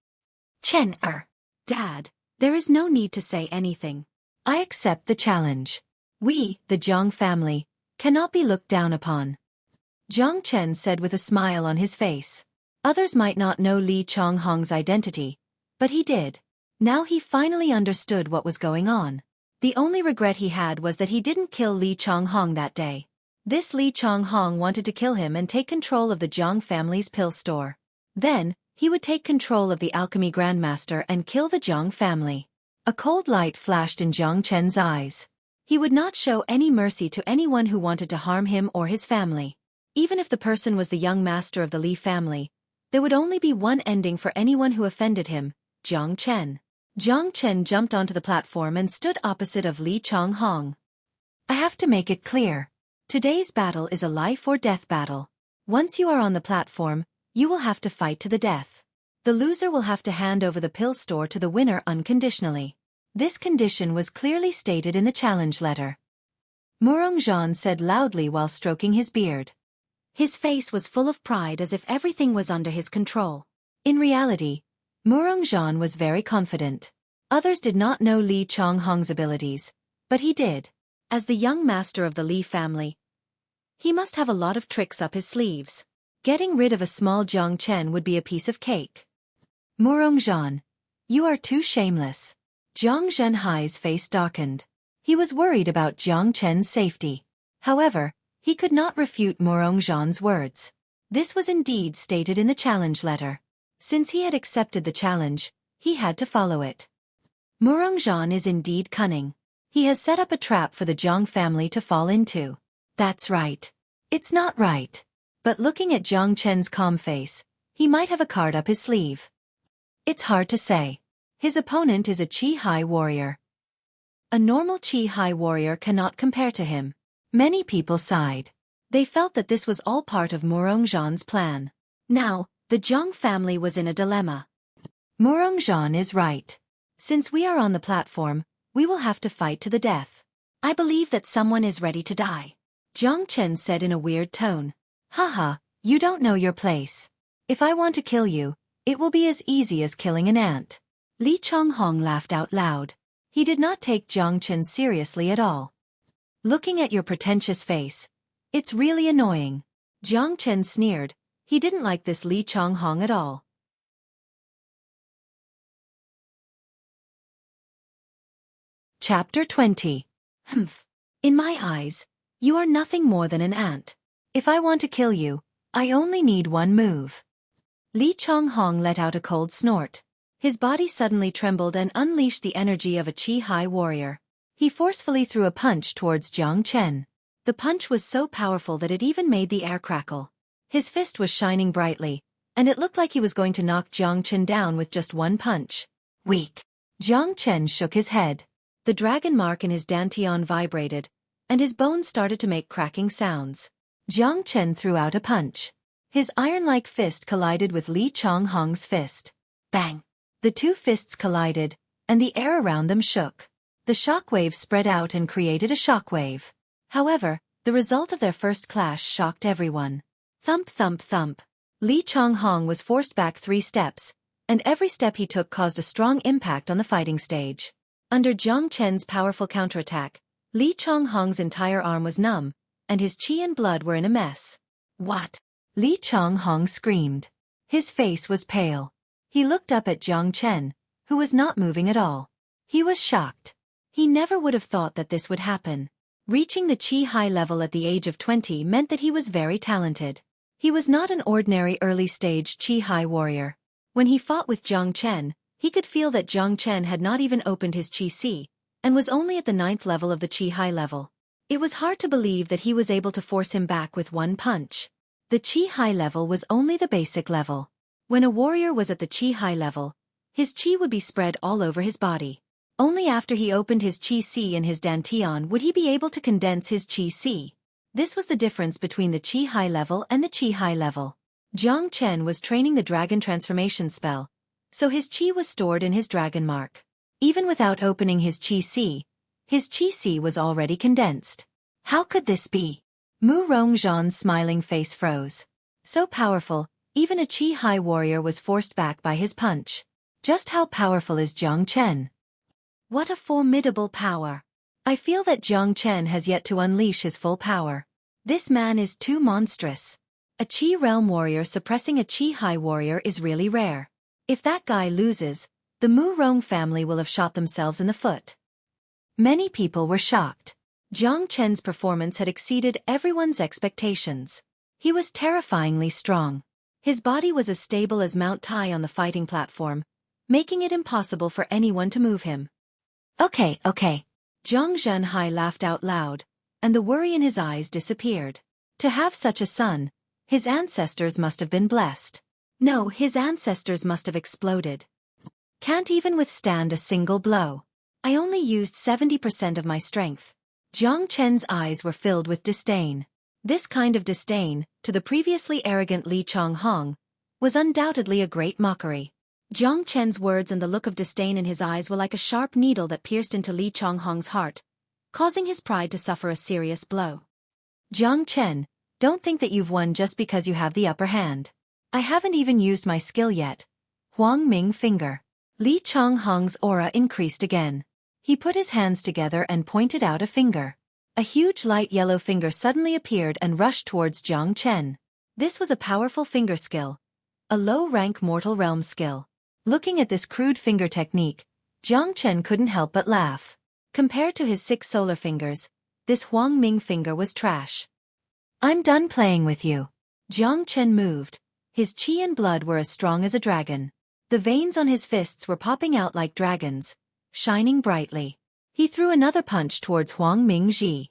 Chen-er. Dad, there is no need to say anything. I accept the challenge. We, the Jiang family, cannot be looked down upon. Jiang Chen said with a smile on his face. Others might not know Li Changhong's identity, but he did. Now he finally understood what was going on. The only regret he had was that he didn't kill Li Changhong that day. This Li Changhong wanted to kill him and take control of the Jiang family's pill store. Then, he would take control of the alchemy grandmaster and kill the Jiang family. A cold light flashed in Jiang Chen's eyes. He would not show any mercy to anyone who wanted to harm him or his family. Even if the person was the young master of the Li family, there would only be one ending for anyone who offended him, Jiang Chen. Jiang Chen jumped onto the platform and stood opposite of Li Changhong. I have to make it clear. Today's battle is a life or death battle. Once you are on the platform, you will have to fight to the death. The loser will have to hand over the pill store to the winner unconditionally. This condition was clearly stated in the challenge letter. Murongzhan said loudly while stroking his beard. His face was full of pride as if everything was under his control. In reality, Murongzhan was very confident. Others did not know Li Changhong's abilities, but he did. As the young master of the Li family, he must have a lot of tricks up his sleeves. Getting rid of a small Jiang Chen would be a piece of cake. Murongzhan, you are too shameless. Jiang Zhenhai's face darkened. He was worried about Jiang Chen's safety. However, he could not refute Murongzhan's words. This was indeed stated in the challenge letter. Since he had accepted the challenge, he had to follow it. Murongzhan is indeed cunning. He has set up a trap for the Jiang family to fall into. That's right. It's not right. But looking at Jiang Chen's calm face, he might have a card up his sleeve. It's hard to say. His opponent is a Qi-Hai warrior. A normal Qi-Hai warrior cannot compare to him. Many people sighed. They felt that this was all part of Murongzhan's plan. Now, the Jiang family was in a dilemma. Murongzhan is right. Since we are on the platform, we will have to fight to the death. I believe that someone is ready to die. Jiang Chen said in a weird tone. Haha, you don't know your place. If I want to kill you, it will be as easy as killing an ant. Li Changhong laughed out loud. He did not take Jiang Chen seriously at all. Looking at your pretentious face, it's really annoying. Jiang Chen sneered. He didn't like this Li Changhong at all. Chapter 20. Humph. In my eyes, you are nothing more than an ant. If I want to kill you, I only need one move. Li Changhong let out a cold snort. His body suddenly trembled and unleashed the energy of a Qi-Hai warrior. He forcefully threw a punch towards Jiang Chen. The punch was so powerful that it even made the air crackle. His fist was shining brightly, and it looked like he was going to knock Jiang Chen down with just one punch. Weak. Jiang Chen shook his head. The dragon mark in his dantian vibrated, and his bones started to make cracking sounds. Jiang Chen threw out a punch. His iron-like fist collided with Li Changhong's fist. Bang! The two fists collided, and the air around them shook. The shockwave spread out and created a shockwave. However, the result of their first clash shocked everyone. Thump thump thump. Li Changhong was forced back 3 steps, and every step he took caused a strong impact on the fighting stage. Under Jiang Chen's powerful counterattack, Li Changhong's entire arm was numb, and his qi and blood were in a mess. What? Li Changhong screamed. His face was pale. He looked up at Jiang Chen, who was not moving at all. He was shocked. He never would have thought that this would happen. Reaching the Qi-Hai level at the age of 20 meant that he was very talented. He was not an ordinary early-stage Qi-Hai warrior. When he fought with Jiang Chen, he could feel that Jiang Chen had not even opened his Qi-Si, and was only at the 9th level of the Qi-Hai level. It was hard to believe that he was able to force him back with one punch. The Qi-Hai level was only the basic level. When a warrior was at the Qi-Hai level, his qi would be spread all over his body. Only after he opened his Qi-Si and his dantian would he be able to condense his Qi-Si. This was the difference between the Qi high level and the Qi high level. Jiang Chen was training the dragon transformation spell, so his Qi was stored in his dragon mark. Even without opening his Qi C was already condensed. How could this be? Mu Rongzhan's smiling face froze. So powerful, even a Qi high warrior was forced back by his punch. Just how powerful is Jiang Chen? What a formidable power! I feel that Jiang Chen has yet to unleash his full power. This man is too monstrous. A Qi realm warrior suppressing a Qi high warrior is really rare. If that guy loses, the Mu Rong family will have shot themselves in the foot. Many people were shocked. Jiang Chen's performance had exceeded everyone's expectations. He was terrifyingly strong. His body was as stable as Mount Tai on the fighting platform, making it impossible for anyone to move him. Okay. Zhang Zhenhai laughed out loud, and the worry in his eyes disappeared. To have such a son, his ancestors must have been blessed. No, his ancestors must have exploded. Can't even withstand a single blow. I only used 70% of my strength. Jiang Chen's eyes were filled with disdain. This kind of disdain, to the previously arrogant Li Changhong, was undoubtedly a great mockery. Jiang Chen's words and the look of disdain in his eyes were like a sharp needle that pierced into Li Changhong's heart, causing his pride to suffer a serious blow. Jiang Chen, don't think that you've won just because you have the upper hand. I haven't even used my skill yet. Huang Ming finger. Li Changhong's aura increased again. He put his hands together and pointed out a finger. A huge light yellow finger suddenly appeared and rushed towards Jiang Chen. This was a powerful finger skill. A low-rank mortal realm skill. Looking at this crude finger technique, Jiang Chen couldn't help but laugh. Compared to his 6 solar fingers, this Huang Ming finger was trash. I'm done playing with you. Jiang Chen moved. His qi and blood were as strong as a dragon. The veins on his fists were popping out like dragons, shining brightly. He threw another punch towards Huang Mingji.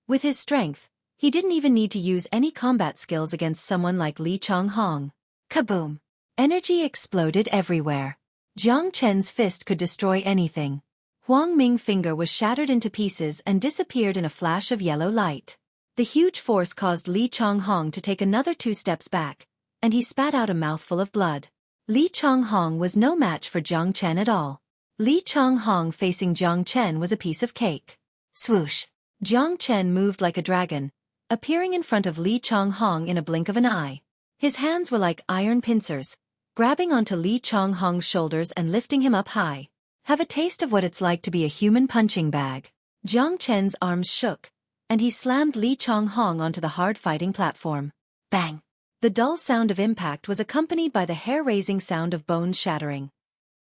With his strength, he didn't even need to use any combat skills against someone like Li Changhong. Kaboom! Energy exploded everywhere. Jiang Chen's fist could destroy anything. Huang Ming's finger was shattered into pieces and disappeared in a flash of yellow light. The huge force caused Li Changhong to take another 2 steps back, and he spat out a mouthful of blood. Li Changhong was no match for Jiang Chen at all. Li Changhong facing Jiang Chen was a piece of cake. Swoosh! Jiang Chen moved like a dragon, appearing in front of Li Changhong in a blink of an eye. His hands were like iron pincers, grabbing onto Li Changhong's shoulders and lifting him up high. Have a taste of what it's like to be a human punching bag. Jiang Chen's arms shook, and he slammed Li Changhong onto the hard fighting platform. Bang! The dull sound of impact was accompanied by the hair-raising sound of bones shattering.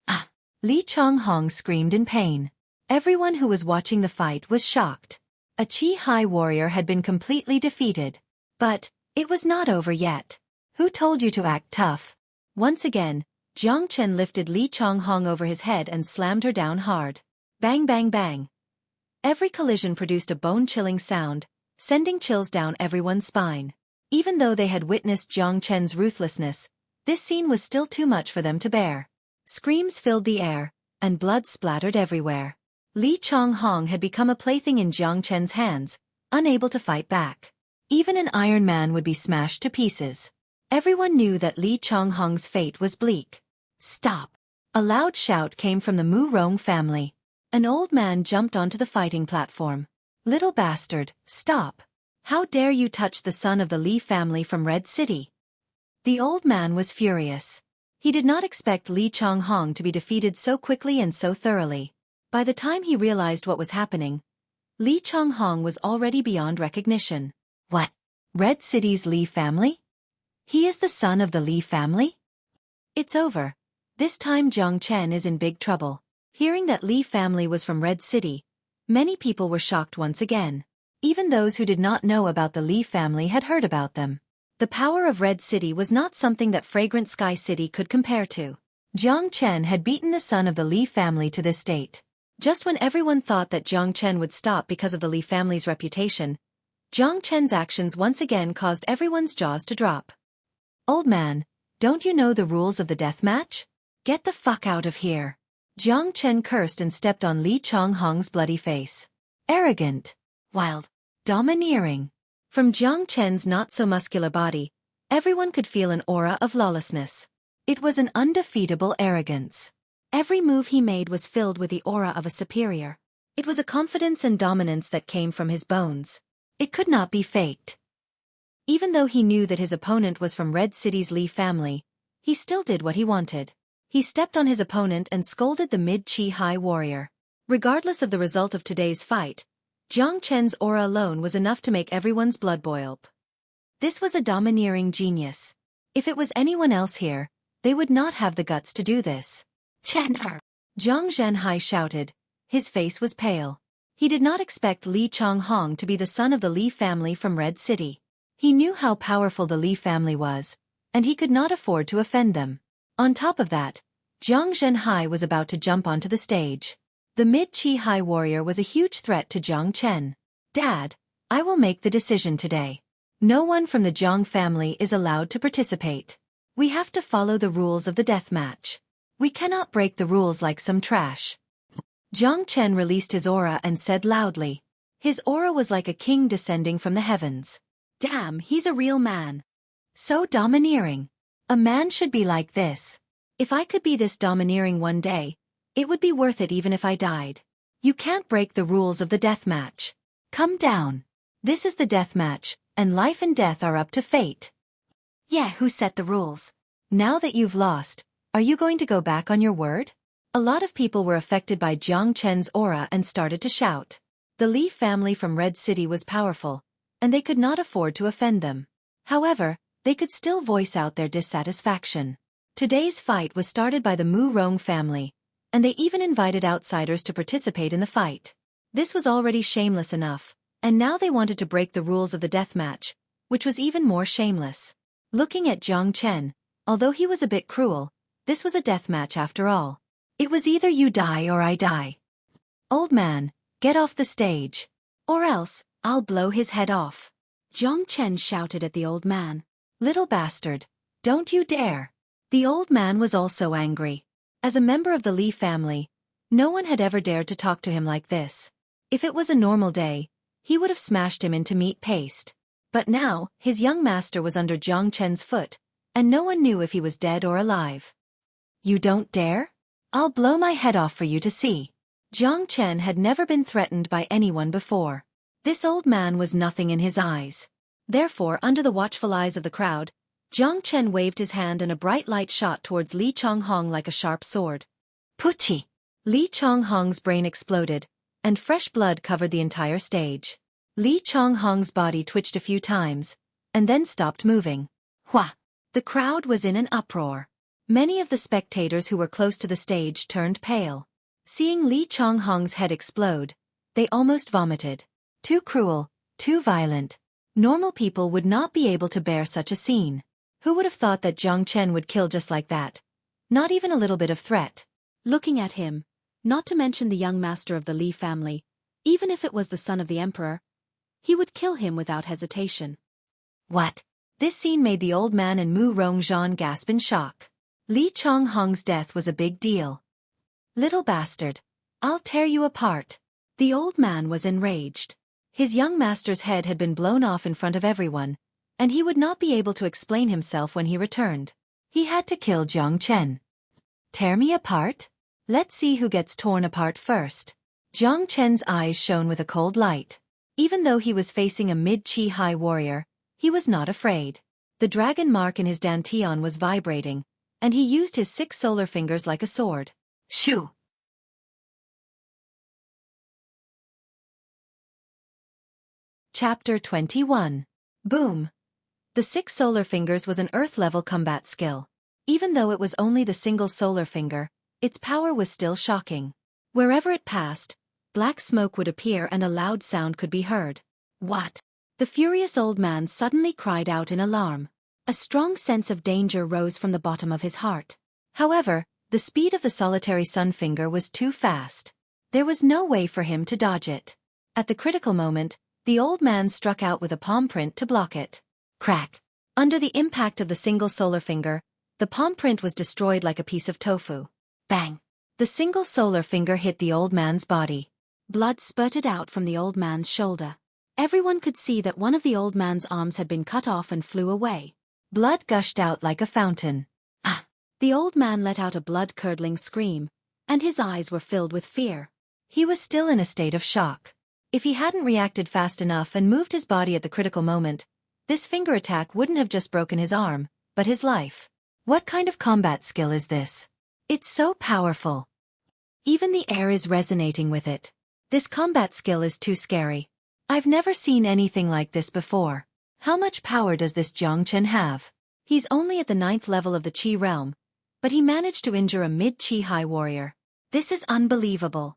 Ah! Li Changhong screamed in pain. Everyone who was watching the fight was shocked. A Qi High warrior had been completely defeated. But it was not over yet. Who told you to act tough? Once again, Jiang Chen lifted Li Changhong over his head and slammed her down hard. Bang bang bang. Every collision produced a bone-chilling sound, sending chills down everyone's spine. Even though they had witnessed Jiang Chen's ruthlessness, this scene was still too much for them to bear. Screams filled the air, and blood splattered everywhere. Li Changhong had become a plaything in Jiang Chen's hands, unable to fight back. Even an Iron Man would be smashed to pieces. Everyone knew that Li Changhong's fate was bleak. Stop! A loud shout came from the Mu Rong family. An old man jumped onto the fighting platform. Little bastard, stop! How dare you touch the son of the Li family from Red City? The old man was furious. He did not expect Li Changhong to be defeated so quickly and so thoroughly. By the time he realized what was happening, Li Changhong was already beyond recognition. What? Red City's Li family? He is the son of the Li family? It's over. This time Jiang Chen is in big trouble. Hearing that Li family was from Red City, many people were shocked once again. Even those who did not know about the Li family had heard about them. The power of Red City was not something that Fragrant Sky City could compare to. Jiang Chen had beaten the son of the Li family to this date. Just when everyone thought that Jiang Chen would stop because of the Li family's reputation, Jiang Chen's actions once again caused everyone's jaws to drop. Old man, don't you know the rules of the death match? Get the fuck out of here. Jiang Chen cursed and stepped on Li Changhong's bloody face. Arrogant. Wild. Domineering. From Jiang Chen's not-so-muscular body, everyone could feel an aura of lawlessness. It was an undefeatable arrogance. Every move he made was filled with the aura of a superior. It was a confidence and dominance that came from his bones. It could not be faked. Even though he knew that his opponent was from Red City's Li family, he still did what he wanted. He stepped on his opponent and scolded the mid-Qi high warrior. Regardless of the result of today's fight, Jiang Chen's aura alone was enough to make everyone's blood boil. This was a domineering genius. If it was anyone else here, they would not have the guts to do this. Chen-er! Jiang Zhenhai shouted. His face was pale. He did not expect Li Changhong to be the son of the Li family from Red City. He knew how powerful the Li family was, and he could not afford to offend them. On top of that, Jiang Zhenhai was about to jump onto the stage. The mid-Qi high warrior was a huge threat to Jiang Chen. Dad, I will make the decision today. No one from the Jiang family is allowed to participate. We have to follow the rules of the death match. We cannot break the rules like some trash. Jiang Chen released his aura and said loudly. His aura was like a king descending from the heavens. Damn, he's a real man. So domineering. A man should be like this. If I could be this domineering one day, it would be worth it even if I died. You can't break the rules of the death match. Come down. This is the death match, and life and death are up to fate. Yeah, who set the rules? Now that you've lost, are you going to go back on your word? A lot of people were affected by Jiang Chen's aura and started to shout. The Li family from Red City was powerful, and they could not afford to offend them. However, they could still voice out their dissatisfaction. Today's fight was started by the Mu Rong family, and they even invited outsiders to participate in the fight. This was already shameless enough, and now they wanted to break the rules of the death match, which was even more shameless. Looking at Jiang Chen, although he was a bit cruel, this was a death match after all. It was either you die or I die. Old man, get off the stage. Or else, I'll blow his head off. Jiang Chen shouted at the old man. Little bastard, don't you dare. The old man was also angry. As a member of the Li family, no one had ever dared to talk to him like this. If it was a normal day, he would have smashed him into meat paste. But now, his young master was under Jiang Chen's foot, and no one knew if he was dead or alive. You don't dare? I'll blow my head off for you to see. Jiang Chen had never been threatened by anyone before. This old man was nothing in his eyes. Therefore, under the watchful eyes of the crowd, Jiang Chen waved his hand and a bright light shot towards Li Changhong like a sharp sword. Puchi! Li Changhong's brain exploded, and fresh blood covered the entire stage. Li Changhong's body twitched a few times, and then stopped moving. Hua! The crowd was in an uproar. Many of the spectators who were close to the stage turned pale. Seeing Li Changhong's head explode, they almost vomited. Too cruel, too violent. Normal people would not be able to bear such a scene. Who would have thought that Jiang Chen would kill just like that? Not even a little bit of threat. Looking at him, not to mention the young master of the Li family, even if it was the son of the emperor, he would kill him without hesitation. What? This scene made the old man and Mu Rongzhan gasp in shock. Li Changhong's death was a big deal. Little bastard, I'll tear you apart. The old man was enraged. His young master's head had been blown off in front of everyone, and he would not be able to explain himself when he returned. He had to kill Jiang Chen. Tear me apart? Let's see who gets torn apart first. Jiang Chen's eyes shone with a cold light. Even though he was facing a mid-Qi high warrior, he was not afraid. The dragon mark in his dantian was vibrating, and he used his 6 solar fingers like a sword. Shoo! Chapter 21. Boom! The 6 solar fingers was an Earth-level combat skill. Even though it was only the single solar finger, its power was still shocking. Wherever it passed, black smoke would appear and a loud sound could be heard. What? The furious old man suddenly cried out in alarm. A strong sense of danger rose from the bottom of his heart. However, the speed of the solitary sun finger was too fast. There was no way for him to dodge it. At the critical moment, the old man struck out with a palm print to block it. Crack! Under the impact of the single solar finger, the palm print was destroyed like a piece of tofu. Bang! The single solar finger hit the old man's body. Blood spurted out from the old man's shoulder. Everyone could see that one of the old man's arms had been cut off and flew away. Blood gushed out like a fountain. Ah! The old man let out a blood-curdling scream, and his eyes were filled with fear. He was still in a state of shock. If he hadn't reacted fast enough and moved his body at the critical moment, this finger attack wouldn't have just broken his arm, but his life. What kind of combat skill is this? It's so powerful. Even the air is resonating with it. This combat skill is too scary. I've never seen anything like this before. How much power does this Jiang Chen have? He's only at the 9th level of the Qi realm, but he managed to injure a mid-Qi high warrior. This is unbelievable.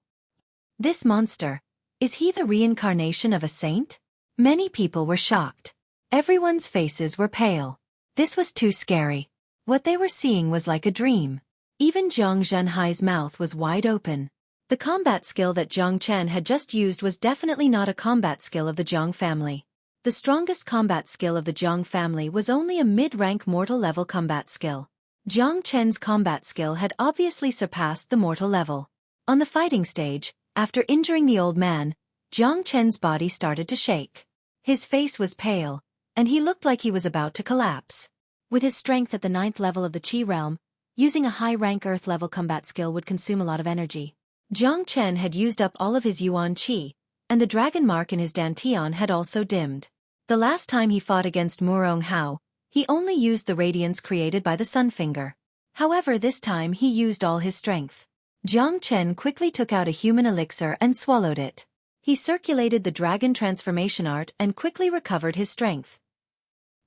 This monster, is he the reincarnation of a saint? Many people were shocked. Everyone's faces were pale. This was too scary. What they were seeing was like a dream. Even Zhang Zhenhai's mouth was wide open. The combat skill that Jiang Chen had just used was definitely not a combat skill of the Jiang family. The strongest combat skill of the Jiang family was only a mid-rank mortal level combat skill. Jiang Chen's combat skill had obviously surpassed the mortal level. On the fighting stage, after injuring the old man, Jiang Chen's body started to shake. His face was pale, and he looked like he was about to collapse. With his strength at the 9th level of the Qi realm, using a high-rank Earth-level combat skill would consume a lot of energy. Jiang Chen had used up all of his Yuan Qi, and the dragon mark in his dantian had also dimmed. The last time he fought against Murong Hao, he only used the radiance created by the sun finger. However, this time he used all his strength. Jiang Chen quickly took out a human elixir and swallowed it. He circulated the dragon transformation art and quickly recovered his strength.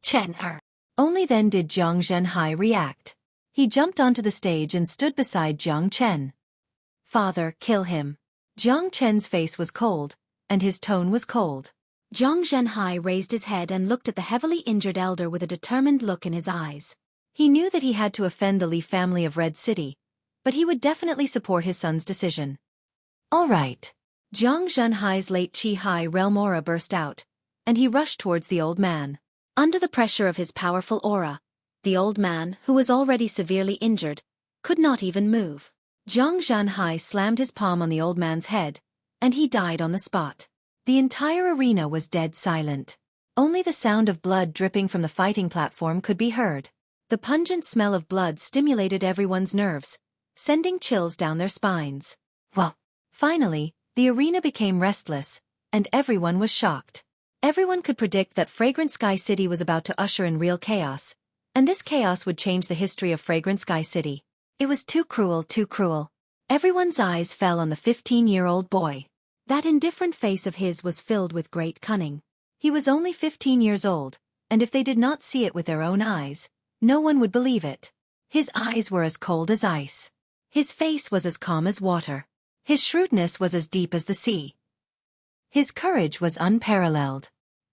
Chen-er. Only then did Zhang Zhenhai react. He jumped onto the stage and stood beside Jiang Chen. Father, kill him. Jiang Chen's face was cold, and his tone was cold. Zhang Zhenhai raised his head and looked at the heavily injured elder with a determined look in his eyes. He knew that he had to offend the Li family of Red City, but he would definitely support his son's decision. All right. Zhang Zhenhai's late Qi High realm aura burst out, and he rushed towards the old man. Under the pressure of his powerful aura, the old man, who was already severely injured, could not even move. Zhang Zhenhai slammed his palm on the old man's head, and he died on the spot. The entire arena was dead silent. Only the sound of blood dripping from the fighting platform could be heard. The pungent smell of blood stimulated everyone's nerves, sending chills down their spines. Well, finally, the arena became restless, and everyone was shocked. Everyone could predict that Fragrant Sky City was about to usher in real chaos, and this chaos would change the history of Fragrant Sky City. It was too cruel, too cruel. Everyone's eyes fell on the 15-year-old boy. That indifferent face of his was filled with great cunning. He was only 15 years old, and if they did not see it with their own eyes, no one would believe it. His eyes were as cold as ice. His face was as calm as water. His shrewdness was as deep as the sea. His courage was unparalleled.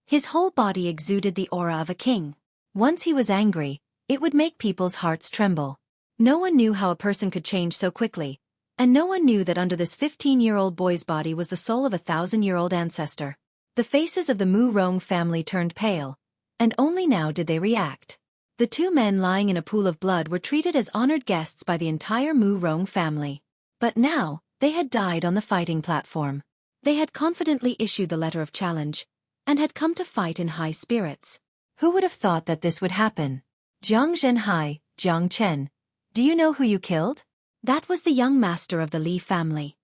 His whole body exuded the aura of a king. Once he was angry, it would make people's hearts tremble. No one knew how a person could change so quickly, and no one knew that under this 15-year-old boy's body was the soul of a 1,000-year-old ancestor. The faces of the Mu Rong family turned pale, and only now did they react. The two men lying in a pool of blood were treated as honored guests by the entire Mu Rong family. But now, they had died on the fighting platform. They had confidently issued the letter of challenge, and had come to fight in high spirits. Who would have thought that this would happen? Jiang Zhenhai, Jiang Chen. Do you know who you killed? That was the young master of the Li family.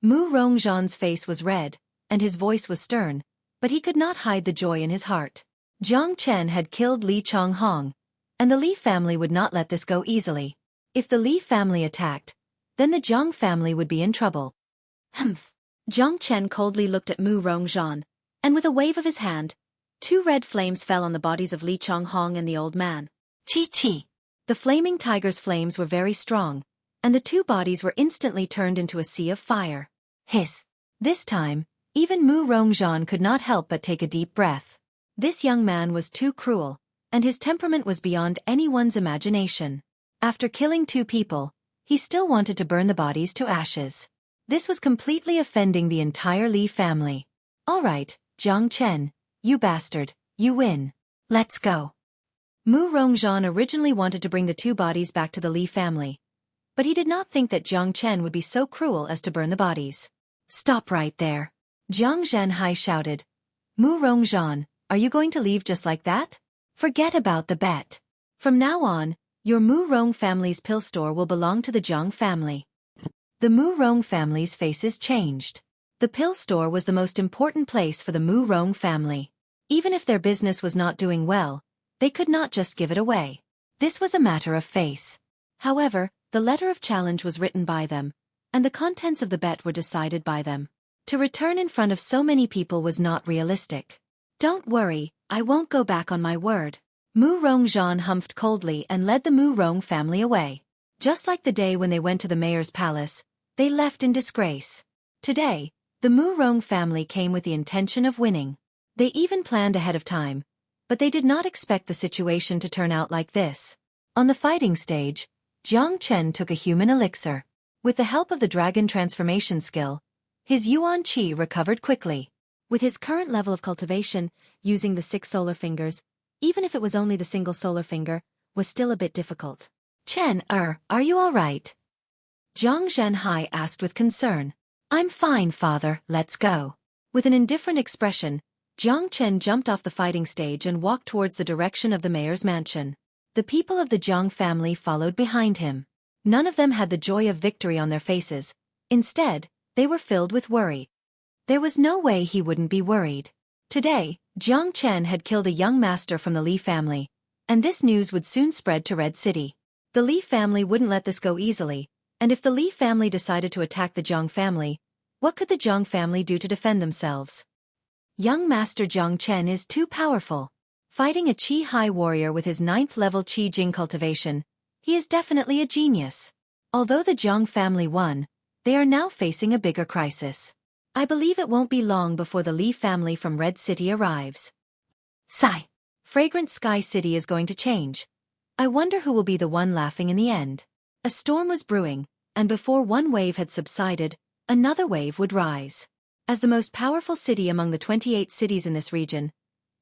Mu Rongzhan's face was red, and his voice was stern, but he could not hide the joy in his heart. Jiang Chen had killed Li Chonghong, and the Li family would not let this go easily. If the Li family attacked, then the Jiang family would be in trouble. Humph. Jiang Chen coldly looked at Mu Rongzhan, and with a wave of his hand, 2 red flames fell on the bodies of Li Chonghong and the old man. Chi. The flaming tiger's flames were very strong, and the 2 bodies were instantly turned into a sea of fire. Hiss. This time, even Mu Rongzhan could not help but take a deep breath. This young man was too cruel, and his temperament was beyond anyone's imagination. After killing 2 people, he still wanted to burn the bodies to ashes. This was completely offending the entire Li family. All right, Jiang Chen, you bastard, you win. Let's go. Mu Rongzhan originally wanted to bring the 2 bodies back to the Li family, but he did not think that Jiang Chen would be so cruel as to burn the bodies. Stop right there. Jiang Zhenhai shouted, Mu Rongzhan, are you going to leave just like that? Forget about the bet. From now on, your Mu Rong family's pill store will belong to the Jiang family. The Mu Rong family's faces changed. The pill store was the most important place for the Mu Rong family. Even if their business was not doing well, they could not just give it away. This was a matter of face. However, the letter of challenge was written by them, and the contents of the bet were decided by them. To return in front of so many people was not realistic. Don't worry, I won't go back on my word. Mu Rongzhan humphed coldly and led the Mu Rong family away. Just like the day when they went to the mayor's palace, they left in disgrace. Today, the Mu Rong family came with the intention of winning. They even planned ahead of time, but they did not expect the situation to turn out like this. On the fighting stage, Jiang Chen took a human elixir. With the help of the dragon transformation skill, his Yuan Qi recovered quickly. With his current level of cultivation, using the 6 solar fingers, even if it was only the single solar finger, was still a bit difficult. Chen, are you all right? Zhang Zhenhai asked with concern. I'm fine, father, let's go. With an indifferent expression, Jiang Chen jumped off the fighting stage and walked towards the direction of the mayor's mansion. The people of the Jiang family followed behind him. None of them had the joy of victory on their faces. Instead, they were filled with worry. There was no way he wouldn't be worried. Today, Jiang Chen had killed a young master from the Li family, and this news would soon spread to Red City. The Li family wouldn't let this go easily, and if the Li family decided to attack the Jiang family, what could the Jiang family do to defend themselves? Young Master Jiang Chen is too powerful. Fighting a Qi High warrior with his 9th level Qi Jing cultivation, he is definitely a genius. Although the Jiang family won, they are now facing a bigger crisis. I believe it won't be long before the Li family from Red City arrives. Sigh. Fragrant Sky City is going to change. I wonder who will be the one laughing in the end. A storm was brewing, and before one wave had subsided, another wave would rise. As the most powerful city among the 28 cities in this region,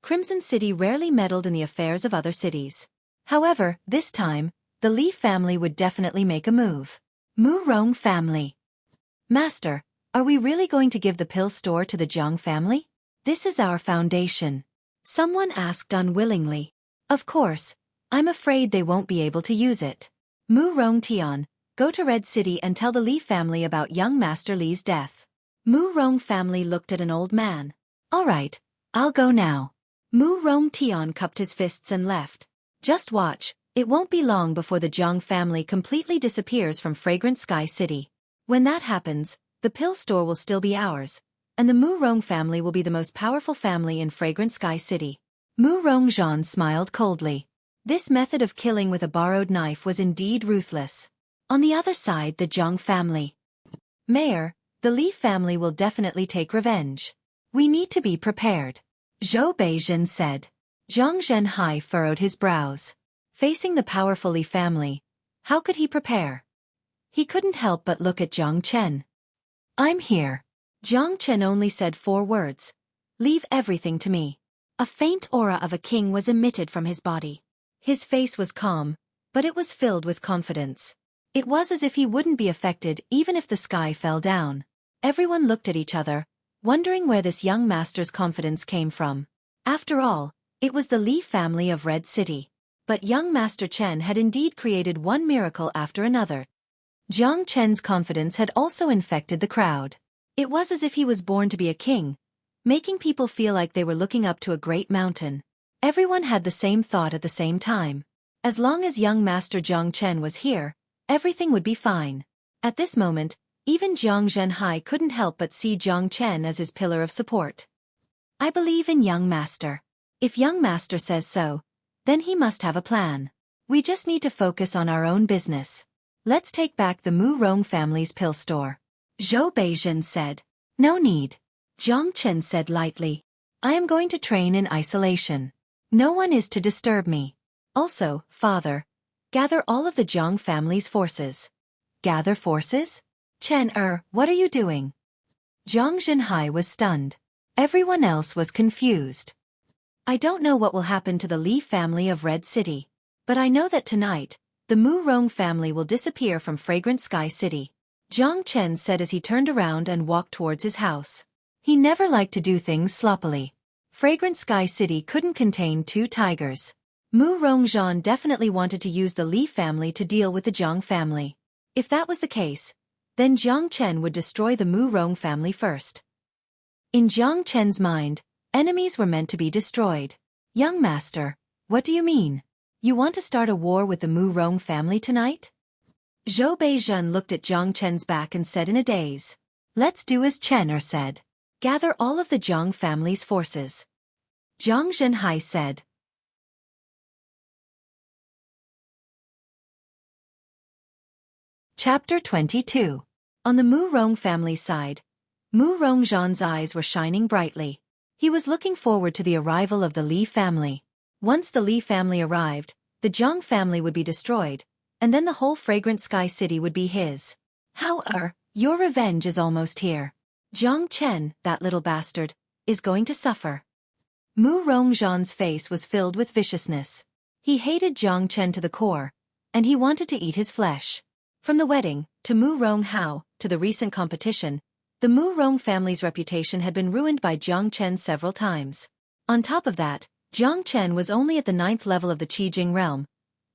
Crimson City rarely meddled in the affairs of other cities. However, this time, the Li family would definitely make a move. Mu Rong family. Master, are we really going to give the pill store to the Jiang family? This is our foundation. Someone asked unwillingly. Of course, I'm afraid they won't be able to use it. Mu Rong Tian, go to Red City and tell the Li family about young Master Li's death. Mu Rong family looked at an old man. All right, I'll go now. Mu Rong Tian cupped his fists and left. Just watch, it won't be long before the Jiang family completely disappears from Fragrant Sky City. When that happens, the pill store will still be ours, and the Mu Rong family will be the most powerful family in Fragrant Sky City. Mu Rongzhan smiled coldly. This method of killing with a borrowed knife was indeed ruthless. On the other side, the Jiang family. Mayor, the Li family will definitely take revenge. We need to be prepared. Zhou Beijin said. Zhang Zhenhai furrowed his brows. Facing the powerful Li family, how could he prepare? He couldn't help but look at Jiang Chen. I'm here. Jiang Chen only said 4 words. Leave everything to me. A faint aura of a king was emitted from his body. His face was calm, but it was filled with confidence. It was as if he wouldn't be affected even if the sky fell down. Everyone looked at each other, wondering where this young master's confidence came from. After all, it was the Li family of Red City. But young Master Chen had indeed created one miracle after another. Jiang Chen's confidence had also infected the crowd. It was as if he was born to be a king, making people feel like they were looking up to a great mountain. Everyone had the same thought at the same time. As long as young Master Jiang Chen was here, everything would be fine. At this moment, even Zhang Zhenhai couldn't help but see Jiang Chen as his pillar of support. I believe in young Master. If young Master says so, then he must have a plan. We just need to focus on our own business. Let's take back the Mu Rong family's pill store. Zhou Beijin said. No need. Jiang Chen said lightly. I am going to train in isolation. No one is to disturb me. Also, father, gather all of the Jiang family's forces. Gather forces? Chen, what are you doing? Zhang Zhenhai was stunned. Everyone else was confused. I don't know what will happen to the Li family of Red City, but I know that tonight, the Mu Rong family will disappear from Fragrant Sky City. Jiang Chen said as he turned around and walked towards his house. He never liked to do things sloppily. Fragrant Sky City couldn't contain two tigers. Mu Rongzhan definitely wanted to use the Li family to deal with the Jiang family. If that was the case, then Jiang Chen would destroy the Mu Rong family first. In Jiang Chen's mind, enemies were meant to be destroyed. Young master, what do you mean? You want to start a war with the Mu Rong family tonight? Zhou Beizhen looked at Jiang Chen's back and said in a daze. Let's do as Chen said. Gather all of the Jiang family's forces. Jiang Zhenhai said. Chapter 22. On the Mu Rong family's side, Mu Rongzhan's eyes were shining brightly. He was looking forward to the arrival of the Li family. Once the Li family arrived, the Jiang family would be destroyed, and then the whole Fragrant Sky City would be his. Your revenge is almost here. Jiang Chen, that little bastard, is going to suffer. Mu Rongzhan's face was filled with viciousness. He hated Jiang Chen to the core, and he wanted to eat his flesh. From the wedding, to Mu Rong Hao, to the recent competition, the Mu Rong family's reputation had been ruined by Jiang Chen several times. On top of that, Jiang Chen was only at the 9th level of the Qi Jing realm,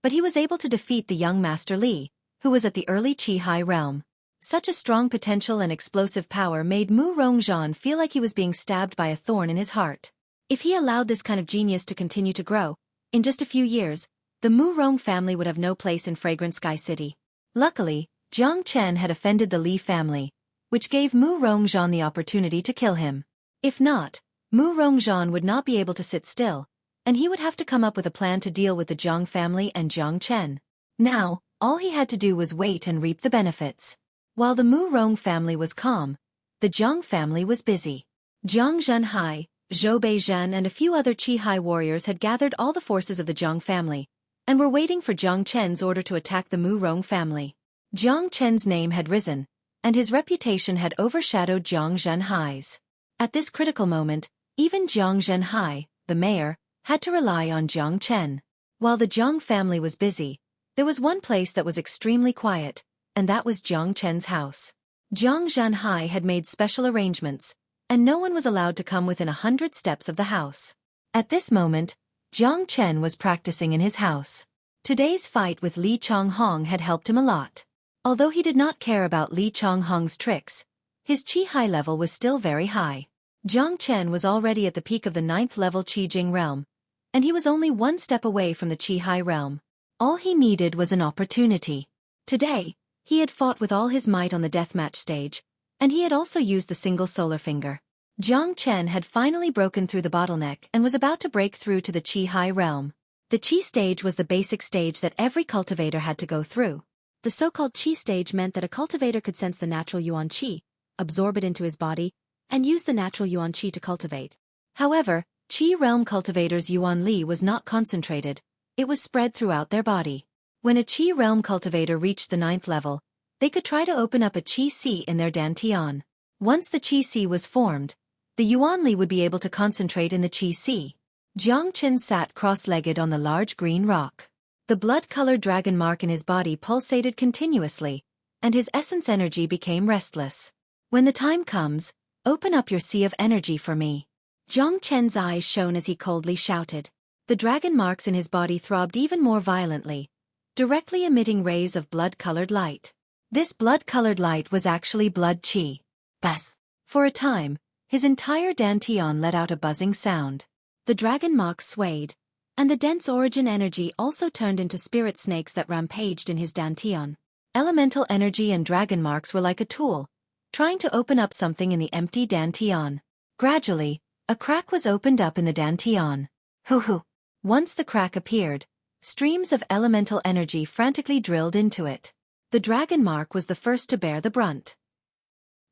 but he was able to defeat the young Master Li, who was at the early Qi Hai realm. Such a strong potential and explosive power made Mu Rongzhan feel like he was being stabbed by a thorn in his heart. If he allowed this kind of genius to continue to grow, in just a few years, the Mu Rong family would have no place in Fragrant Sky City. Luckily, Jiang Chen had offended the Li family, which gave Mu Rongzhan the opportunity to kill him. If not, Mu Rongzhan would not be able to sit still, and he would have to come up with a plan to deal with the Jiang family and Jiang Chen. Now, all he had to do was wait and reap the benefits. While the Mu Rong family was calm, the Jiang family was busy. Jiang Zhenhai, Zhou Beizhen and a few other Qi Hai warriors had gathered all the forces of the Jiang family, and were waiting for Jiang Chen's order to attack the Mu Rong family. Jiang Chen's name had risen, and his reputation had overshadowed Jiang Zhenhai's. At this critical moment, even Jiang Zhenhai, the mayor, had to rely on Jiang Chen. While the Jiang family was busy, there was one place that was extremely quiet, and that was Jiang Chen's house. Jiang Zhenhai had made special arrangements, and no one was allowed to come within 100 steps of the house. At this moment, Jiang Chen was practicing in his house. Today's fight with Li Changhong had helped him a lot. Although he did not care about Li Changhong's tricks, his Qi Hai level was still very high. Jiang Chen was already at the peak of the 9th level Qi Jing realm, and he was only one step away from the Qi Hai realm. All he needed was an opportunity. Today, he had fought with all his might on the deathmatch stage, and he had also used the single solar finger. Jiang Chen had finally broken through the bottleneck and was about to break through to the Qi Hai realm. The Qi stage was the basic stage that every cultivator had to go through. The so-called Qi stage meant that a cultivator could sense the natural Yuan Qi, absorb it into his body, and use the natural Yuan Qi to cultivate. However, Qi realm cultivators' Yuan Li was not concentrated, it was spread throughout their body. When a Qi realm cultivator reached the 9th level, they could try to open up a Qi Si in their Dantian. Once the Qi Si was formed, the Yuan Li would be able to concentrate in the Qi Si. Jiang Chen sat cross-legged on the large green rock. The blood-colored dragon mark in his body pulsated continuously, and his essence energy became restless. When the time comes, open up your sea of energy for me. Jiang Chen's eyes shone as he coldly shouted. The dragon marks in his body throbbed even more violently, directly emitting rays of blood-colored light. This blood-colored light was actually blood qi. Bas. For a time, his entire Dantian let out a buzzing sound. The dragon marks swayed, and the dense origin energy also turned into spirit snakes that rampaged in his Dantian. Elemental energy and dragon marks were like a tool, trying to open up something in the empty Dantian. Gradually, a crack was opened up in the Dantian. Hoo-hoo. Once the crack appeared, streams of elemental energy frantically drilled into it. The dragon mark was the first to bear the brunt.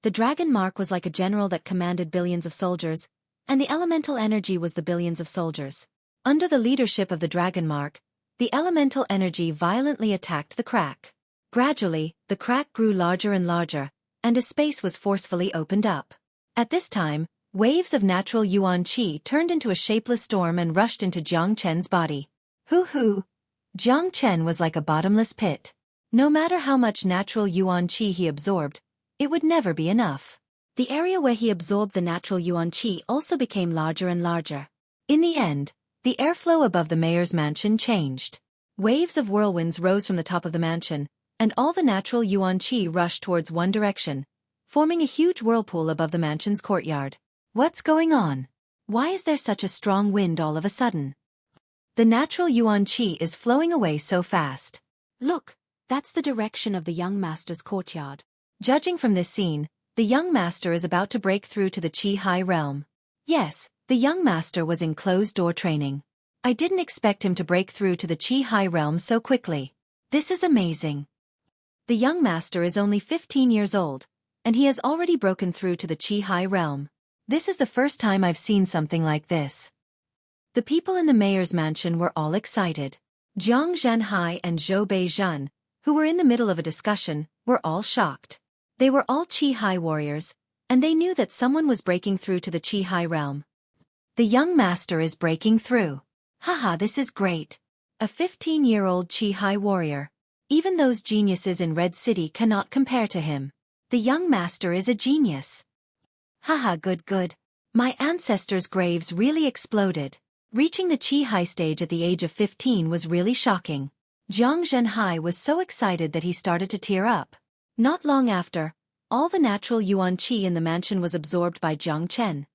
The dragon mark was like a general that commanded billions of soldiers, and the elemental energy was the billions of soldiers. Under the leadership of the dragon mark, the elemental energy violently attacked the crack. Gradually, the crack grew larger and larger, and a space was forcefully opened up. At this time, waves of natural Yuan Qi turned into a shapeless storm and rushed into Jiang Chen's body. Hoo-hoo! Jiang Chen was like a bottomless pit. No matter how much natural Yuan Qi he absorbed, it would never be enough. The area where he absorbed the natural yuan qi also became larger and larger. In the end, the airflow above the mayor's mansion changed. Waves of whirlwinds rose from the top of the mansion, and all the natural yuan qi rushed towards one direction, forming a huge whirlpool above the mansion's courtyard. What's going on? Why is there such a strong wind all of a sudden? The natural yuan qi is flowing away so fast. Look, that's the direction of the young master's courtyard. Judging from this scene, the young master is about to break through to the Qi High realm. Yes, the young master was in closed-door training. I didn't expect him to break through to the Qi High realm so quickly. This is amazing. The young master is only 15 years old, and he has already broken through to the Qi High realm. This is the first time I've seen something like this. The people in the mayor's mansion were all excited. Jiang Zhenhai and Zhou Beizhen, who were in the middle of a discussion, were all shocked. They were all Qi High warriors, and they knew that someone was breaking through to the Qi High realm. The young master is breaking through. Haha, this is great. A 15-year-old Qi High warrior. Even those geniuses in Red City cannot compare to him. The young master is a genius. Haha, good. My ancestors' graves really exploded. Reaching the Qi High stage at the age of 15 was really shocking. Jiang Zhenhai was so excited that he started to tear up. Not long after, all the natural yuan qi in the mansion was absorbed by Jiang Chen.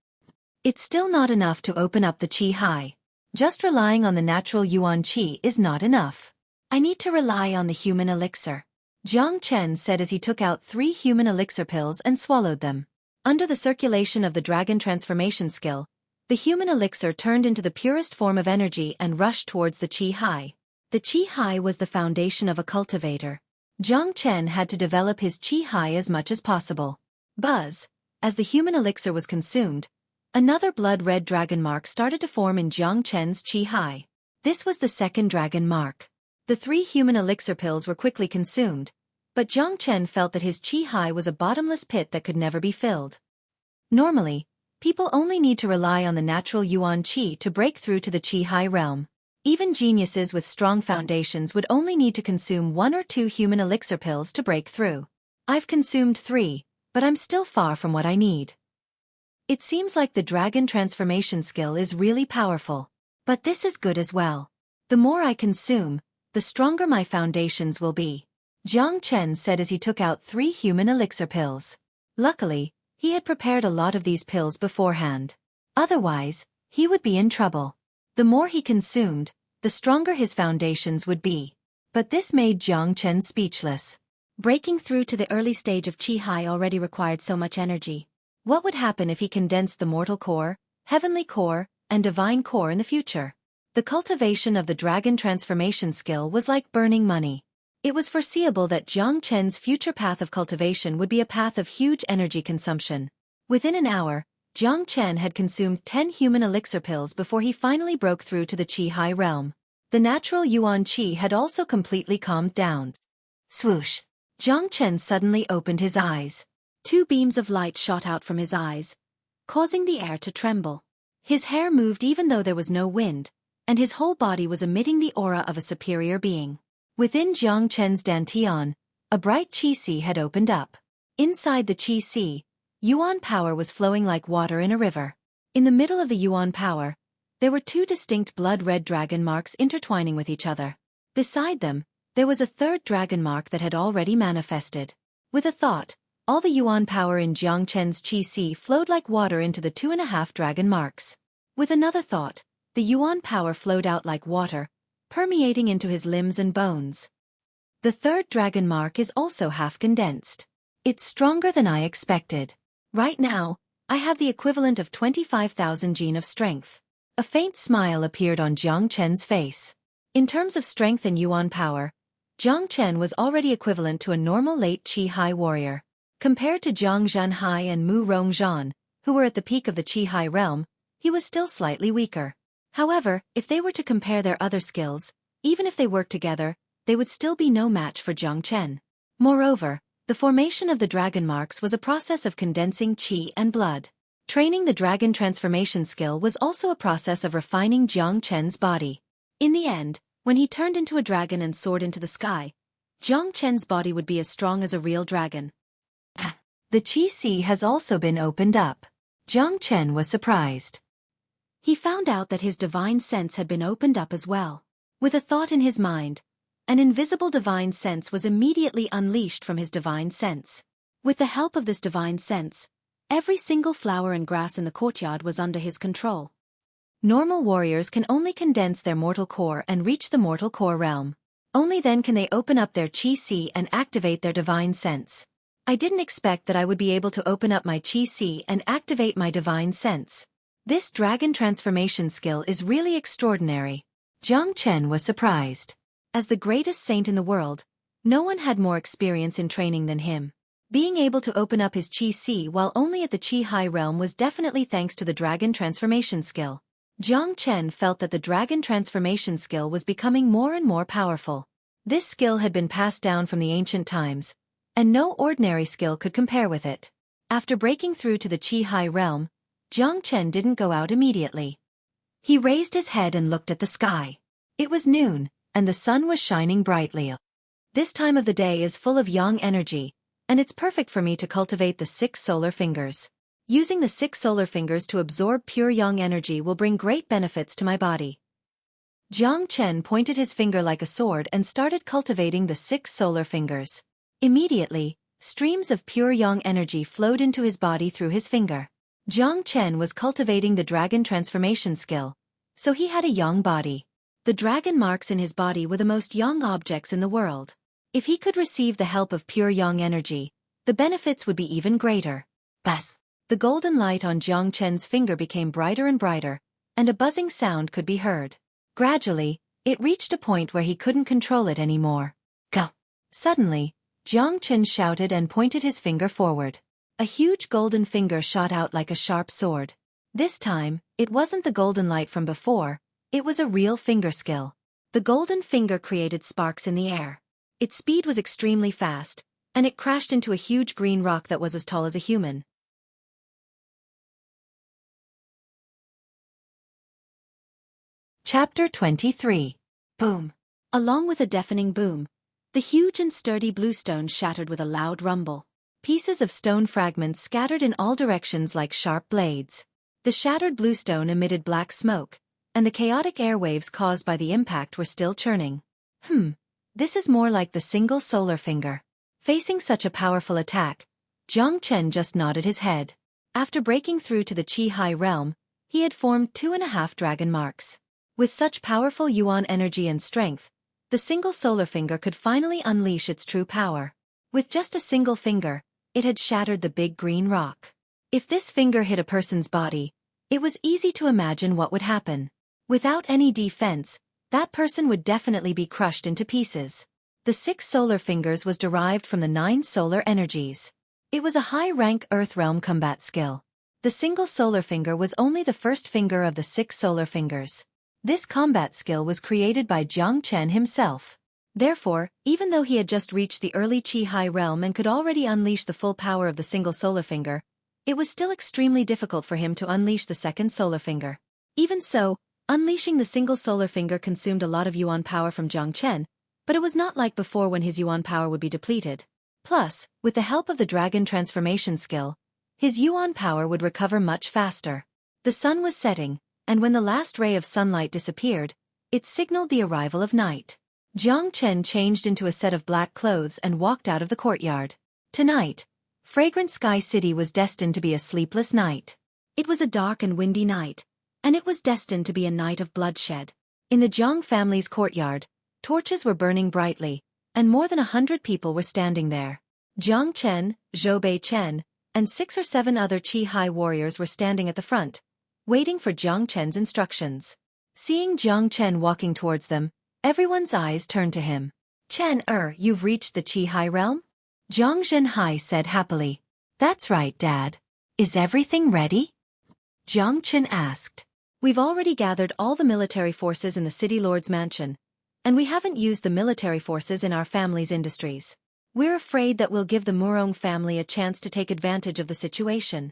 It's still not enough to open up the Qi High. Just relying on the natural yuan qi is not enough. I need to rely on the human elixir. Jiang Chen said as he took out 3 human elixir pills and swallowed them. Under the circulation of the dragon transformation skill, the human elixir turned into the purest form of energy and rushed towards the Qi High. The Qi High was the foundation of a cultivator. Jiang Chen had to develop his Qi High as much as possible. Buzz! As the human elixir was consumed, another blood-red dragon mark started to form in Jiang Chen's Qi High. This was the second dragon mark. The 3 human elixir pills were quickly consumed, but Jiang Chen felt that his Qi High was a bottomless pit that could never be filled. Normally, people only need to rely on the natural yuan qi to break through to the Qi High realm. Even geniuses with strong foundations would only need to consume 1 or 2 human elixir pills to break through. I've consumed 3, but I'm still far from what I need. It seems like the dragon transformation skill is really powerful. But this is good as well. The more I consume, the stronger my foundations will be. Jiang Chen said as he took out 3 human elixir pills. Luckily, he had prepared a lot of these pills beforehand. Otherwise, he would be in trouble. The more he consumed, the stronger his foundations would be. But this made Jiang Chen speechless. Breaking through to the early stage of Qi High already required so much energy. What would happen if he condensed the mortal core, heavenly core, and divine core in the future? The cultivation of the dragon transformation skill was like burning money. It was foreseeable that Jiang Chen's future path of cultivation would be a path of huge energy consumption. Within an hour, Jiang Chen had consumed 10 human elixir pills before he finally broke through to the Qi High realm. The natural yuan qi had also completely calmed down. Swoosh! Jiang Chen suddenly opened his eyes. 2 beams of light shot out from his eyes, causing the air to tremble. His hair moved even though there was no wind, and his whole body was emitting the aura of a superior being. Within Jiang Chen's dantian, a bright qi sea had opened up. Inside the qi sea, yuan power was flowing like water in a river. In the middle of the yuan power, there were 2 distinct blood-red dragon marks intertwining with each other. Beside them, there was a 3rd dragon mark that had already manifested. With a thought, all the yuan power in Jiang Chen's qi sea flowed like water into the 2.5 dragon marks. With another thought, the yuan power flowed out like water, permeating into his limbs and bones. The 3rd dragon mark is also half condensed. It's stronger than I expected. Right now, I have the equivalent of 25,000 gene of strength. A faint smile appeared on Jiang Chen's face. In terms of strength and yuan power, Jiang Chen was already equivalent to a normal late Qi High warrior. Compared to Jiang Zhenhai and Mu Rongzhan, who were at the peak of the Qi High realm, he was still slightly weaker. However, if they were to compare their other skills, even if they worked together, they would still be no match for Jiang Chen. Moreover, the formation of the dragon marks was a process of condensing qi and blood. Training the dragon transformation skill was also a process of refining Jiang Chen's body. In the end, when he turned into a dragon and soared into the sky, Jiang Chen's body would be as strong as a real dragon. The Qi Sea has also been opened up. Jiang Chen was surprised. He found out that his divine sense had been opened up as well. With a thought in his mind, an invisible divine sense was immediately unleashed from his divine sense. With the help of this divine sense, every single flower and grass in the courtyard was under his control. Normal warriors can only condense their mortal core and reach the mortal core realm. Only then can they open up their Qi Sea and activate their divine sense. I didn't expect that I would be able to open up my Qi Sea and activate my divine sense. This dragon transformation skill is really extraordinary. Jiang Chen was surprised. As the greatest saint in the world, no one had more experience in training than him. Being able to open up his Qi Sea while only at the Qi High realm was definitely thanks to the dragon transformation skill. Jiang Chen felt that the dragon transformation skill was becoming more and more powerful. This skill had been passed down from the ancient times, and no ordinary skill could compare with it. After breaking through to the Qi High realm, Jiang Chen didn't go out immediately. He raised his head and looked at the sky. It was noon, and the sun was shining brightly. This time of the day is full of yang energy, and it's perfect for me to cultivate the 6 solar fingers. Using the 6 solar fingers to absorb pure yang energy will bring great benefits to my body. Jiang Chen pointed his finger like a sword and started cultivating the 6 solar fingers. Immediately, streams of pure yang energy flowed into his body through his finger. Jiang Chen was cultivating the dragon transformation skill, so he had a yang body. The dragon marks in his body were the most yang objects in the world. If he could receive the help of pure yang energy, the benefits would be even greater. Buzz! The golden light on Jiang Chen's finger became brighter and brighter, and a buzzing sound could be heard. Gradually, it reached a point where he couldn't control it anymore. Go! Suddenly, Jiang Chen shouted and pointed his finger forward. A huge golden finger shot out like a sharp sword. This time, it wasn't the golden light from before, it was a real finger skill. The golden finger created sparks in the air. Its speed was extremely fast, and it crashed into a huge green rock that was as tall as a human. Chapter 23. Boom! Along with a deafening boom, the huge and sturdy blue stone shattered with a loud rumble. Pieces of stone fragments scattered in all directions like sharp blades. The shattered blue stone emitted black smoke, and the chaotic airwaves caused by the impact were still churning. This is more like the single solar finger. Facing such a powerful attack, Jiang Chen just nodded his head. After breaking through to the Qi High realm, he had formed 2.5 dragon marks. With such powerful yuan energy and strength, the single solar finger could finally unleash its true power. With just a single finger, it had shattered the big green rock. If this finger hit a person's body, it was easy to imagine what would happen. Without any defense, that person would definitely be crushed into pieces. The 6 solar fingers was derived from the 9 solar energies. It was a high-rank Earth realm combat skill. The single solar finger was only the first finger of the 6 solar fingers. This combat skill was created by Jiang Chen himself. Therefore, even though he had just reached the early Qi High realm and could already unleash the full power of the single solar finger, it was still extremely difficult for him to unleash the second solar finger. Even so, unleashing the single solar finger consumed a lot of yuan power from Jiang Chen, but it was not like before when his yuan power would be depleted. Plus, with the help of the dragon transformation skill, his yuan power would recover much faster. The sun was setting, and when the last ray of sunlight disappeared, it signaled the arrival of night. Jiang Chen changed into a set of black clothes and walked out of the courtyard. Tonight, Fragrant Sky City was destined to be a sleepless night. It was a dark and windy night, and it was destined to be a night of bloodshed. In the Jiang family's courtyard, torches were burning brightly, and more than 100 people were standing there. Jiang Chen, Zhou Bei Chen, and 6 or 7 other Qi High warriors were standing at the front, waiting for Jiang Chen's instructions. Seeing Jiang Chen walking towards them, everyone's eyes turned to him. Chen, you've reached the Qi High realm? Jiang Zhenhai said happily. That's right, Dad. Is everything ready? Jiang Chen asked. We've already gathered all the military forces in the city lord's mansion, and we haven't used the military forces in our family's industries. We're afraid that we'll give the Murong family a chance to take advantage of the situation.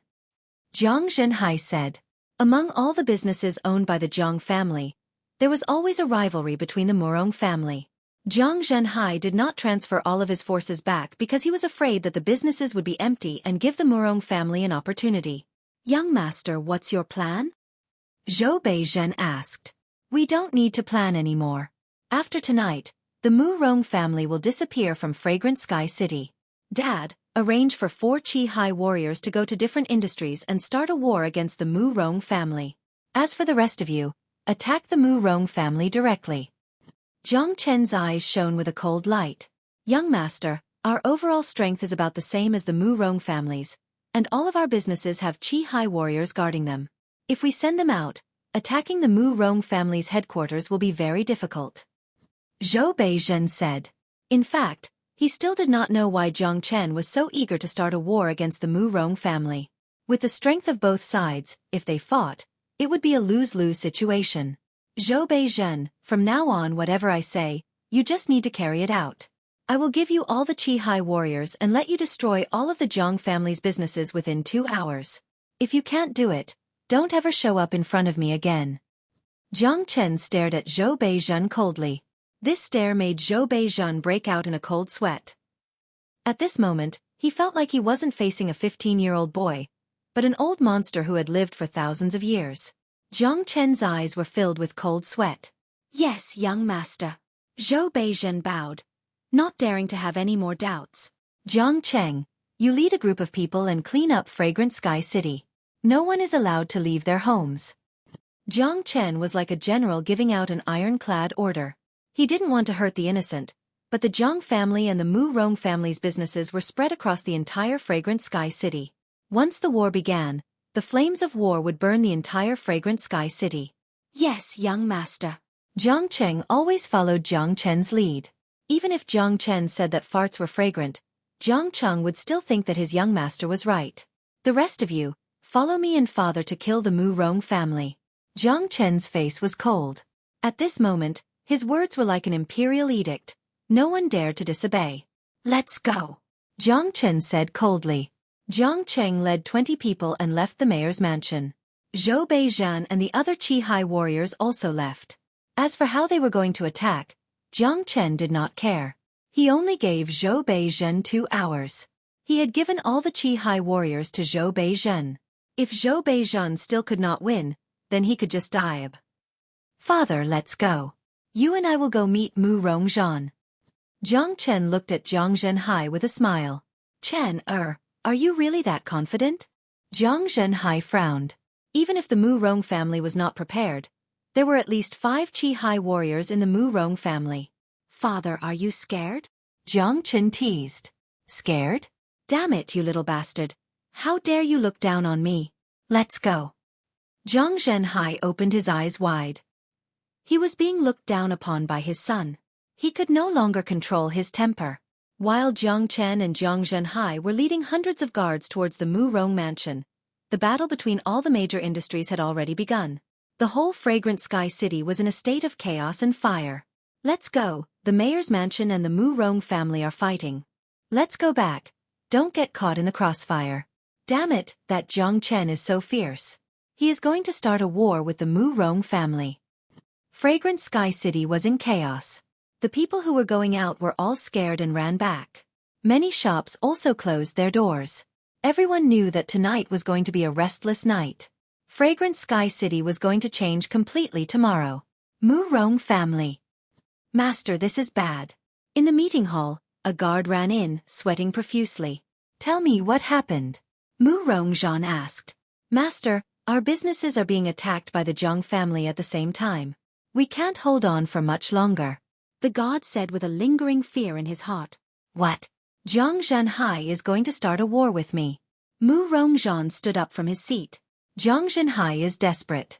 Jiang Zhenhai said. Among all the businesses owned by the Jiang family, there was always a rivalry between the Murong family. Jiang Zhenhai did not transfer all of his forces back because he was afraid that the businesses would be empty and give the Murong family an opportunity. Young master, what's your plan? Zhou Beizhen asked. We don't need to plan anymore. After tonight, the Murong family will disappear from Fragrant Sky City. Dad, arrange for 4 Qi Hai warriors to go to different industries and start a war against the Murong family. As for the rest of you, attack the Murong family directly. Jiang Chen's eyes shone with a cold light. Young master, our overall strength is about the same as the Murong families, and all of our businesses have Qi Hai warriors guarding them. If we send them out, attacking the Murong family's headquarters will be very difficult. Zhou Beizhen said. In fact, he still did not know why Jiang Chen was so eager to start a war against the Murong family. With the strength of both sides, if they fought, it would be a lose-lose situation. Zhou Beizhen, from now on whatever I say, you just need to carry it out. I will give you all the Qi Hai warriors and let you destroy all of the Jiang family's businesses within 2 hours. If you can't do it, don't ever show up in front of me again. Jiang Chen stared at Zhou Beizhen coldly. This stare made Zhou Beizhen break out in a cold sweat. At this moment, he felt like he wasn't facing a 15-year-old boy, but an old monster who had lived for thousands of years. Jiang Chen's eyes were filled with cold sweat. Yes, young master. Zhou Beizhen bowed, not daring to have any more doubts. Jiang Cheng, you lead a group of people and clean up Fragrant Sky City. No one is allowed to leave their homes. Jiang Chen was like a general giving out an ironclad order. He didn't want to hurt the innocent, but the Jiang family and the Murong family's businesses were spread across the entire Fragrant Sky City. Once the war began, the flames of war would burn the entire Fragrant Sky City. Yes, young master. Jiang Cheng always followed Jiang Chen's lead. Even if Jiang Chen said that farts were fragrant, Jiang Cheng would still think that his young master was right. The rest of you, follow me and father to kill the Murong family. Jiang Chen's face was cold. At this moment, his words were like an imperial edict. No one dared to disobey. Let's go, Jiang Chen said coldly. Jiang Cheng led 20 people and left the mayor's mansion. Zhou Beizhen and the other Qi Hai warriors also left. As for how they were going to attack, Jiang Chen did not care. He only gave Zhou Beizhen 2 hours. He had given all the Qi Hai warriors to Zhou Beizhen. If Zhou Beizhen still could not win, then he could just die. Father, let's go. You and I will go meet Murong Zhan. Jiang Chen looked at Jiang Zhenhai with a smile. Chen, are you really that confident? Jiang Zhenhai frowned. Even if the Murong family was not prepared, there were at least 5 Qi Hai warriors in the Murong family. Father, are you scared? Jiang Chen teased. Scared? Damn it, you little bastard. How dare you look down on me? Let's go. Jiang Zhenhai opened his eyes wide. He was being looked down upon by his son. He could no longer control his temper. While Jiang Chen and Jiang Zhenhai were leading hundreds of guards towards the Murong mansion, the battle between all the major industries had already begun. The whole Fragrant Sky City was in a state of chaos and fire. Let's go, the mayor's mansion and the Murong family are fighting. Let's go back. Don't get caught in the crossfire. Damn it, that Jiang Chen is so fierce. He is going to start a war with the Murong family. Fragrant Sky City was in chaos. The people who were going out were all scared and ran back. Many shops also closed their doors. Everyone knew that tonight was going to be a restless night. Fragrant Sky City was going to change completely tomorrow. Murong family. Master, this is bad. In the meeting hall, a guard ran in, sweating profusely. Tell me what happened. Murong Zhan asked. Master, our businesses are being attacked by the Jiang family at the same time. We can't hold on for much longer. The god said with a lingering fear in his heart. What? Jiang Zhenhai is going to start a war with me. Murong Zhan stood up from his seat. Jiang Zhenhai is desperate.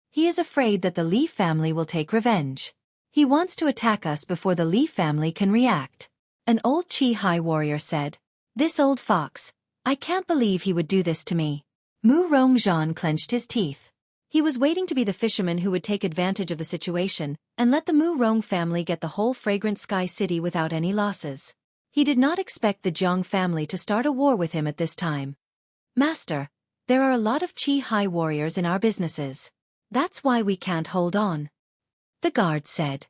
He is afraid that the Li family will take revenge. He wants to attack us before the Li family can react. An old Qi Hai warrior said. This old fox. I can't believe he would do this to me. Murong Zhan clenched his teeth. He was waiting to be the fisherman who would take advantage of the situation and let the Murong family get the whole Fragrant Sky City without any losses. He did not expect the Jiang family to start a war with him at this time. Master, there are a lot of Qi Hai warriors in our businesses. That's why we can't hold on. The guard said.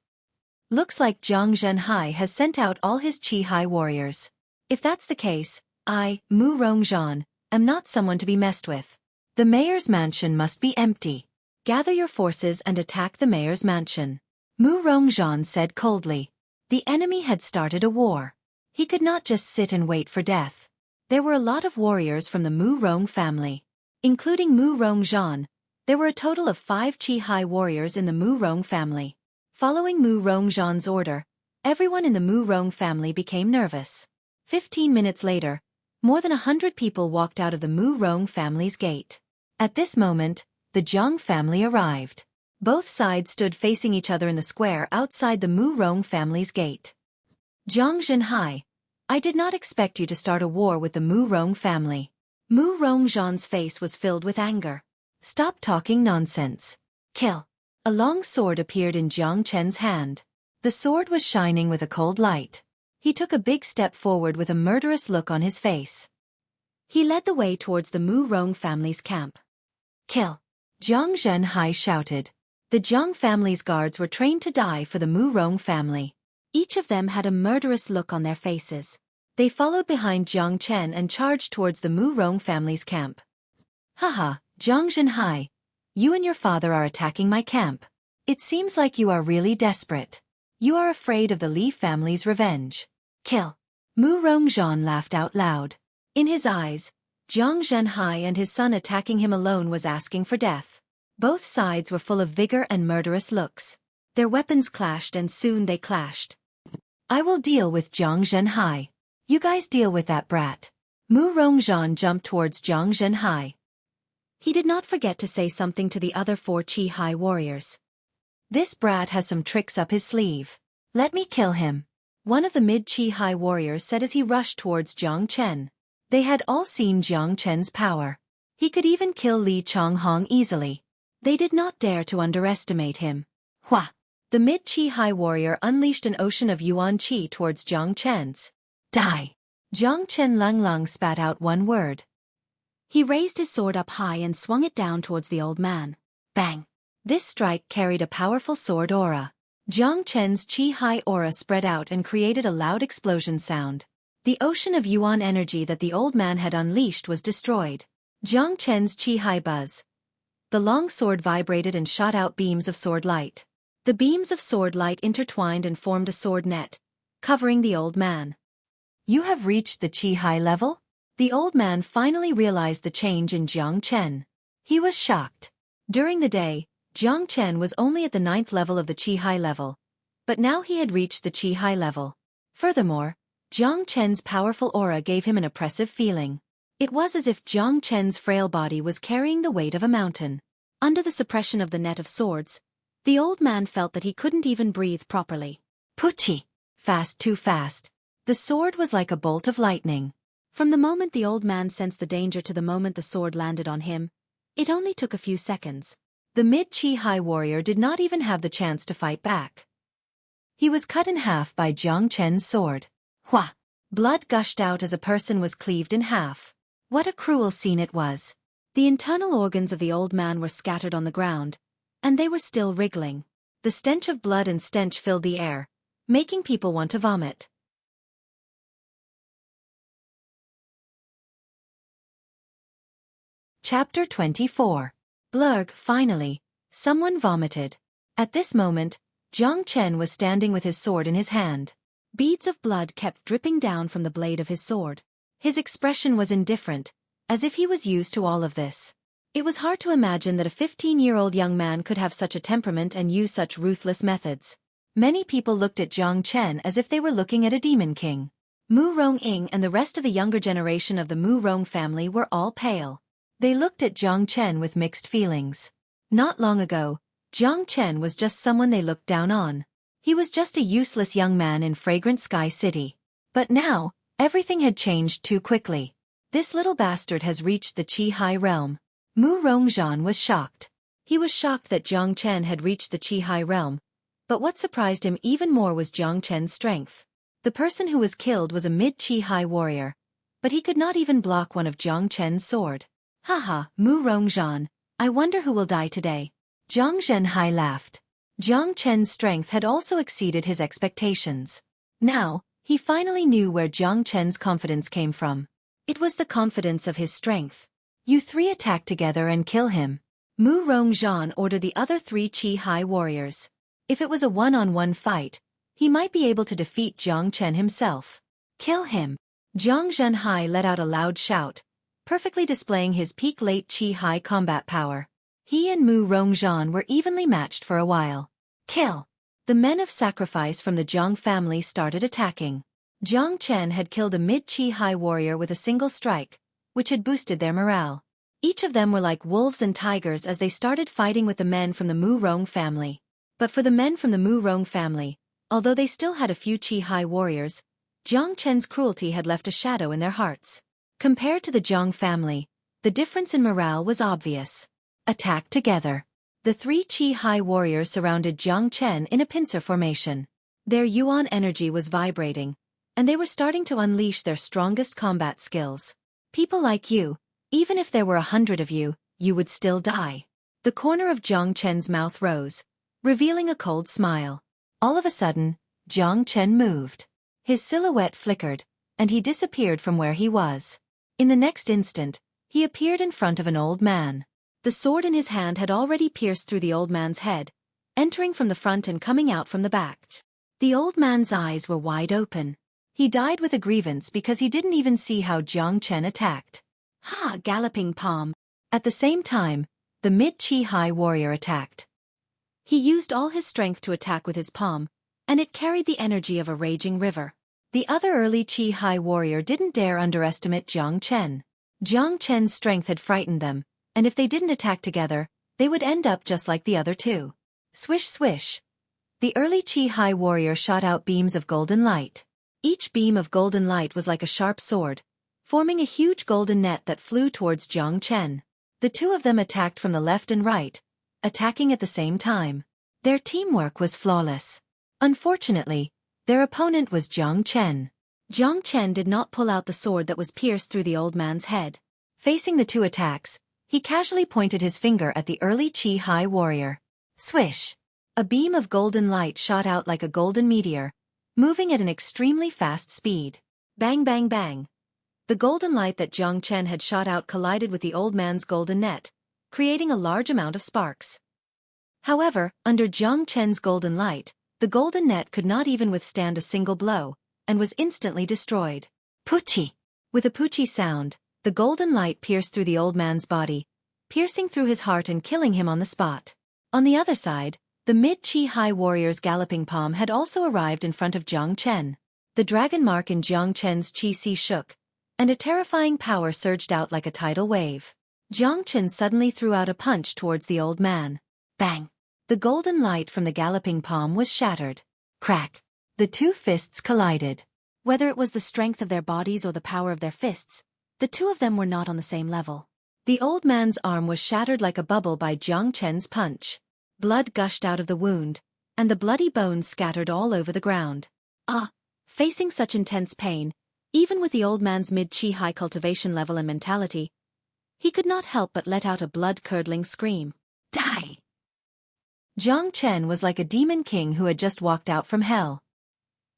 Looks like Zhang Zhenhai has sent out all his Qi-Hai warriors. If that's the case, I, Mu Rongzhan, am not someone to be messed with. The mayor's mansion must be empty. Gather your forces and attack the mayor's mansion. Mu Rongzhan said coldly. The enemy had started a war. He could not just sit and wait for death. There were a lot of warriors from the Mu Rong family. Including Mu Rongzhan, there were a total of 5 Qi-Hai warriors in the Mu Rong family. Following Mu Rongzhan's order, everyone in the Mu Rong family became nervous. 15 minutes later, more than 100 people walked out of the Mu Rong family's gate. At this moment, the Zhang family arrived. Both sides stood facing each other in the square outside the Mu Rong family's gate. Zhang Zhenhai, I did not expect you to start a war with the Mu Rong family. Mu Rongzhan's face was filled with anger. Stop talking nonsense. Kill. A long sword appeared in Jiang Chen's hand. The sword was shining with a cold light. He took a big step forward with a murderous look on his face. He led the way towards the Mu Rong family's camp. Kill. Jiang Zhenhai shouted. The Jiang family's guards were trained to die for the Mu Rong family. Each of them had a murderous look on their faces. They followed behind Jiang Chen and charged towards the Mu Rong family's camp. Haha, Jiang Zhenhai. You and your father are attacking my camp. It seems like you are really desperate. You are afraid of the Li family's revenge. Kill. Mu Rongzhan laughed out loud. In his eyes, Jiang Zhenhai and his son attacking him alone was asking for death. Both sides were full of vigor and murderous looks. Their weapons clashed and soon they clashed. I will deal with Jiang Zhenhai. You guys deal with that brat. Mu Rongzhan jumped towards Jiang Zhenhai. He did not forget to say something to the other 4 Qi-Hai warriors. This brat has some tricks up his sleeve. Let me kill him. One of the mid-Qi-Hai warriors said as he rushed towards Jiang Chen. They had all seen Jiang Chen's power. He could even kill Li Changhong easily. They did not dare to underestimate him. Hua! The mid-Qi-Hai warrior unleashed an ocean of Yuan Qi towards Jiang Chen's. Die! Jiang Chen Lung spat out one word. He raised his sword up high and swung it down towards the old man. Bang! This strike carried a powerful sword aura. Jiang Chen's Qi-Hai aura spread out and created a loud explosion sound. The ocean of Yuan energy that the old man had unleashed was destroyed. Jiang Chen's Qi-Hai buzz. The long sword vibrated and shot out beams of sword light. The beams of sword light intertwined and formed a sword net, covering the old man. You have reached the Qi-Hai level? The old man finally realized the change in Jiang Chen. He was shocked. During the day, Jiang Chen was only at the 9th level of the Qi-Hai level, but now he had reached the Qi-Hai level. Furthermore, Jiang Chen's powerful aura gave him an oppressive feeling. It was as if Jiang Chen's frail body was carrying the weight of a mountain. Under the suppression of the net of swords, the old man felt that he couldn't even breathe properly. Puchi! Fast, too fast. The sword was like a bolt of lightning. From the moment the old man sensed the danger to the moment the sword landed on him, it only took a few seconds. The mid-Qi-Hai warrior did not even have the chance to fight back. He was cut in half by Jiang Chen's sword. Hua! Blood gushed out as a person was cleaved in half. What a cruel scene it was. The internal organs of the old man were scattered on the ground, and they were still wriggling. The stench of blood and stench filled the air, making people want to vomit. Chapter 24. Blurg, finally. Someone vomited. At this moment, Jiang Chen was standing with his sword in his hand. Beads of blood kept dripping down from the blade of his sword. His expression was indifferent, as if he was used to all of this. It was hard to imagine that a 15-year-old young man could have such a temperament and use such ruthless methods. Many people looked at Jiang Chen as if they were looking at a demon king. Mu Rong-ing and the rest of the younger generation of the Mu Rong family were all pale. They looked at Jiang Chen with mixed feelings. Not long ago, Jiang Chen was just someone they looked down on. He was just a useless young man in Fragrant Sky City. But now, everything had changed too quickly. This little bastard has reached the Qi-Hai realm. Mu Rongzhan was shocked. He was shocked that Jiang Chen had reached the Qi-Hai realm. But what surprised him even more was Jiang Chen's strength. The person who was killed was a mid-Qi-Hai warrior, but he could not even block one of Jiang Chen's sword. Haha, Mu Rongzhan, I wonder who will die today. Jiang Zhenhai laughed. Jiang Chen's strength had also exceeded his expectations. Now, he finally knew where Jiang Chen's confidence came from. It was the confidence of his strength. You three attack together and kill him. Mu Rongzhan ordered the other three Qi High warriors. If it was a one-on-one fight, he might be able to defeat Jiang Chen himself. Kill him. Jiang Zhenhai let out a loud shout, perfectly displaying his peak late Qi High combat power. He and Mu Rongzhan were evenly matched for a while. Kill. The men of sacrifice from the Jiang family started attacking. Jiang Chen had killed a mid-Qi High warrior with a single strike, which had boosted their morale. Each of them were like wolves and tigers as they started fighting with the men from the Mu Rong family. But for the men from the Mu Rong family, although they still had a few Qi High warriors, Jiang Chen's cruelty had left a shadow in their hearts. Compared to the Jiang family, the difference in morale was obvious. Attack together. The three Qi High warriors surrounded Jiang Chen in a pincer formation. Their yuan energy was vibrating, and they were starting to unleash their strongest combat skills. People like you, even if there were 100 of you, you would still die. The corner of Jiang Chen's mouth rose, revealing a cold smile. All of a sudden, Jiang Chen moved. His silhouette flickered, and he disappeared from where he was. In the next instant, he appeared in front of an old man. The sword in his hand had already pierced through the old man's head, entering from the front and coming out from the back. The old man's eyes were wide open. He died with a grievance because he didn't even see how Jiang Chen attacked. Ha! Galloping palm. At the same time, the mid-Qi High warrior attacked. He used all his strength to attack with his palm, and it carried the energy of a raging river. The other early Qi High warrior didn't dare underestimate Jiang Chen. Jiang Chen's strength had frightened them, and if they didn't attack together, they would end up just like the other two. Swish swish. The early Qi High warrior shot out beams of golden light. Each beam of golden light was like a sharp sword, forming a huge golden net that flew towards Jiang Chen. The two of them attacked from the left and right, attacking at the same time. Their teamwork was flawless. Unfortunately, their opponent was Jiang Chen. Jiang Chen did not pull out the sword that was pierced through the old man's head. Facing the two attacks, he casually pointed his finger at the early Qi High warrior. Swish! A beam of golden light shot out like a golden meteor, moving at an extremely fast speed. Bang bang bang. The golden light that Jiang Chen had shot out collided with the old man's golden net, creating a large amount of sparks. However, under Jiang Chen's golden light, the golden net could not even withstand a single blow, and was instantly destroyed. Poochie! With a poochie sound, the golden light pierced through the old man's body, piercing through his heart and killing him on the spot. On the other side, the mid-Qi High warrior's galloping palm had also arrived in front of Jiang Chen. The dragon mark in Jiang Chen's Qi Si shook, and a terrifying power surged out like a tidal wave. Jiang Chen suddenly threw out a punch towards the old man. Bang! The golden light from the galloping palm was shattered. Crack! The two fists collided. Whether it was the strength of their bodies or the power of their fists, the two of them were not on the same level. The old man's arm was shattered like a bubble by Jiang Chen's punch. Blood gushed out of the wound, and the bloody bones scattered all over the ground. Facing such intense pain, even with the old man's mid-Qi High cultivation level and mentality, he could not help but let out a blood-curdling scream. Die! Jiang Chen was like a demon king who had just walked out from hell.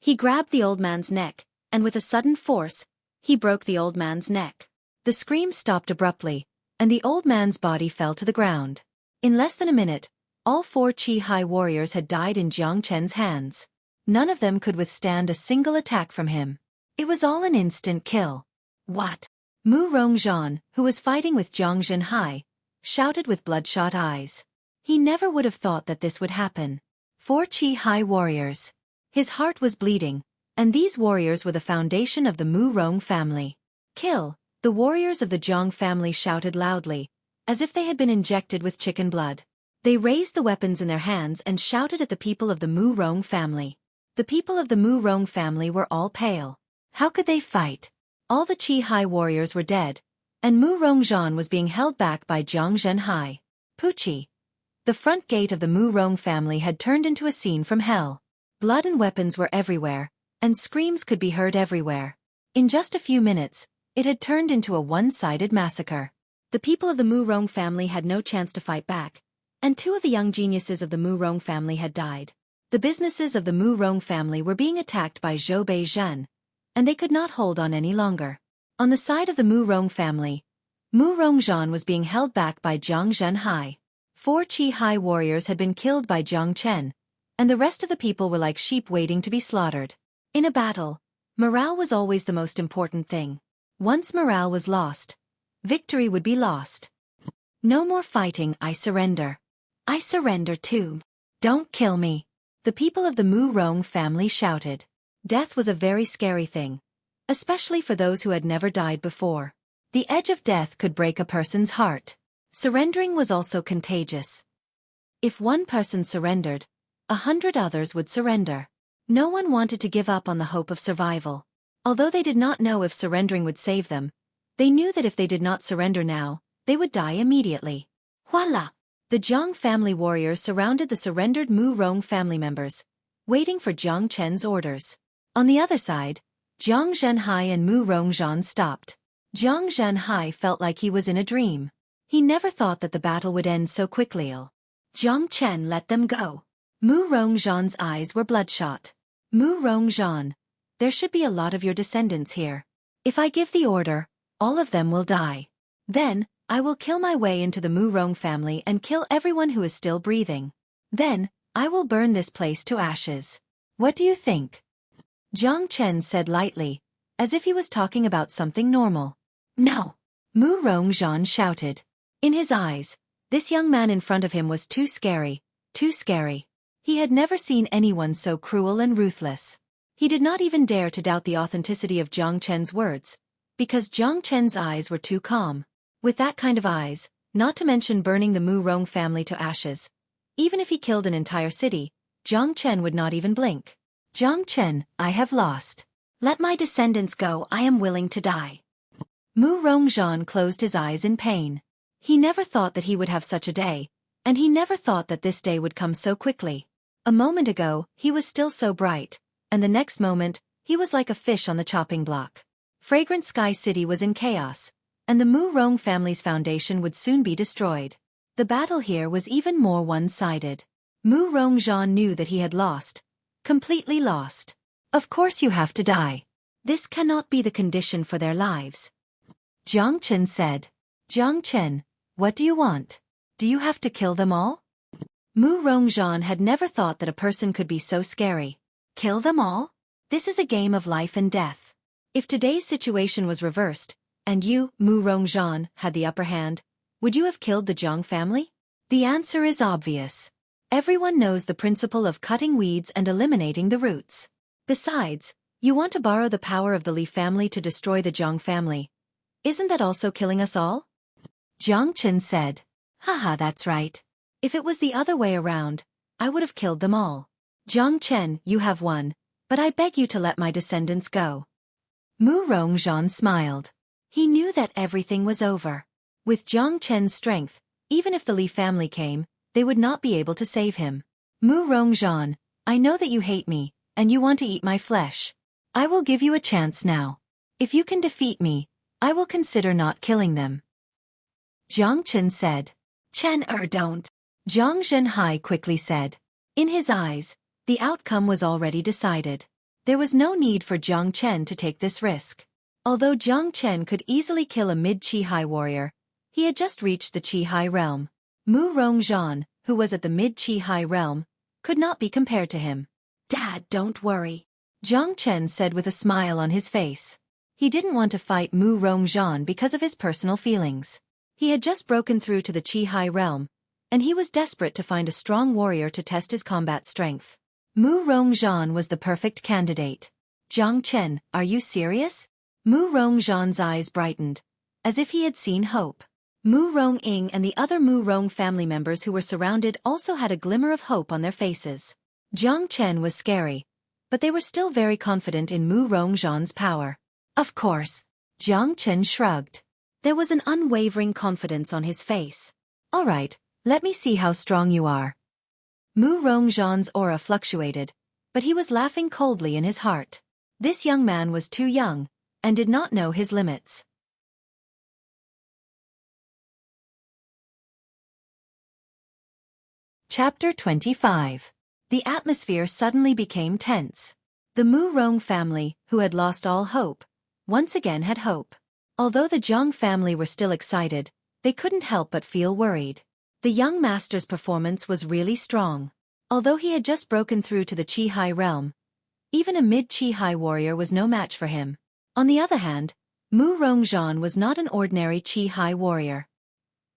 He grabbed the old man's neck, and with a sudden force, he broke the old man's neck. The scream stopped abruptly, and the old man's body fell to the ground. In less than a minute, all four Qi High warriors had died in Jiang Chen's hands. None of them could withstand a single attack from him. It was all an instant kill. What? Mu Rongzhan, who was fighting with Jiang Zhenhai, shouted with bloodshot eyes. He never would have thought that this would happen. 4 Qi High warriors. His heart was bleeding, and these warriors were the foundation of the Mu Rong family. Kill! The warriors of the Jiang family shouted loudly, as if they had been injected with chicken blood. They raised the weapons in their hands and shouted at the people of the Mu Rong family. The people of the Mu Rong family were all pale. How could they fight? All the Qi High warriors were dead, and Mu Rongzhan was being held back by Jiang Zhenhai. Poochie! The front gate of the Mu Rong family had turned into a scene from hell. Blood and weapons were everywhere, and screams could be heard everywhere. In just a few minutes, it had turned into a one-sided massacre. The people of the Mu Rong family had no chance to fight back, and two of the young geniuses of the Mu Rong family had died. The businesses of the Mu Rong family were being attacked by Zhou Beizhen, and they could not hold on any longer. On the side of the Mu Rong family, Mu Rongzhan was being held back by Jiang Zhenhai. 4 Qi-Hai warriors had been killed by Jiang Chen, and the rest of the people were like sheep waiting to be slaughtered. In a battle, morale was always the most important thing. Once morale was lost, victory would be lost. No more fighting, I surrender. I surrender too. Don't kill me. The people of the Mu Rong family shouted. Death was a very scary thing, especially for those who had never died before. The edge of death could break a person's heart. Surrendering was also contagious. If one person surrendered, 100 others would surrender. No one wanted to give up on the hope of survival. Although they did not know if surrendering would save them, they knew that if they did not surrender now, they would die immediately. Voila! The Jiang family warriors surrounded the surrendered Mu Rong family members, waiting for Jiang Chen's orders. On the other side, Jiang Zhenhai and Mu Rongzhan stopped. Jiang Zhenhai felt like he was in a dream. He never thought that the battle would end so quickly. Jiang Chen let them go. Mu Rongzhan's eyes were bloodshot. Mu Rongzhan, there should be a lot of your descendants here. If I give the order, all of them will die. Then, I will kill my way into the Mu Rong family and kill everyone who is still breathing. Then, I will burn this place to ashes. What do you think? Jiang Chen said lightly, as if he was talking about something normal. No! Mu Rongzhan shouted. In his eyes, this young man in front of him was too scary, too scary. He had never seen anyone so cruel and ruthless. He did not even dare to doubt the authenticity of Jiang Chen's words, because Jiang Chen's eyes were too calm. With that kind of eyes, not to mention burning the Mu Rong family to ashes, even if he killed an entire city, Jiang Chen would not even blink. Jiang Chen, I have lost. Let my descendants go, I am willing to die. Mu Rongzhan closed his eyes in pain. He never thought that he would have such a day, and he never thought that this day would come so quickly. A moment ago, he was still so bright, and the next moment, he was like a fish on the chopping block. Fragrant Sky City was in chaos, and the Mu Rong family's foundation would soon be destroyed. The battle here was even more one-sided. Mu Rongzhan knew that he had lost, completely lost. Of course you have to die. This cannot be the condition for their lives. Jiang Chen said. Jiang Chen, what do you want? Do you have to kill them all? Mu Rongzhan had never thought that a person could be so scary. Kill them all? This is a game of life and death. If today's situation was reversed, and you, Mu Rongzhan, had the upper hand, would you have killed the Jiang family? The answer is obvious. Everyone knows the principle of cutting weeds and eliminating the roots. Besides, you want to borrow the power of the Li family to destroy the Jiang family. Isn't that also killing us all? Jiang Chen said. Haha, that's right. If it was the other way around, I would have killed them all. Jiang Chen, you have won, but I beg you to let my descendants go. Mu Rongzhan smiled. He knew that everything was over. With Jiang Chen's strength, even if the Li family came, they would not be able to save him. Mu Rongzhan, I know that you hate me, and you want to eat my flesh. I will give you a chance now. If you can defeat me, I will consider not killing them. Jiang Chen said. Chen don't. Jiang Zhenhai quickly said. In his eyes, the outcome was already decided. There was no need for Jiang Chen to take this risk. Although Jiang Chen could easily kill a mid-Qi-Hai warrior, he had just reached the Qi-Hai realm. Mu Rongzhan, who was at the mid-Qi-Hai realm, could not be compared to him. Dad, don't worry. Jiang Chen said with a smile on his face. He didn't want to fight Mu Rongzhan because of his personal feelings. He had just broken through to the Qi-Hai realm, and he was desperate to find a strong warrior to test his combat strength. Mu Rongzhan was the perfect candidate. Jiang Chen, are you serious? Mu Rongzhan's eyes brightened, as if he had seen hope. Mu Rong-ing and the other Mu Rong family members who were surrounded also had a glimmer of hope on their faces. Jiang Chen was scary, but they were still very confident in Mu Rongzhan's power. Of course. Jiang Chen shrugged. There was an unwavering confidence on his face. All right, let me see how strong you are. Mu Rongzhan's aura fluctuated, but he was laughing coldly in his heart. This young man was too young, and did not know his limits. Chapter 25. The atmosphere suddenly became tense. The Mu Rong family, who had lost all hope, once again had hope. Although the Zhang family were still excited, they couldn't help but feel worried. The young master's performance was really strong. Although he had just broken through to the Qi-Hai realm, even a mid-Qi-Hai warrior was no match for him. On the other hand, Mu Rongzhan was not an ordinary Qi-Hai warrior.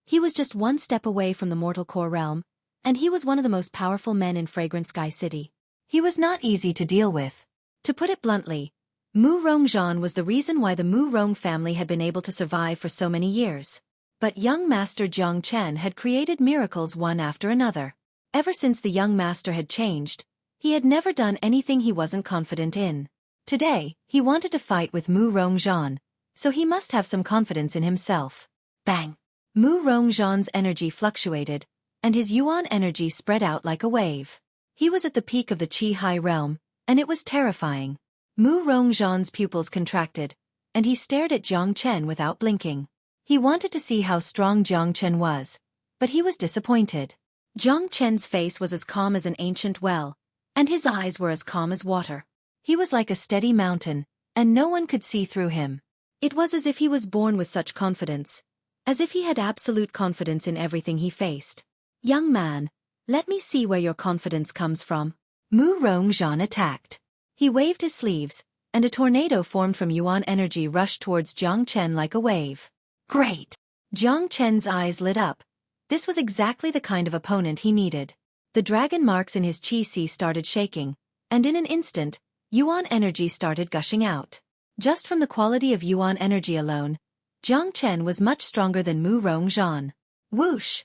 He was just one step away from the mortal core realm, and he was one of the most powerful men in Fragrant Sky City. He was not easy to deal with. To put it bluntly, Mu Rongzhan was the reason why the Mu Rong family had been able to survive for so many years. But young master Jiang Chen had created miracles one after another. Ever since the young master had changed, he had never done anything he wasn't confident in. Today, he wanted to fight with Mu Rongzhan, so he must have some confidence in himself. Bang! Mu Rongzhan's energy fluctuated, and his yuan energy spread out like a wave. He was at the peak of the Qi-Hai realm, and it was terrifying. Mu Rongzhan's pupils contracted, and he stared at Jiang Chen without blinking. He wanted to see how strong Jiang Chen was, but he was disappointed. Jiang Chen's face was as calm as an ancient well, and his eyes were as calm as water. He was like a steady mountain, and no one could see through him. It was as if he was born with such confidence, as if he had absolute confidence in everything he faced. Young man, let me see where your confidence comes from. Mu Rongzhan attacked. He waved his sleeves, and a tornado formed from yuan energy rushed towards Jiang Chen like a wave. Great! Jiang Chen's eyes lit up. This was exactly the kind of opponent he needed. The dragon marks in his qi started shaking, and in an instant, yuan energy started gushing out. Just from the quality of yuan energy alone, Jiang Chen was much stronger than Mu Rongzhan. Whoosh!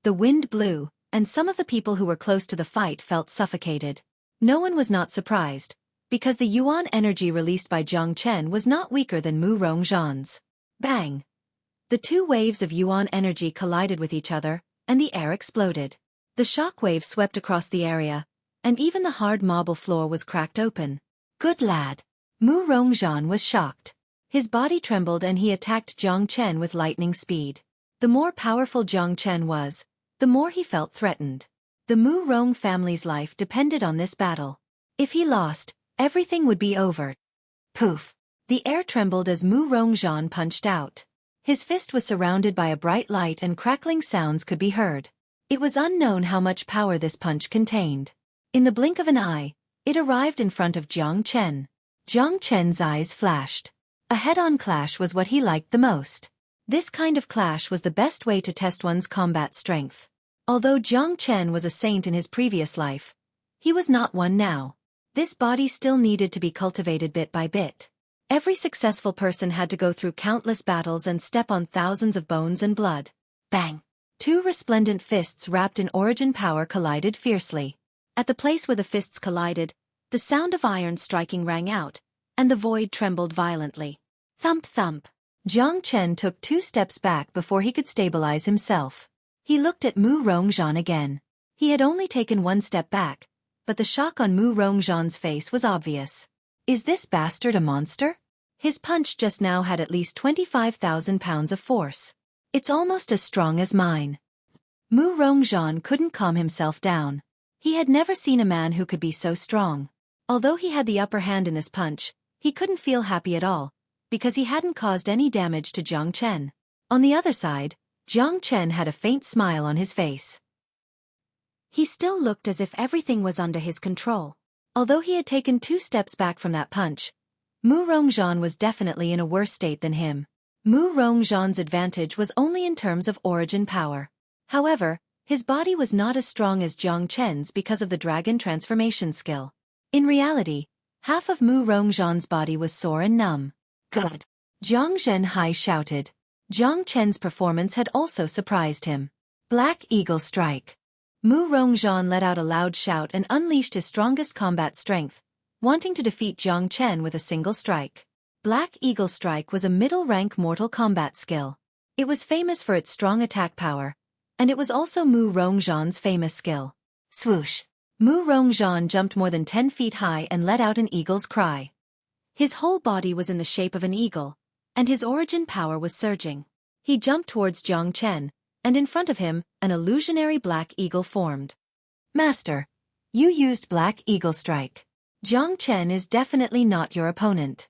The wind blew, and some of the people who were close to the fight felt suffocated. No one was not surprised, because the yuan energy released by Jiang Chen was not weaker than Mu Rongzhan's. Bang! The two waves of yuan energy collided with each other, and the air exploded. The shock wave swept across the area, and even the hard marble floor was cracked open. Good lad! Mu Rongzhan was shocked. His body trembled and he attacked Jiang Chen with lightning speed. The more powerful Jiang Chen was, the more he felt threatened. The Mu Rong family's life depended on this battle. If he lost, everything would be over. Poof! The air trembled as Mu Rongzhan punched out. His fist was surrounded by a bright light and crackling sounds could be heard. It was unknown how much power this punch contained. In the blink of an eye, it arrived in front of Jiang Chen. Jiang Chen's eyes flashed. A head-on clash was what he liked the most. This kind of clash was the best way to test one's combat strength. Although Jiang Chen was a saint in his previous life, he was not one now. This body still needed to be cultivated bit by bit. Every successful person had to go through countless battles and step on thousands of bones and blood. Bang! Two resplendent fists wrapped in origin power collided fiercely. At the place where the fists collided, the sound of iron striking rang out, and the void trembled violently. Thump thump! Jiang Chen took 2 steps back before he could stabilize himself. He looked at Mu Rongzhan again. He had only taken 1 step back, but the shock on Mu Rongzhan's face was obvious. Is this bastard a monster? His punch just now had at least 25,000 pounds of force. It's almost as strong as mine. Mu Rongzhan couldn't calm himself down. He had never seen a man who could be so strong. Although he had the upper hand in this punch, he couldn't feel happy at all, because he hadn't caused any damage to Jiang Chen. On the other side, Jiang Chen had a faint smile on his face. He still looked as if everything was under his control. Although he had taken 2 steps back from that punch, Mu Rongzhan was definitely in a worse state than him. Mu Rongzhan's advantage was only in terms of origin power. However, his body was not as strong as Jiang Chen's because of the dragon transformation skill. In reality, half of Mu Rongzhan's body was sore and numb. Good! Jiang Zhenhai shouted. Jiang Chen's performance had also surprised him. Black Eagle Strike. Mu Rongzhan let out a loud shout and unleashed his strongest combat strength, wanting to defeat Jiang Chen with a single strike. Black Eagle Strike was a middle-rank mortal combat skill. It was famous for its strong attack power, and it was also Mu Rongzhan's famous skill. Swoosh! Mu Rongzhan jumped more than 10 feet high and let out an eagle's cry. His whole body was in the shape of an eagle, and his origin power was surging. He jumped towards Jiang Chen, and in front of him, an illusionary black eagle formed. Master, you used Black Eagle Strike. Jiang Chen is definitely not your opponent.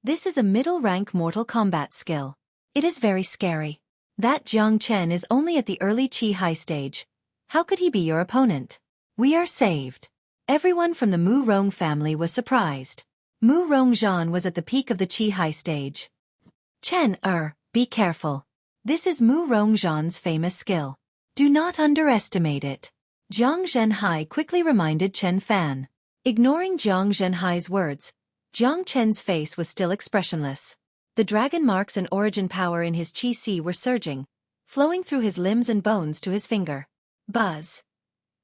This is a middle-rank Mortal Kombat skill. It is very scary. That Jiang Chen is only at the early Qi High stage. How could he be your opponent? We are saved. Everyone from the Mu Rong family was surprised. Mu Rongzhan was at the peak of the Qi High stage. Chen, be careful. This is Mu Rongzhan's famous skill. Do not underestimate it. Jiang Zhenhai quickly reminded Chen Fan. Ignoring Jiang Zhenhai's words, Jiang Chen's face was still expressionless. The dragon marks and origin power in his Qi were surging, flowing through his limbs and bones to his finger. Buzz.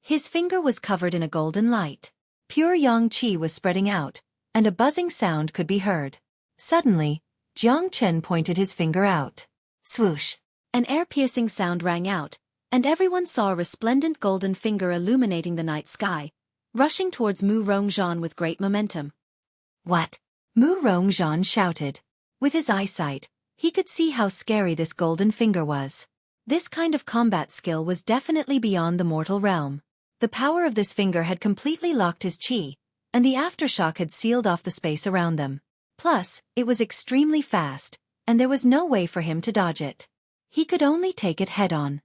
His finger was covered in a golden light. Pure Yang Qi was spreading out, and a buzzing sound could be heard. Suddenly, Jiang Chen pointed his finger out. Swoosh! An air-piercing sound rang out, and everyone saw a resplendent golden finger illuminating the night sky, rushing towards Mu Rongzhan with great momentum. What? Mu Rongzhan shouted. With his eyesight, he could see how scary this golden finger was. This kind of combat skill was definitely beyond the mortal realm. The power of this finger had completely locked his qi, and the aftershock had sealed off the space around them. Plus, it was extremely fast, and there was no way for him to dodge it. He could only take it head-on.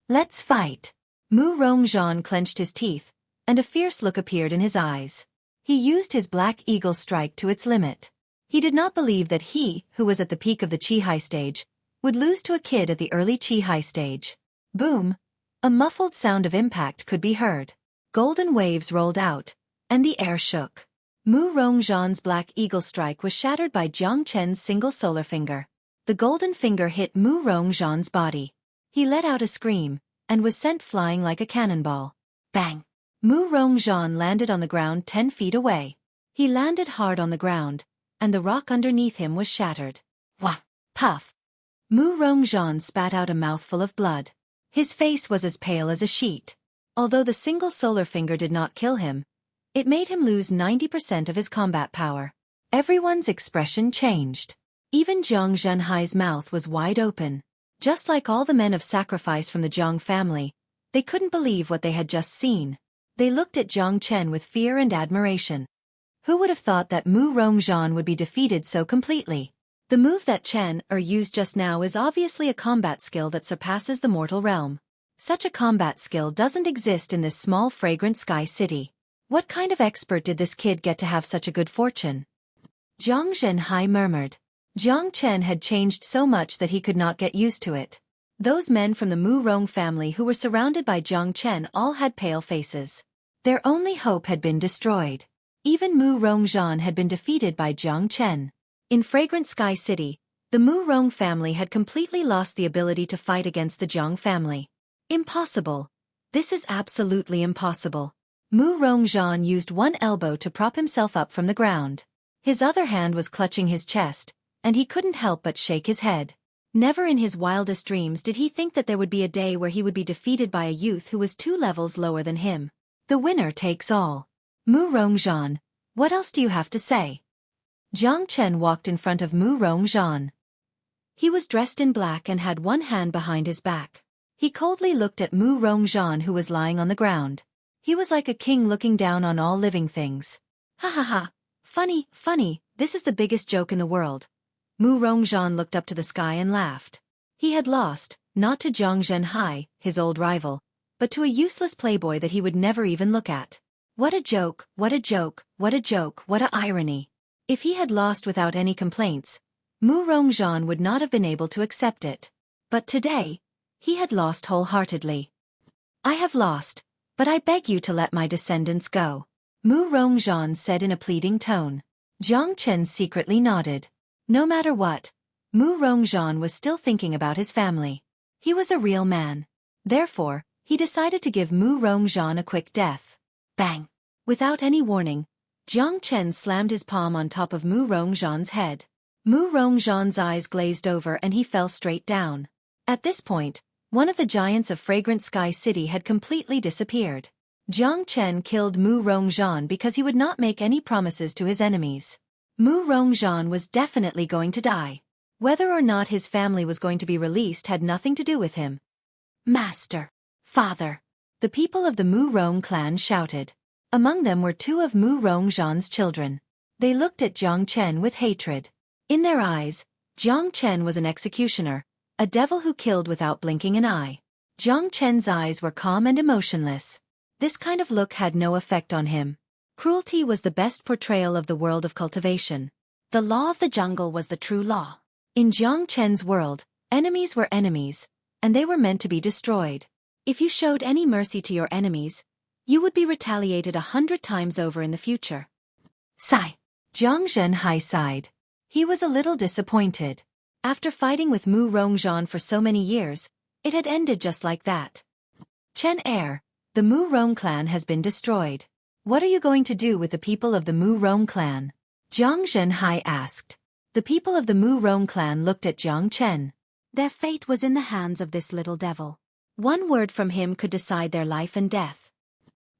Let's fight. Mu Rongzhan clenched his teeth, and a fierce look appeared in his eyes. He used his Black Eagle Strike to its limit. He did not believe that he, who was at the peak of the Qi High stage, would lose to a kid at the early Qi High stage. Boom! A muffled sound of impact could be heard. Golden waves rolled out, and the air shook. Mu Rongzhan's Black Eagle Strike was shattered by Jiang Chen's single solar finger. The golden finger hit Mu Rongzhan's body. He let out a scream, and was sent flying like a cannonball. Bang! Mu Rongzhan landed on the ground 10 feet away. He landed hard on the ground, and the rock underneath him was shattered. Wah! Puff! Mu Rongzhan spat out a mouthful of blood. His face was as pale as a sheet. Although the single solar finger did not kill him, it made him lose 90% of his combat power. Everyone's expression changed. Even Jiang Zhenhai's mouth was wide open. Just like all the men of sacrifice from the Jiang family, they couldn't believe what they had just seen. They looked at Jiang Chen with fear and admiration. Who would have thought that Mu Rongzhan would be defeated so completely? The move that Chen used just now is obviously a combat skill that surpasses the mortal realm. Such a combat skill doesn't exist in this small fragrant sky city. What kind of expert did this kid get to have such a good fortune? Jiang Zhenhai murmured. Jiang Chen had changed so much that he could not get used to it. Those men from the Mu Rong family who were surrounded by Jiang Chen all had pale faces. Their only hope had been destroyed. Even Mu Rongzhan had been defeated by Jiang Chen. In Fragrant Sky City, the Mu Rong family had completely lost the ability to fight against the Jiang family. Impossible. This is absolutely impossible. Mu Rongzhan used one elbow to prop himself up from the ground. His other hand was clutching his chest, and he couldn't help but shake his head. Never in his wildest dreams did he think that there would be a day where he would be defeated by a youth who was 2 levels lower than him. The winner takes all. Mu Rongzhan, what else do you have to say? Jiang Chen walked in front of Mu Rongzhan. He was dressed in black and had one hand behind his back. He coldly looked at Mu Rongzhan, who was lying on the ground. He was like a king looking down on all living things. Ha ha ha. Funny, funny, this is the biggest joke in the world. Mu Rongzhan looked up to the sky and laughed. He had lost, not to Jiang Zhenhai, his old rival, but to a useless playboy that he would never even look at. What a joke, what a joke, what a joke, what a irony. If he had lost without any complaints, Mu Rongzhan would not have been able to accept it. But today, he had lost wholeheartedly. I have lost, but I beg you to let my descendants go, Mu Rongzhan said in a pleading tone. Jiang Chen secretly nodded. No matter what, Mu Rongzhan was still thinking about his family. He was a real man. Therefore, he decided to give Mu Rongzhan a quick death. Bang! Without any warning, Jiang Chen slammed his palm on top of Mu Rongzhan's head. Mu Rongzhan's eyes glazed over and he fell straight down. At this point, one of the giants of Fragrant Sky City had completely disappeared. Jiang Chen killed Mu Rongzhan because he would not make any promises to his enemies. Mu Rongzhan was definitely going to die. Whether or not his family was going to be released had nothing to do with him. Master! Father! The people of the Mu Rong clan shouted. Among them were two of Mu Rongzhan's children. They looked at Jiang Chen with hatred. In their eyes, Jiang Chen was an executioner, a devil who killed without blinking an eye. Jiang Chen's eyes were calm and emotionless. This kind of look had no effect on him. Cruelty was the best portrayal of the world of cultivation. The law of the jungle was the true law. In Jiang Chen's world, enemies were enemies, and they were meant to be destroyed. If you showed any mercy to your enemies, you would be retaliated 100 times over in the future. Sigh. Jiang Zhenhai sighed. He was a little disappointed. After fighting with Mu Rongzhan for so many years, it had ended just like that. Chen Heir, the Mu Rong clan has been destroyed. What are you going to do with the people of the Mu Rong clan? Jiang Zhenhai asked. The people of the Mu Rong clan looked at Jiang Chen. Their fate was in the hands of this little devil. One word from him could decide their life and death.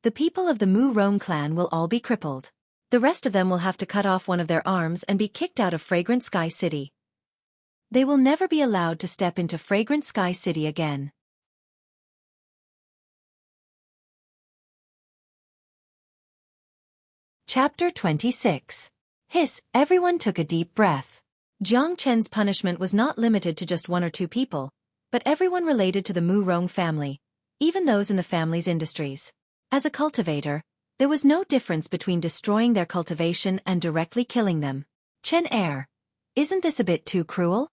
The people of the Mu Rong clan will all be crippled. The rest of them will have to cut off one of their arms and be kicked out of Fragrant Sky City. They will never be allowed to step into Fragrant Sky City again. Chapter 26. Hiss, everyone took a deep breath. Jiang Chen's punishment was not limited to just one or two people, but everyone related to the Mu Rong family, even those in the family's industries. As a cultivator, there was no difference between destroying their cultivation and directly killing them. Chen Heir, isn't this a bit too cruel?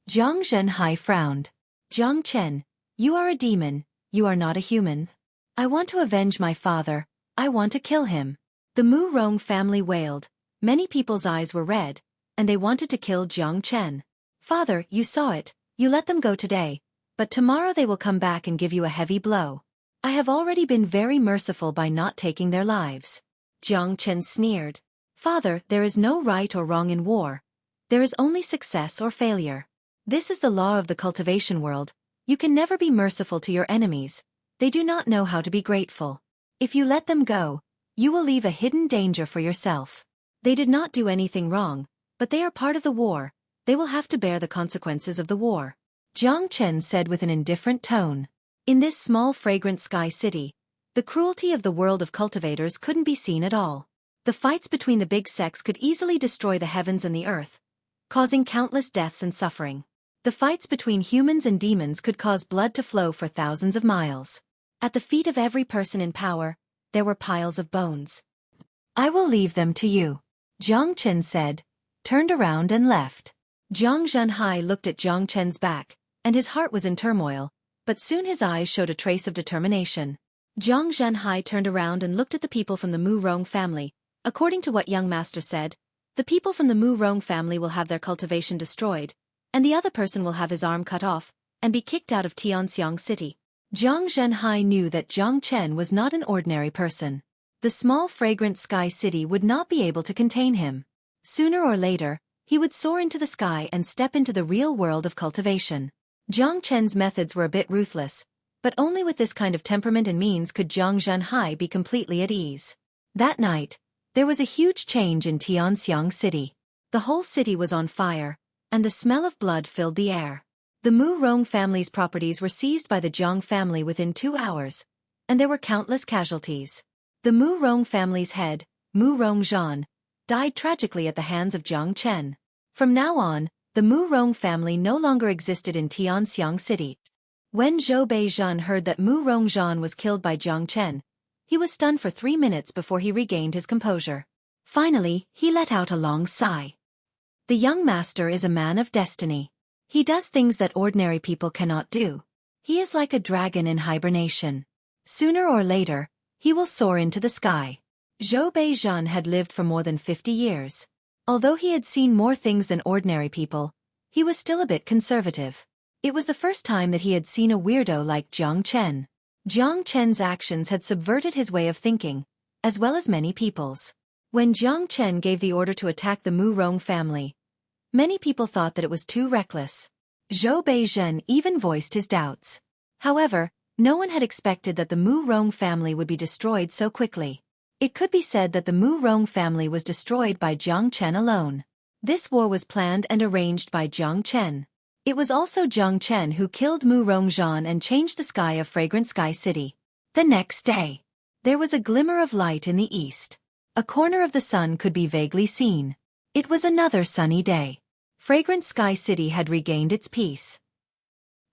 Jiang Zhenhai frowned. Jiang Chen, you are a demon, you are not a human. I want to avenge my father, I want to kill him. The Mu Rong family wailed. Many people's eyes were red, and they wanted to kill Jiang Chen. Father, you saw it, you let them go today, but tomorrow they will come back and give you a heavy blow. I have already been very merciful by not taking their lives. Jiang Chen sneered. Father, there is no right or wrong in war. There is only success or failure. This is the law of the cultivation world. You can never be merciful to your enemies. They do not know how to be grateful. If you let them go, you will leave a hidden danger for yourself. They did not do anything wrong, but they are part of the war. They will have to bear the consequences of the war. Jiang Chen said with an indifferent tone. In this small Fragrant Sky City, the cruelty of the world of cultivators couldn't be seen at all. The fights between the big sects could easily destroy the heavens and the earth, causing countless deaths and suffering. The fights between humans and demons could cause blood to flow for thousands of miles. At the feet of every person in power, there were piles of bones. I will leave them to you, Jiang Chen said, turned around and left. Jiang Zhenhai looked at Jiang Chen's back, and his heart was in turmoil, but soon his eyes showed a trace of determination. Jiang Zhenhai turned around and looked at the people from the Mu Rong family. According to what young master said, the people from the Mu Rong family will have their cultivation destroyed, and the other person will have his arm cut off, and be kicked out of Tianxiang City. Jiang Zhenhai knew that Jiang Chen was not an ordinary person. The small Fragrant Sky City would not be able to contain him. Sooner or later, he would soar into the sky and step into the real world of cultivation. Jiang Chen's methods were a bit ruthless, but only with this kind of temperament and means could Jiang Zhenhai be completely at ease. That night, there was a huge change in Tianxiang City. The whole city was on fire, and the smell of blood filled the air. The Mu Rong family's properties were seized by the Jiang family within 2 hours, and there were countless casualties. The Mu Rong family's head, Mu Rongzhan, died tragically at the hands of Jiang Chen. From now on, the Mu Rong family no longer existed in Tianxiang City. When Zhou Beizhen heard that Mu Rongzhan was killed by Jiang Chen, he was stunned for 3 minutes before he regained his composure. Finally, he let out a long sigh. The young master is a man of destiny. He does things that ordinary people cannot do. He is like a dragon in hibernation. Sooner or later, he will soar into the sky. Zhou Beizhen had lived for more than 50 years. Although he had seen more things than ordinary people, he was still a bit conservative. It was the first time that he had seen a weirdo like Jiang Chen. Jiang Chen's actions had subverted his way of thinking, as well as many people's. When Jiang Chen gave the order to attack the Mu Rong family, many people thought that it was too reckless. Zhou Beizhen even voiced his doubts. However, no one had expected that the Mu Rong family would be destroyed so quickly. It could be said that the Mu Rong family was destroyed by Jiang Chen alone. This war was planned and arranged by Jiang Chen. It was also Jiang Chen who killed Mu Rongzhan and changed the sky of Fragrant Sky City. The next day, there was a glimmer of light in the east. A corner of the sun could be vaguely seen. It was another sunny day. Fragrant Sky City had regained its peace.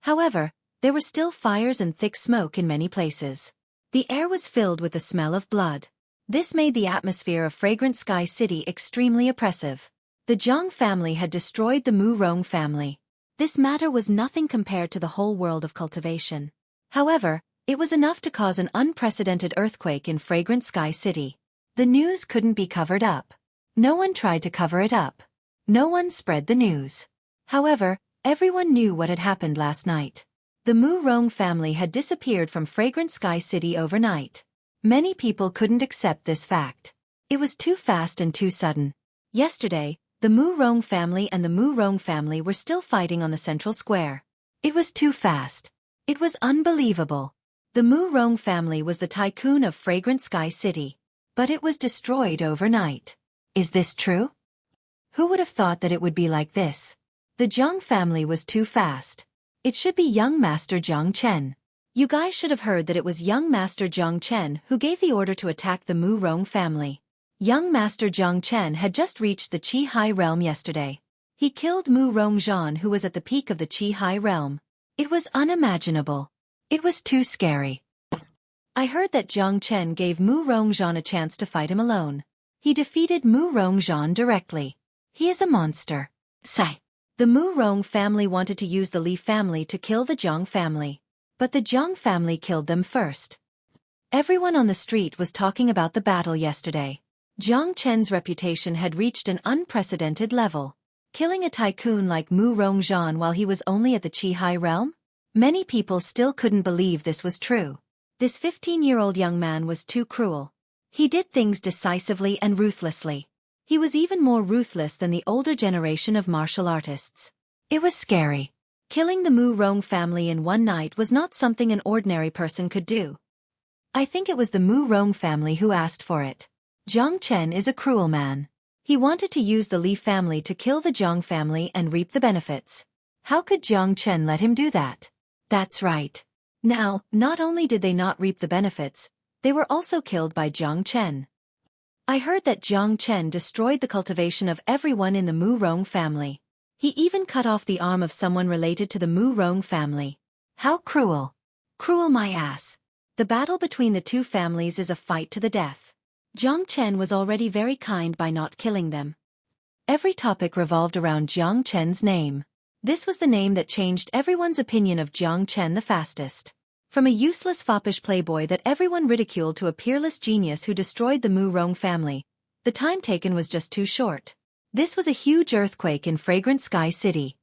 However, there were still fires and thick smoke in many places. The air was filled with the smell of blood. This made the atmosphere of Fragrant Sky City extremely oppressive. The Jiang family had destroyed the Mu Rong family. This matter was nothing compared to the whole world of cultivation. However, it was enough to cause an unprecedented earthquake in Fragrant Sky City. The news couldn't be covered up. No one tried to cover it up. No one spread the news. However, everyone knew what had happened last night. The Mu Rong family had disappeared from Fragrant Sky City overnight. Many people couldn't accept this fact. It was too fast and too sudden. Yesterday, the Mu Rong family and the Mu Rong family were still fighting on the central square. It was too fast. It was unbelievable. The Mu Rong family was the tycoon of Fragrant Sky City. But it was destroyed overnight. Is this true? Who would have thought that it would be like this? The Jiang family was too fast. It should be young Master Jiang Chen. You guys should have heard that it was young Master Jiang Chen who gave the order to attack the Mu Rong family. Young Master Jiang Chen had just reached the Qi Hai realm yesterday. He killed Mu Rongzhan, who was at the peak of the Qi Hai realm. It was unimaginable. It was too scary. I heard that Jiang Chen gave Mu Rongzhan a chance to fight him alone. He defeated Mu Rongzhan directly. He is a monster. Sigh. The Mu Rong family wanted to use the Li family to kill the Jiang family. But the Jiang family killed them first. Everyone on the street was talking about the battle yesterday. Jiang Chen's reputation had reached an unprecedented level. Killing a tycoon like Mu Rongzhan while he was only at the Qi Hai realm? Many people still couldn't believe this was true. This 15-year-old young man was too cruel. He did things decisively and ruthlessly. He was even more ruthless than the older generation of martial artists. It was scary. Killing the Mu Rong family in one night was not something an ordinary person could do. I think it was the Mu Rong family who asked for it. Jiang Chen is a cruel man. He wanted to use the Li family to kill the Jiang family and reap the benefits. How could Jiang Chen let him do that? That's right. Now, not only did they not reap the benefits, they were also killed by Jiang Chen. I heard that Jiang Chen destroyed the cultivation of everyone in the Mu Rong family. He even cut off the arm of someone related to the Mu Rong family. How cruel. Cruel my ass. The battle between the two families is a fight to the death. Jiang Chen was already very kind by not killing them. Every topic revolved around Jiang Chen's name. This was the name that changed everyone's opinion of Jiang Chen the fastest. From a useless foppish playboy that everyone ridiculed to a peerless genius who destroyed the Mu Rong family, the time taken was just too short. This was a huge earthquake in Fragrant Sky City.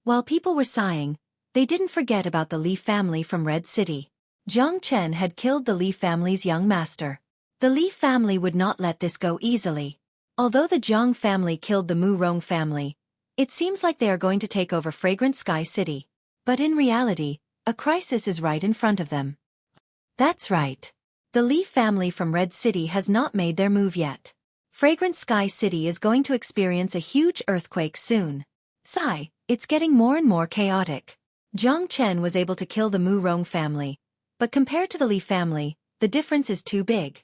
While people were sighing, they didn't forget about the Li family from Red City. Jiang Chen had killed the Li family's young master. The Li family would not let this go easily. Although the Jiang family killed the Mu Rong family, it seems like they are going to take over Fragrant Sky City. But in reality, a crisis is right in front of them. That's right. The Li family from Red City has not made their move yet. Fragrant Sky City is going to experience a huge earthquake soon. Sigh, it's getting more and more chaotic. Jiang Chen was able to kill the Mu Rong family, but compared to the Li family, the difference is too big.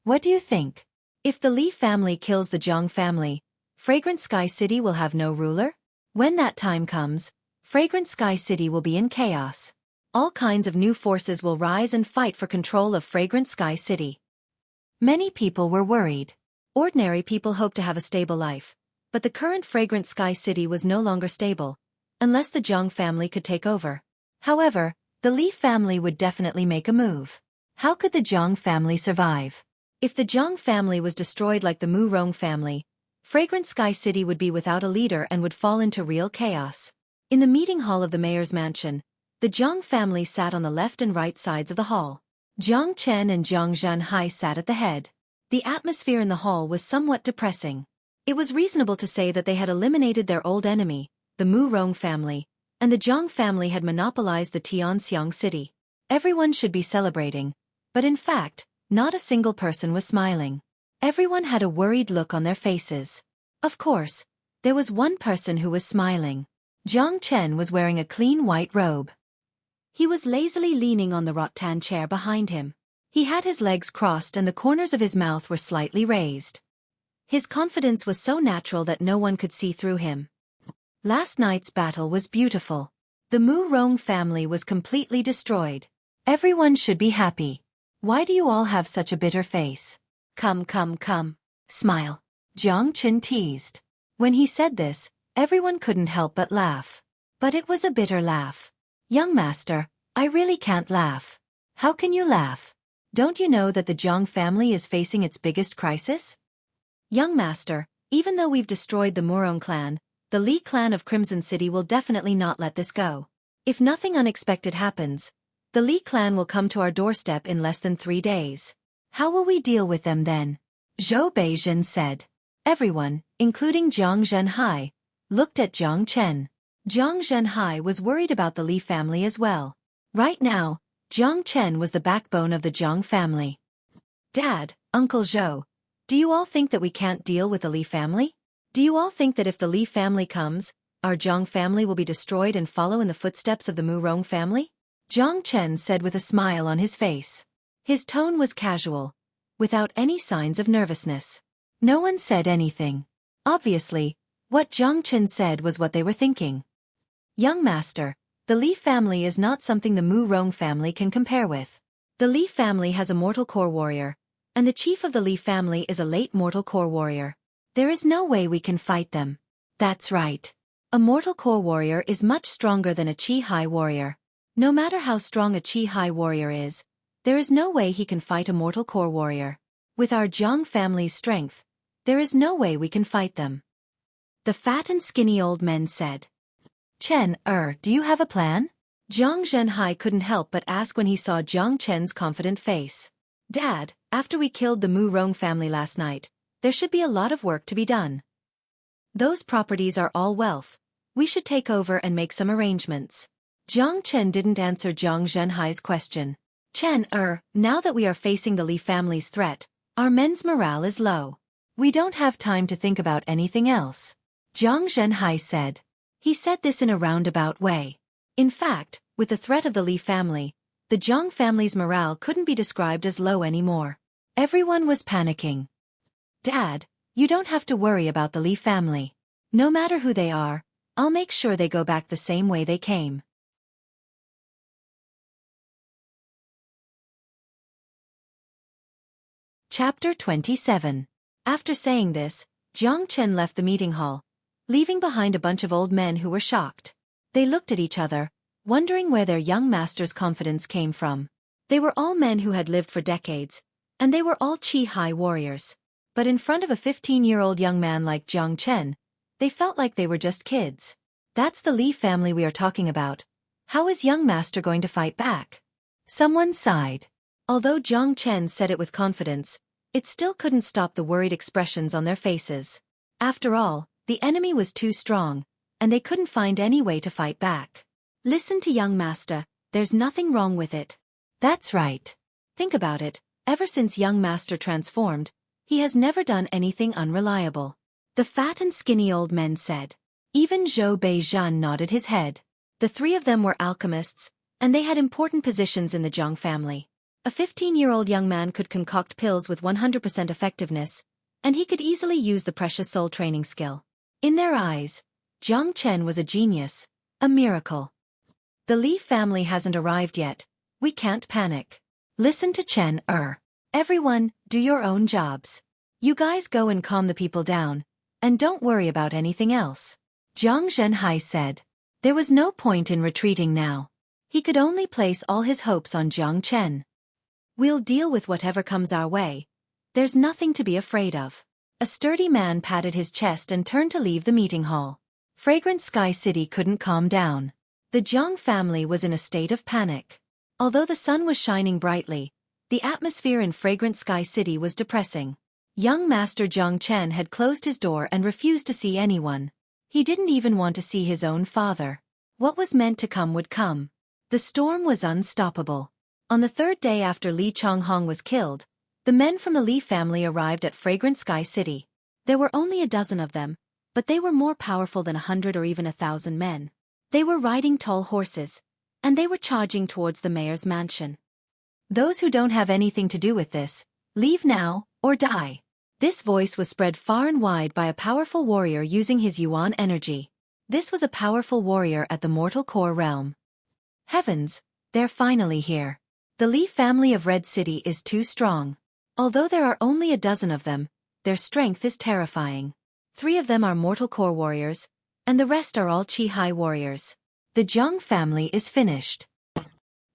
What do you think? If the Li family kills the Jiang family, Fragrant Sky City will have no ruler? When that time comes, Fragrant Sky City will be in chaos. All kinds of new forces will rise and fight for control of Fragrant Sky City. Many people were worried. Ordinary people hoped to have a stable life, but the current Fragrant Sky City was no longer stable, unless the Jiang family could take over. However, the Li family would definitely make a move. How could the Jiang family survive? If the Jiang family was destroyed like the Mu Rong family, Fragrant Sky City would be without a leader and would fall into real chaos. In the meeting hall of the mayor's mansion, the Jiang family sat on the left and right sides of the hall. Jiang Chen and Jiang Zhanhai sat at the head. The atmosphere in the hall was somewhat depressing. It was reasonable to say that they had eliminated their old enemy, the Mu Rong family, and the Jiang family had monopolized the Tianxiang city. Everyone should be celebrating, but in fact, not a single person was smiling. Everyone had a worried look on their faces. Of course, there was one person who was smiling. Jiang Chen was wearing a clean white robe. He was lazily leaning on the rattan chair behind him. He had his legs crossed and the corners of his mouth were slightly raised. His confidence was so natural that no one could see through him. Last night's battle was beautiful. The Mu Rong family was completely destroyed. Everyone should be happy. Why do you all have such a bitter face? Come, come, come. Smile. Jiang Chen teased. When he said this, everyone couldn't help but laugh. But it was a bitter laugh. Young master, I really can't laugh. How can you laugh? Don't you know that the Jiang family is facing its biggest crisis? Young master, even though we've destroyed the Murong clan, the Li clan of Crimson City will definitely not let this go. If nothing unexpected happens, the Li clan will come to our doorstep in less than 3 days. How will we deal with them then? Zhou Beizhen said. Everyone, including Jiang Zhenhai, looked at Jiang Chen. Jiang Zhenhai was worried about the Li family as well. Right now, Jiang Chen was the backbone of the Jiang family. Dad, Uncle Zhou, do you all think that we can't deal with the Li family? Do you all think that if the Li family comes, our Jiang family will be destroyed and follow in the footsteps of the Mu Rong family? Jiang Chen said with a smile on his face. His tone was casual, without any signs of nervousness. No one said anything. Obviously, what Jiang Chen said was what they were thinking. Young master, the Li family is not something the Mu Rong family can compare with. The Li family has a mortal core warrior, and the chief of the Li family is a late mortal core warrior. There is no way we can fight them. That's right. A mortal core warrior is much stronger than a Qi High warrior. No matter how strong a Qi High warrior is, there is no way he can fight a mortal core warrior. With our Jiang family's strength, there is no way we can fight them. The fat and skinny old men said. Chen, do you have a plan? Jiang Zhenhai couldn't help but ask when he saw Jiang Chen's confident face. Dad, after we killed the Mu Rong family last night, there should be a lot of work to be done. Those properties are all wealth. We should take over and make some arrangements. Jiang Chen didn't answer Jiang Zhenhai's question. Chen, now that we are facing the Li family's threat, our men's morale is low. We don't have time to think about anything else. Jiang Zhenhai said. He said this in a roundabout way. In fact, with the threat of the Li family, the Jiang family's morale couldn't be described as low anymore. Everyone was panicking. Dad, you don't have to worry about the Li family. No matter who they are, I'll make sure they go back the same way they came. Chapter 27. After saying this, Jiang Chen left the meeting hall, leaving behind a bunch of old men who were shocked. They looked at each other, wondering where their young master's confidence came from. They were all men who had lived for decades, and they were all Qi High warriors. But in front of a 15-year-old young man like Jiang Chen, they felt like they were just kids. That's the Li family we are talking about. How is young master going to fight back? Someone sighed. Although Jiang Chen said it with confidence, it still couldn't stop the worried expressions on their faces. After all, the enemy was too strong, and they couldn't find any way to fight back. Listen to young master, there's nothing wrong with it. That's right. Think about it, ever since young master transformed, he has never done anything unreliable. The fat and skinny old men said. Even Zhou Beizhen nodded his head. The 3 of them were alchemists, and they had important positions in the Jiang family. A 15-year-old young man could concoct pills with 100% effectiveness, and he could easily use the precious soul training skill. In their eyes, Jiang Chen was a genius, a miracle. The Li family hasn't arrived yet. We can't panic. Listen to Chen. Everyone, do your own jobs. You guys go and calm the people down, and don't worry about anything else. Jiang Zhenhai said. There was no point in retreating now. He could only place all his hopes on Jiang Chen. We'll deal with whatever comes our way. There's nothing to be afraid of. A sturdy man patted his chest and turned to leave the meeting hall. Fragrant Sky City couldn't calm down. The Jiang family was in a state of panic. Although the sun was shining brightly, the atmosphere in Fragrant Sky City was depressing. Young Master Jiang Chen had closed his door and refused to see anyone. He didn't even want to see his own father. What was meant to come would come. The storm was unstoppable. On the 3rd day after Li Chonghong was killed, the men from the Li family arrived at Fragrant Sky City. There were only a dozen of them, but they were more powerful than 100 or even 1,000 men. They were riding tall horses, and they were charging towards the mayor's mansion. Those who don't have anything to do with this, leave now, or die. This voice was spread far and wide by a powerful warrior using his yuan energy. This was a powerful warrior at the mortal core realm. Heavens, they're finally here. The Li family of Red City is too strong. Although there are only a dozen of them, their strength is terrifying. 3 of them are mortal core warriors, and the rest are all Qi-Hai warriors. The Zhang family is finished.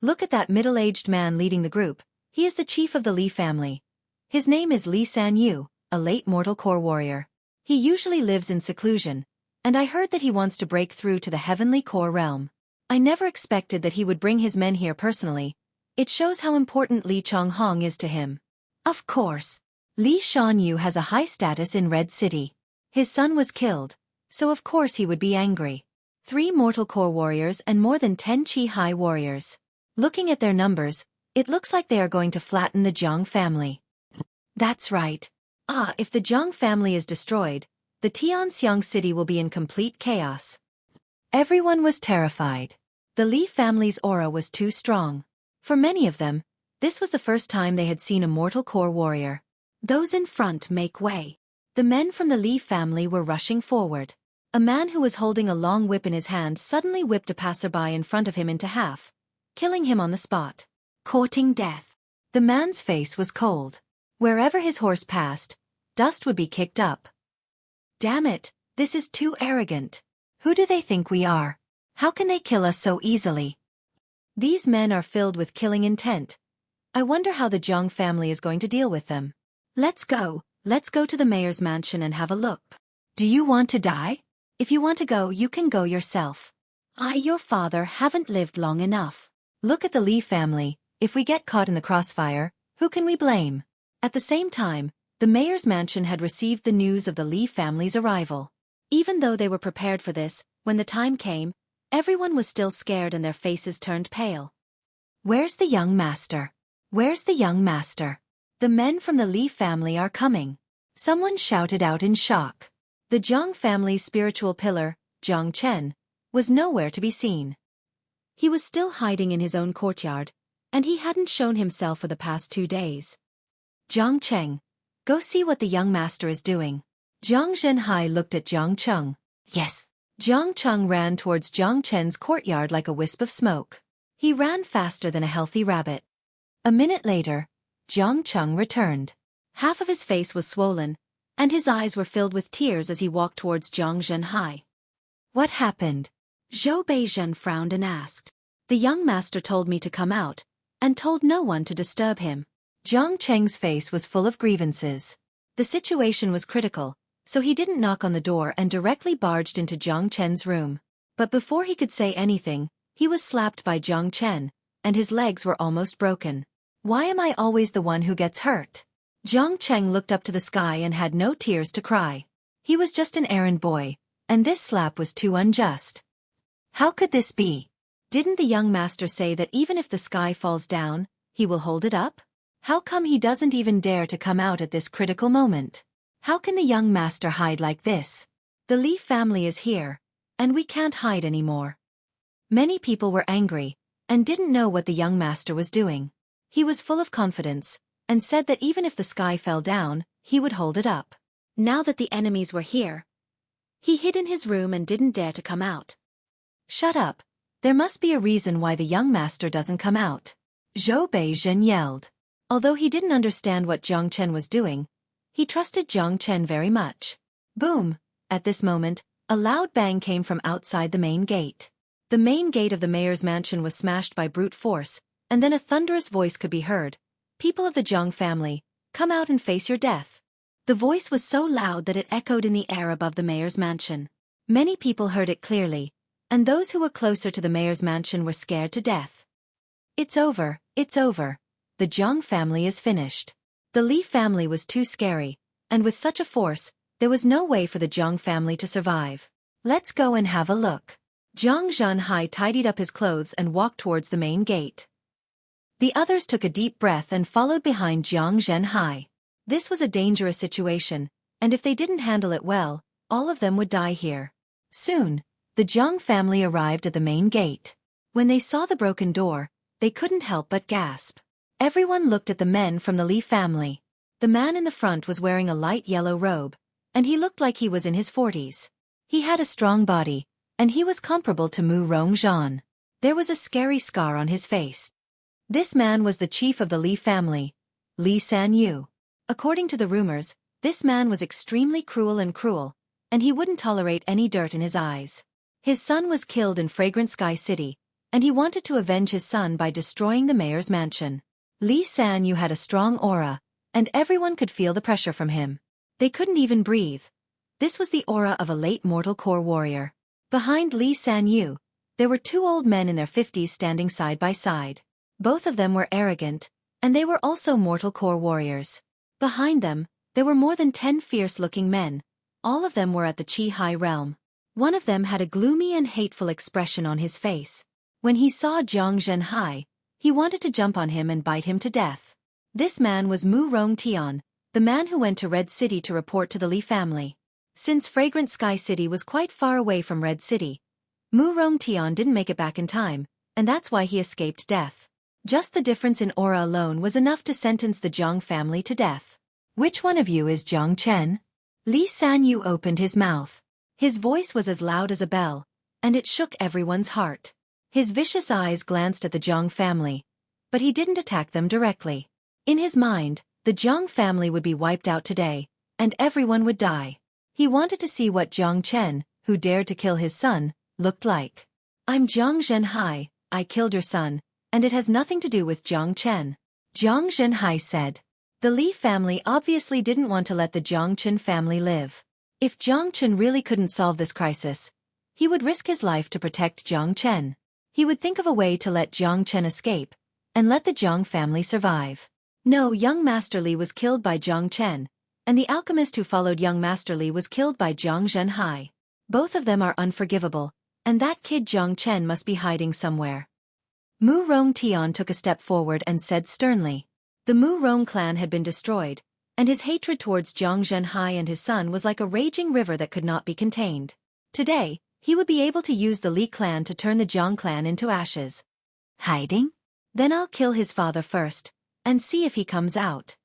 Look at that middle-aged man leading the group. He is the chief of the Li family. His name is Li Sanyu, a late mortal core warrior. He usually lives in seclusion, and I heard that he wants to break through to the heavenly core realm. I never expected that he would bring his men here personally. It shows how important Li Chonghong is to him. Of course, Li Shanyu has a high status in Red City. His son was killed, so of course he would be angry. 3 mortal core warriors and more than 10 Qi-Hai warriors. Looking at their numbers, it looks like they are going to flatten the Zhang family. That's right. If the Zhang family is destroyed, the Tianxiang city will be in complete chaos. Everyone was terrified. The Li family's aura was too strong. For many of them, this was the first time they had seen a mortal core warrior. Those in front make way. The men from the Li family were rushing forward. A man who was holding a long whip in his hand suddenly whipped a passerby in front of him into half, killing him on the spot. Courting death. The man's face was cold. Wherever his horse passed, dust would be kicked up. Damn it, this is too arrogant. Who do they think we are? How can they kill us so easily? These men are filled with killing intent. I wonder how the Zhang family is going to deal with them. Let's go to the mayor's mansion and have a look. Do you want to die? If you want to go, you can go yourself. Your father haven't lived long enough. Look at the Li family. If we get caught in the crossfire, who can we blame? At the same time, the mayor's mansion had received the news of the Li family's arrival. Even though they were prepared for this, when the time came, everyone was still scared and their faces turned pale. Where's the young master? Where's the young master? The men from the Li family are coming. Someone shouted out in shock. The Zhang family's spiritual pillar, Zhang Chen, was nowhere to be seen. He was still hiding in his own courtyard, and he hadn't shown himself for the past 2 days. Zhang Cheng, go see what the young master is doing. Zhang Zhenhai looked at Zhang Cheng. Yes. Zhang Cheng ran towards Zhang Chen's courtyard like a wisp of smoke. He ran faster than a healthy rabbit. A minute later, Zhang Cheng returned. Half of his face was swollen, and his eyes were filled with tears as he walked towards Zhang Zhenhai. What happened? Zhou Beizhen frowned and asked. The young master told me to come out, and told no one to disturb him. Zhang Cheng's face was full of grievances. The situation was critical, so he didn't knock on the door and directly barged into Zhang Chen's room. But before he could say anything, he was slapped by Zhang Chen, and his legs were almost broken. Why am I always the one who gets hurt? Zhang Cheng looked up to the sky and had no tears to cry. He was just an errand boy, and this slap was too unjust. How could this be? Didn't the young master say that even if the sky falls down, he will hold it up? How come he doesn't even dare to come out at this critical moment? How can the young master hide like this? The Li family is here, and we can't hide anymore. Many people were angry, and didn't know what the young master was doing. He was full of confidence, and said that even if the sky fell down, he would hold it up. Now that the enemies were here, he hid in his room and didn't dare to come out. Shut up. There must be a reason why the young master doesn't come out. Zhou Beizhen yelled. Although he didn't understand what Zhang Chen was doing, he trusted Zhang Chen very much. Boom! At this moment, a loud bang came from outside the main gate. The main gate of the mayor's mansion was smashed by brute force, and then a thunderous voice could be heard. People of the Zhang family, come out and face your death. The voice was so loud that it echoed in the air above the mayor's mansion. Many people heard it clearly, and those who were closer to the mayor's mansion were scared to death. It's over, it's over. The Zhang family is finished. The Li family was too scary, and with such a force, there was no way for the Zhang family to survive. Let's go and have a look. Zhang Zhenhai tidied up his clothes and walked towards the main gate. The others took a deep breath and followed behind Zhang Zhenhai. This was a dangerous situation, and if they didn't handle it well, all of them would die here. Soon, The Jiang family arrived at the main gate. When they saw the broken door, they couldn't help but gasp. Everyone looked at the men from the Li family. The man in the front was wearing a light yellow robe, and he looked like he was in his 40s. He had a strong body, and he was comparable to Mu Rongzhan. There was a scary scar on his face. This man was the chief of the Li family, Li Sanyu. According to the rumors, this man was extremely cruel, and he wouldn't tolerate any dirt in his eyes. His son was killed in Fragrant Sky City, and he wanted to avenge his son by destroying the mayor's mansion. Li Sanyu had a strong aura, and everyone could feel the pressure from him. They couldn't even breathe. This was the aura of a late mortal core warrior. Behind Li Sanyu, there were two old men in their 50s standing side by side. Both of them were arrogant, and they were also mortal core warriors. Behind them, there were more than 10 fierce-looking men. All of them were at the Qi High realm. One of them had a gloomy and hateful expression on his face. When he saw Jiang Zhenhai, he wanted to jump on him and bite him to death. This man was Mu Rongtian, the man who went to Red City to report to the Li family. Since Fragrant Sky City was quite far away from Red City, Mu Rongtian didn't make it back in time, and that's why he escaped death. Just the difference in aura alone was enough to sentence the Jiang family to death. Which one of you is Jiang Chen? Li Sanyu opened his mouth. His voice was as loud as a bell, and it shook everyone's heart. His vicious eyes glanced at the Jiang family, but he didn't attack them directly. In his mind, the Jiang family would be wiped out today, and everyone would die. He wanted to see what Jiang Chen, who dared to kill his son, looked like. I'm Jiang Zhenhai, I killed your son, and it has nothing to do with Jiang Chen. Jiang Zhenhai said. The Li family obviously didn't want to let the Jiang Chen family live. If Jiang Chen really couldn't solve this crisis, he would risk his life to protect Jiang Chen. He would think of a way to let Jiang Chen escape, and let the Jiang family survive. No, young Master Li was killed by Jiang Chen, and the alchemist who followed young Master Li was killed by Jiang Zhenhai. Both of them are unforgivable, and that kid Jiang Chen must be hiding somewhere. Mu Rongtian took a step forward and said sternly. The Mu Rong clan had been destroyed, and his hatred towards Jiang Zhenhai and his son was like a raging river that could not be contained. Today, he would be able to use the Li clan to turn the Jiang clan into ashes. Hiding? Then I'll kill his father first, and see if he comes out.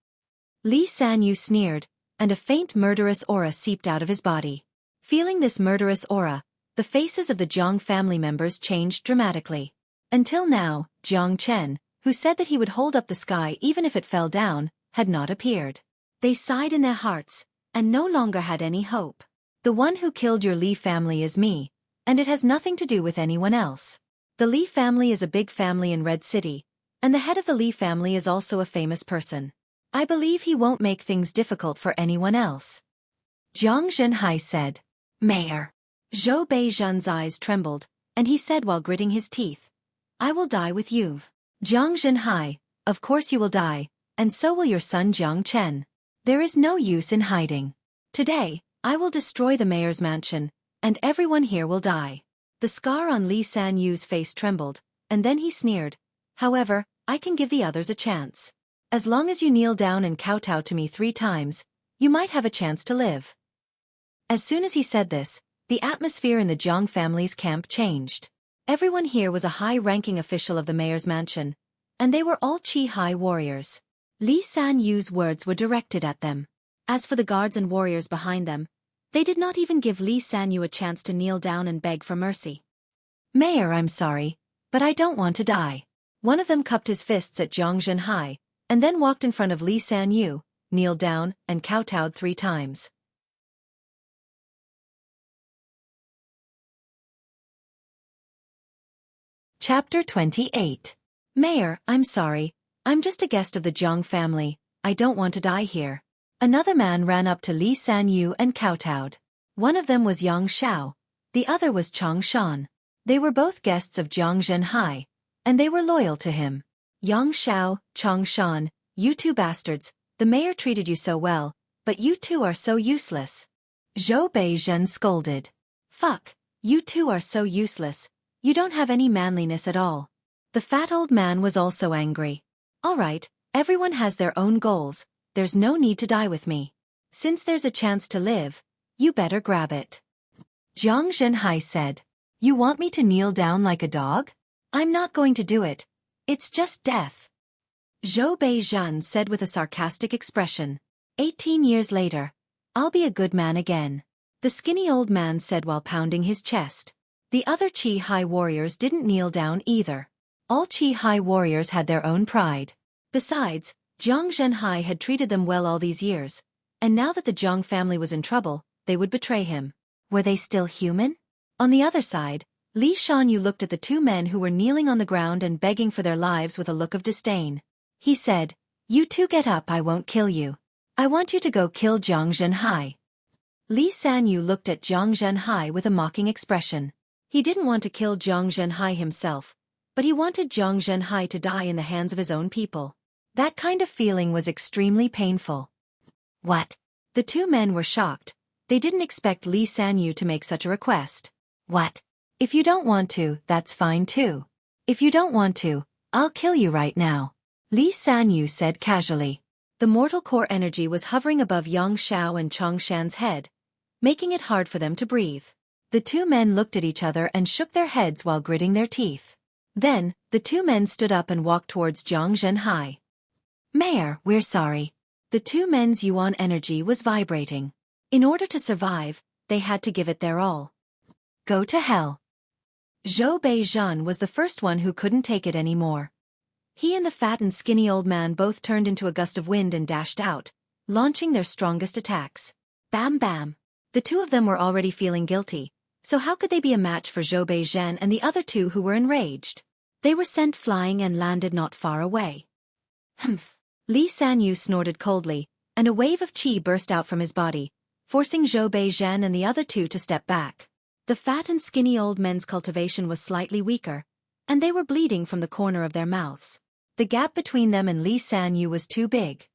Li Sanyu sneered, and a faint murderous aura seeped out of his body. Feeling this murderous aura, the faces of the Jiang family members changed dramatically. Until now, Jiang Chen, who said that he would hold up the sky even if it fell down, had not appeared. They sighed in their hearts, and no longer had any hope. The one who killed your Li family is me, and it has nothing to do with anyone else. The Li family is a big family in Red City, and the head of the Li family is also a famous person. I believe he won't make things difficult for anyone else. Jiang Zhenhai said. Mayor. Zhou Beizhen's eyes trembled, and he said while gritting his teeth, I will die with you. Jiang Zhenhai, of course you will die, and so will your son Jiang Chen. There is no use in hiding. Today, I will destroy the mayor's mansion, and everyone here will die. The scar on Li Sanyu's face trembled, and then he sneered. However, I can give the others a chance. As long as you kneel down and kowtow to me 3 times, you might have a chance to live. As soon as he said this, the atmosphere in the Jiang family's camp changed. Everyone here was a high-ranking official of the mayor's mansion, and they were all Qi High warriors. Li Sanyu's words were directed at them. As for the guards and warriors behind them, they did not even give Li Sanyu a chance to kneel down and beg for mercy. Mayor, I'm sorry, but I don't want to die. One of them cupped his fists at Jiang Zhenhai, and then walked in front of Li Sanyu, kneeled down, and kowtowed 3 times. Chapter 28. Mayor, I'm sorry. I'm just a guest of the Jiang family. I don't want to die here. Another man ran up to Li Sanyu and kowtowed. One of them was Yang Xiao. The other was Chang Shan. They were both guests of Jiang Zhenhai, and they were loyal to him. Yang Xiao, Chang Shan, you two bastards, the mayor treated you so well, but you two are so useless. Zhou Beizhen scolded. Fuck, you two are so useless. You don't have any manliness at all. The fat old man was also angry. All right, everyone has their own goals, there's no need to die with me. Since there's a chance to live, you better grab it. Jiang Zhenhai said. You want me to kneel down like a dog? I'm not going to do it. It's just death. Zhou Beizhan said with a sarcastic expression. 18 years later, I'll be a good man again. The skinny old man said while pounding his chest. The other Qi High warriors didn't kneel down either. All Qi High warriors had their own pride. Besides, Jiang Zhenhai had treated them well all these years, and now that the Jiang family was in trouble, they would betray him. Were they still human? On the other side, Li Shanyu looked at the two men who were kneeling on the ground and begging for their lives with a look of disdain. He said, "You two get up, I won't kill you. I want you to go kill Jiang Zhenhai." Li Sanyu looked at Jiang Zhenhai with a mocking expression. He didn't want to kill Jiang Zhenhai himself, but he wanted Jiang Zhenhai to die in the hands of his own people. That kind of feeling was extremely painful. What? The two men were shocked. They didn't expect Li Sanyu to make such a request. What? If you don't want to, that's fine too. If you don't want to, I'll kill you right now. Li Sanyu said casually. The mortal core energy was hovering above Yang Xiao and Chong Shan's head, making it hard for them to breathe. The two men looked at each other and shook their heads while gritting their teeth. Then, the two men stood up and walked towards Jiang Zhenhai. "Mayor, we're sorry." The two men's yuan energy was vibrating. In order to survive, they had to give it their all. Go to hell. Zhou Beizhan was the first one who couldn't take it anymore. He and the fat and skinny old man both turned into a gust of wind and dashed out, launching their strongest attacks. Bam bam. The two of them were already feeling guilty, so how could they be a match for Zhou Beizhan and the other two who were enraged? They were sent flying and landed not far away. Humph. Li Sanyu snorted coldly, and a wave of qi burst out from his body, forcing Zhou Beizhan and the other two to step back. The fat and skinny old men's cultivation was slightly weaker, and they were bleeding from the corner of their mouths. The gap between them and Li Sanyu was too big.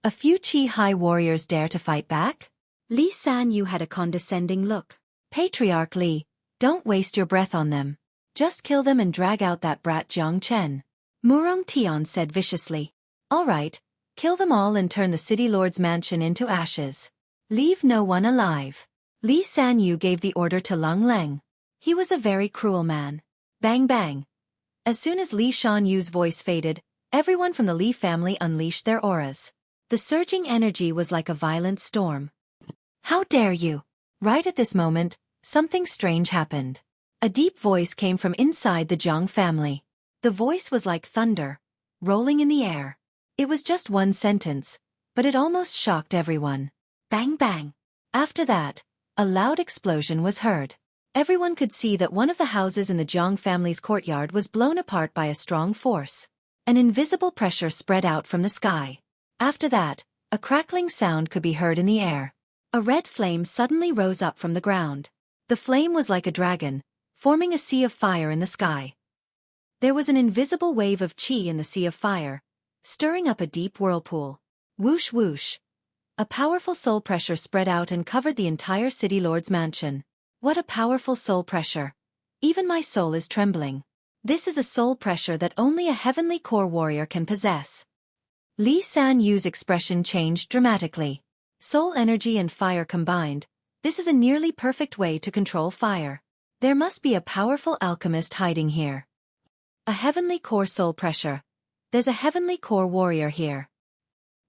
A few Qi High warriors dare to fight back? Li Sanyu had a condescending look. Patriarch Li, don't waste your breath on them. Just kill them and drag out that brat Jiang Chen. Murong Tian said viciously. All right, kill them all and turn the city lord's mansion into ashes. Leave no one alive. Li Sanyu gave the order to Leng Leng. He was a very cruel man. Bang bang. As soon as Li Shanyu's voice faded, everyone from the Li family unleashed their auras. The surging energy was like a violent storm. How dare you! Right at this moment, something strange happened. A deep voice came from inside the Zhang family. The voice was like thunder, rolling in the air. It was just one sentence, but it almost shocked everyone. Bang bang. After that, a loud explosion was heard. Everyone could see that one of the houses in the Zhang family's courtyard was blown apart by a strong force. An invisible pressure spread out from the sky. After that, a crackling sound could be heard in the air. A red flame suddenly rose up from the ground. The flame was like a dragon, forming a sea of fire in the sky. There was an invisible wave of qi in the sea of fire, stirring up a deep whirlpool. Whoosh whoosh. A powerful soul pressure spread out and covered the entire city lord's mansion. What a powerful soul pressure. Even my soul is trembling. This is a soul pressure that only a heavenly core warrior can possess. Li Sanyu's expression changed dramatically. Soul energy and fire combined, this is a nearly perfect way to control fire. There must be a powerful alchemist hiding here. A heavenly core soul pressure. There's a heavenly core warrior here.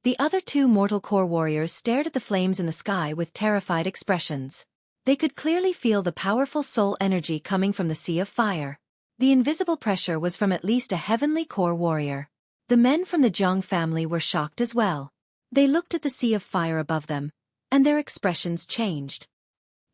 The other two mortal core warriors stared at the flames in the sky with terrified expressions. They could clearly feel the powerful soul energy coming from the sea of fire. The invisible pressure was from at least a heavenly core warrior. The men from the Zhang family were shocked as well. They looked at the sea of fire above them, and their expressions changed.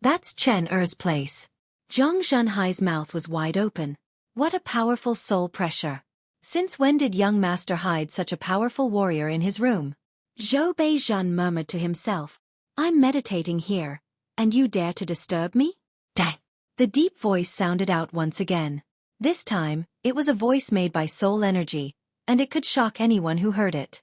That's Chen Er's place. Jiang Zhenhai's mouth was wide open. What a powerful soul pressure. Since when did young master hide such a powerful warrior in his room? Zhou Beizhan murmured to himself. I'm meditating here, and you dare to disturb me? Dang! The deep voice sounded out once again. This time, it was a voice made by soul energy, and it could shock anyone who heard it.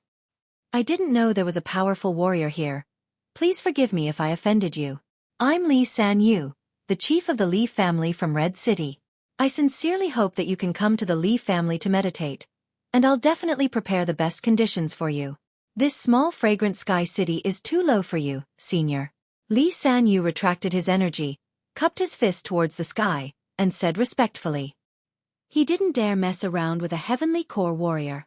I didn't know there was a powerful warrior here. Please forgive me if I offended you. I'm Li Sanyu, the chief of the Li family from Red City. I sincerely hope that you can come to the Li family to meditate, and I'll definitely prepare the best conditions for you. This small fragrant sky city is too low for you, senior. Li Sanyu retracted his energy, cupped his fist towards the sky, and said respectfully. He didn't dare mess around with a heavenly core warrior.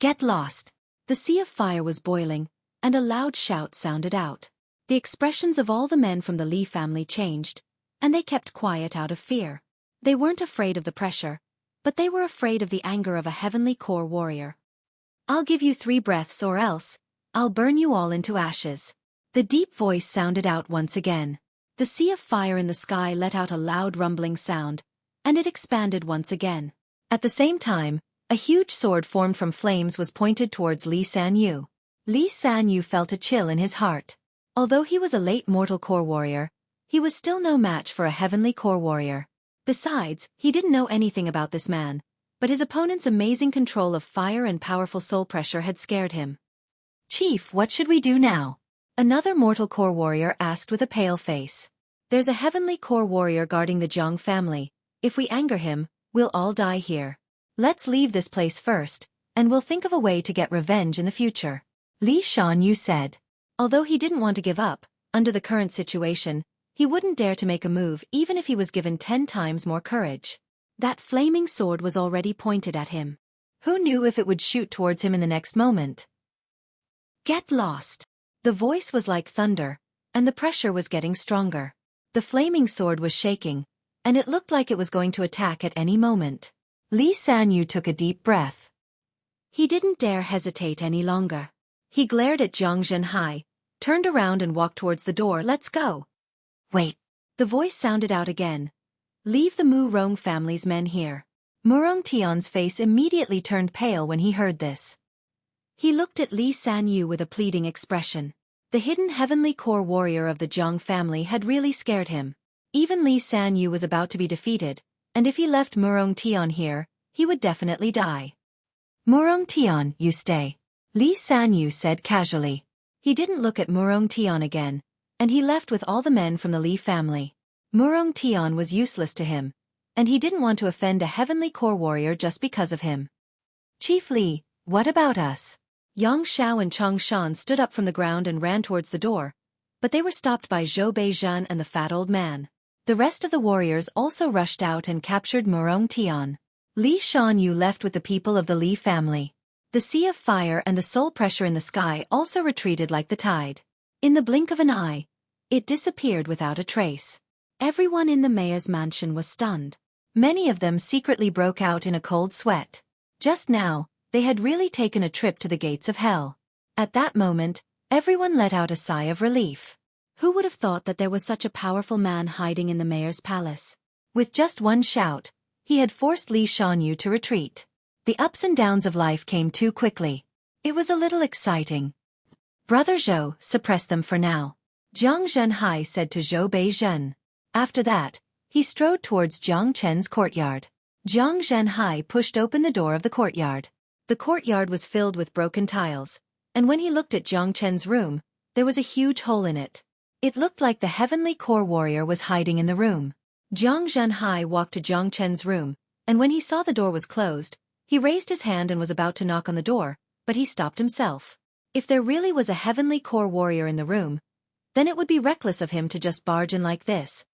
Get lost. The sea of fire was boiling, and a loud shout sounded out. The expressions of all the men from the Li family changed, and they kept quiet out of fear. They weren't afraid of the pressure, but they were afraid of the anger of a heavenly core warrior. I'll give you 3 breaths or else, I'll burn you all into ashes. The deep voice sounded out once again. The sea of fire in the sky let out a loud rumbling sound, and it expanded once again. At the same time, a huge sword formed from flames was pointed towards Li Sanyu. Li Sanyu felt a chill in his heart. Although he was a late mortal core warrior, he was still no match for a heavenly core warrior. Besides, he didn't know anything about this man, but his opponent's amazing control of fire and powerful soul pressure had scared him. Chief, what should we do now? Another mortal core warrior asked with a pale face. There's a heavenly core warrior guarding the Zhang family. If we anger him, we'll all die here. Let's leave this place first, and we'll think of a way to get revenge in the future. Li Shanyu said. Although he didn't want to give up, under the current situation, he wouldn't dare to make a move even if he was given 10 times more courage. That flaming sword was already pointed at him. Who knew if it would shoot towards him in the next moment? Get lost. The voice was like thunder, and the pressure was getting stronger. The flaming sword was shaking, and it looked like it was going to attack at any moment. Li Sanyu took a deep breath. He didn't dare hesitate any longer. He glared at Zhang Zhenhai, turned around and walked towards the door. Let's go. Wait. The voice sounded out again. Leave the Mu Rong family's men here. Murong Tian's face immediately turned pale when he heard this. He looked at Li Sanyu with a pleading expression. The hidden heavenly core warrior of the Zhang family had really scared him. Even Li Sanyu was about to be defeated, and if he left Murong Tian here, he would definitely die. Murong Tian, you stay. Li Sanyu said casually. He didn't look at Murong Tian again, and he left with all the men from the Li family. Murong Tian was useless to him, and he didn't want to offend a heavenly core warrior just because of him. Chief Li, what about us? Yang Xiao and Chang Shan stood up from the ground and ran towards the door, but they were stopped by Zhou Beizhen and the fat old man. The rest of the warriors also rushed out and captured Murong Tian. Li Shanyu left with the people of the Li family. The sea of fire and the soul pressure in the sky also retreated like the tide. In the blink of an eye, it disappeared without a trace. Everyone in the mayor's mansion was stunned. Many of them secretly broke out in a cold sweat. Just now, they had really taken a trip to the gates of hell. At that moment, everyone let out a sigh of relief. Who would have thought that there was such a powerful man hiding in the mayor's palace? With just one shout, he had forced Li Shanyu to retreat. The ups and downs of life came too quickly. It was a little exciting. Brother Zhou, suppress them for now. Zhang Zhenhai said to Zhou Beizhen. After that, he strode towards Jiang Chen's courtyard. Zhang Zhenhai pushed open the door of the courtyard. The courtyard was filled with broken tiles, and when he looked at Jiang Chen's room, there was a huge hole in it. It looked like the heavenly core warrior was hiding in the room. Jiang Zhenhai walked to Jiang Chen's room, and when he saw the door was closed, he raised his hand and was about to knock on the door, but he stopped himself. If there really was a heavenly core warrior in the room, then it would be reckless of him to just barge in like this.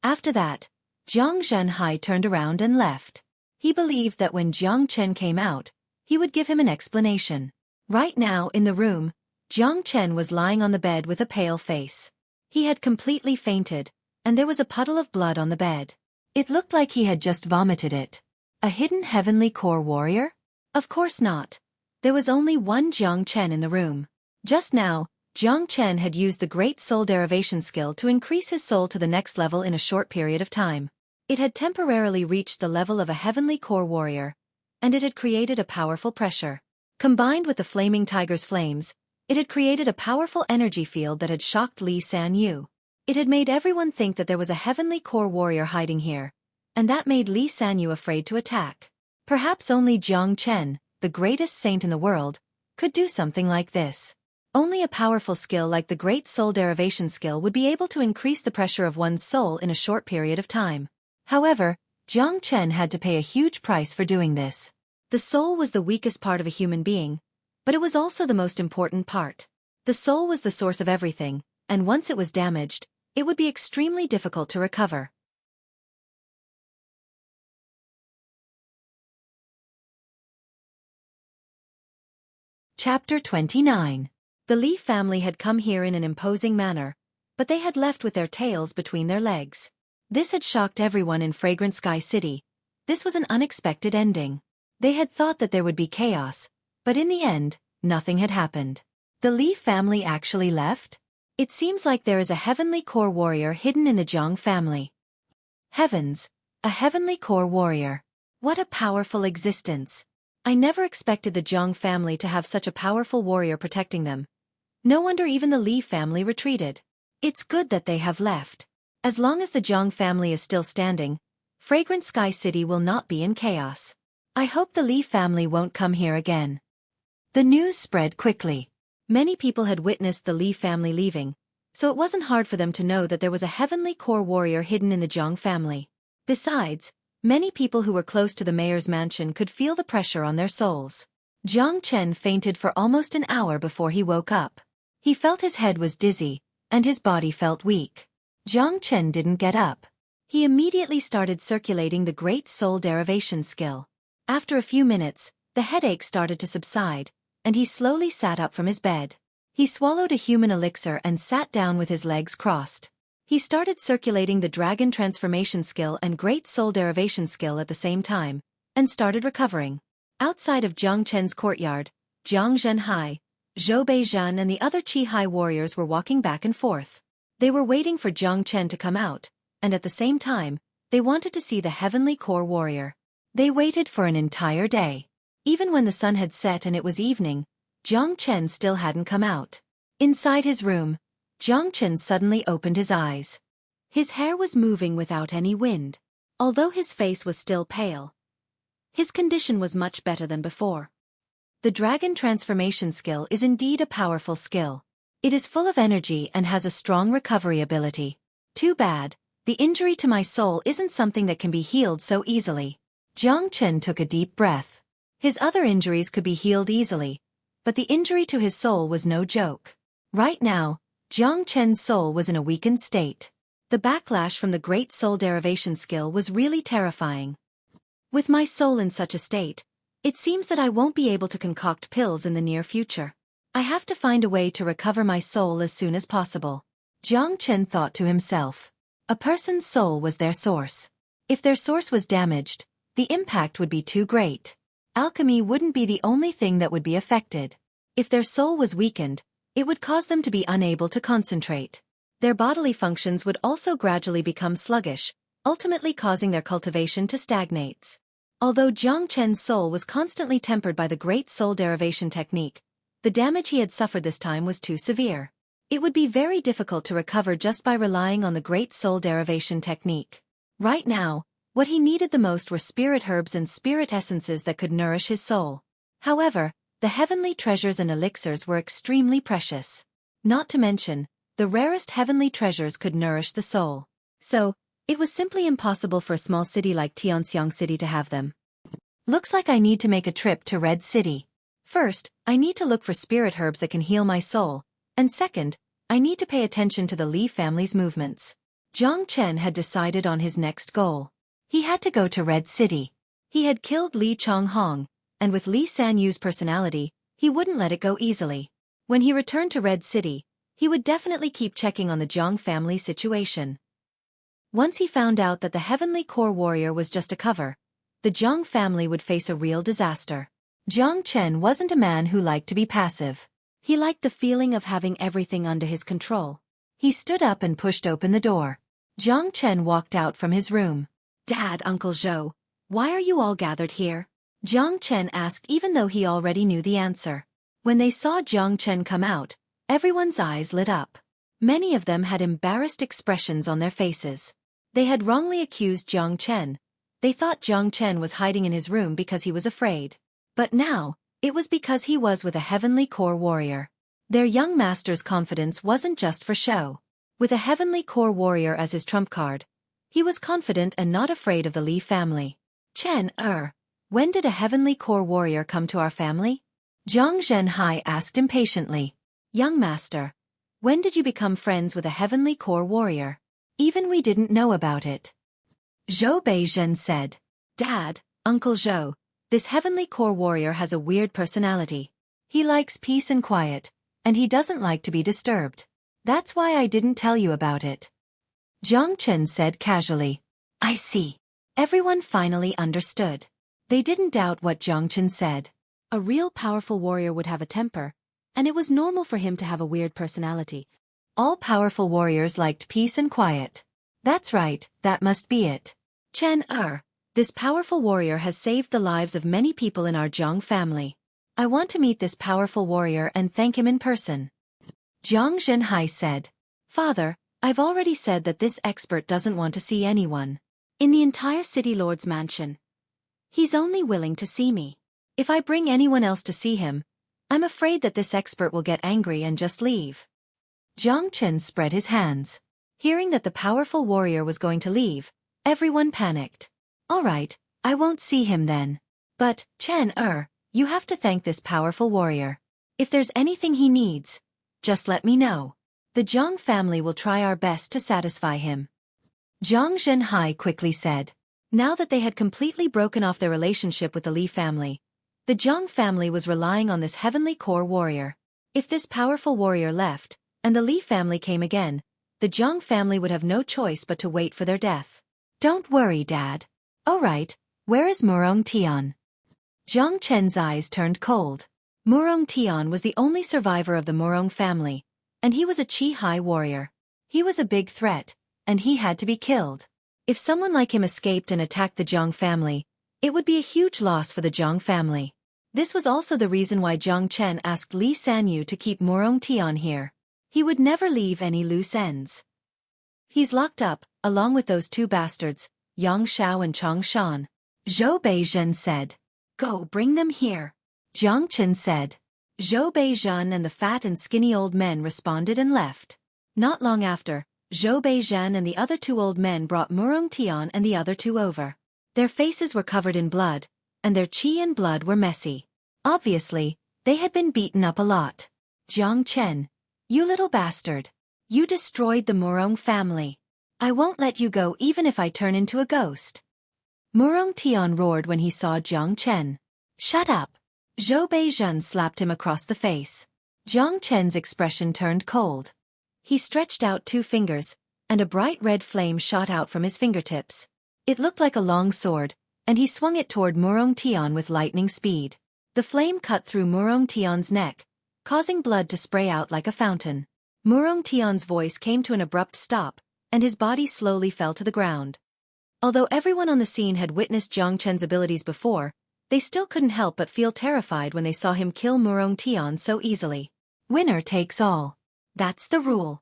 After that, Jiang Zhenhai turned around and left. He believed that when Jiang Chen came out, he would give him an explanation. Right now, in the room, Jiang Chen was lying on the bed with a pale face. He had completely fainted, and there was a puddle of blood on the bed. It looked like he had just vomited it. A hidden heavenly core warrior? Of course not. There was only one Jiang Chen in the room. Just now, Jiang Chen had used the Great Soul Derivation skill to increase his soul to the next level in a short period of time. It had temporarily reached the level of a heavenly core warrior, and it had created a powerful pressure. Combined with the flaming tiger's flames, it had created a powerful energy field that had shocked Li Sanyu. It had made everyone think that there was a heavenly core warrior hiding here, and that made Li Sanyu afraid to attack. Perhaps only Jiang Chen, the greatest saint in the world, could do something like this. Only a powerful skill like the Great Soul Derivation skill would be able to increase the pressure of one's soul in a short period of time. However, Jiang Chen had to pay a huge price for doing this. The soul was the weakest part of a human being, but it was also the most important part. The soul was the source of everything, and once it was damaged, it would be extremely difficult to recover. Chapter 29. The Li family had come here in an imposing manner, but they had left with their tails between their legs. This had shocked everyone in Fragrant Sky City. This was an unexpected ending. They had thought that there would be chaos, but in the end, nothing had happened. The Li family actually left? It seems like there is a heavenly core warrior hidden in the Zhang family. Heavens, a heavenly core warrior. What a powerful existence. I never expected the Zhang family to have such a powerful warrior protecting them. No wonder even the Li family retreated. It's good that they have left. As long as the Zhang family is still standing, Fragrant Sky City will not be in chaos. I hope the Li family won't come here again. The news spread quickly. Many people had witnessed the Li family leaving, so it wasn't hard for them to know that there was a heavenly core warrior hidden in the Zhang family. Besides, many people who were close to the mayor's mansion could feel the pressure on their souls. Jiang Chen fainted for almost an hour before he woke up. He felt his head was dizzy, and his body felt weak. Jiang Chen didn't get up. He immediately started circulating the Great Soul Derivation skill. After a few minutes, the headache started to subside, and he slowly sat up from his bed. He swallowed a human elixir and sat down with his legs crossed. He started circulating the Dragon Transformation skill and Great Soul Derivation skill at the same time, and started recovering. Outside of Jiang Chen's courtyard, Jiang Zhenhai, Zhou Beizhan and the other Qihai warriors were walking back and forth. They were waiting for Jiang Chen to come out, and at the same time, they wanted to see the heavenly core warrior. They waited for an entire day. Even when the sun had set and it was evening, Jiang Chen still hadn't come out. Inside his room, Jiang Chen suddenly opened his eyes. His hair was moving without any wind. Although his face was still pale, his condition was much better than before. The Dragon Transformation skill is indeed a powerful skill. It is full of energy and has a strong recovery ability. Too bad, the injury to my soul isn't something that can be healed so easily. Jiang Chen took a deep breath. His other injuries could be healed easily, but the injury to his soul was no joke. Right now, Jiang Chen's soul was in a weakened state. The backlash from the Great Soul Derivation skill was really terrifying. With my soul in such a state, it seems that I won't be able to concoct pills in the near future. I have to find a way to recover my soul as soon as possible. Jiang Chen thought to himself. A person's soul was their source. If their source was damaged, the impact would be too great. Alchemy wouldn't be the only thing that would be affected. If their soul was weakened, it would cause them to be unable to concentrate. Their bodily functions would also gradually become sluggish, ultimately causing their cultivation to stagnate. Although Jiang Chen's soul was constantly tempered by the Great Soul Derivation technique, the damage he had suffered this time was too severe. It would be very difficult to recover just by relying on the Great Soul Derivation technique. Right now, what he needed the most were spirit herbs and spirit essences that could nourish his soul. However, the heavenly treasures and elixirs were extremely precious. Not to mention, the rarest heavenly treasures could nourish the soul. So, it was simply impossible for a small city like Tianxiang City to have them. Looks like I need to make a trip to Red City. First, I need to look for spirit herbs that can heal my soul, and second, I need to pay attention to the Li family's movements. Jiang Chen had decided on his next goal. He had to go to Red City. He had killed Li Changhong, and with Li Sanyu's personality, he wouldn't let it go easily. When he returned to Red City, he would definitely keep checking on the Jiang family situation. Once he found out that the heavenly core warrior was just a cover, the Jiang family would face a real disaster. Jiang Chen wasn't a man who liked to be passive. He liked the feeling of having everything under his control. He stood up and pushed open the door. Jiang Chen walked out from his room. "Dad, Uncle Zhou, why are you all gathered here?" Jiang Chen asked even though he already knew the answer. When they saw Jiang Chen come out, everyone's eyes lit up. Many of them had embarrassed expressions on their faces. They had wrongly accused Jiang Chen. They thought Jiang Chen was hiding in his room because he was afraid. But now, it was because he was with a heavenly core warrior. Their young master's confidence wasn't just for show. With a heavenly core warrior as his trump card, he was confident and not afraid of the Li family. "Chen, when did a heavenly core warrior come to our family?" Jiang Zhenhai asked impatiently. "Young master, when did you become friends with a heavenly core warrior? Even we didn't know about it." Zhou Beizhan said. "Dad, Uncle Zhou, this heavenly core warrior has a weird personality. He likes peace and quiet, and he doesn't like to be disturbed. That's why I didn't tell you about it. Jiang Chen said casually. I see. Everyone finally understood. They didn't doubt what Jiang Chen said. A real powerful warrior would have a temper, and it was normal for him to have a weird personality. All powerful warriors liked peace and quiet. That's right, that must be it. Chen this powerful warrior has saved the lives of many people in our Jiang family. I want to meet this powerful warrior and thank him in person. Jiang Zhenhai said. Father, I've already said that this expert doesn't want to see anyone in the entire city lord's mansion. He's only willing to see me. If I bring anyone else to see him, I'm afraid that this expert will get angry and just leave. Jiang Chen spread his hands. Hearing that the powerful warrior was going to leave, everyone panicked. All right, I won't see him then. But, Chen you have to thank this powerful warrior. If there's anything he needs, just let me know. The Jiang family will try our best to satisfy him. Jiang Zhenhai quickly said. Now that they had completely broken off their relationship with the Li family, the Jiang family was relying on this heavenly core warrior. If this powerful warrior left, and the Li family came again, the Jiang family would have no choice but to wait for their death. Don't worry, Dad. All right, where is Murong Tian? Jiang Chen's eyes turned cold. Murong Tian was the only survivor of the Murong family, and he was a Qi Hai warrior. He was a big threat, and he had to be killed. If someone like him escaped and attacked the Jiang family, it would be a huge loss for the Jiang family. This was also the reason why Jiang Chen asked Li Sanyu to keep Murong Tian here. He would never leave any loose ends. He's locked up, along with those two bastards, Yang Xiao and Chang Shan. Zhou Beizhen said. Go bring them here. Jiang Chen said. Zhou Beizhen and the fat and skinny old men responded and left. Not long after, Zhou Beizhen and the other two old men brought Murong Tian and the other two over. Their faces were covered in blood, and their qi and blood were messy. Obviously, they had been beaten up a lot. Jiang Chen, you little bastard. You destroyed the Murong family. I won't let you go even if I turn into a ghost. Murong Tian roared when he saw Jiang Chen. Shut up. Zhou Beizhen slapped him across the face. Jiang Chen's expression turned cold. He stretched out two fingers, and a bright red flame shot out from his fingertips. It looked like a long sword, and he swung it toward Murong Tian with lightning speed. The flame cut through Murong Tian's neck, causing blood to spray out like a fountain. Murong Tian's voice came to an abrupt stop, and his body slowly fell to the ground. Although everyone on the scene had witnessed Jiang Chen's abilities before, they still couldn't help but feel terrified when they saw him kill Murong Tian so easily. Winner takes all. That's the rule.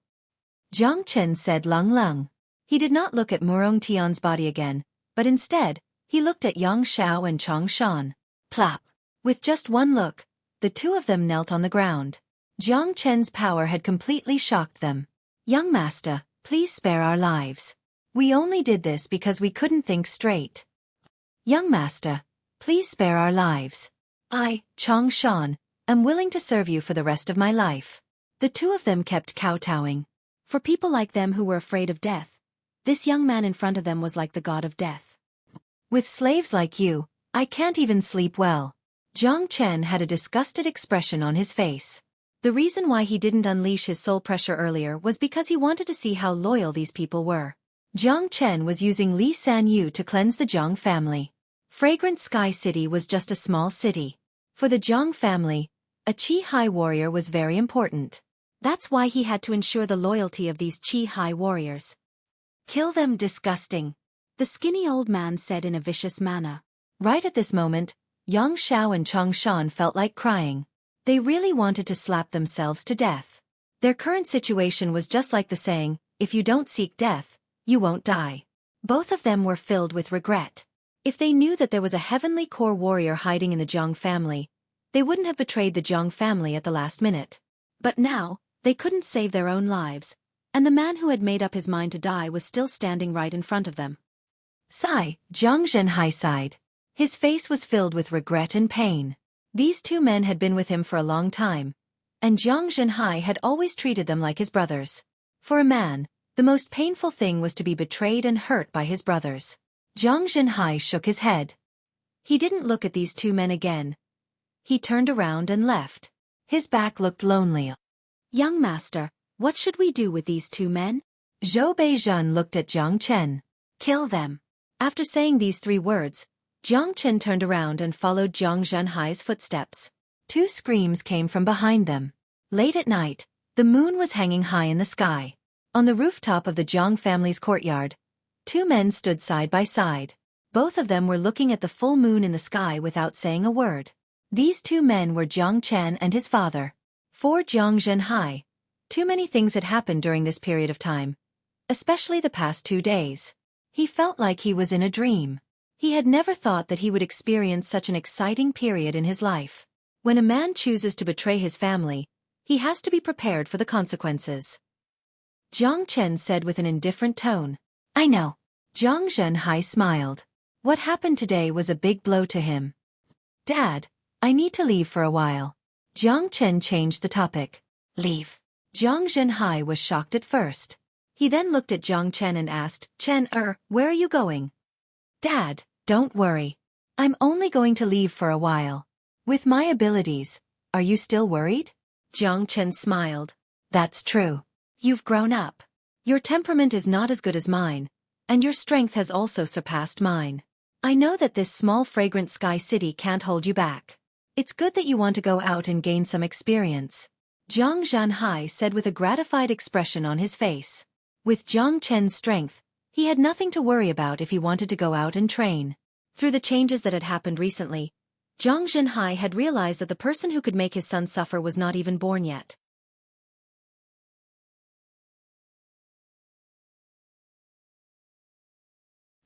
Jiang Chen said Lung Lung. He did not look at Murong Tian's body again, but instead, he looked at Yang Xiao and Chang Shan. Plop. With just one look, the two of them knelt on the ground. Jiang Chen's power had completely shocked them. Young master, please spare our lives. We only did this because we couldn't think straight. Young master, please spare our lives. I, Chang Shan, am willing to serve you for the rest of my life. The two of them kept kowtowing. For people like them who were afraid of death, this young man in front of them was like the god of death. With slaves like you, I can't even sleep well. Jiang Chen had a disgusted expression on his face. The reason why he didn't unleash his soul pressure earlier was because he wanted to see how loyal these people were. Jiang Chen was using Li Sanyu to cleanse the Jiang family. Fragrant Sky City was just a small city. For the Jiang family, a Qi Hai warrior was very important. That's why he had to ensure the loyalty of these Qi Hai warriors. Kill them, disgusting, the skinny old man said in a vicious manner. Right at this moment, Yang Xiao and Chang Shan felt like crying. They really wanted to slap themselves to death. Their current situation was just like the saying, if you don't seek death, you won't die. Both of them were filled with regret. If they knew that there was a heavenly core warrior hiding in the Jiang family, they wouldn't have betrayed the Jiang family at the last minute. But now, they couldn't save their own lives, and the man who had made up his mind to die was still standing right in front of them. Sigh, Jiang Zhenhai sighed. His face was filled with regret and pain. These two men had been with him for a long time, and Jiang Zhenhai had always treated them like his brothers. For a man, the most painful thing was to be betrayed and hurt by his brothers. Jiang Zhenhai shook his head. He didn't look at these two men again. He turned around and left. His back looked lonely. Young master, what should we do with these two men? Zhou Beizhen looked at Jiang Chen. Kill them. After saying these 3 words, Jiang Chen turned around and followed Jiang Zhenhai's footsteps. 2 screams came from behind them. Late at night, the moon was hanging high in the sky. On the rooftop of the Jiang family's courtyard, 2 men stood side by side. Both of them were looking at the full moon in the sky without saying a word. These 2 men were Jiang Chen and his father. For Jiang Zhenhai, too many things had happened during this period of time, especially the past 2 days. He felt like he was in a dream. He had never thought that he would experience such an exciting period in his life. When a man chooses to betray his family, he has to be prepared for the consequences. Jiang Chen said with an indifferent tone. I know. Jiang Zhenhai smiled. What happened today was a big blow to him. Dad, I need to leave for a while. Jiang Chen changed the topic. Leave. Jiang Zhenhai was shocked at first. He then looked at Jiang Chen and asked, Chen, where are you going? Dad, don't worry. I'm only going to leave for a while. With my abilities, are you still worried? Jiang Chen smiled. That's true. You've grown up. Your temperament is not as good as mine, and your strength has also surpassed mine. I know that this small fragrant sky city can't hold you back. It's good that you want to go out and gain some experience. Jiang Zhenhai said with a gratified expression on his face. With Jiang Chen's strength, he had nothing to worry about if he wanted to go out and train. Through the changes that had happened recently, Jiang Zhenhai had realized that the person who could make his son suffer was not even born yet.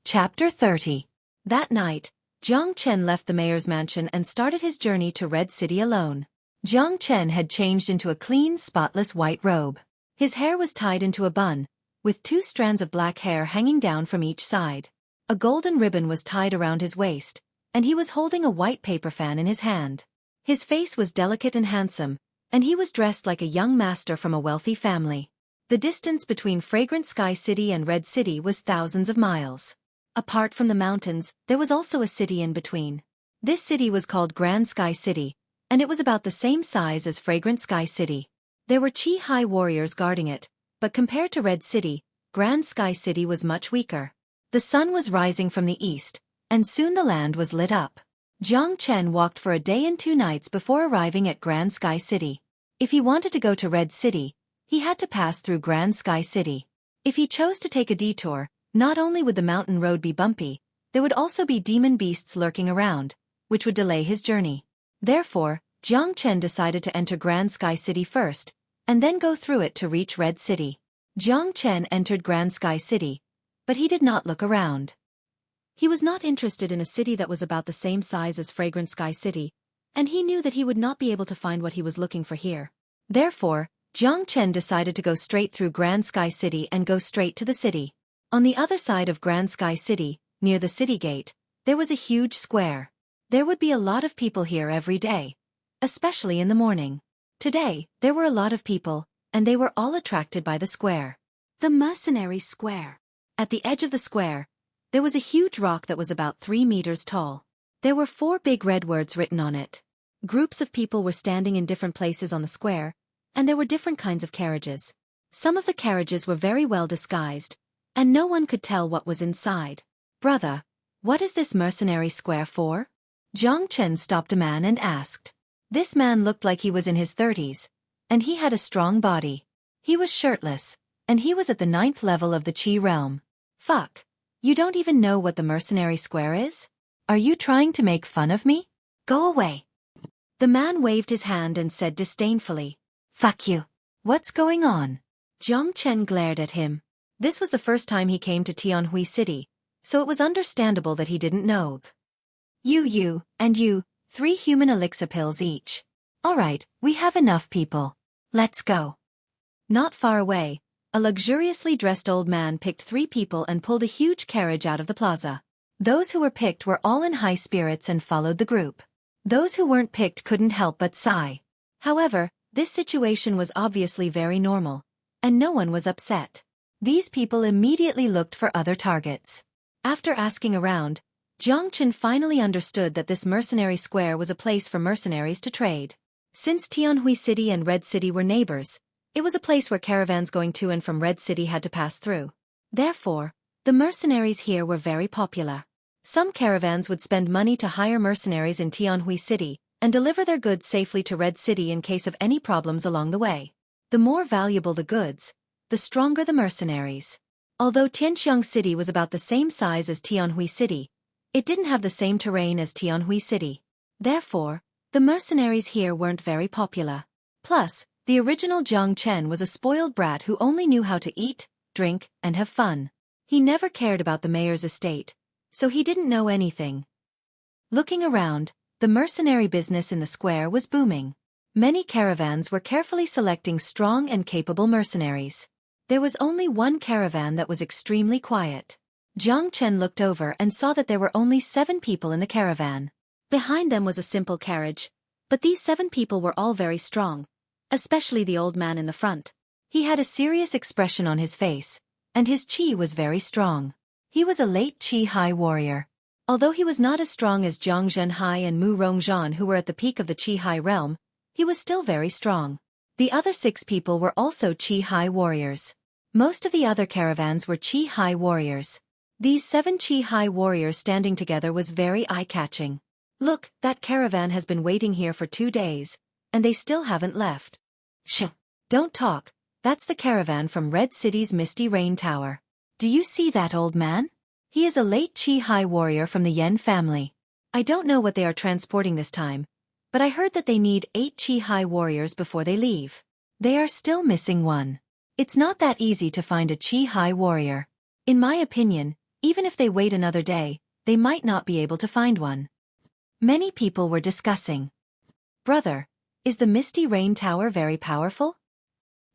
Chapter 30. That night, Jiang Chen left the mayor's mansion and started his journey to Red City alone. Jiang Chen had changed into a clean, spotless white robe. His hair was tied into a bun, with 2 strands of black hair hanging down from each side. A golden ribbon was tied around his waist, and he was holding a white paper fan in his hand. His face was delicate and handsome, and he was dressed like a young master from a wealthy family. The distance between Fragrant Sky City and Red City was thousands of miles. Apart from the mountains, there was also a city in between. This city was called Grand Sky City, and it was about the same size as Fragrant Sky City. There were Chi-Hai warriors guarding it, but compared to Red City, Grand Sky City was much weaker. The sun was rising from the east, and soon the land was lit up. Jiang Chen walked for a day and 2 nights before arriving at Grand Sky City. If he wanted to go to Red City, he had to pass through Grand Sky City. If he chose to take a detour, not only would the mountain road be bumpy, there would also be demon beasts lurking around, which would delay his journey. Therefore, Jiang Chen decided to enter Grand Sky City first, and then go through it to reach Red City. Jiang Chen entered Grand Sky City, but he did not look around. He was not interested in a city that was about the same size as Fragrant Sky City, and he knew that he would not be able to find what he was looking for here. Therefore, Jiang Chen decided to go straight through Grand Sky City and go straight to the city. On the other side of Grand Sky City, near the city gate, there was a huge square. There would be a lot of people here every day, especially in the morning. Today, there were a lot of people, and they were all attracted by the square. The mercenary square. At the edge of the square, there was a huge rock that was about 3 meters tall. There were 4 big red words written on it. Groups of people were standing in different places on the square, and there were different kinds of carriages. Some of the carriages were very well disguised, and no one could tell what was inside. Brother, what is this mercenary square for? Jiang Chen stopped a man and asked. This man looked like he was in his 30s, and he had a strong body. He was shirtless, and he was at the 9th level of the Qi realm. Fuck, you don't even know what the mercenary square is? Are you trying to make fun of me? Go away. The man waved his hand and said disdainfully, Fuck you. What's going on? Jiang Chen glared at him. This was the first time he came to Tianhui City, so it was understandable that he didn't know. You, and you, 3 human elixir pills each. Alright, we have enough people. Let's go. Not far away, a luxuriously dressed old man picked 3 people and pulled a huge carriage out of the plaza. Those who were picked were all in high spirits and followed the group. Those who weren't picked couldn't help but sigh. However, this situation was obviously very normal, and no one was upset. These people immediately looked for other targets. After asking around, Jiang Chen finally understood that this mercenary square was a place for mercenaries to trade. Since Tianhui City and Red City were neighbors, it was a place where caravans going to and from Red City had to pass through. Therefore, the mercenaries here were very popular. Some caravans would spend money to hire mercenaries in Tianhui City and deliver their goods safely to Red City in case of any problems along the way. The more valuable the goods, the stronger the mercenaries. Although Tianqiang City was about the same size as Tianhui City, it didn't have the same terrain as Tianhui City. Therefore, the mercenaries here weren't very popular. Plus, the original Jiang Chen was a spoiled brat who only knew how to eat, drink, and have fun. He never cared about the mayor's estate, so he didn't know anything. Looking around, the mercenary business in the square was booming. Many caravans were carefully selecting strong and capable mercenaries. There was only one caravan that was extremely quiet. Jiang Chen looked over and saw that there were only 7 people in the caravan. Behind them was a simple carriage, but these 7 people were all very strong, especially the old man in the front. He had a serious expression on his face, and his qi was very strong. He was a late qi high warrior. Although he was not as strong as Jiang Zhenhai and Mu Rongzhan who were at the peak of the qi high realm, he was still very strong. The other 6 people were also qi high warriors. Most of the other caravans were qi high warriors. These 7 qi high warriors standing together was very eye-catching. Look, that caravan has been waiting here for 2 days, and they still haven't left. Shh! Don't talk, that's the caravan from Red City's Misty Rain Tower. Do you see that old man? He is a late qi high warrior from the Yen family. I don't know what they are transporting this time, but I heard that they need 8 qi high warriors before they leave. They are still missing 1. It's not that easy to find a qi high warrior. In my opinion, even if they wait another day, they might not be able to find one. Many people were discussing. Brother, is the Misty Rain Tower very powerful?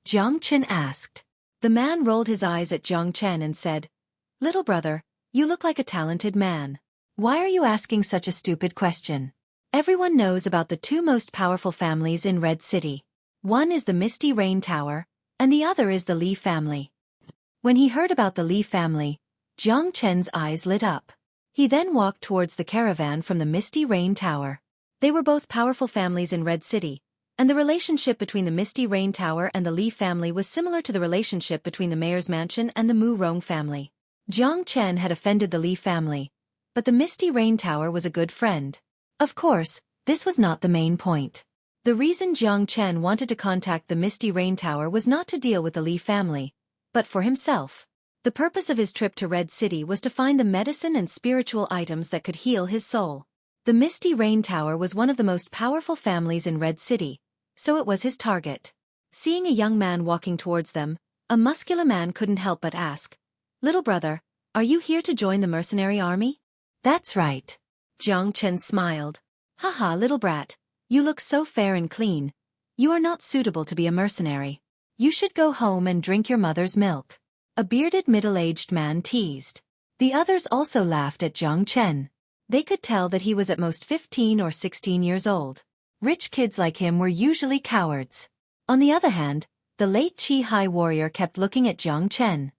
Jiang Chen asked. The man rolled his eyes at Jiang Chen and said, Little brother, you look like a talented man. Why are you asking such a stupid question? Everyone knows about the 2 most powerful families in Red City. One is the Misty Rain Tower, and the other is the Li family. When he heard about the Li family, Jiang Chen's eyes lit up. He then walked towards the caravan from the Misty Rain Tower. They were both powerful families in Red City, and the relationship between the Misty Rain Tower and the Li family was similar to the relationship between the mayor's mansion and the Mu Rong family. Jiang Chen had offended the Li family, but the Misty Rain Tower was a good friend. Of course, this was not the main point. The reason Jiang Chen wanted to contact the Misty Rain Tower was not to deal with the Li family, but for himself. The purpose of his trip to Red City was to find the medicine and spiritual items that could heal his soul. The Misty Rain Tower was one of the most powerful families in Red City, so it was his target. Seeing a young man walking towards them, a muscular man couldn't help but ask, Little brother, are you here to join the mercenary army? That's right. Jiang Chen smiled. Haha, little brat, you look so fair and clean. You are not suitable to be a mercenary. You should go home and drink your mother's milk. A bearded middle-aged man teased. The others also laughed at Jiang Chen. They could tell that he was at most 15 or 16 years old. Rich kids like him were usually cowards. On the other hand, the late qi high warrior kept looking at Jiang Chen.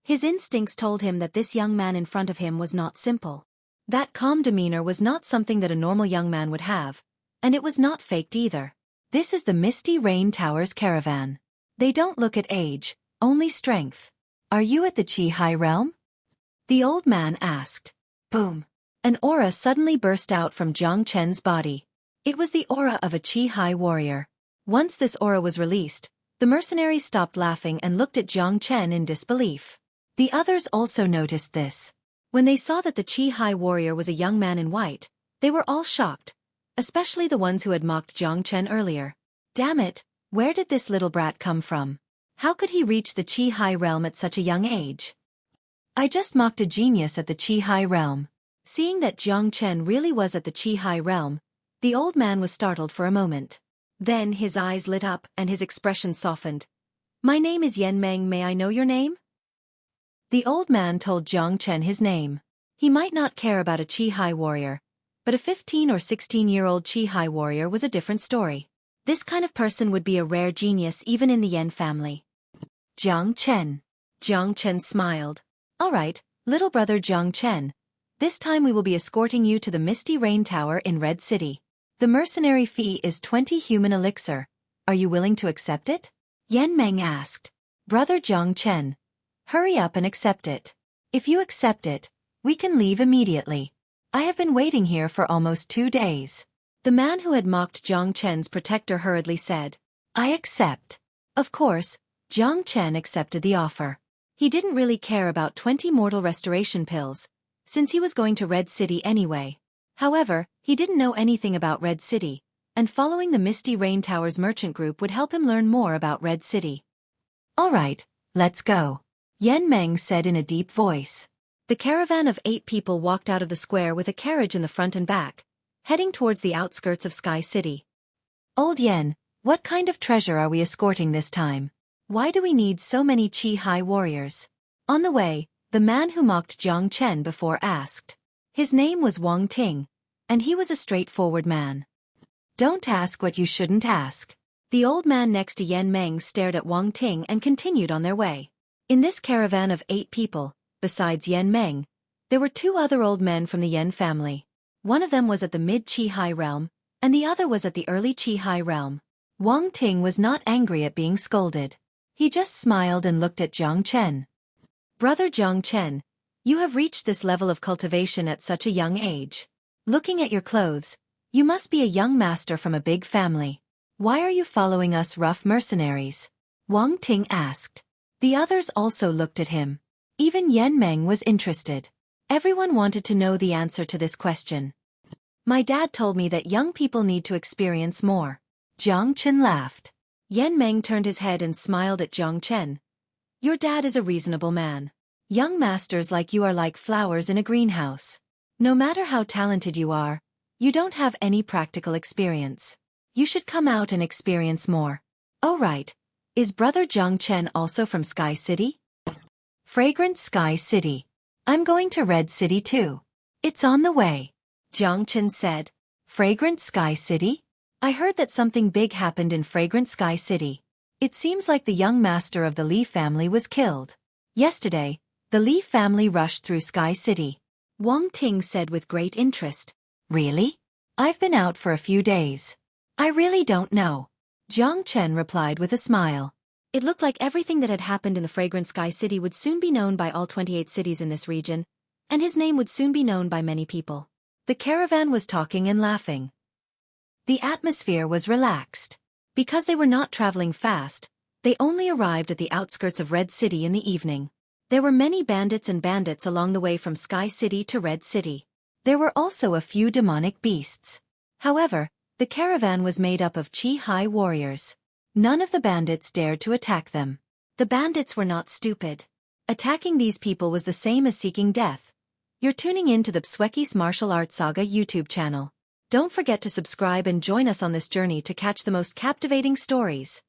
His instincts told him that this young man in front of him was not simple. That calm demeanor was not something that a normal young man would have, and it was not faked either. This is the Misty Rain Tower's caravan. They don't look at age, only strength. Are you at the qi high realm? The old man asked. Boom! An aura suddenly burst out from Jiang Chen's body. It was the aura of a qi high warrior. Once this aura was released, the mercenaries stopped laughing and looked at Jiang Chen in disbelief. The others also noticed this. When they saw that the qi high warrior was a young man in white, they were all shocked, especially the ones who had mocked Jiang Chen earlier. Damn it, where did this little brat come from? How could he reach the qi high realm at such a young age? I just mocked a genius at the qi high realm. Seeing that Jiang Chen really was at the qi high realm, the old man was startled for a moment. Then his eyes lit up and his expression softened. My name is Yan Meng, may I know your name? The old man told Jiang Chen his name. He might not care about a qi high warrior, but a 15 or 16-year-old qi high warrior was a different story. This kind of person would be a rare genius even in the Yan family. Jiang Chen. Jiang Chen smiled. All right, little brother Jiang Chen. This time we will be escorting you to the Misty Rain Tower in Red City. The mercenary fee is 20 human elixir. Are you willing to accept it? Yan Meng asked. Brother Zhang Chen, hurry up and accept it. If you accept it, we can leave immediately. I have been waiting here for almost 2 days. The man who had mocked Zhang Chen's protector hurriedly said, I accept. Of course, Zhang Chen accepted the offer. He didn't really care about 20 mortal restoration pills, since he was going to Red City anyway. However, he didn't know anything about Red City, and following the Misty Rain Towers merchant group would help him learn more about Red City. All right, let's go, Yan Meng said in a deep voice. The caravan of 8 people walked out of the square with a carriage in the front and back, heading towards the outskirts of Sky City. Old Yan, what kind of treasure are we escorting this time? Why do we need so many Qi warriors? On the way, the man who mocked Zhang Chen before asked. His name was Wang Ting, and he was a straightforward man. Don't ask what you shouldn't ask. The old man next to Yan Meng stared at Wang Ting and continued on their way. In this caravan of 8 people, besides Yan Meng, there were 2 other old men from the Yan family. One of them was at the mid-Qi realm, and the other was at the early Qi realm. Wang Ting was not angry at being scolded. He just smiled and looked at Zhang Chen. Brother Zhang Chen, you have reached this level of cultivation at such a young age. Looking at your clothes, you must be a young master from a big family. Why are you following us rough mercenaries? Wang Ting asked. The others also looked at him. Even Yan Meng was interested. Everyone wanted to know the answer to this question. My dad told me that young people need to experience more. Zhang Chen laughed. Yan Meng turned his head and smiled at Zhang Chen. Your dad is a reasonable man. Young masters like you are like flowers in a greenhouse. No matter how talented you are, you don't have any practical experience. You should come out and experience more. Oh right. Is Brother Zhang Chen also from Sky City? Fragrant Sky City. I'm going to Red City too. It's on the way, Zhang Chen said. Fragrant Sky City? I heard that something big happened in Fragrant Sky City. It seems like the young master of the Li family was killed. Yesterday, the Li family rushed through Sky City. Wang Ting said with great interest. Really? I've been out for a few days. I really don't know. Zhang Chen replied with a smile. It looked like everything that had happened in the Fragrant Sky City would soon be known by all 28 cities in this region, and his name would soon be known by many people. The caravan was talking and laughing. The atmosphere was relaxed. Because they were not traveling fast, they only arrived at the outskirts of Red City in the evening. There were many bandits along the way from Sky City to Red City. There were also a few demonic beasts. However, the caravan was made up of Qi warriors. None of the bandits dared to attack them. The bandits were not stupid. Attacking these people was the same as seeking death. You're tuning in to the Xueqi's Martial Arts Saga YouTube channel. Don't forget to subscribe and join us on this journey to catch the most captivating stories.